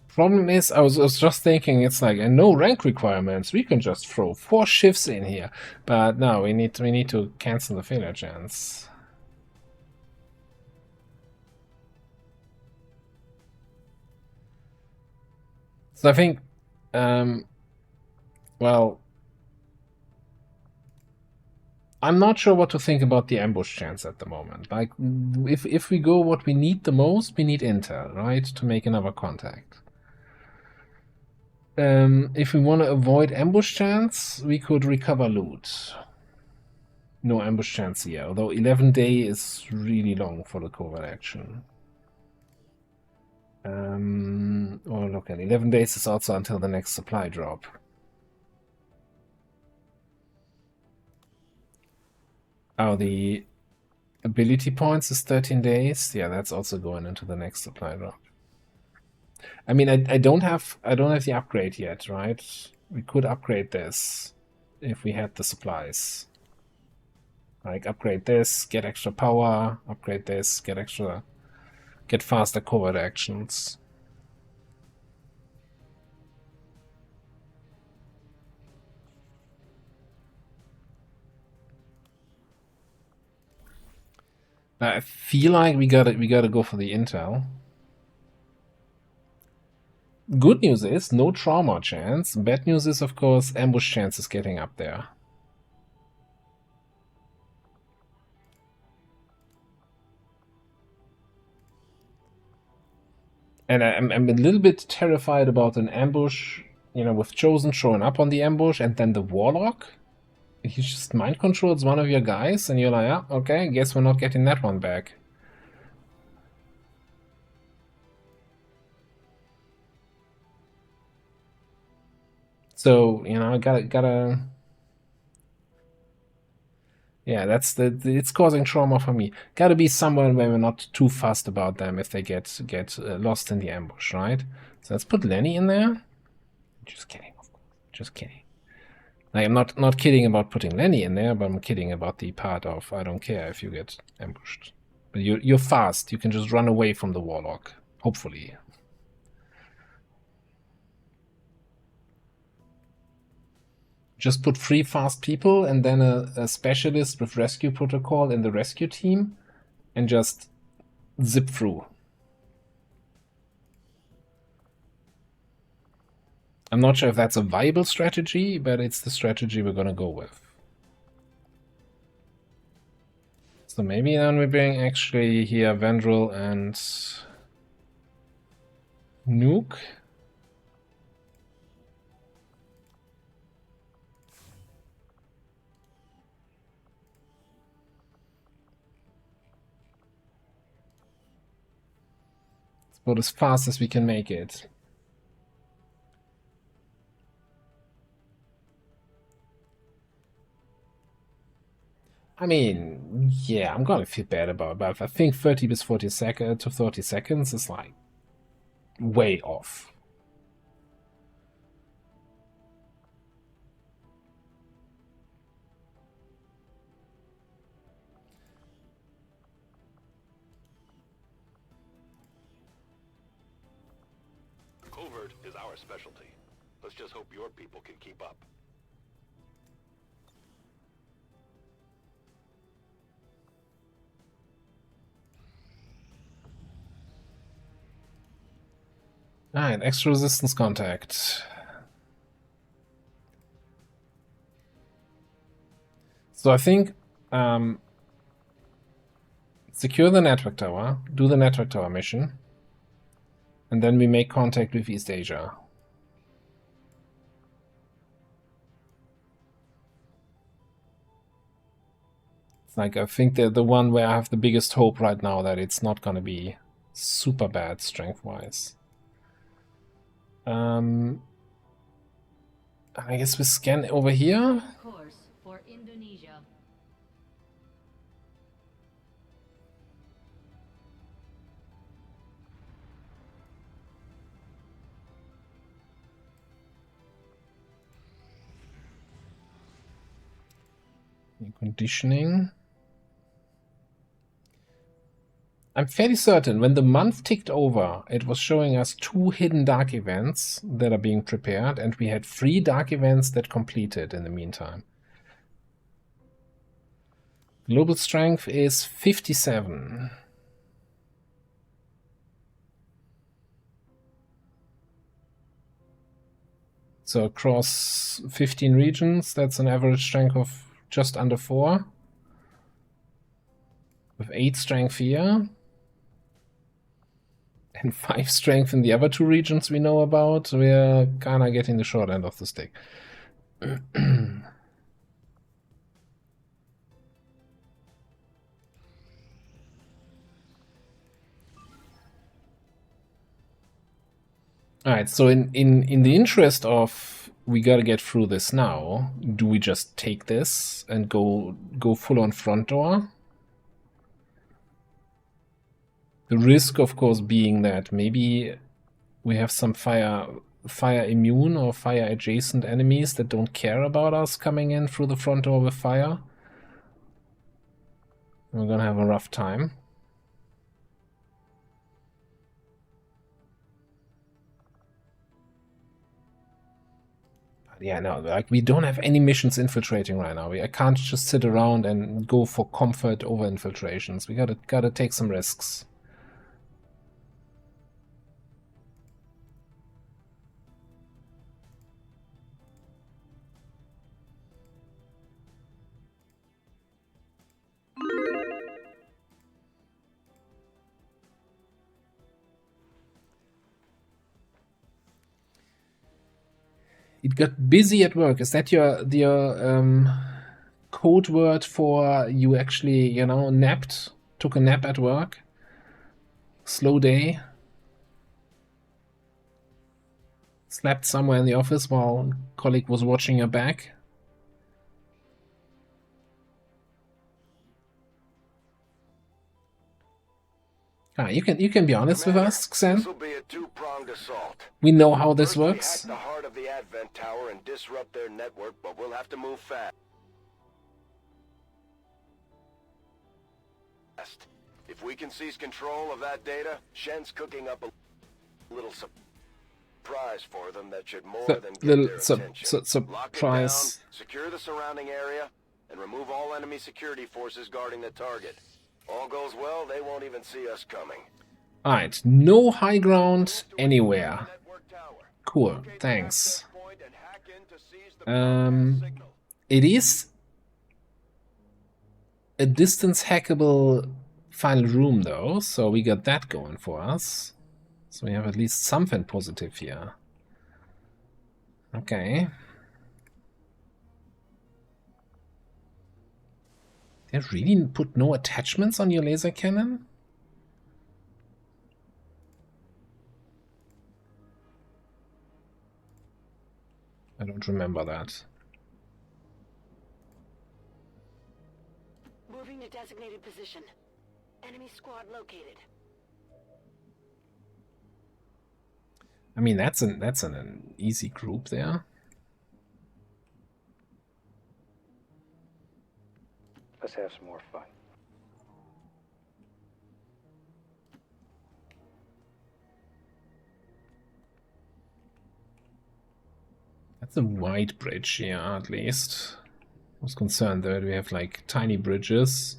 Problem is, I was just thinking, it's like, and no rank requirements. We can just throw 4 shifts in here, but no, we need to cancel the failure chance. So I think, well, I'm not sure what to think about the ambush chance at the moment. Like, if we go what we need the most, we need intel, right, to make another contact. If we want to avoid ambush chance, we could recover loot. No ambush chance here, although 11 days is really long for the covert action. Oh, look at 11 days is also until the next supply drop. Oh, the ability points is 13 days. Yeah, that's also going into the next supply drop. I mean, I don't have the upgrade yet, right? We could upgrade this if we had the supplies. Like upgrade this, get extra power, upgrade this, get faster covert actions. I feel like we gotta go for the intel. Good news is no trauma chance. Bad news is, of course, ambush chance is getting up there. And I'm a little bit terrified about an ambush, with Chosen showing up on the ambush and then the Warlock. He just mind controls one of your guys and you're like, yeah, okay, guess we're not getting that one back. So, gotta yeah, it's causing trauma for me. Gotta be somewhere where we're not too fussed about them if they get lost in the ambush, right? So let's put Lenny in there. Just kidding, of course. Just kidding. Like, I'm not kidding about putting Lenny in there, but I'm kidding about the part of I don't care if you get ambushed. But you're fast. You can just run away from the warlock. Hopefully. Just put 3 fast people and then a specialist with rescue protocol in the rescue team and just zip through. I'm not sure if that's a viable strategy, but it's the strategy we're gonna go with. So maybe then we bring actually here Vendril and Nuke. It's about as fast as we can make it. I mean, yeah, I'm gonna feel bad about it, but I think 30 to 40 seconds is like way off. Covert is our specialty. Let's just hope your people can keep up. Alright, extra resistance contact. So I think secure the network tower, do the network tower mission, and then we make contact with East Asia. It's like, I think the one where I have the biggest hope right now that it's not gonna be super bad strength-wise. I guess we scan over here. Course for Indonesia. Conditioning. I'm fairly certain when the month ticked over, it was showing us 2 hidden dark events that are being prepared, and we had 3 dark events that completed in the meantime. Global strength is 57. So across 15 regions, that's an average strength of just under 4. With 8 strength here. And 5 strength in the other 2 regions we know about. We're kinda getting the short end of the stick. Alright, so in the interest of we gotta get through this now, do we just take this and go full on front door? The risk, of course, being that maybe we have some fire immune or fire adjacent enemies that don't care about us coming in through the front door with fire. We're gonna have a rough time. But yeah, no, like we don't have any missions infiltrating right now. I can't just sit around and go for comfort over infiltrations. We gotta take some risks. It got busy at work. Is that your code word for you actually, you know, napped? Took a nap at work? Slow day? Slept somewhere in the office while a colleague was watching your back? You can be honest with us, Xen. This will be a 2-pronged prolonged assault. We know how this First, we works. hack the heart of the Advent Tower and disrupt their network, but we'll have to move fast. If we can seize control of that data, Shen's cooking up a little surprise for them that should more than get Little their attention. Lock it down, surprise. secure the surrounding area, and remove all enemy security forces guarding the target. All goes well, they won't even see us coming. Alright, no high ground anywhere. Cool, thanks. It is a distance hackable final room though, so we got that going for us. So we have at least something positive here. Okay. They really put no attachments on your laser cannon? I don't remember that. Moving to designated position. Enemy squad located. I mean, that's an easy group there. Let's have some more fun. That's a wide bridge here, at least. I was concerned that we have like tiny bridges.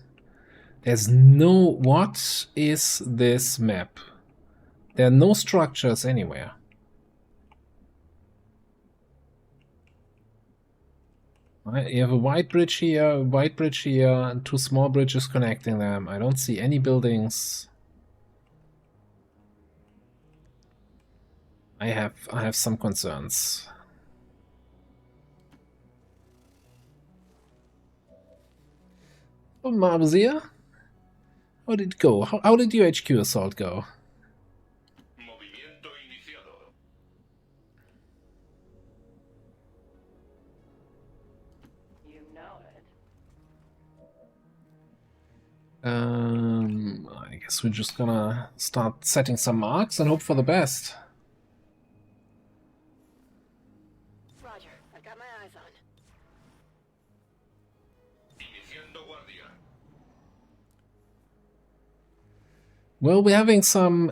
There's no... What is this map? There are no structures anywhere. Right, you have a wide bridge here, and two small bridges connecting them. I don't see any buildings. I have some concerns. Oh, Marbazia? How did it go? How did your HQ assault go? You know it. I guess we're just gonna start setting some marks and hope for the best. Roger, I've got my eyes on. Well, we're having some...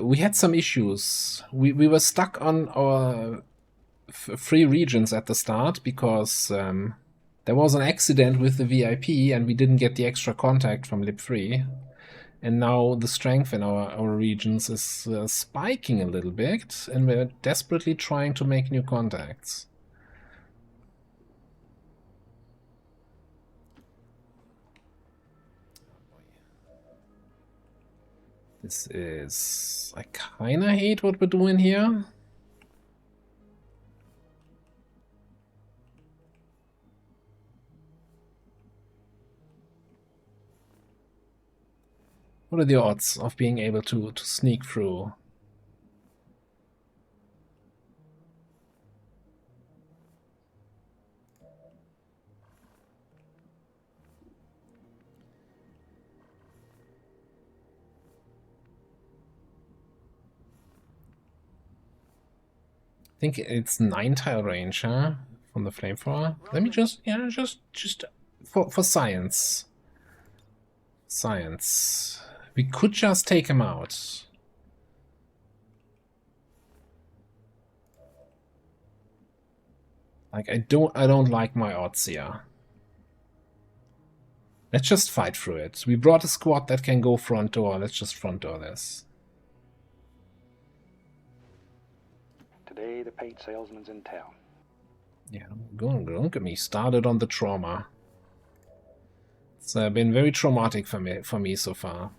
we had some issues. We were stuck on our free regions at the start because there was an accident with the VIP and we didn't get the extra contact from lib3. And now the strength in our regions is spiking a little bit and we're desperately trying to make new contacts. This is... I kinda hate what we're doing here. What are the odds of being able to sneak through? I think it's 9 tile range, huh? From the flamethrower. Let me just, yeah, just for science. Science. We could just take him out. Like I don't like my odds here. Let's just fight through it. We brought a squad that can go front door. Let's just front door this. Today, the paint salesman's in town. Yeah, don't get me started on the trauma. It's been very traumatic for me so far.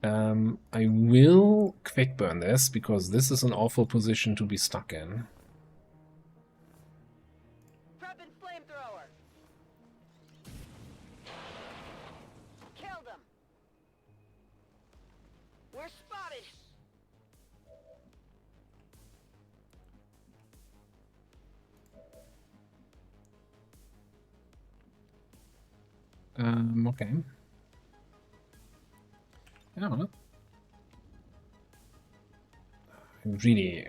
I will quick burn this because this is an awful position to be stuck in. Prepping flamethrower. Killed him. We're spotted. Okay. Yeah. Really,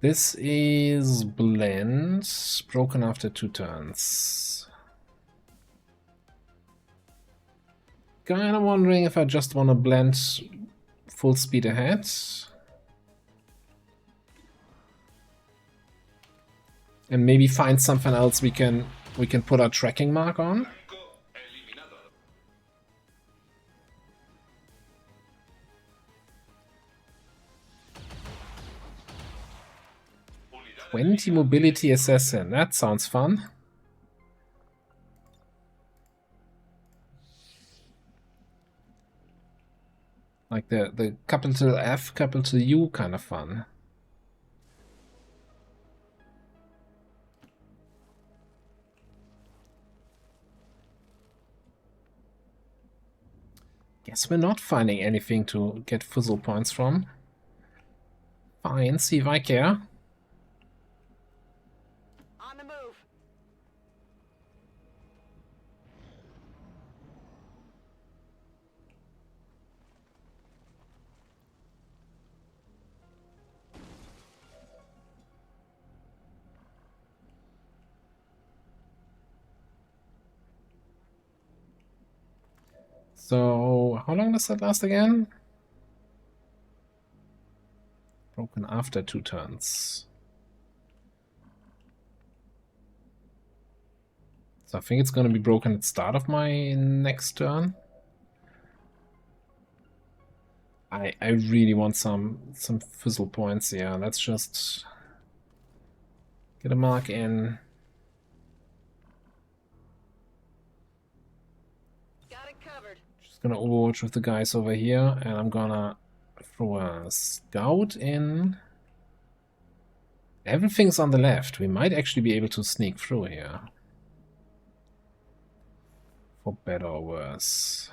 This is blend, broken after 2 turns. Kinda wondering if I just want to blend full speed ahead. And maybe find something else we can put our tracking mark on. "20 mobility assassin," that sounds fun. Like the capital F, capital U kind of fun. Guess we're not finding anything to get fizzle points from. Fine, see if I care. On the move. So, how long does that last again? Broken after 2 turns. So I think it's going to be broken at the start of my next turn. I really want some fizzle points here. Let's just get a mark in. Got it covered. Just gonna overwatch with the guys over here, and I'm gonna throw a scout in. Everything's on the left. We might actually be able to sneak through here. For better or worse.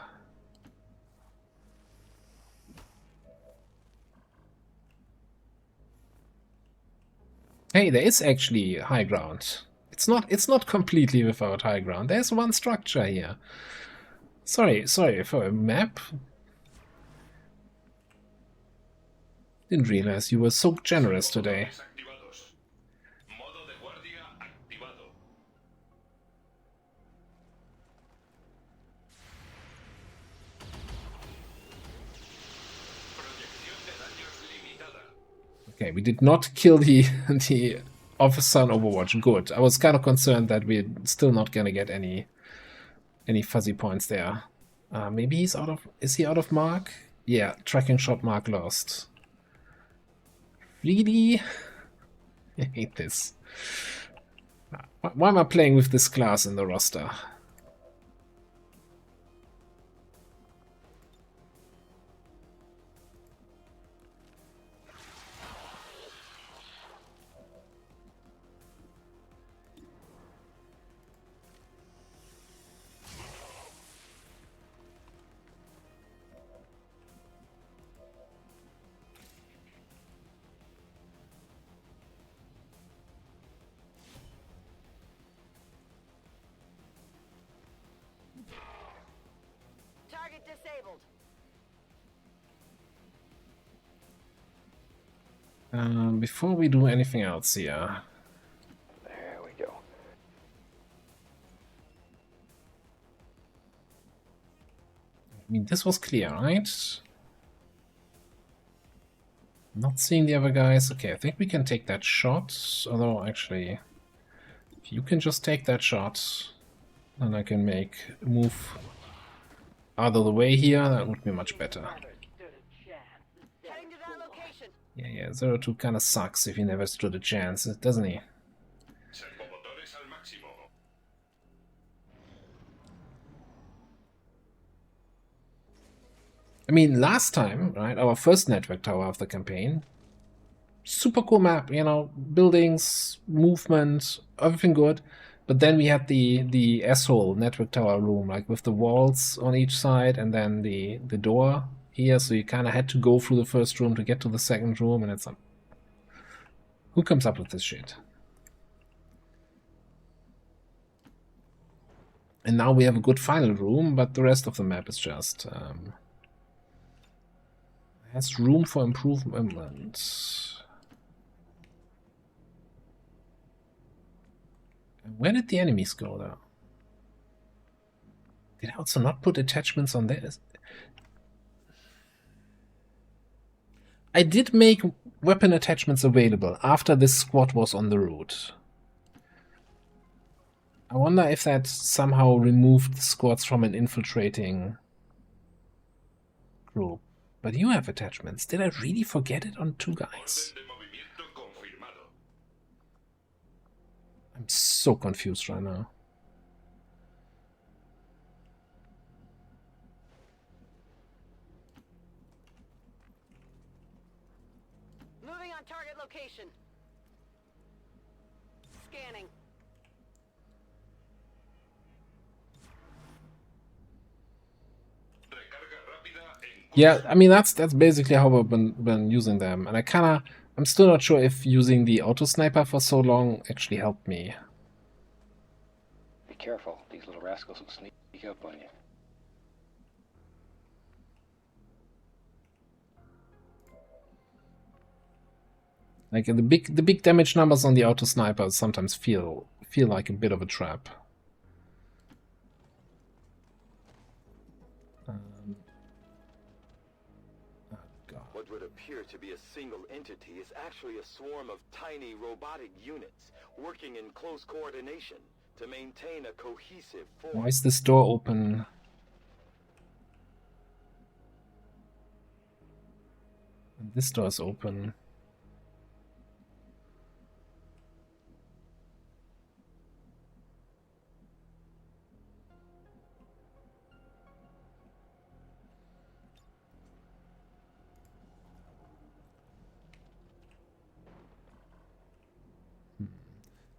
Hey, there is actually high ground. It's not completely without high ground. There's one structure here. Sorry for a map. Didn't realize you were so generous today. Okay, we did not kill the officer on Overwatch. Good. I was kind of concerned that we're still not gonna get any fuzzy points there. Maybe he's out of... Is he out of mark? Yeah, tracking shot mark lost. Really? I hate this. Why am I playing with this class in the roster? Target disabled. Before we do anything else here... There we go. I mean, this was clear, right? Not seeing the other guys. Okay, I think we can take that shot. Although, actually, if you can just take that shot, then I can make a move out of the way here. That would be much better. Yeah, 0-2 kind of sucks if he never stood a chance, doesn't he? I mean, last time, right, our first network tower of the campaign, super cool map, you know, buildings, movement, everything good. But then we had the asshole network tower room, like with the walls on each side and then the door here, so you kind of had to go through the first room to get to the second room, and it's like, who comes up with this shit? And now we have a good final room, but the rest of the map is just Has room for improvement. Where did the enemies go, though? Did I also not put attachments on this? I did make weapon attachments available after this squad was on the route. I wonder if that somehow removed the squads from an infiltrating group. But you have attachments. Did I really forget it on 2 guys? I'm so confused right now. Moving on target location. Scanning. Yeah, I mean that's basically how I've been using them, and I'm still not sure if using the auto sniper for so long actually helped me. Be careful, these little rascals will sneak up on you. Like the big damage numbers on the auto sniper sometimes feel like a bit of a trap. What would appear to be a single entity is actually a swarm of tiny robotic units working in close coordination to maintain a cohesive force. Why is this door open? And this door is open.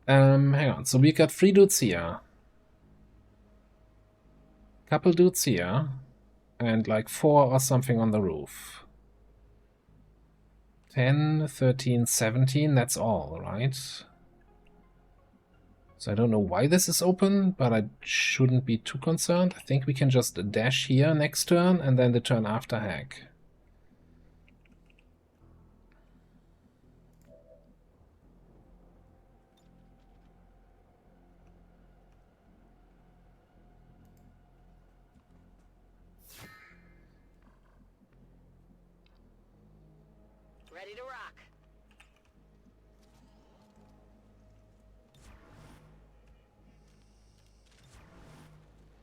Hang on. So we got 3 dudes here. Couple dudes here. And like 4 or something on the roof. 10, 13, 17, that's all, right? So I don't know why this is open, but I shouldn't be too concerned. I think we can just dash here next turn and then the turn after hack. Ready to rock.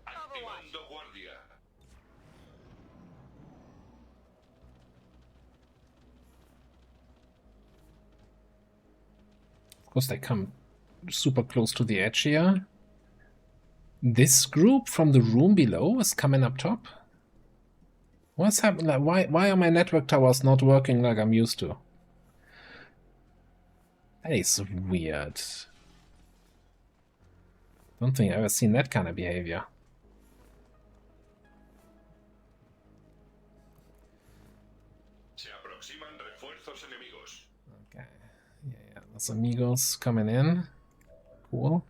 Activando guardia. Of course, they come super close to the edge here. This group from the room below is coming up top. What's happening? Like, why are my network towers not working like I'm used to? That is weird. Don't think I've ever seen that kind of behavior. Se aproximan refuerzos enemigos. Okay. Yeah, those amigos coming in. Cool.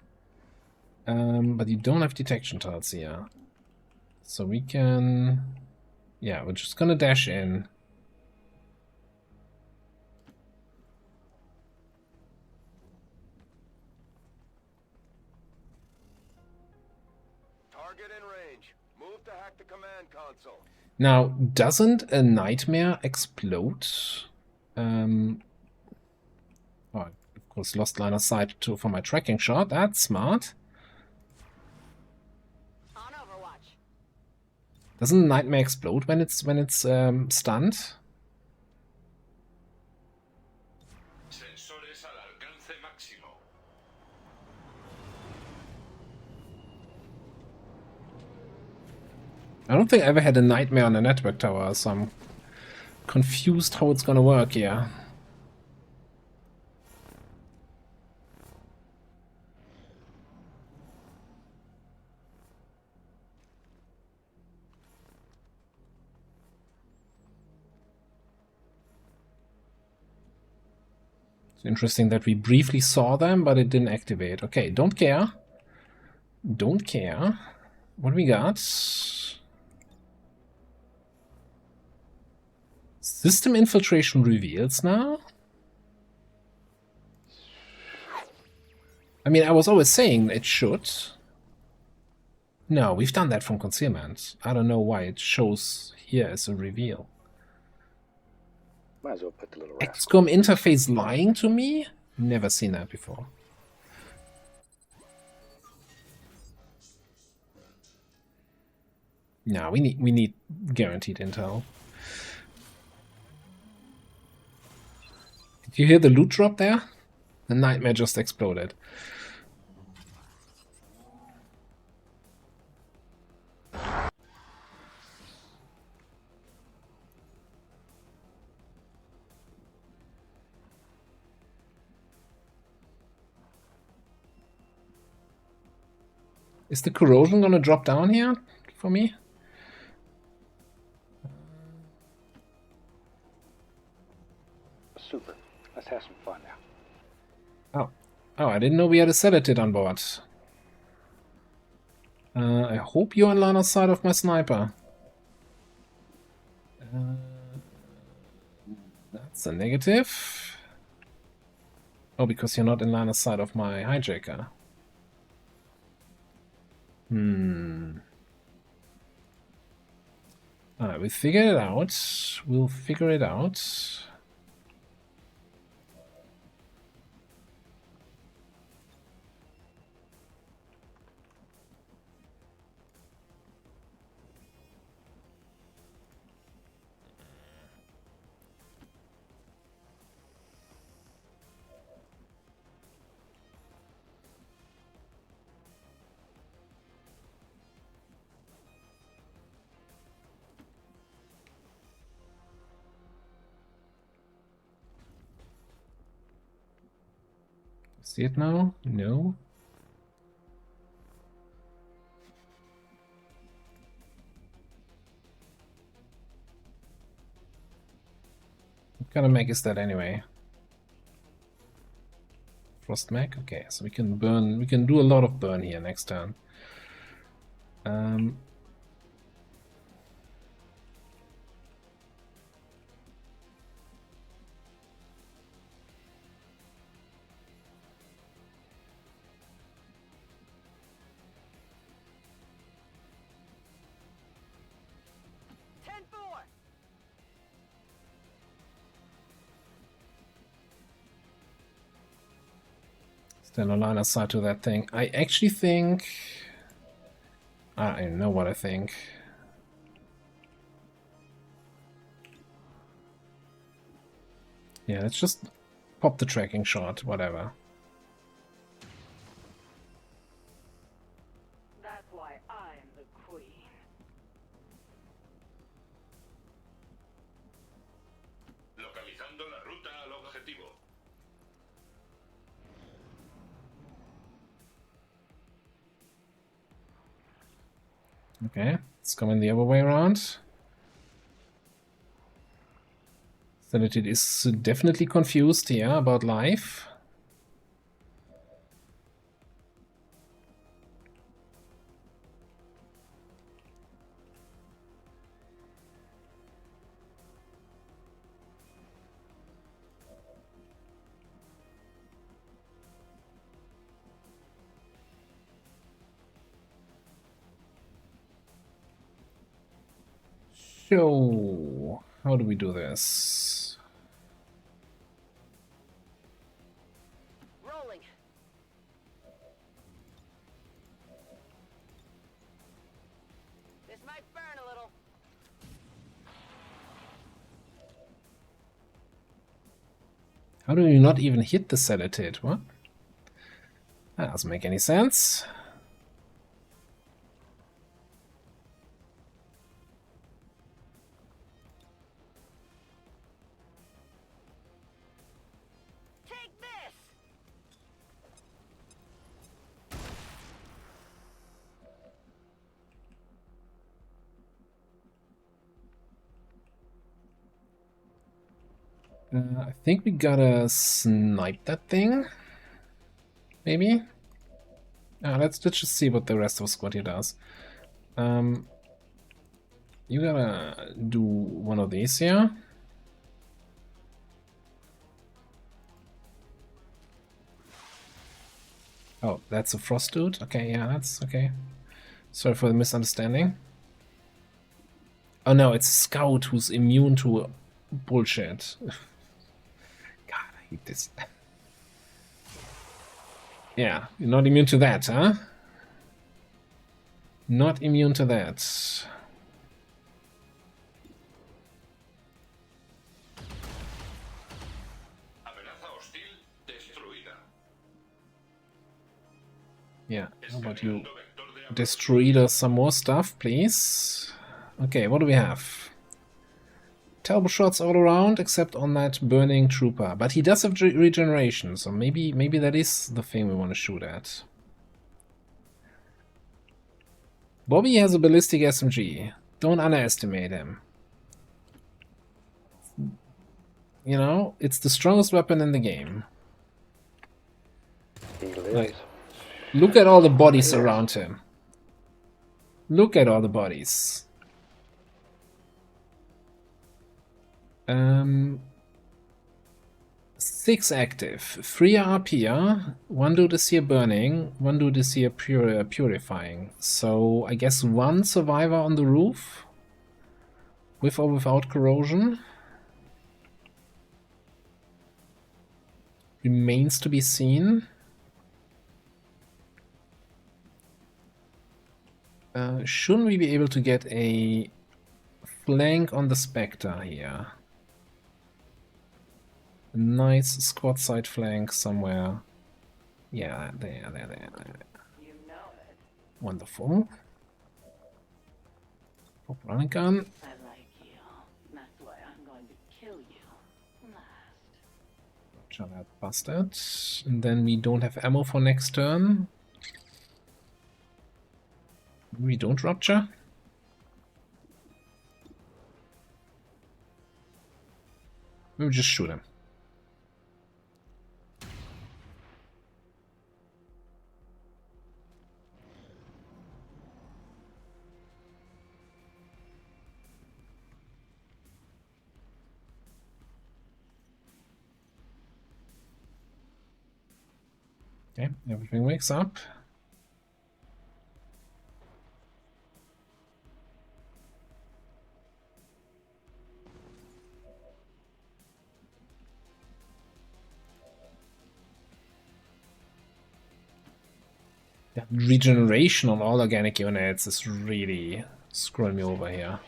But you don't have detection tiles here. So we can... Yeah, we're just gonna dash in. Target in range. Move to hack the command console. Now, doesn't a nightmare explode? Oh, of course, lost line of sight for my tracking shot. That's smart. On Overwatch. Doesn't nightmare explode when it's stunned? Sensores al alcance máximo. I don't think I ever had a nightmare on a network tower, so I'm confused how it's gonna work here. It's interesting that we briefly saw them, but it didn't activate. Okay, don't care. Don't care. What do we got? System infiltration reveals now? I mean, I was always saying it should. No, we've done that from concealment. I don't know why it shows here as a reveal. Might as well put the little rascal. XCOM interface lying to me? Never seen that before. No, we need guaranteed intel. Did you hear the loot drop there? The nightmare just exploded. Is the corrosion gonna drop down here for me? Super. Let's have some fun now. Oh, I didn't know we had a sedative on board. I hope you're in line of sight of my sniper. That's a negative. Oh, because you're not in line of sight of my hijacker. Alright, we figured it out. We'll figure it out. See it now? No. What kind of mech is that anyway? Frost mech? Okay, so we can burn, we can do a lot of burn here next turn. Still no line of sight to that thing. I actually think... I know what I think. Yeah, let's just pop the tracking shot, whatever. That's why I'm the queen. Localizando la ruta al objetivo. Okay, it's coming the other way around. Sedative is definitely confused here about life. So, how do we do this? Rolling. This might burn a little. How do you not even hit the sedative? What? That doesn't make any sense. I think we gotta snipe that thing. Maybe? Let's just see what the rest of the squad here does. You gotta do one of these here. Oh, that's a frost dude? Okay, yeah, that's okay. Sorry for the misunderstanding. Oh no, it's a scout who's immune to bullshit. God, I hate this. Yeah, you're not immune to that, huh? Not immune to that. Yeah, how about you destroy us some more stuff, please? Okay, what do we have? Terrible shots all around, except on that burning trooper. But he does have regeneration, so maybe that is the thing we want to shoot at. Bobby has a ballistic SMG. Don't underestimate him. You know, it's the strongest weapon in the game. He lives. Like, look at all the bodies around him. Look at all the bodies. 6 active. 3 are up here. 1 dude is here burning. 1 dude is here purifying. So I guess 1 survivor on the roof. With or without corrosion. Remains to be seen. Shouldn't we be able to get a flank on the Spectre here? A nice squad side flank somewhere. Yeah, there. You know it. Wonderful. Pop running gun. I like you. That's why I'm going to kill you last. Shall I bust that? And then we don't have ammo for next turn. We don't rupture. Maybe just shoot him. Okay, everything wakes up. That regeneration on all organic units is really screwing me over here.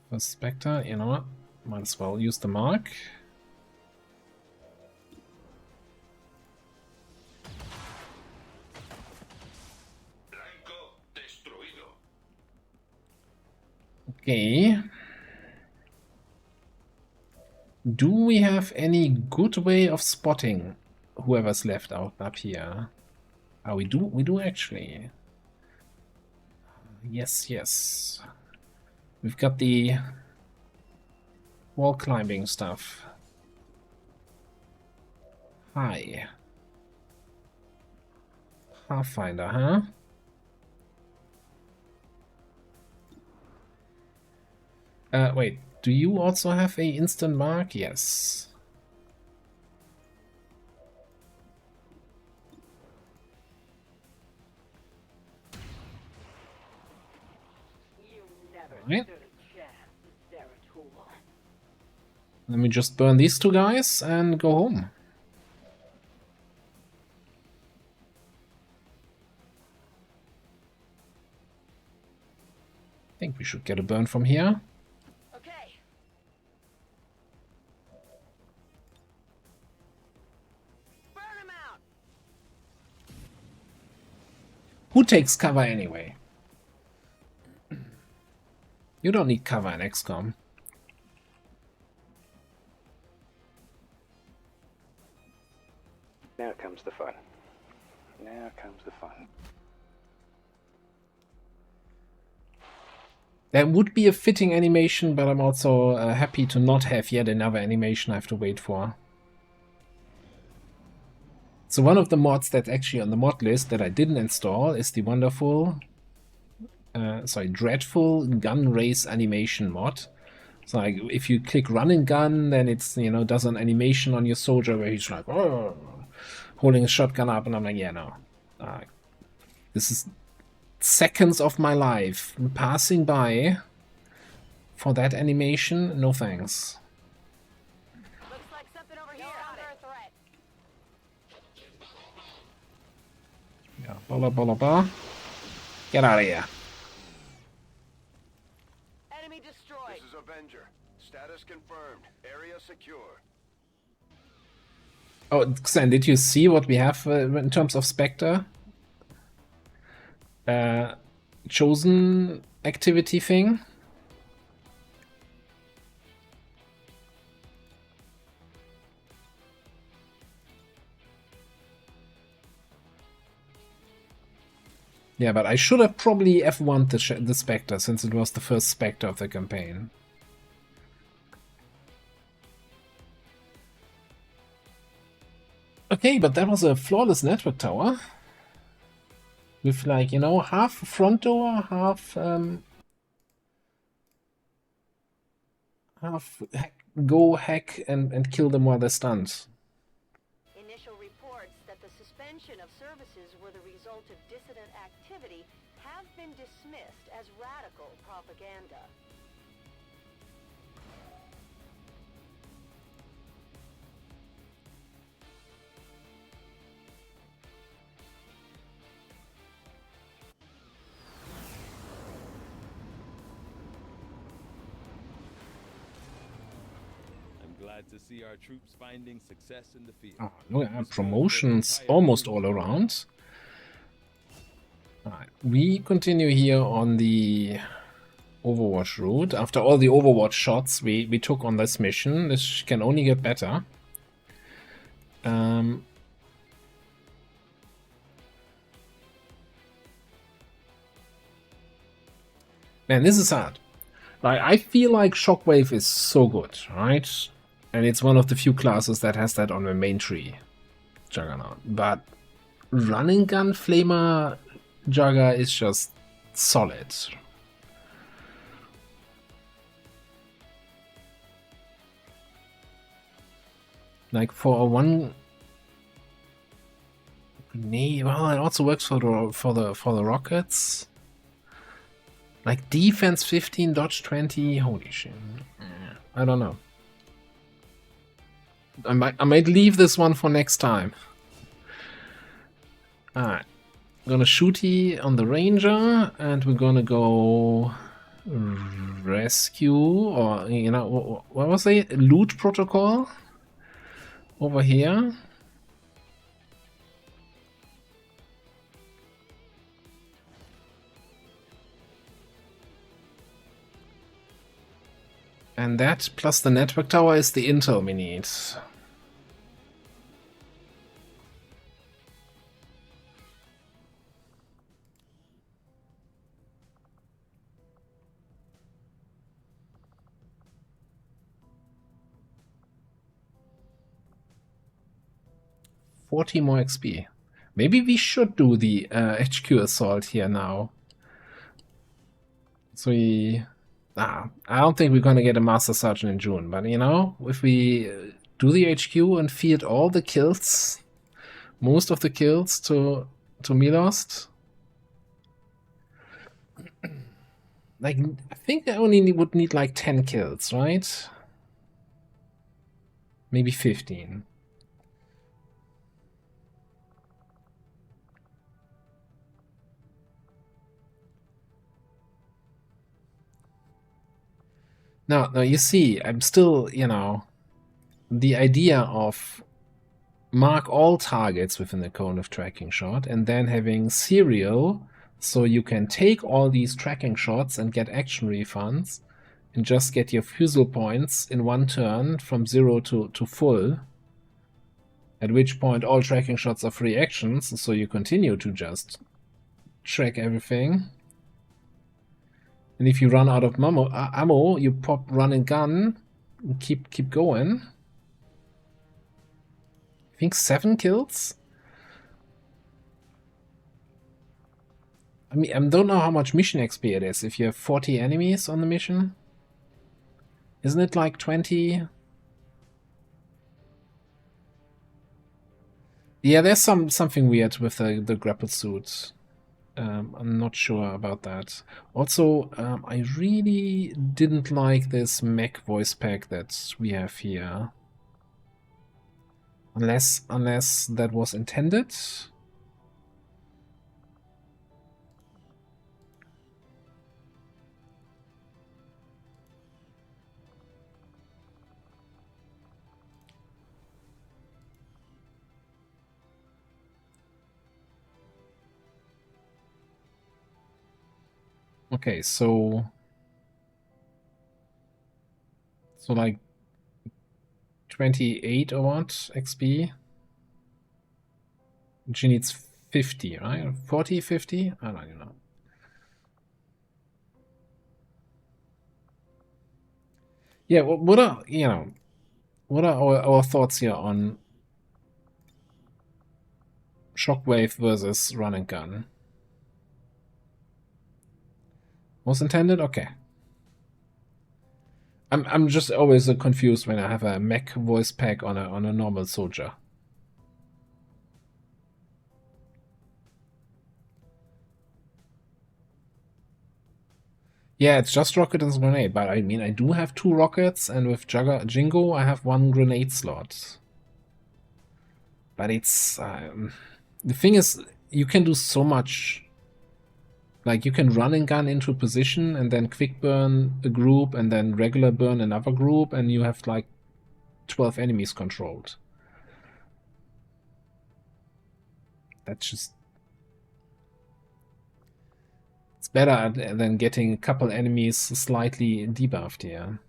For Spectre, you know what? Might as well use the mark. Okay. Do we have any good way of spotting whoever's left out up here? Oh, we do actually. Yes. We've got the wall climbing stuff. Hi. Pathfinder, huh? Wait, do you also have a instant mark? Yes. Right. Let me just burn these 2 guys and go home. I think we should get a burn from here. Okay. Burn him out. Who takes cover anyway? You don't need cover in XCOM. Now comes the fun. Now comes the fun. That would be a fitting animation, but I'm also happy to not have yet another animation I have to wait for. So one of the mods that's actually on the mod list that I didn't install is the wonderful, dreadful gun race animation mod. So like if you click run and gun, then it's, you know, does an animation on your soldier where he's like, oh, holding a shotgun up, and I'm like, yeah, no. This is seconds of my life passing by for that animation. No thanks. Looks like something over here. Under a threat. Yeah, blah, blah, blah, blah. Get out of here. Enemy destroyed. This is Avenger. Status confirmed. Area secure. Oh, Xen, did you see what we have in terms of Spectre? Chosen activity thing? Yeah, but I should have probably F1'd the Spectre, since it was the first Spectre of the campaign. Okay, but that was a flawless network tower. With, like, you know, half front door, half hack and kill them while they're stunned. Initial reports that the suspension of services were the result of dissident activity have been dismissed as radical propaganda. Glad to see our troops finding success in the field. Oh, look at promotions almost all around. Alright, we continue here on the Overwatch route. After all the Overwatch shots we took on this mission, this can only get better. Man, this is hard. Like, I feel like Shockwave is so good, right? And it's one of the few classes that has that on the main tree, Juggernaut. But Running Gun Flamer Jugger is just solid. Like for a one grenade, well, it also works for the rockets. Like defense 15, dodge 20. Holy shit! I don't know. I might leave this one for next time. Alright. Gonna shooty on the ranger, and we're gonna go rescue, or, you know, what was it? Loot protocol over here. And that plus the network tower is the intel we need. $40 more XP. Maybe we should do the HQ assault here now. So I don't think we're gonna get a Master Sergeant in June, but, you know, if we do the HQ and feed all the kills, most of the kills to Milost, like, I think I only would need like 10 kills, right? Maybe 15. Now you see, I'm still, you know, the idea of mark all targets within the cone of tracking shot and then having serial, so you can take all these tracking shots and get action refunds and just get your fusel points in one turn from 0 to full, at which point all tracking shots are free actions, so you continue to just track everything. And if you run out of ammo, you pop run and gun and keep going. I think 7 kills. I mean, I don't know how much mission XP it is. If you have 40 enemies on the mission, isn't it like 20? Yeah, there's something weird with the grapple suits. I'm not sure about that. Also, I really didn't like this mech voice pack that we have here. Unless that was intended. Okay, so like 28 or what XP? She needs 50, right? 40, 50? I don't even know. Yeah, what are our thoughts here on Shockwave versus Run and Gun? Was intended? Okay. I'm just always confused when I have a mech voice pack on a normal soldier. Yeah, it's just rocket and grenade, but I mean I do have 2 rockets, and with Jingo I have 1 grenade slot. But it's the thing is, you can do so much. Like, you can run and gun into a position and then quick burn a group and then regular burn another group, and you have like 12 enemies controlled. That's just... It's better than getting a couple enemies slightly debuffed here.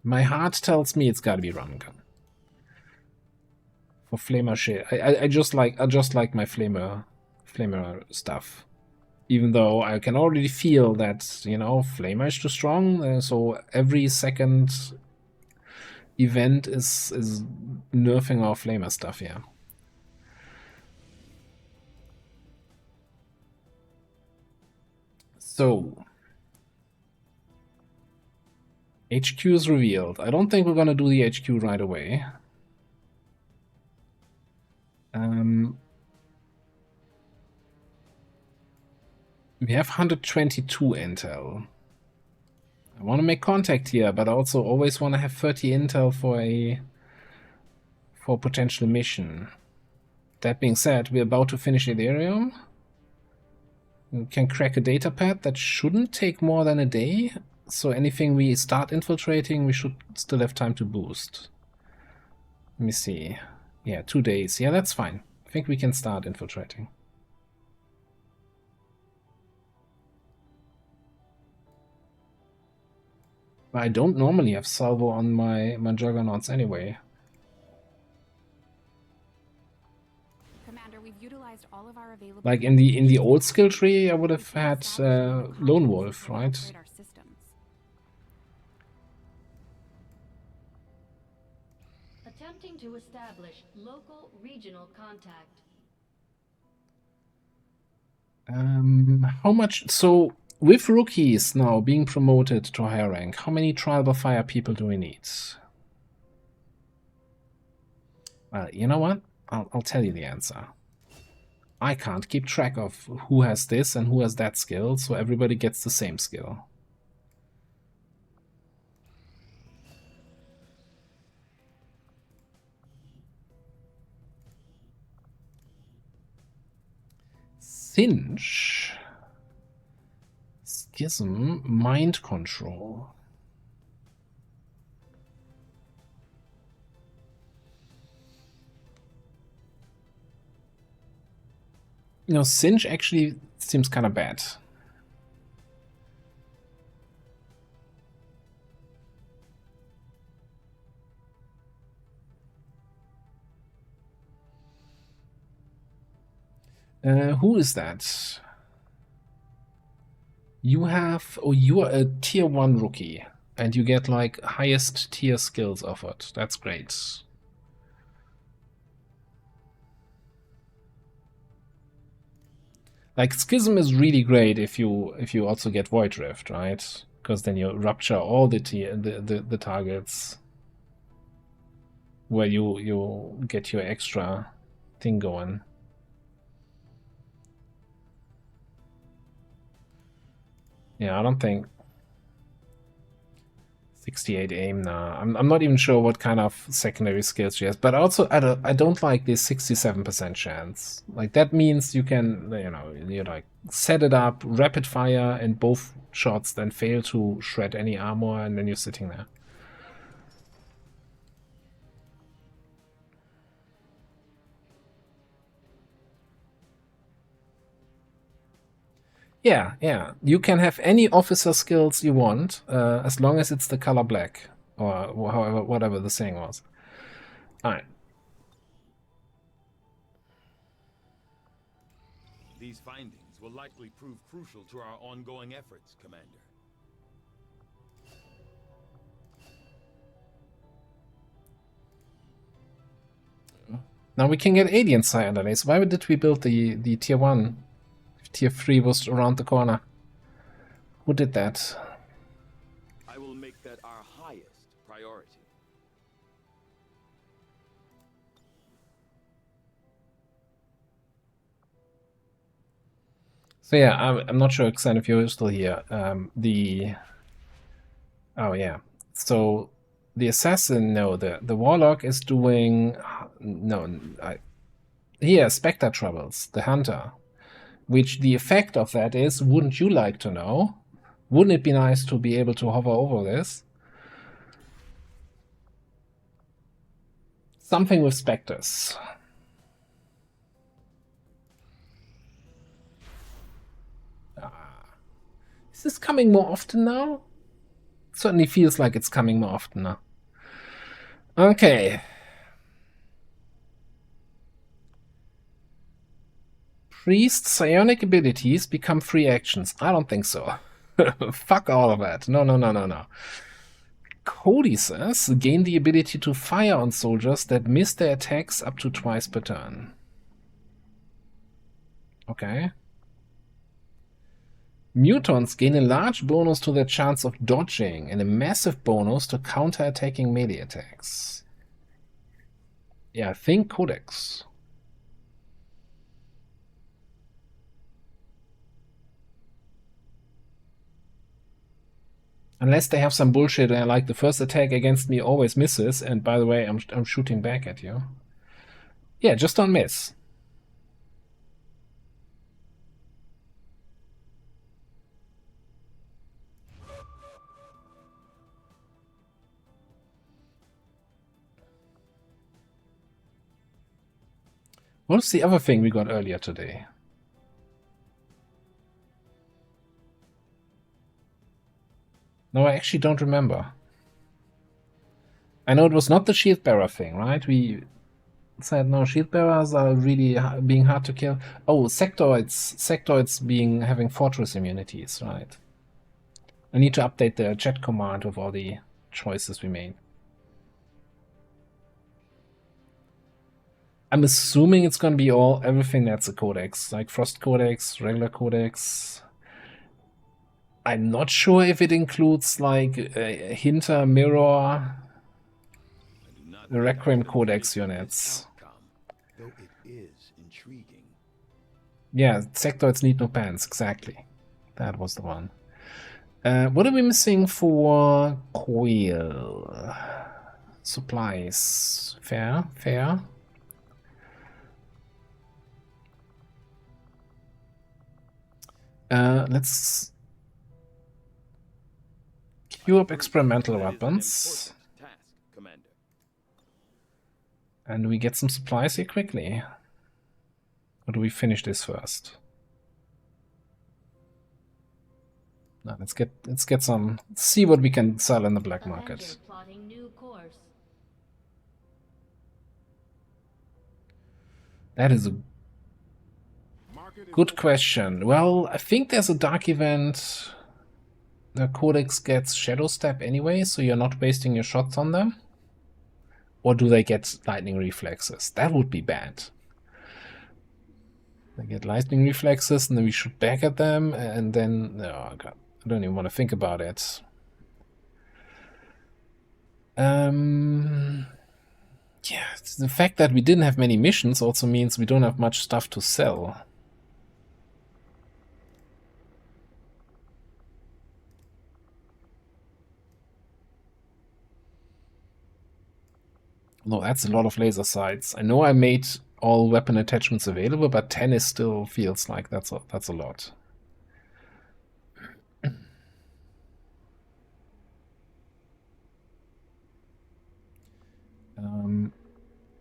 My heart tells me it's gotta be run and gun. For flamer shit. I just like my flamer stuff. Even though I can already feel that, you know, flamer is too strong, so every second event is nerfing our flamer stuff here. So HQ is revealed. I don't think we're gonna do the HQ right away. We have 122 intel. I want to make contact here, but I also always want to have 30 intel for a potential mission. That being said, we're about to finish Ethereum. We can crack a data pad. That shouldn't take more than a day. So anything we start infiltrating, we should still have time to boost. Let me see. Yeah, 2 days. Yeah, that's fine. I think we can start infiltrating. I don't normally have salvo on my juggernauts anyway. Commander, we've utilized all of our available... Like in the old skill tree, I would have had Lone Wolf, right? Attempting to establish local regional contact. How much? So with rookies now being promoted to higher rank, how many trial by fire people do we need? Well, you know what? I'll tell you the answer. I can't keep track of who has this and who has that skill, so everybody gets the same skill. Singe, Schism, Mind Control. You know, Singe actually seems kind of bad. Who is that? You have... Oh, you are a tier 1 rookie. And you get, like, highest tier skills offered. That's great. Like Schism is really great if you also get Void Rift, right? Because then you rupture all the targets where you get your extra thing going. Yeah, I don't think 68 aim now. I'm not even sure what kind of secondary skills she has, but also I don't like this 67% chance. Like that means you can, you like set it up, rapid fire, and both shots then fail to shred any armor, and then you're sitting there. Yeah. You can have any officer skills you want, as long as it's the color black, or however, whatever the saying was. Alright. These findings will likely prove crucial to our ongoing efforts, Commander. Now we can get alien sire underlays. Why did we build the tier 1? Tier 3 was around the corner. Who did that? I will make that our highest priority. So yeah, I'm not sure, Xen, if you're still here. Oh yeah. So the assassin, no, the warlock is doing Spectre Troubles, the hunter. Which the effect of that is, wouldn't you like to know? Wouldn't it be nice to be able to hover over this? Something with specters. Is this coming more often now? It certainly feels like it's coming more often now. Okay. Priest psionic abilities become free actions. I don't think so. Fuck all of that. No. Cody says, gain the ability to fire on soldiers that miss their attacks up to twice per turn. Okay. Mutants gain a large bonus to their chance of dodging and a massive bonus to counter-attacking melee attacks. Yeah, I think Codex. Unless they have some bullshit and like the first attack against me always misses, and by the way, I'm shooting back at you. Yeah, just don't miss. What was the other thing we got earlier today? No, I actually don't remember. I know it was not the shield bearer thing, right? We said no, shield bearers are really being hard to kill. Oh, sectoids having fortress immunities, right? I need to update the chat command with all the choices we made. I'm assuming it's gonna be everything that's a codex, like Frost Codex, regular codex. I'm not sure if it includes like Hinter, Mirror, the Requiem Codex units. Though it is intriguing. Yeah, sectoids need no pants, exactly. That was the one. What are we missing for coil? Supplies. Fair. Let's queue up experimental weapons. And we get some supplies here quickly. Or do we finish this first? No, let's get some. See what we can sell in the black market. That is a good question. Well, I think there's a dark event. The Codex gets Shadow Step anyway, so you're not wasting your shots on them. Or do they get lightning reflexes? That would be bad. They get lightning reflexes, and then we shoot back at them, and then... Oh, God. I don't even want to think about it. Yeah, the fact that we didn't have many missions also means we don't have much stuff to sell. No, that's a lot of laser sights. I know I made all weapon attachments available, but 10 is still feels like that's a lot.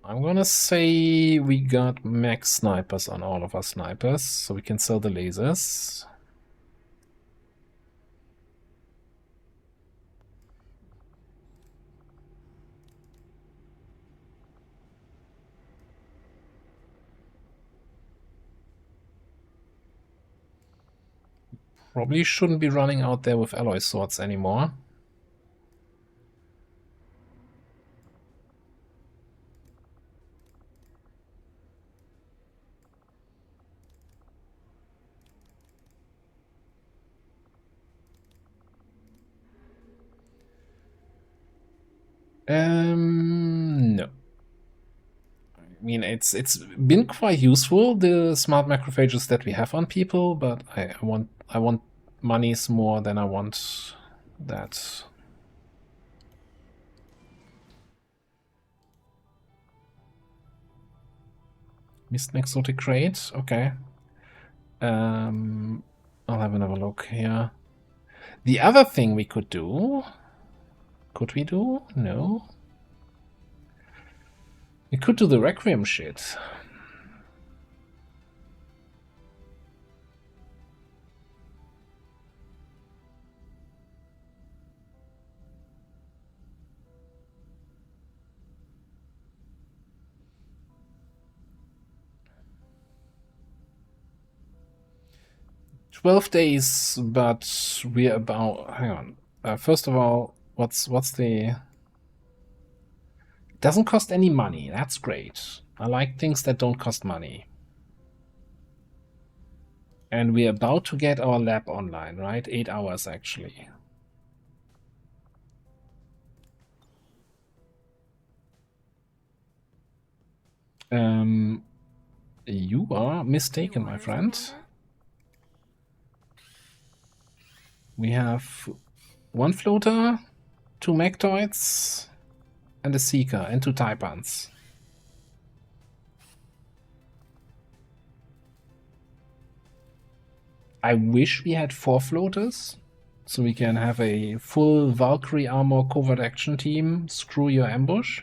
I'm gonna say we got max snipers on all of our snipers, so we can sell the lasers. Probably shouldn't be running out there with alloy swords anymore. No. I mean, it's been quite useful, the smart macrophages that we have on people, but I want monies more than I want that. Missed an exotic crate, okay. I'll have another look here. The other thing we could do... Could we do? No. We could do the Requiem shit. "12 days, but we're about..." Hang on. First of all, what's the... It doesn't cost any money. That's great. I like things that don't cost money. And we're about to get our lab online, right? 8 hours, actually. You are mistaken, my friend. We have 1 floater, 2 mechtoids, and a seeker, and 2 taipans. I wish we had 4 floaters, so we can have a full Valkyrie armor covert action team, screw your ambush.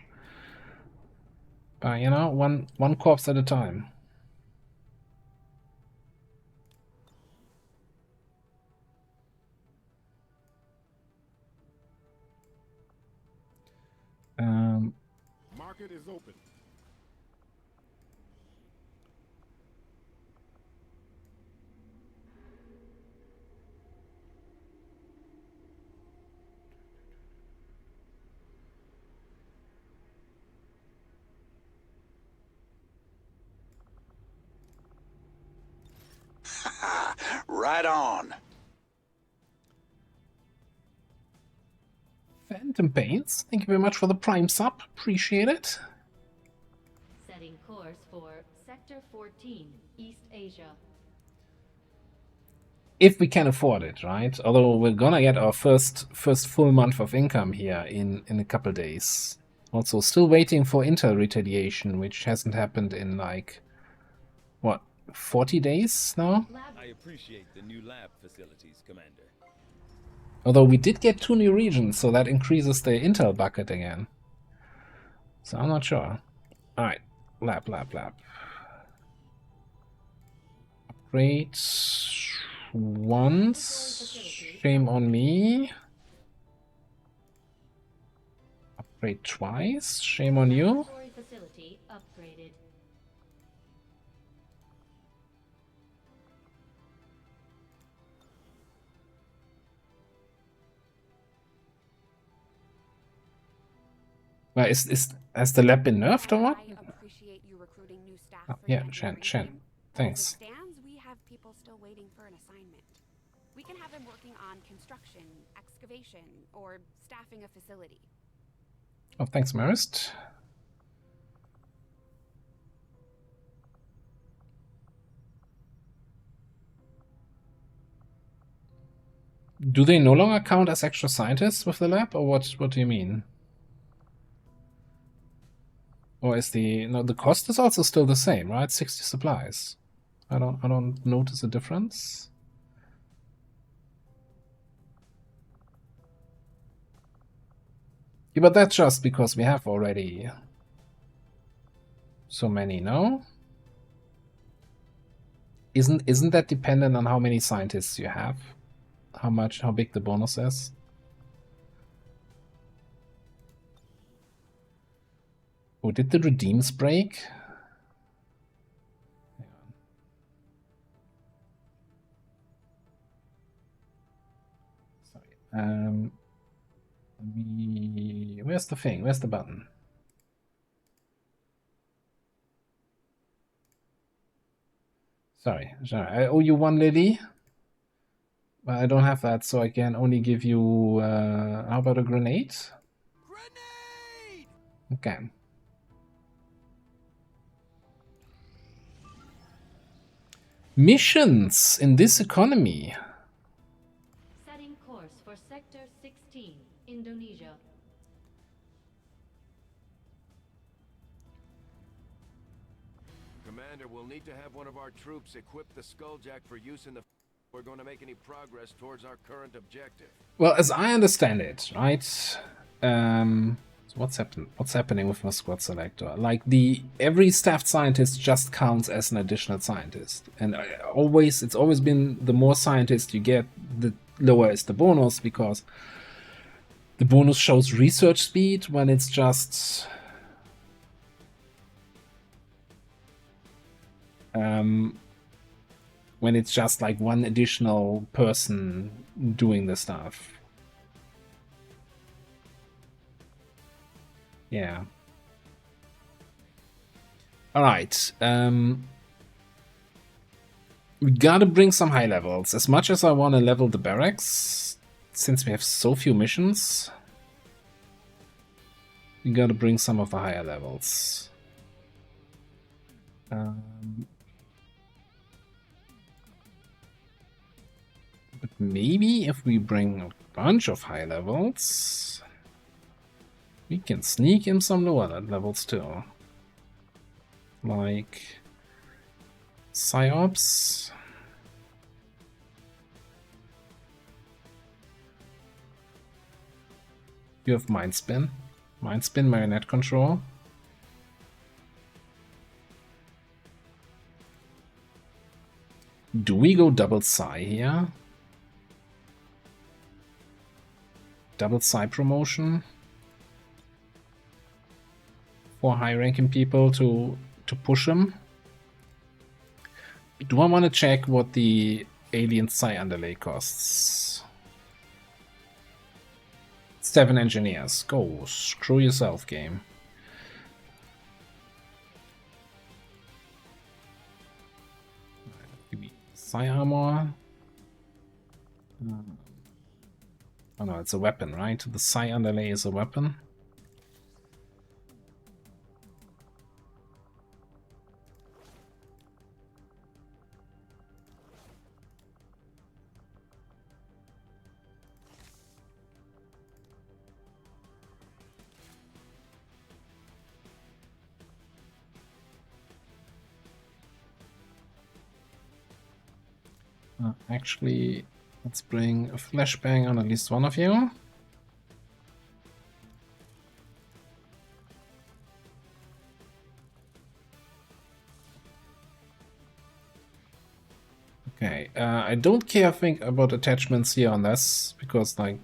But, you know, one corpse at a time. Market is open. Right on. Phantom Paints, thank you very much for the Prime sub. Appreciate it. Setting course for Sector 14, East Asia. If we can afford it, right? Although we're gonna get our first full month of income here in a couple days. Also, still waiting for Intel retaliation, which hasn't happened in like, what, 40 days now? I appreciate the new lab facilities, Commander. Although we did get 2 new regions, so that increases the Intel bucket again. So I'm not sure. Alright, lab. Upgrade once. Shame on me. Upgrade twice. Shame on you. Facility upgraded. Well, has the lab been nerfed or what? I appreciate you recruiting new staff Oh, for yeah, the Shen. Mandalorian. Thanks. As it stands, we have people still waiting for an assignment. We can have them working on construction, excavation, or staffing a facility. Oh, thanks, Marist. Do they no longer count as extra scientists with the lab, or what do you mean? Or is the cost is also still the same, right? 60 supplies. I don't notice a difference. Yeah, but that's just because we have already so many, no? Isn't that dependent on how many scientists you have? How big the bonus is? Oh, did the redeems break? Sorry. Where's the thing? Where's the button? Sorry, I owe you 1 lily. But I don't have that, so I can only give you. How about a grenade? Grenade! Okay. Missions in this economy. Setting course for Sector 16, Indonesia. Commander, we'll need to have one of our troops equip the Skulljack for use in the... We're going to make any progress towards our current objective. Well, as I understand it, right? So what's happening with my squad selector? Like every staffed scientist just counts as an additional scientist, and it's always been the more scientists you get, the lower is the bonus, because the bonus shows research speed when it's just like one additional person doing the stuff. Yeah. All right. We gotta bring some high levels. As much as I want to level the barracks, since we have so few missions, we gotta bring some of the higher levels. But maybe if we bring a bunch of high levels, we can sneak in some lower levels too. Like Psyops. You have Mind Spin, Marionette Control. Do we go double Psi here? Double Psi promotion for high-ranking people to push them. Do I want to check what the alien Psi underlay costs? 7 engineers. Go screw yourself, game. Give me Psi armor. Oh no, it's a weapon, right? The Psi underlay is a weapon. Actually, let's bring a flashbang on at least one of you. Okay, I don't care, about attachments here on this, because, like,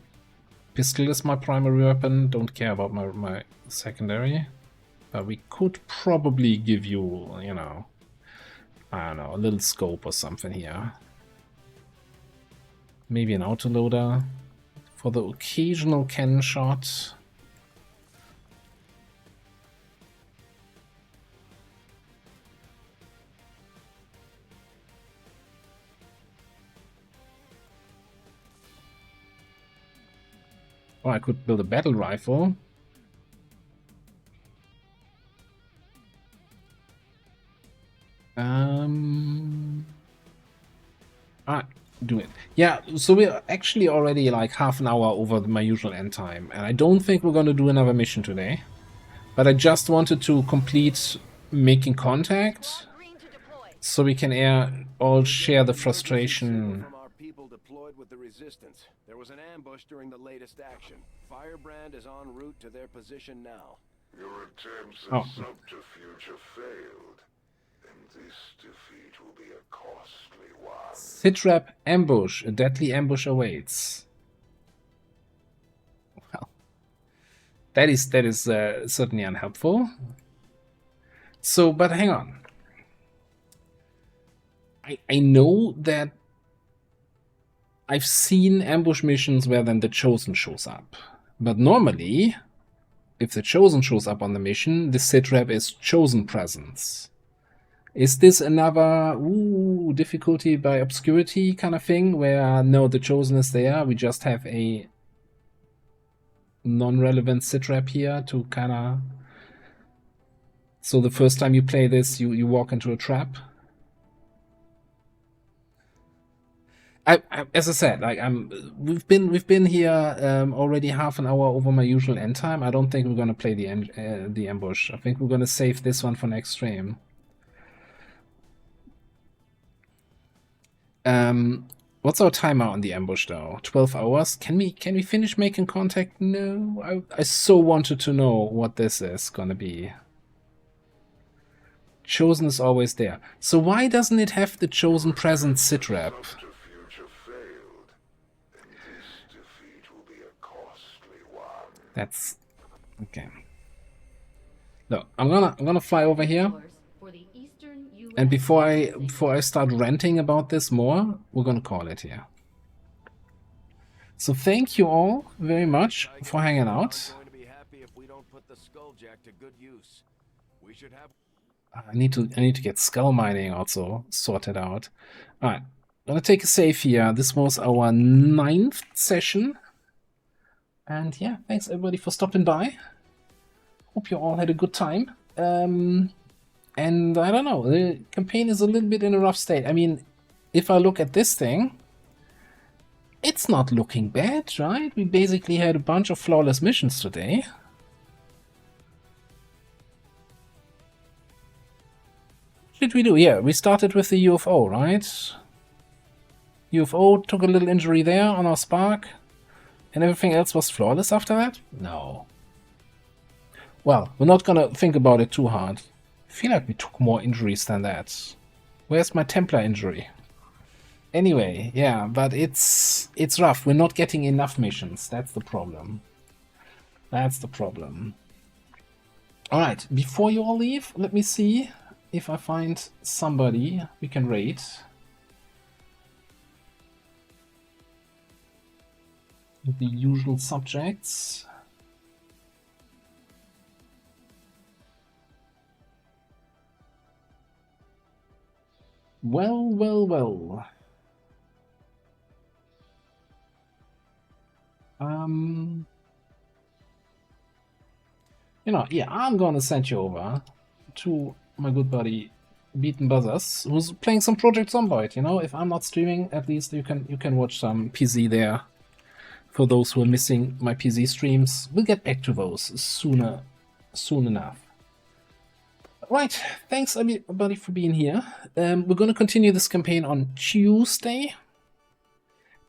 pistol is my primary weapon, don't care about my secondary. But we could probably give you, you know, I don't know, a little scope or something here. Maybe an autoloader for the occasional cannon shot. Or I could build a battle rifle. Alright, do it. Yeah, so we're actually already like half an hour over my usual end time, and I don't think we're gonna do another mission today. But I just wanted to complete making contact, so we can all share the frustration. From our people deployed with the resistance. There was an ambush during the latest action. Firebrand is en route to their position now. Your attempts at subterfuge have failed, and this defeat will be a costly one. Sitrap ambush. A deadly ambush awaits. Well, that is certainly unhelpful. So, but hang on. I know that I've seen ambush missions where then the Chosen shows up. But normally, if the Chosen shows up on the mission, the Sitrap is Chosen presence. Is this another difficulty by obscurity kind of thing, where no, the Chosen is there, we just have a non-relevant Sitrap here to kind of... So the first time you play this, you walk into a trap? As I said, like we've been here already half an hour over my usual end time. I don't think we're gonna play the ambush. I think we're gonna save this one for next stream. What's our timer on the ambush though? 12 hours? Can we finish making contact? No. I so wanted to know what this is gonna be. Chosen is always there. So why doesn't it have the Chosen present Sitrap? That's okay. Look, I'm gonna fly over here, and before I start ranting about this more, we're gonna call it here. So thank you all very much for hanging out. I need to get skull mining also sorted out. All right, I'm gonna take a save here. This was our 9th session. And yeah, thanks everybody for stopping by. Hope you all had a good time. And I don't know, the campaign is a little bit in a rough state. I mean, if I look at this thing, it's not looking bad, right? We basically had a bunch of flawless missions today. What did we do? Yeah, we started with the UFO, right? UFO took a little injury there on our Spark. And everything else was flawless after that? No. Well, we're not gonna think about it too hard. I feel like we took more injuries than that. Where's my Templar injury? Anyway, yeah, but it's rough. We're not getting enough missions. That's the problem. That's the problem. Alright, before you all leave, let me see if I find somebody we can raid. The usual subjects. Well. You know, yeah, I'm gonna send you over to my good buddy Beaten Buzzers, who's playing some Project Zomboid. You know, if I'm not streaming, at least you can watch some PZ there. For those who are missing my PZ streams, we'll get back to those soon enough. Right, thanks everybody for being here. We're going to continue this campaign on Tuesday.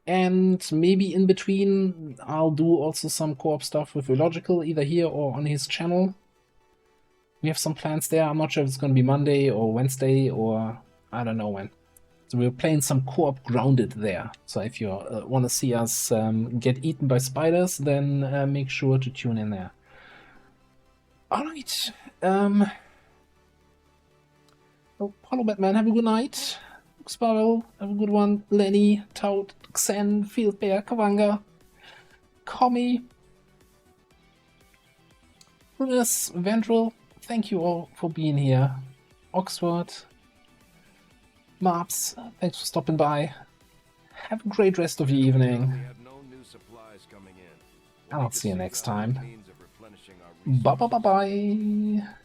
And maybe in between, I'll do also some co-op stuff with Illogical, either here or on his channel. We have some plans there. I'm not sure if it's going to be Monday or Wednesday or I don't know when. So we're playing some co-op Grounded there. So if you want to see us get eaten by spiders, then make sure to tune in there. Alright. Oh, Paulo Batman, have a good night. Sparrow, have a good one. Lenny, Toad, Xen, Field Bear, Kawanga, Commie, Runas, Vendril, thank you all for being here. Oxford, Marps, thanks for stopping by. Have a great rest of your evening. We have no new supplies coming in. I'll see you next time. Bye bye bye bye.